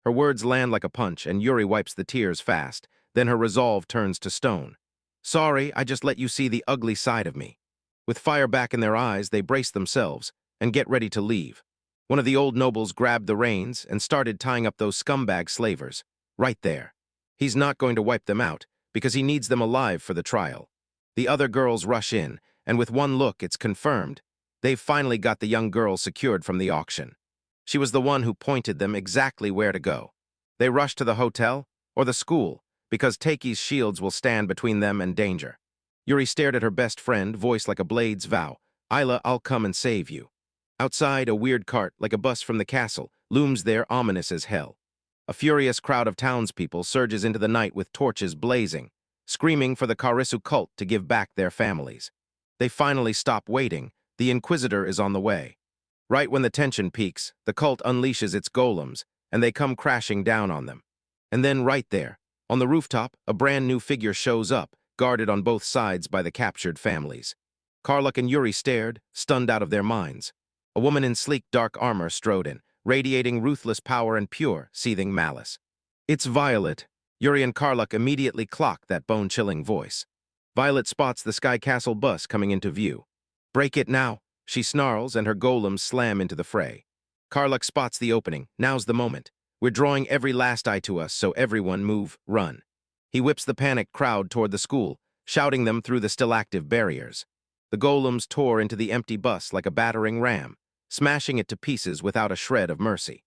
Her words land like a punch, and Yuri wipes the tears fast. Then her resolve turns to stone. "Sorry, I just let you see the ugly side of me." With fire back in their eyes, they brace themselves and get ready to leave. One of the old nobles grabbed the reins and started tying up those scumbag slavers. Right there. He's not going to wipe them out, because he needs them alive for the trial. The other girls rush in, and with one look, it's confirmed. They've finally got the young girl secured from the auction. She was the one who pointed them exactly where to go. They rush to the hotel or the school, because Teiki's shields will stand between them and danger. Yuri stared at her best friend, voice like a blade's vow. "Isla, I'll come and save you." Outside, a weird cart, like a bus from the castle, looms there ominous as hell. A furious crowd of townspeople surges into the night with torches blazing, screaming for the Karisu cult to give back their families. They finally stop waiting. The Inquisitor is on the way. Right when the tension peaks, the cult unleashes its golems, and they come crashing down on them. And then right there, on the rooftop, a brand new figure shows up, guarded on both sides by the captured families. Karluk and Yuri stared, stunned out of their minds. A woman in sleek dark armor strode in, radiating ruthless power and pure, seething malice. "It's Violet." Yuri and Karluk immediately clock that bone-chilling voice. Violet spots the Sky Castle bus coming into view. "Break it now," she snarls, and her golems slam into the fray. Karluk spots the opening. Now's the moment. We're drawing every last eye to us, so everyone move, run. He whips the panicked crowd toward the school, shouting them through the still active barriers. The golems tore into the empty bus like a battering ram, smashing it to pieces without a shred of mercy.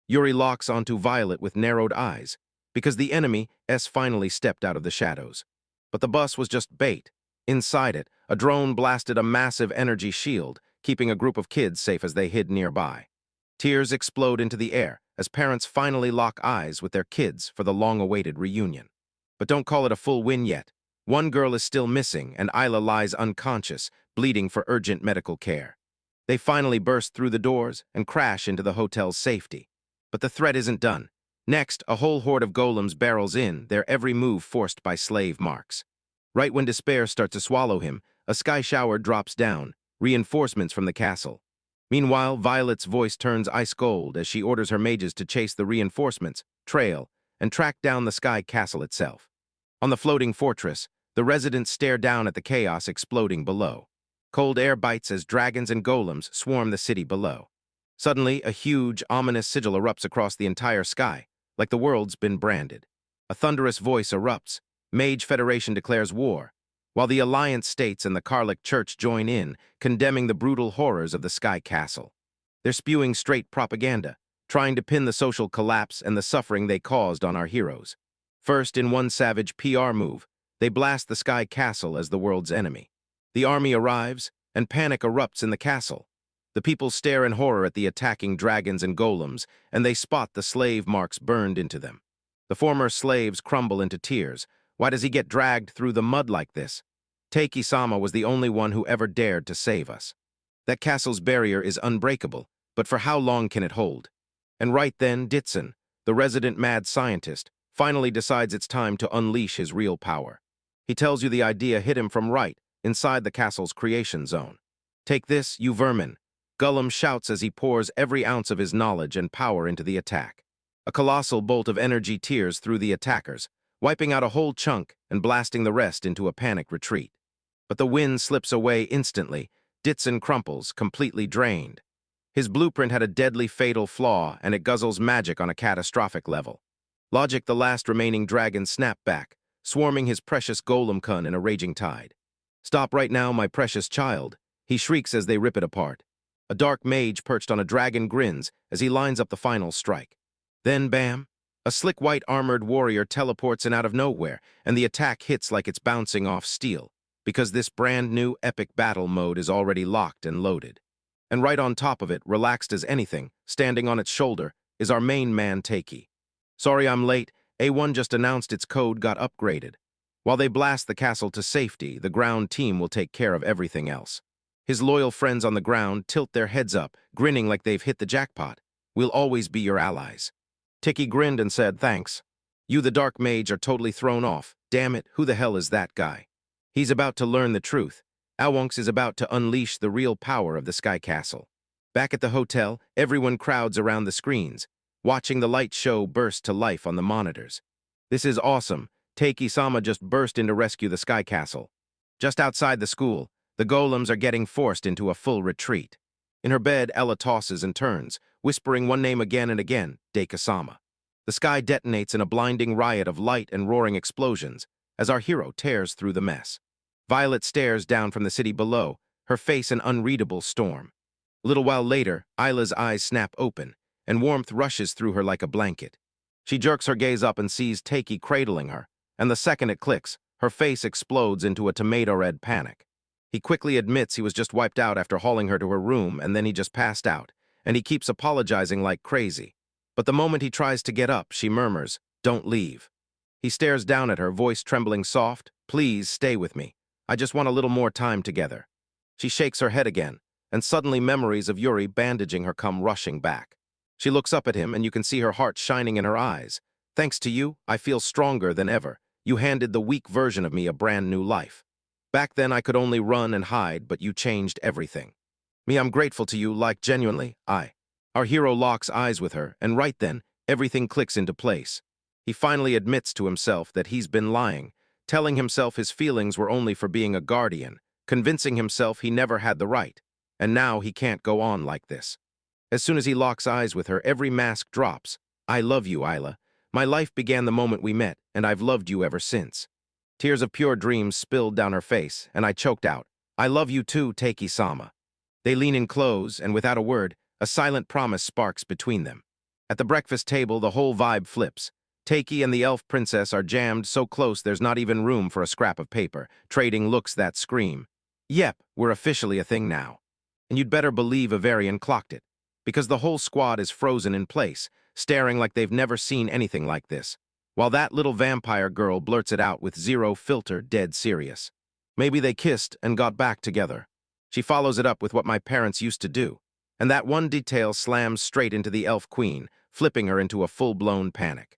Yuri locks onto Violet with narrowed eyes, because the enemy finally stepped out of the shadows. But the bus was just bait. Inside it, a drone blasted a massive energy shield, keeping a group of kids safe as they hid nearby. Tears explode into the air as parents finally lock eyes with their kids for the long-awaited reunion. But don't call it a full win yet. One girl is still missing, and Isla lies unconscious, bleeding for urgent medical care. They finally burst through the doors and crash into the hotel's safety. But the threat isn't done. Next, a whole horde of golems barrels in, their every move forced by slave marks. Right when despair starts to swallow him, a sky shower drops down, reinforcements from the castle. Meanwhile, Violet's voice turns ice cold as she orders her mages to chase the reinforcements, trail, and track down the Sky Castle itself. On the floating fortress, the residents stare down at the chaos exploding below. Cold air bites as dragons and golems swarm the city below. Suddenly, a huge, ominous sigil erupts across the entire sky, like the world's been branded. A thunderous voice erupts. Mage Federation declares war, while the Alliance states and the Karluk Church join in, condemning the brutal horrors of the Sky Castle. They're spewing straight propaganda, trying to pin the social collapse and the suffering they caused on our heroes. First, in one savage PR move, they blast the Sky Castle as the world's enemy. The army arrives, and panic erupts in the castle. The people stare in horror at the attacking dragons and golems, and they spot the slave marks burned into them. The former slaves crumble into tears. Why does he get dragged through the mud like this? Teiki-sama was the only one who ever dared to save us. That castle's barrier is unbreakable, But for how long can it hold? And right then, Ditson, the resident mad scientist, finally decides it's time to unleash his real power. He tells you the idea hit him from right, inside the castle's creation zone. Take this, you vermin. Golem shouts as he pours every ounce of his knowledge and power into the attack. A colossal bolt of energy tears through the attackers, wiping out a whole chunk and blasting the rest into a panicked retreat. But the wind slips away instantly. Ditson crumples, completely drained. His blueprint had a deadly fatal flaw, and it guzzles magic on a catastrophic level. Logic, the last remaining dragon, snapped back, swarming his precious golem in a raging tide. "Stop right now, my precious child," he shrieks as they rip it apart. A dark mage perched on a dragon grins as he lines up the final strike. Then, bam! A slick white armored warrior teleports in out of nowhere, and the attack hits like it's bouncing off steel, because this brand new epic battle mode is already locked and loaded. And right on top of it, relaxed as anything, standing on its shoulder, is our main man, Takei. "Sorry I'm late, A1 just announced its code got upgraded. While they blast the castle to safety, the ground team will take care of everything else." His loyal friends on the ground tilt their heads up, grinning like they've hit the jackpot. "We'll always be your allies." Takei grinned and said, "Thanks. You, the dark mage, are totally thrown off. Damn it, who the hell is that guy?" He's about to learn the truth. Awonks is about to unleash the real power of the Sky Castle. Back at the hotel, everyone crowds around the screens, watching the light show burst to life on the monitors. "This is awesome. Takei-sama just burst in to rescue the Sky Castle." Just outside the school, the golems are getting forced into a full retreat. In her bed, Ella tosses and turns, whispering one name again and again, Deika-sama. The sky detonates in a blinding riot of light and roaring explosions as our hero tears through the mess. Violet stares down from the city below, her face an unreadable storm. A little while later, Isla's eyes snap open, and warmth rushes through her like a blanket. She jerks her gaze up and sees Takei cradling her, and the second it clicks, her face explodes into a tomato-red panic. He quickly admits he was just wiped out after hauling her to her room, and then he just passed out, and he keeps apologizing like crazy. But the moment he tries to get up, she murmurs, "Don't leave." He stares down at her, voice trembling soft, "Please stay with me. I just want a little more time together." She shakes her head again, and suddenly memories of Yuri bandaging her come rushing back. She looks up at him, and you can see her heart shining in her eyes. "Thanks to you, I feel stronger than ever. You handed the weak version of me a brand new life. Back then I could only run and hide, but you changed everything. Me, I'm grateful to you, like genuinely, I." Our hero locks eyes with her, and right then, everything clicks into place. He finally admits to himself that he's been lying, telling himself his feelings were only for being a guardian, convincing himself he never had the right, and now he can't go on like this. As soon as he locks eyes with her, every mask drops. "I love you, Isla. My life began the moment we met, and I've loved you ever since." Tears of pure dreams spilled down her face, and I choked out, "I love you too, Takei-sama." They lean in close, and without a word, a silent promise sparks between them. At the breakfast table, the whole vibe flips. Takei and the elf princess are jammed so close there's not even room for a scrap of paper, trading looks that scream, "Yep, we're officially a thing now." And you'd better believe Avarian clocked it, because the whole squad is frozen in place, staring like they've never seen anything like this, while that little vampire girl blurts it out with zero filter, dead serious. "Maybe they kissed and got back together." She follows it up with "what my parents used to do," and that one detail slams straight into the elf queen, flipping her into a full-blown panic.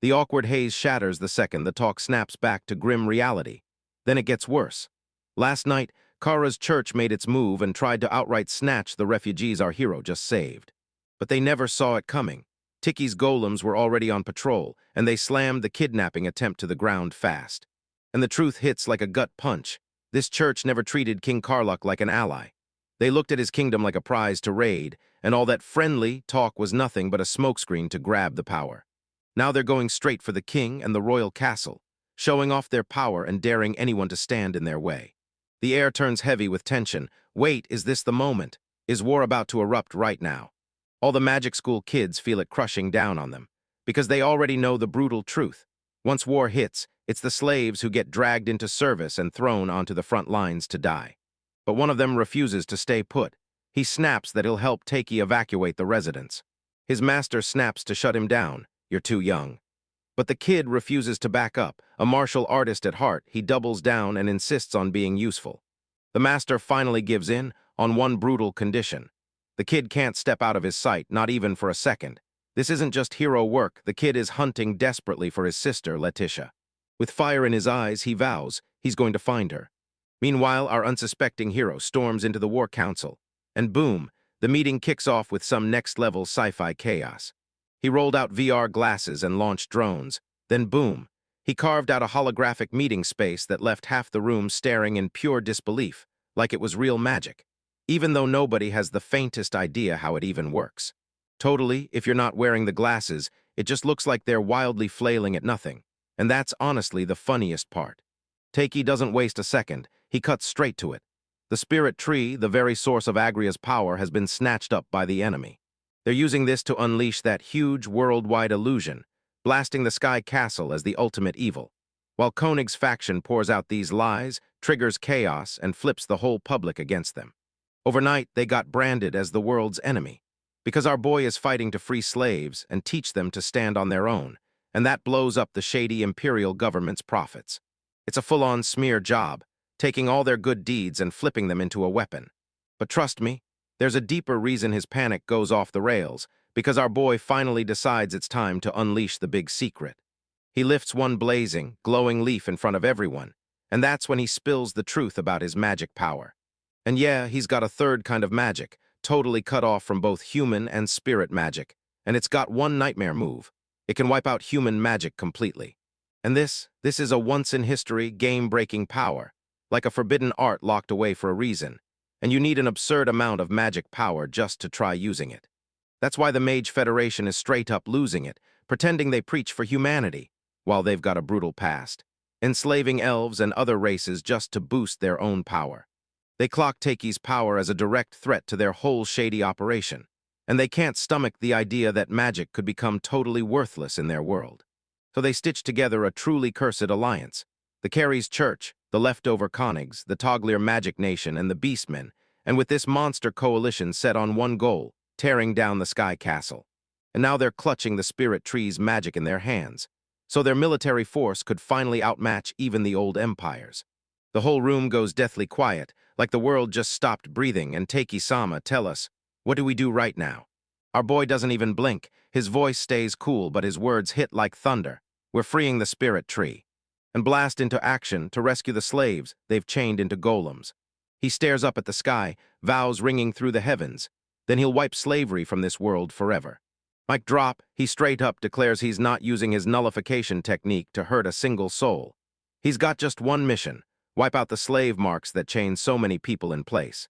The awkward haze shatters the second the talk snaps back to grim reality. Then it gets worse. Last night, Kara's church made its move and tried to outright snatch the refugees our hero just saved. But they never saw it coming. Tikki's golems were already on patrol, and they slammed the kidnapping attempt to the ground fast. And the truth hits like a gut punch. This church never treated King Karluk like an ally. They looked at his kingdom like a prize to raid, and all that friendly talk was nothing but a smokescreen to grab the power. Now they're going straight for the king and the royal castle, showing off their power and daring anyone to stand in their way. The air turns heavy with tension. Wait, is this the moment? Is war about to erupt right now? All the magic school kids feel it crushing down on them, because they already know the brutal truth. Once war hits, it's the slaves who get dragged into service and thrown onto the front lines to die. But one of them refuses to stay put. He snaps that he'll help Takei evacuate the residents. His master snaps to shut him down. "You're too young." But the kid refuses to back up. A martial artist at heart, he doubles down and insists on being useful. The master finally gives in on one brutal condition. The kid can't step out of his sight, not even for a second. This isn't just hero work, the kid is hunting desperately for his sister, Leticia. With fire in his eyes, he vows he's going to find her. Meanwhile, our unsuspecting hero storms into the War Council, and boom, the meeting kicks off with some next-level sci-fi chaos. He rolled out VR glasses and launched drones, then boom, he carved out a holographic meeting space that left half the room staring in pure disbelief, like it was real magic, even though nobody has the faintest idea how it even works. Totally, if you're not wearing the glasses, it just looks like they're wildly flailing at nothing, and that's honestly the funniest part. Takei doesn't waste a second, he cuts straight to it. The spirit tree, the very source of Agria's power, has been snatched up by the enemy. They're using this to unleash that huge worldwide illusion, blasting the Sky Castle as the ultimate evil. While Koenig's faction pours out these lies, triggers chaos, and flips the whole public against them. Overnight, they got branded as the world's enemy, because our boy is fighting to free slaves and teach them to stand on their own, and that blows up the shady Imperial government's profits. It's a full-on smear job, taking all their good deeds and flipping them into a weapon. But trust me, there's a deeper reason his panic goes off the rails, because our boy finally decides it's time to unleash the big secret. He lifts one blazing, glowing leaf in front of everyone, and that's when he spills the truth about his magic power. And yeah, he's got a third kind of magic, totally cut off from both human and spirit magic, and it's got one nightmare move. It can wipe out human magic completely. And this is a once-in-history, game-breaking power, like a forbidden art locked away for a reason, and you need an absurd amount of magic power just to try using it. That's why the Mage Federation is straight up losing it, pretending they preach for humanity, while they've got a brutal past, enslaving elves and other races just to boost their own power. They clock Takei's power as a direct threat to their whole shady operation, and they can't stomach the idea that magic could become totally worthless in their world. So they stitch together a truly cursed alliance. The Carey's Church, the leftover Koenigs, the Toglir Magic Nation, and the Beastmen, and with this monster coalition set on one goal, tearing down the Sky Castle. And now they're clutching the Spirit Tree's magic in their hands, so their military force could finally outmatch even the old empires. The whole room goes deathly quiet, like the world just stopped breathing, and Takei-sama tell us, what do we do right now? Our boy doesn't even blink, his voice stays cool, but his words hit like thunder. We're freeing the Spirit Tree. And blast into action to rescue the slaves they've chained into golems. He stares up at the sky, vows ringing through the heavens. Then he'll wipe slavery from this world forever. Mic drop, he straight up declares he's not using his nullification technique to hurt a single soul. He's got just one mission, wipe out the slave marks that chain so many people in place.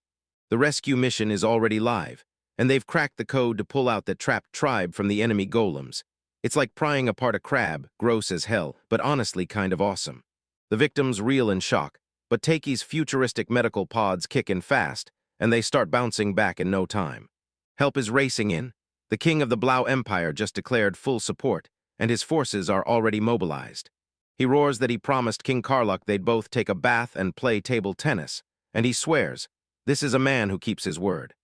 The rescue mission is already live, and they've cracked the code to pull out the trapped tribe from the enemy golems. It's like prying apart a crab, gross as hell, but honestly kind of awesome. The victims reel in shock, but Takei's futuristic medical pods kick in fast, and they start bouncing back in no time. Help is racing in. The king of the Blau Empire just declared full support, and his forces are already mobilized. He roars that he promised King Karluk they'd both take a bath and play table tennis, and he swears, this is a man who keeps his word.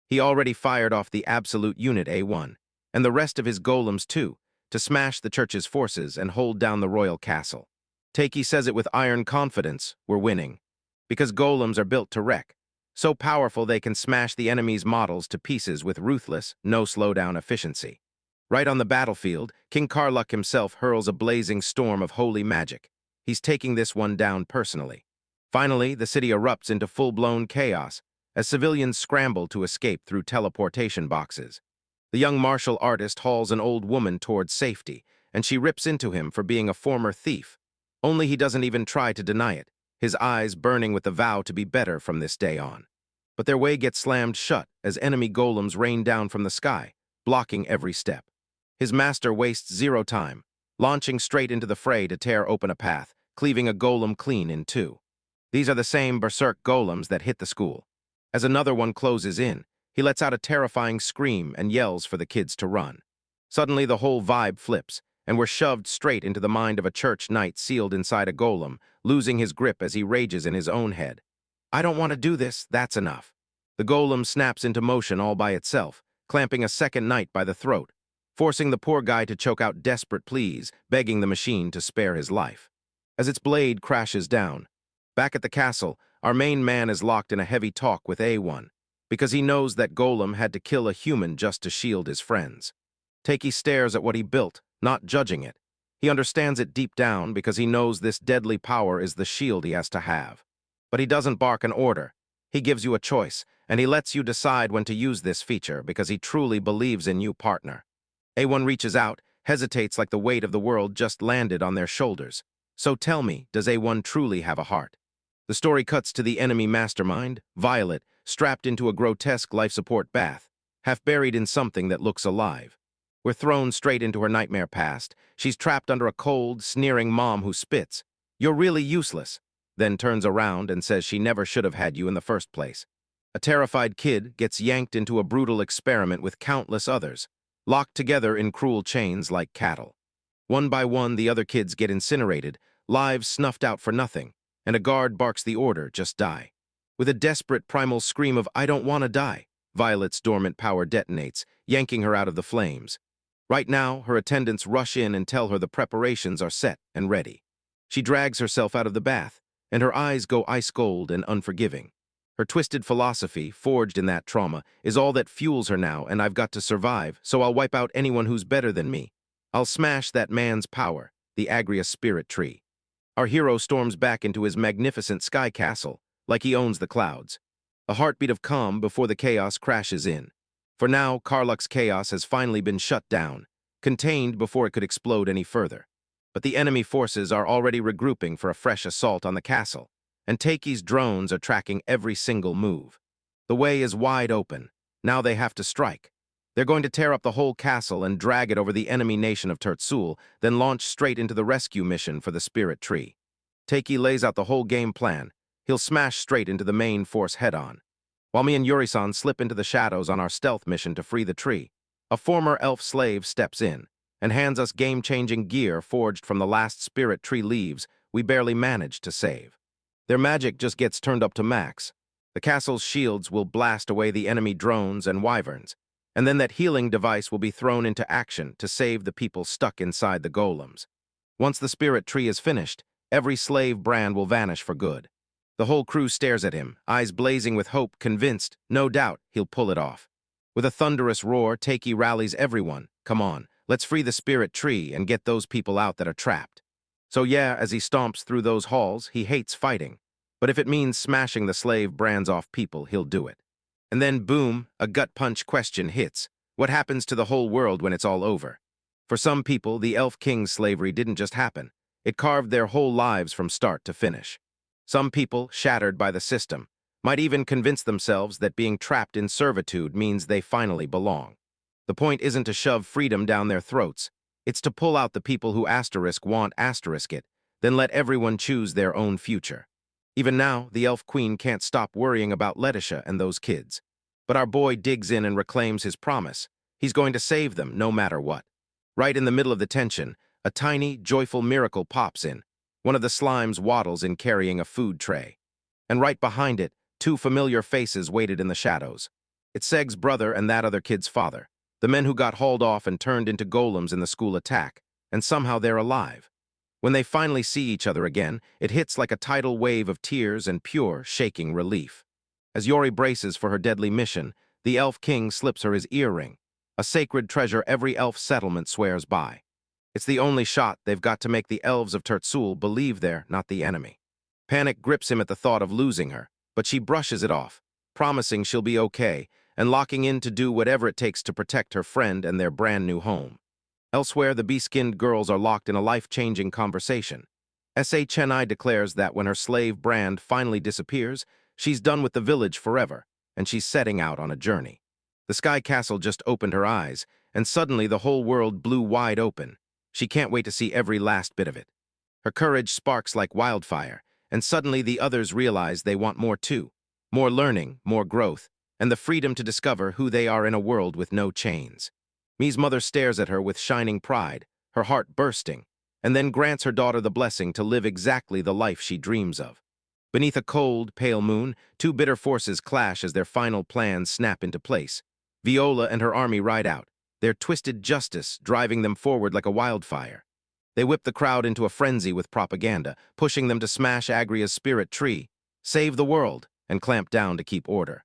He already fired off the absolute unit A1, and the rest of his golems too, to smash the church's forces and hold down the royal castle. Takei says it with iron confidence, we're winning. Because golems are built to wreck, so powerful they can smash the enemy's models to pieces with ruthless, no slowdown efficiency. Right on the battlefield, King Karluk himself hurls a blazing storm of holy magic. He's taking this one down personally. Finally, the city erupts into full-blown chaos as civilians scramble to escape through teleportation boxes. The young martial artist hauls an old woman towards safety, and she rips into him for being a former thief. Only he doesn't even try to deny it, his eyes burning with the vow to be better from this day on. But their way gets slammed shut as enemy golems rain down from the sky, blocking every step. His master wastes zero time, launching straight into the fray to tear open a path, cleaving a golem clean in two. These are the same berserk golems that hit the school. As another one closes in, he lets out a terrifying scream and yells for the kids to run. Suddenly, the whole vibe flips, and we're shoved straight into the mind of a church knight sealed inside a golem, losing his grip as he rages in his own head. I don't want to do this, that's enough. The golem snaps into motion all by itself, clamping a second knight by the throat, forcing the poor guy to choke out desperate pleas, begging the machine to spare his life. As its blade crashes down, back at the castle, our main man is locked in a heavy talk with A1, because he knows that Golem had to kill a human just to shield his friends. Takei stares at what he built, not judging it. He understands it deep down because he knows this deadly power is the shield he has to have. But he doesn't bark an order. He gives you a choice, and he lets you decide when to use this feature because he truly believes in you, partner. A1 reaches out, hesitates like the weight of the world just landed on their shoulders. So tell me, does A1 truly have a heart? The story cuts to the enemy mastermind, Violet, strapped into a grotesque life support bath, half buried in something that looks alive. We're thrown straight into her nightmare past. She's trapped under a cold, sneering mom who spits. "You're really useless," then turns around and says she never should have had you in the first place. A terrified kid gets yanked into a brutal experiment with countless others, locked together in cruel chains like cattle. One by one, the other kids get incinerated, lives snuffed out for nothing, and a guard barks the order, just die. With a desperate primal scream of "I don't want to die," Violet's dormant power detonates, yanking her out of the flames. Right now, her attendants rush in and tell her the preparations are set and ready. She drags herself out of the bath, and her eyes go ice cold and unforgiving. Her twisted philosophy, forged in that trauma, is all that fuels her now, and I've got to survive, so I'll wipe out anyone who's better than me. I'll smash that man's power, the Agrias spirit tree. Our hero storms back into his magnificent sky castle, like he owns the clouds. A heartbeat of calm before the chaos crashes in. For now, Karluk's chaos has finally been shut down, contained before it could explode any further. But the enemy forces are already regrouping for a fresh assault on the castle, and Takei's drones are tracking every single move. The way is wide open. Now they have to strike. They're going to tear up the whole castle and drag it over the enemy nation of Tertsul, then launch straight into the rescue mission for the spirit tree. Takei lays out the whole game plan. He'll smash straight into the main force head-on. While me and Yuri-san slip into the shadows on our stealth mission to free the tree, a former elf slave steps in and hands us game-changing gear forged from the last spirit tree leaves we barely managed to save. Their magic just gets turned up to max. The castle's shields will blast away the enemy drones and wyverns, and then that healing device will be thrown into action to save the people stuck inside the golems. Once the spirit tree is finished, every slave brand will vanish for good. The whole crew stares at him, eyes blazing with hope, convinced, no doubt, he'll pull it off. With a thunderous roar, Takei rallies everyone. "Come on, let's free the spirit tree and get those people out that are trapped." So yeah, as he stomps through those halls, he hates fighting. But if it means smashing the slave brands off people, he'll do it. And then boom, a gut-punch question hits. What happens to the whole world when it's all over? For some people, the Elf King's slavery didn't just happen. It carved their whole lives from start to finish. Some people, shattered by the system, might even convince themselves that being trapped in servitude means they finally belong. The point isn't to shove freedom down their throats. It's to pull out the people who want it, then let everyone choose their own future. Even now, the Elf Queen can't stop worrying about Leticia and those kids. But our boy digs in and reclaims his promise. He's going to save them no matter what. Right in the middle of the tension, a tiny, joyful miracle pops in. One of the slimes waddles in carrying a food tray. And right behind it, two familiar faces waited in the shadows. It's Seg's brother and that other kid's father, the men who got hauled off and turned into golems in the school attack, and somehow they're alive. When they finally see each other again, it hits like a tidal wave of tears and pure, shaking relief. As Yori braces for her deadly mission, the Elf King slips her his earring, a sacred treasure every elf settlement swears by. It's the only shot they've got to make the elves of Tertsul believe they're not the enemy. Panic grips him at the thought of losing her, but she brushes it off, promising she'll be okay, and locking in to do whatever it takes to protect her friend and their brand new home. Elsewhere, the bee-skinned girls are locked in a life-changing conversation. S.A. Chennai declares that when her slave brand finally disappears, she's done with the village forever, and she's setting out on a journey. The Sky Castle just opened her eyes, and suddenly the whole world blew wide open. She can't wait to see every last bit of it. Her courage sparks like wildfire, and suddenly the others realize they want more too. More learning, more growth, and the freedom to discover who they are in a world with no chains. Mi's mother stares at her with shining pride, her heart bursting, and then grants her daughter the blessing to live exactly the life she dreams of. Beneath a cold, pale moon, two bitter forces clash as their final plans snap into place. Viola and her army ride out, their twisted justice driving them forward like a wildfire. They whip the crowd into a frenzy with propaganda, pushing them to smash Agria's spirit tree, save the world, and clamp down to keep order.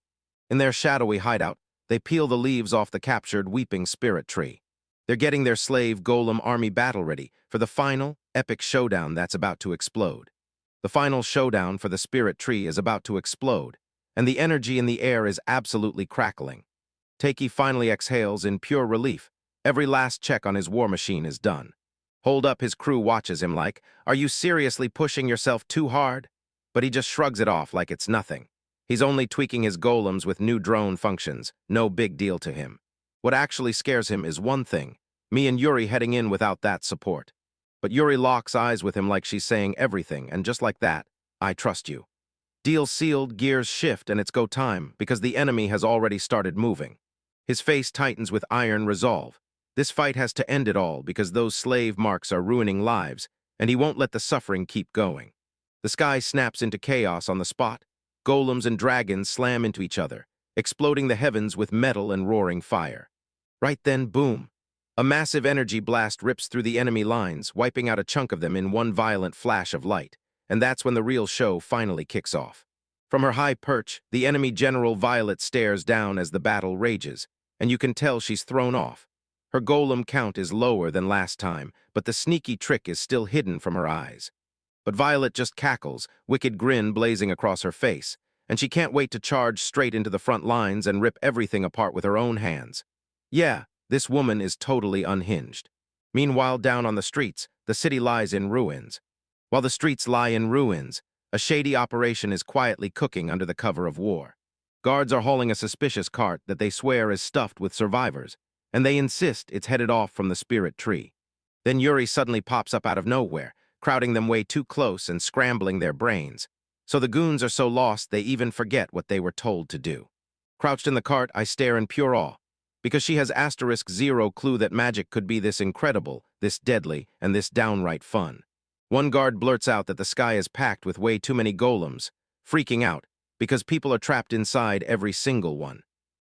In their shadowy hideout, they peel the leaves off the captured weeping spirit tree. They're getting their slave golem army battle ready for the final, epic showdown that's about to explode. The final showdown for the spirit tree is about to explode, and the energy in the air is absolutely crackling. Takei finally exhales in pure relief. Every last check on his war machine is done. Hold Up, his crew watches him like, "Are you seriously pushing yourself too hard?" But he just shrugs it off like it's nothing. He's only tweaking his golems with new drone functions, no big deal to him. What actually scares him is one thing: me and Yuri heading in without that support. But Yuri locks eyes with him like she's saying everything, and just like that, "I trust you." Deal sealed, gears shift, and it's go time, because the enemy has already started moving. His face tightens with iron resolve. This fight has to end it all because those slave marks are ruining lives, and he won't let the suffering keep going. The sky snaps into chaos on the spot. Golems and dragons slam into each other, exploding the heavens with metal and roaring fire. Right then, boom! A massive energy blast rips through the enemy lines, wiping out a chunk of them in one violent flash of light, and that's when the real show finally kicks off. From her high perch, the enemy General Violet stares down as the battle rages, and you can tell she's thrown off. Her golem count is lower than last time, but the sneaky trick is still hidden from her eyes. But Violet just cackles, wicked grin blazing across her face, and she can't wait to charge straight into the front lines and rip everything apart with her own hands. Yeah, this woman is totally unhinged. Meanwhile, down on the streets, the city lies in ruins. While the streets lie in ruins, a shady operation is quietly cooking under the cover of war. Guards are hauling a suspicious cart that they swear is stuffed with survivors, and they insist it's headed off from the spirit tree. Then Yuri suddenly pops up out of nowhere, crowding them way too close and scrambling their brains. So the goons are so lost they even forget what they were told to do. Crouched in the cart, I stare in pure awe, because she has *0 clue that magic could be this incredible, this deadly, and this downright fun. One guard blurts out that the sky is packed with way too many golems, freaking out, because people are trapped inside every single one.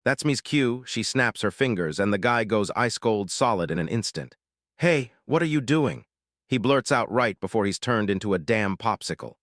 That's Miss Q. She snaps her fingers, and the guy goes ice-cold solid in an instant. "Hey, what are you doing?" He blurts out right before he's turned into a damn popsicle.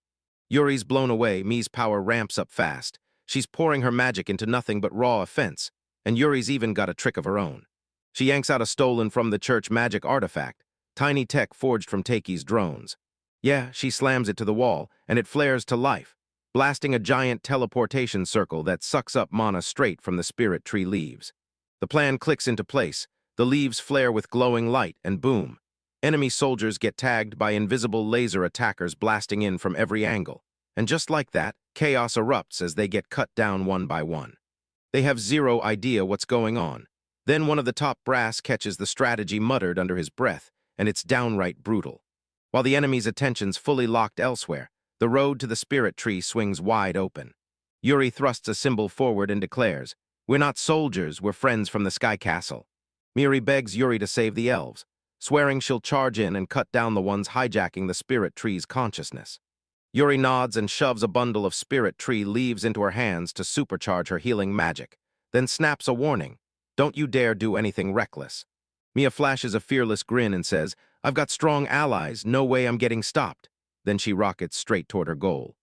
Yuri's blown away. Mi's power ramps up fast. She's pouring her magic into nothing but raw offense, and Yuri's even got a trick of her own. She yanks out a stolen from the church magic artifact, tiny tech forged from Takei's drones. Yeah, she slams it to the wall, and it flares to life, blasting a giant teleportation circle that sucks up mana straight from the spirit tree leaves. The plan clicks into place. The leaves flare with glowing light, and boom! Enemy soldiers get tagged by invisible laser attackers blasting in from every angle. And just like that, chaos erupts as they get cut down one by one. They have zero idea what's going on. Then one of the top brass catches the strategy muttered under his breath, and it's downright brutal. While the enemy's attention's fully locked elsewhere, the road to the spirit tree swings wide open. Yuri thrusts a symbol forward and declares, "We're not soldiers, we're friends from the Sky Castle." Miri begs Yuri to save the elves, swearing she'll charge in and cut down the ones hijacking the spirit tree's consciousness. Yuri nods and shoves a bundle of spirit tree leaves into her hands to supercharge her healing magic, then snaps a warning: "Don't you dare do anything reckless." Mia flashes a fearless grin and says, "I've got strong allies, no way I'm getting stopped." Then she rockets straight toward her goal.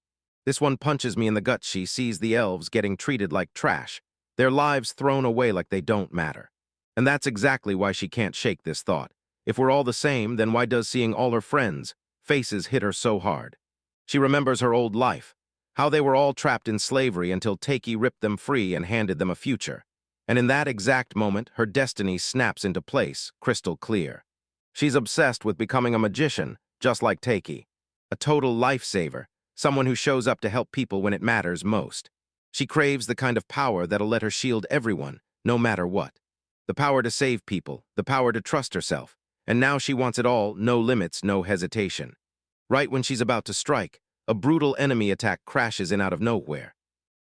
This one punches me in the gut. She sees the elves getting treated like trash, their lives thrown away like they don't matter. And that's exactly why she can't shake this thought. If we're all the same, then why does seeing all her friends' faces hit her so hard? She remembers her old life, how they were all trapped in slavery until Takei ripped them free and handed them a future. And in that exact moment, her destiny snaps into place, crystal clear. She's obsessed with becoming a magician, just like Takei. A total lifesaver, someone who shows up to help people when it matters most. She craves the kind of power that'll let her shield everyone, no matter what. The power to save people, the power to trust herself. And now she wants it all, no limits, no hesitation. Right when she's about to strike, a brutal enemy attack crashes in out of nowhere.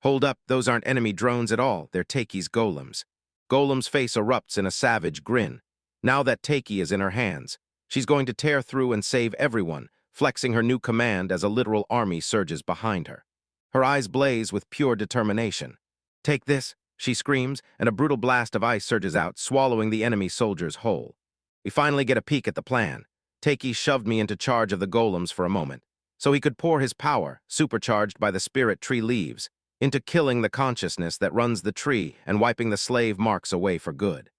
Hold up, those aren't enemy drones at all, they're Takei's golems. Golem's face erupts in a savage grin. Now that Takei is in her hands, she's going to tear through and save everyone, flexing her new command as a literal army surges behind her. Her eyes blaze with pure determination. "Take this," she screams, and a brutal blast of ice surges out, swallowing the enemy soldiers whole. We finally get a peek at the plan. Takei shoved me into charge of the golems for a moment, so he could pour his power, supercharged by the spirit tree leaves, into killing the consciousness that runs the tree and wiping the slave marks away for good.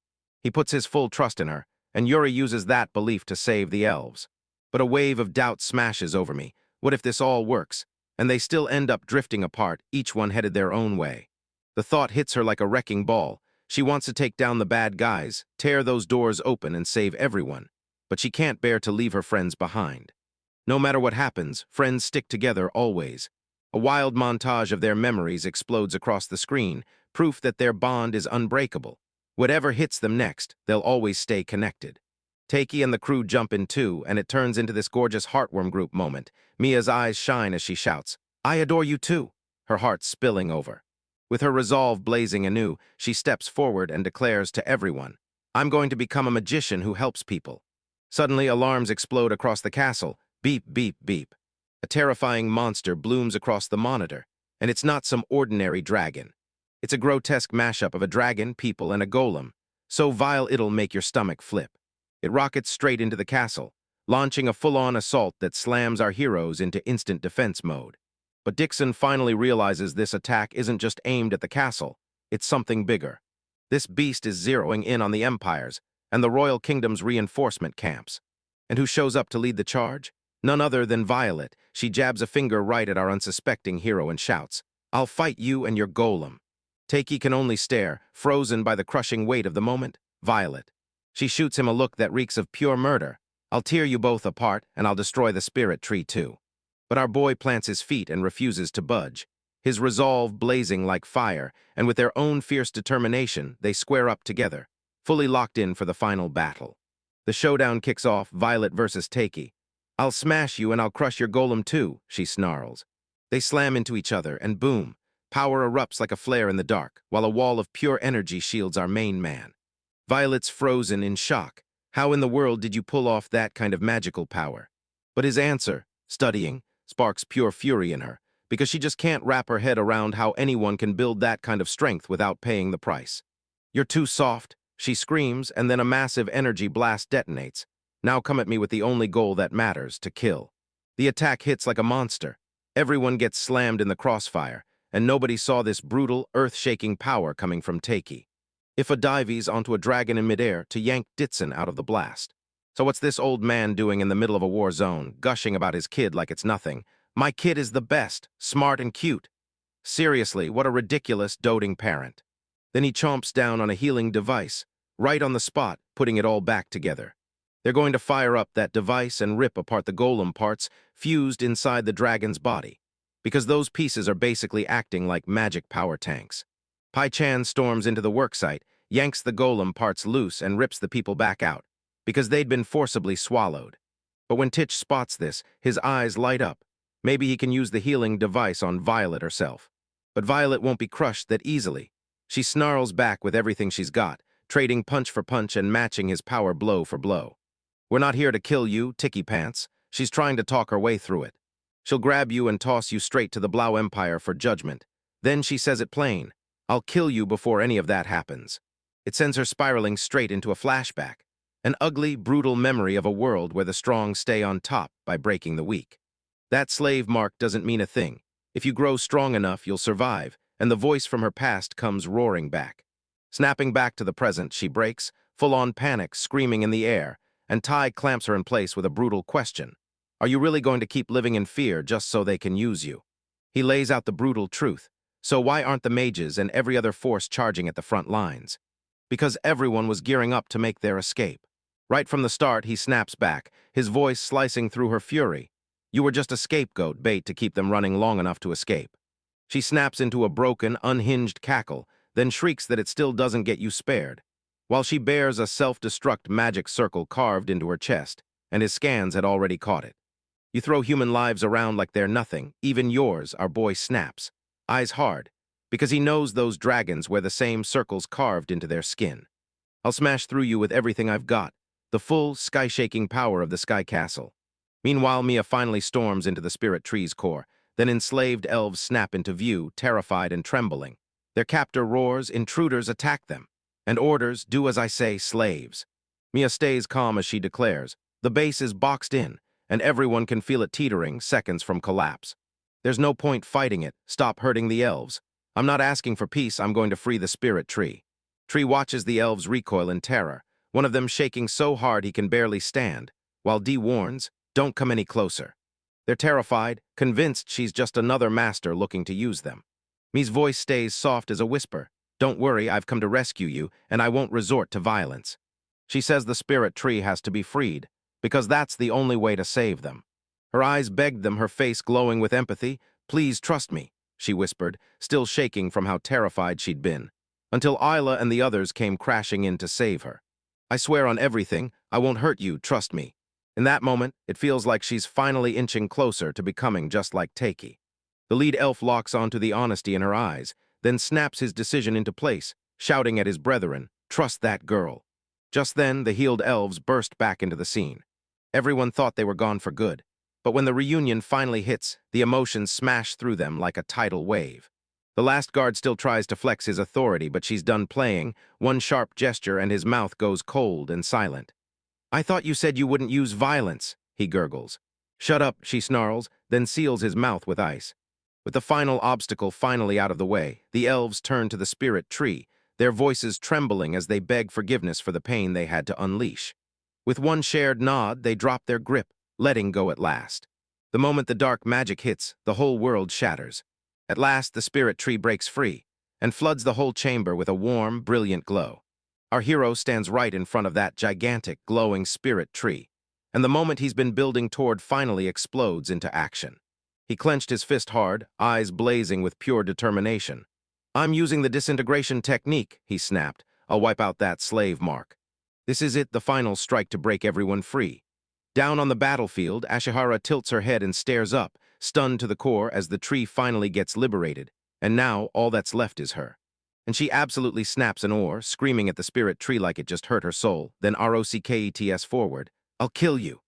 He puts his full trust in her, and Yuri uses that belief to save the elves. But a wave of doubt smashes over me. What if this all works? And they still end up drifting apart, each one headed their own way. The thought hits her like a wrecking ball. She wants to take down the bad guys, tear those doors open and save everyone. But she can't bear to leave her friends behind. No matter what happens, friends stick together always. A wild montage of their memories explodes across the screen, proof that their bond is unbreakable. Whatever hits them next, they'll always stay connected. Takei and the crew jump in too, and it turns into this gorgeous heartwarm group moment. Mia's eyes shine as she shouts, "I adore you too," her heart spilling over. With her resolve blazing anew, she steps forward and declares to everyone, "I'm going to become a magician who helps people." Suddenly, alarms explode across the castle. Beep, beep, beep. A terrifying monster blooms across the monitor, and it's not some ordinary dragon. It's a grotesque mashup of a dragon, people, and a golem, so vile it'll make your stomach flip. It rockets straight into the castle, launching a full-on assault that slams our heroes into instant defense mode. But Dixon finally realizes this attack isn't just aimed at the castle, it's something bigger. This beast is zeroing in on the empires and the royal kingdom's reinforcement camps. And who shows up to lead the charge? None other than Violet. She jabs a finger right at our unsuspecting hero and shouts, "I'll fight you and your golem." Takei can only stare, frozen by the crushing weight of the moment. Violet. She shoots him a look that reeks of pure murder. "I'll tear you both apart, and I'll destroy the spirit tree too." But our boy plants his feet and refuses to budge, his resolve blazing like fire, and with their own fierce determination, they square up together, fully locked in for the final battle. The showdown kicks off, Violet versus Takei. "I'll smash you and I'll crush your golem too," she snarls. They slam into each other, and boom, power erupts like a flare in the dark, while a wall of pure energy shields our main man. Violet's frozen in shock. How in the world did you pull off that kind of magical power? But his answer, studying, sparks pure fury in her, because she just can't wrap her head around how anyone can build that kind of strength without paying the price. "You're too soft," she screams, and then a massive energy blast detonates. "Now come at me with the only goal that matters, to kill." The attack hits like a monster. Everyone gets slammed in the crossfire, and nobody saw this brutal, earth-shaking power coming from Takei. Ifa dives onto a dragon in midair to yank Ditson out of the blast. So what's this old man doing in the middle of a war zone, gushing about his kid like it's nothing? "My kid is the best, smart and cute." Seriously, what a ridiculous, doting parent. Then he chomps down on a healing device, right on the spot, putting it all back together. They're going to fire up that device and rip apart the golem parts fused inside the dragon's body, because those pieces are basically acting like magic power tanks. Pai-chan storms into the worksite, yanks the golem parts loose and rips the people back out, because they'd been forcibly swallowed. But when Titch spots this, his eyes light up. Maybe he can use the healing device on Violet herself. But Violet won't be crushed that easily. She snarls back with everything she's got, trading punch for punch and matching his power blow for blow. "We're not here to kill you, Ticky Pants." She's trying to talk her way through it. She'll grab you and toss you straight to the Blau Empire for judgment. Then she says it plain, "I'll kill you before any of that happens." It sends her spiraling straight into a flashback, an ugly, brutal memory of a world where the strong stay on top by breaking the weak. That slave mark doesn't mean a thing. If you grow strong enough, you'll survive, and the voice from her past comes roaring back. Snapping back to the present, she breaks, full-on panic, screaming in the air, and Tai clamps her in place with a brutal question. "Are you really going to keep living in fear just so they can use you?" He lays out the brutal truth. So why aren't the mages and every other force charging at the front lines? Because everyone was gearing up to make their escape. Right from the start, he snaps back, his voice slicing through her fury. "You were just a scapegoat bait to keep them running long enough to escape." She snaps into a broken, unhinged cackle, then shrieks that it still doesn't get you spared, while she bears a self-destruct magic circle carved into her chest, and his scans had already caught it. "You throw human lives around like they're nothing, even yours," our boy snaps, eyes hard, because he knows those dragons wear the same circles carved into their skin. "I'll smash through you with everything I've got," the full, sky-shaking power of the Sky Castle. Meanwhile, Mia finally storms into the Spirit Tree's core. Then enslaved elves snap into view, terrified and trembling. Their captor roars, "Intruders, attack them!" And orders, "Do as I say, slaves." Mia stays calm as she declares, "The base is boxed in, and everyone can feel it teetering seconds from collapse. There's no point fighting it, stop hurting the elves." I'm not asking for peace, I'm going to free the spirit tree. Tree watches the elves recoil in terror, one of them shaking so hard he can barely stand, while Dee warns, don't come any closer. They're terrified, convinced she's just another master looking to use them. Mi's voice stays soft as a whisper. Don't worry, I've come to rescue you, and I won't resort to violence. She says the spirit tree has to be freed, because that's the only way to save them. Her eyes begged them, her face glowing with empathy. Please trust me, she whispered, still shaking from how terrified she'd been, until Isla and the others came crashing in to save her. I swear on everything, I won't hurt you, trust me. In that moment, it feels like she's finally inching closer to becoming just like Taki. The lead elf locks onto the honesty in her eyes, then snaps his decision into place, shouting at his brethren, trust that girl. Just then, the healed elves burst back into the scene. Everyone thought they were gone for good, but when the reunion finally hits, the emotions smash through them like a tidal wave. The last guard still tries to flex his authority, but she's done playing, one sharp gesture and his mouth goes cold and silent. I thought you said you wouldn't use violence, he gurgles. Shut up, she snarls, then seals his mouth with ice. With the final obstacle finally out of the way, the elves turn to the spirit tree, their voices trembling as they beg forgiveness for the pain they had to unleash. With one shared nod, they drop their grip, letting go at last. The moment the dark magic hits, the whole world shatters. At last, the spirit tree breaks free and floods the whole chamber with a warm, brilliant glow. Our hero stands right in front of that gigantic, glowing spirit tree, and the moment he's been building toward finally explodes into action. He clenched his fist hard, eyes blazing with pure determination. I'm using the disintegration technique, he snapped. I'll wipe out that slave mark. This is it, the final strike to break everyone free. Down on the battlefield, Ashihara tilts her head and stares up, stunned to the core as the tree finally gets liberated, and now all that's left is her. And she absolutely snaps an oar, screaming at the spirit tree like it just hurt her soul, then rockets forward. I'll kill you.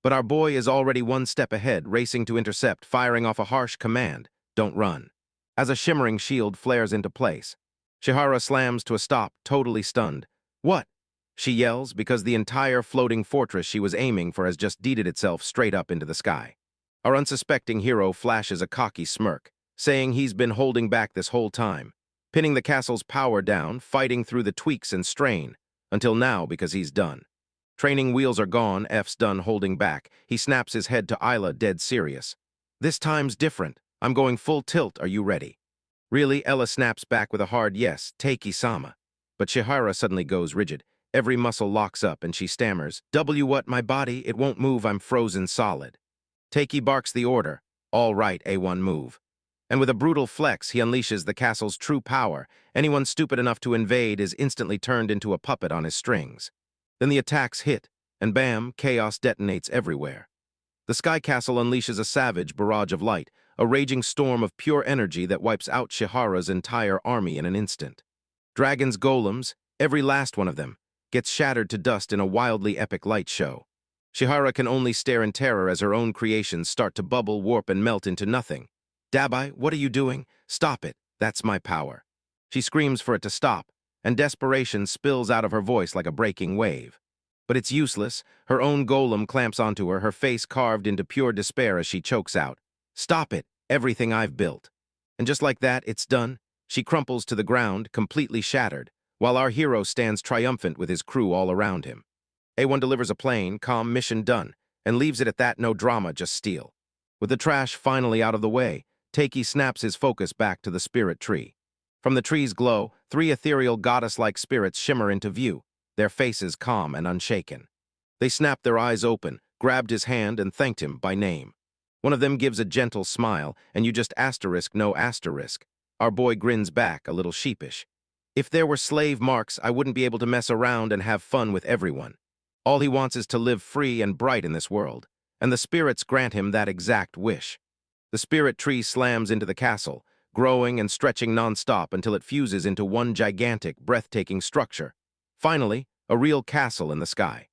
But our boy is already one step ahead, racing to intercept, firing off a harsh command, don't run. As a shimmering shield flares into place, Shihara slams to a stop, totally stunned. What? She yells because the entire floating fortress she was aiming for has just deeded itself straight up into the sky. Our unsuspecting hero flashes a cocky smirk, saying he's been holding back this whole time, pinning the castle's power down, fighting through the tweaks and strain, until now because he's done. Training wheels are gone, F's done holding back. He snaps his head to Isla, dead serious. This time's different. I'm going full tilt, are you ready? Really, Ella snaps back with a hard yes, Taki-sama. But Shihara suddenly goes rigid. Every muscle locks up and she stammers, what, my body, it won't move, I'm frozen solid. Taki barks the order, all right, A1 move. And with a brutal flex, he unleashes the castle's true power. Anyone stupid enough to invade is instantly turned into a puppet on his strings. Then the attacks hit, and bam, chaos detonates everywhere. The Sky Castle unleashes a savage barrage of light, a raging storm of pure energy that wipes out Shihara's entire army in an instant. Dragon's golems, every last one of them, gets shattered to dust in a wildly epic light show. Shihara can only stare in terror as her own creations start to bubble, warp, and melt into nothing. Dabai, what are you doing? Stop it, that's my power. She screams for it to stop, and desperation spills out of her voice like a breaking wave. But it's useless. Her own golem clamps onto her, her face carved into pure despair as she chokes out. Stop it, everything I've built. And just like that, it's done. She crumples to the ground, completely shattered, while our hero stands triumphant with his crew all around him. A1 delivers a plain, calm mission done, and leaves it at that, no drama, just steel. With the trash finally out of the way, Taki snaps his focus back to the spirit tree. From the tree's glow, 3 ethereal goddess-like spirits shimmer into view, their faces calm and unshaken. They snapped their eyes open, grabbed his hand, and thanked him by name. One of them gives a gentle smile, and you just asterisk no asterisk. Our boy grins back, a little sheepish. If there were slave marks, I wouldn't be able to mess around and have fun with everyone. All he wants is to live free and bright in this world, and the spirits grant him that exact wish. The spirit tree slams into the castle, growing and stretching non-stop until it fuses into one gigantic, breathtaking structure. Finally, a real castle in the sky.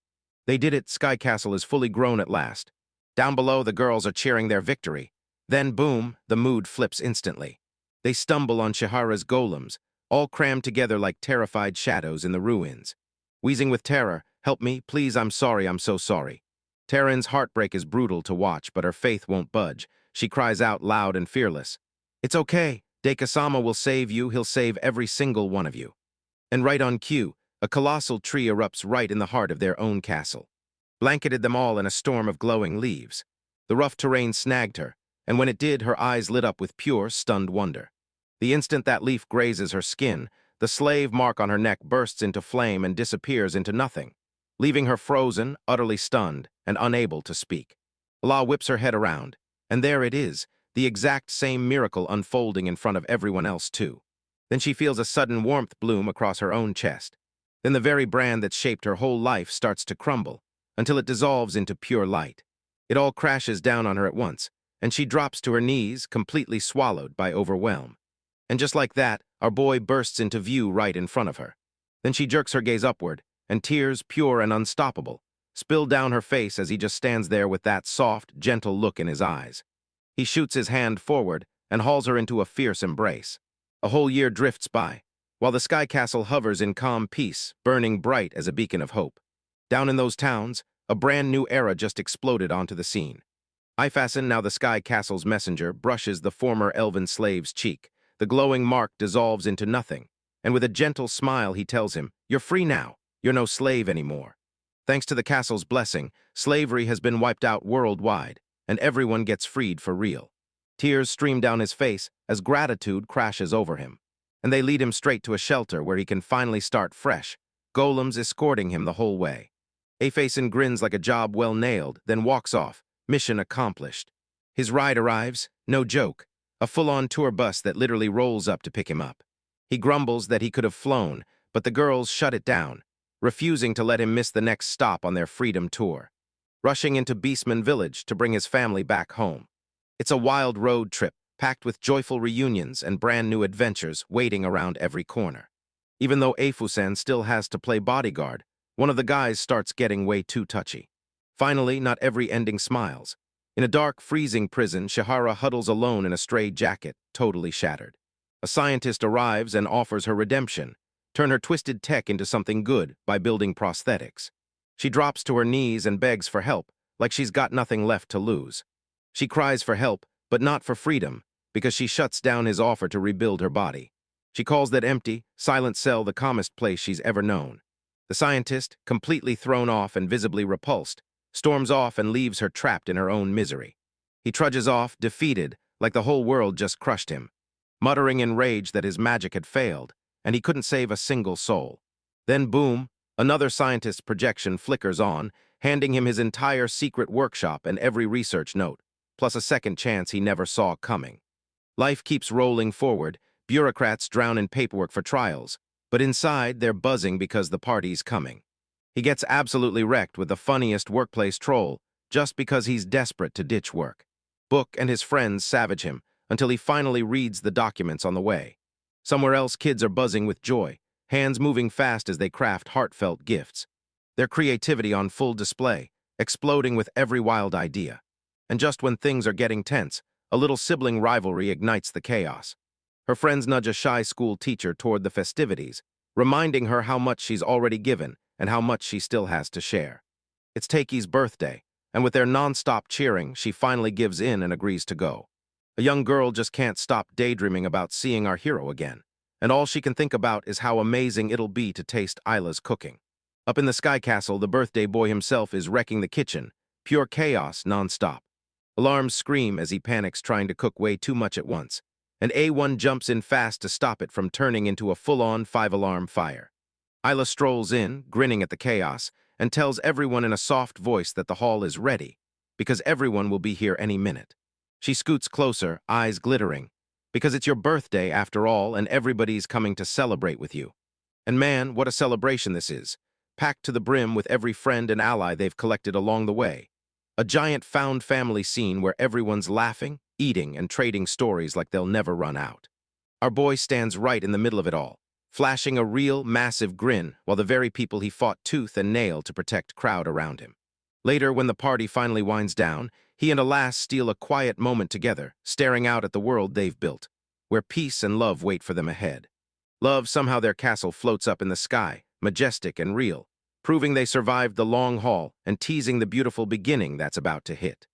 They did it, Sky Castle is fully grown at last. Down below, the girls are cheering their victory. Then, boom, the mood flips instantly. They stumble on Shihara's golems, all crammed together like terrified shadows in the ruins. Wheezing with terror, help me, please, I'm sorry, I'm so sorry. Terran's heartbreak is brutal to watch, but her faith won't budge. She cries out loud and fearless. It's okay, Dekasama will save you, he'll save every single one of you. And right on cue, a colossal tree erupts right in the heart of their own castle. Blanketed them all in a storm of glowing leaves. The rough terrain snagged her, and when it did, her eyes lit up with pure, stunned wonder. The instant that leaf grazes her skin, the slave mark on her neck bursts into flame and disappears into nothing, leaving her frozen, utterly stunned, and unable to speak. Allah whips her head around, and there it is, the exact same miracle unfolding in front of everyone else too. Then she feels a sudden warmth bloom across her own chest. Then the very brand that shaped her whole life starts to crumble, until it dissolves into pure light. It all crashes down on her at once, and she drops to her knees, completely swallowed by overwhelm. And just like that, our boy bursts into view right in front of her. Then she jerks her gaze upward, and tears, pure and unstoppable, spill down her face as he just stands there with that soft, gentle look in his eyes. He shoots his hand forward and hauls her into a fierce embrace. A whole year drifts by, while the sky castle hovers in calm peace, burning bright as a beacon of hope. Down in those towns, a brand new era just exploded onto the scene. Ifasen, now the sky castle's messenger, brushes the former elven slave's cheek. The glowing mark dissolves into nothing, and with a gentle smile he tells him, "You're free now. You're no slave anymore." Thanks to the castle's blessing, slavery has been wiped out worldwide, and everyone gets freed for real. Tears stream down his face as gratitude crashes over him, and they lead him straight to a shelter where he can finally start fresh, golems escorting him the whole way. Ifasen grins like a job well nailed, then walks off, mission accomplished. His ride arrives, no joke, a full-on tour bus that literally rolls up to pick him up. He grumbles that he could have flown, but the girls shut it down, refusing to let him miss the next stop on their freedom tour, rushing into Beastmen village to bring his family back home. It's a wild road trip, packed with joyful reunions and brand new adventures waiting around every corner. Even though Ifusen still has to play bodyguard, one of the guys starts getting way too touchy. Finally, not every ending smiles. In a dark, freezing prison, Shihara huddles alone in a stray jacket, totally shattered. A scientist arrives and offers her redemption, turn her twisted tech into something good by building prosthetics. She drops to her knees and begs for help, like she's got nothing left to lose. She cries for help, but not for freedom, because she shuts down his offer to rebuild her body. She calls that empty, silent cell the calmest place she's ever known. The scientist, completely thrown off and visibly repulsed, storms off and leaves her trapped in her own misery. He trudges off, defeated, like the whole world just crushed him, muttering in rage that his magic had failed, and he couldn't save a single soul. Then boom, another scientist's projection flickers on, handing him his entire secret workshop and every research note, plus a second chance he never saw coming. Life keeps rolling forward, bureaucrats drown in paperwork for trials, but inside they're buzzing because the party's coming. He gets absolutely wrecked with the funniest workplace troll, just because he's desperate to ditch work. Book and his friends savage him, until he finally reads the documents on the way. Somewhere else, kids are buzzing with joy, hands moving fast as they craft heartfelt gifts. Their creativity on full display, exploding with every wild idea. And just when things are getting tense, a little sibling rivalry ignites the chaos. Her friends nudge a shy school teacher toward the festivities, reminding her how much she's already given and how much she still has to share. It's Takei's birthday, and with their non-stop cheering, she finally gives in and agrees to go. A young girl just can't stop daydreaming about seeing our hero again, and all she can think about is how amazing it'll be to taste Isla's cooking. Up in the Sky Castle, the birthday boy himself is wrecking the kitchen, pure chaos non-stop. Alarms scream as he panics trying to cook way too much at once, and A1 jumps in fast to stop it from turning into a full-on 5-alarm fire. Isla strolls in, grinning at the chaos, and tells everyone in a soft voice that the hall is ready, because everyone will be here any minute. She scoots closer, eyes glittering, because it's your birthday after all, and everybody's coming to celebrate with you. And man, what a celebration this is, packed to the brim with every friend and ally they've collected along the way. A giant found family scene where everyone's laughing, eating, and trading stories like they'll never run out. Our boy stands right in the middle of it all, flashing a real, massive grin while the very people he fought tooth and nail to protect crowd around him. Later, when the party finally winds down, he and Alas steal a quiet moment together, staring out at the world they've built, where peace and love wait for them ahead. Love, somehow their castle floats up in the sky, majestic and real, proving they survived the long haul and teasing the beautiful beginning that's about to hit.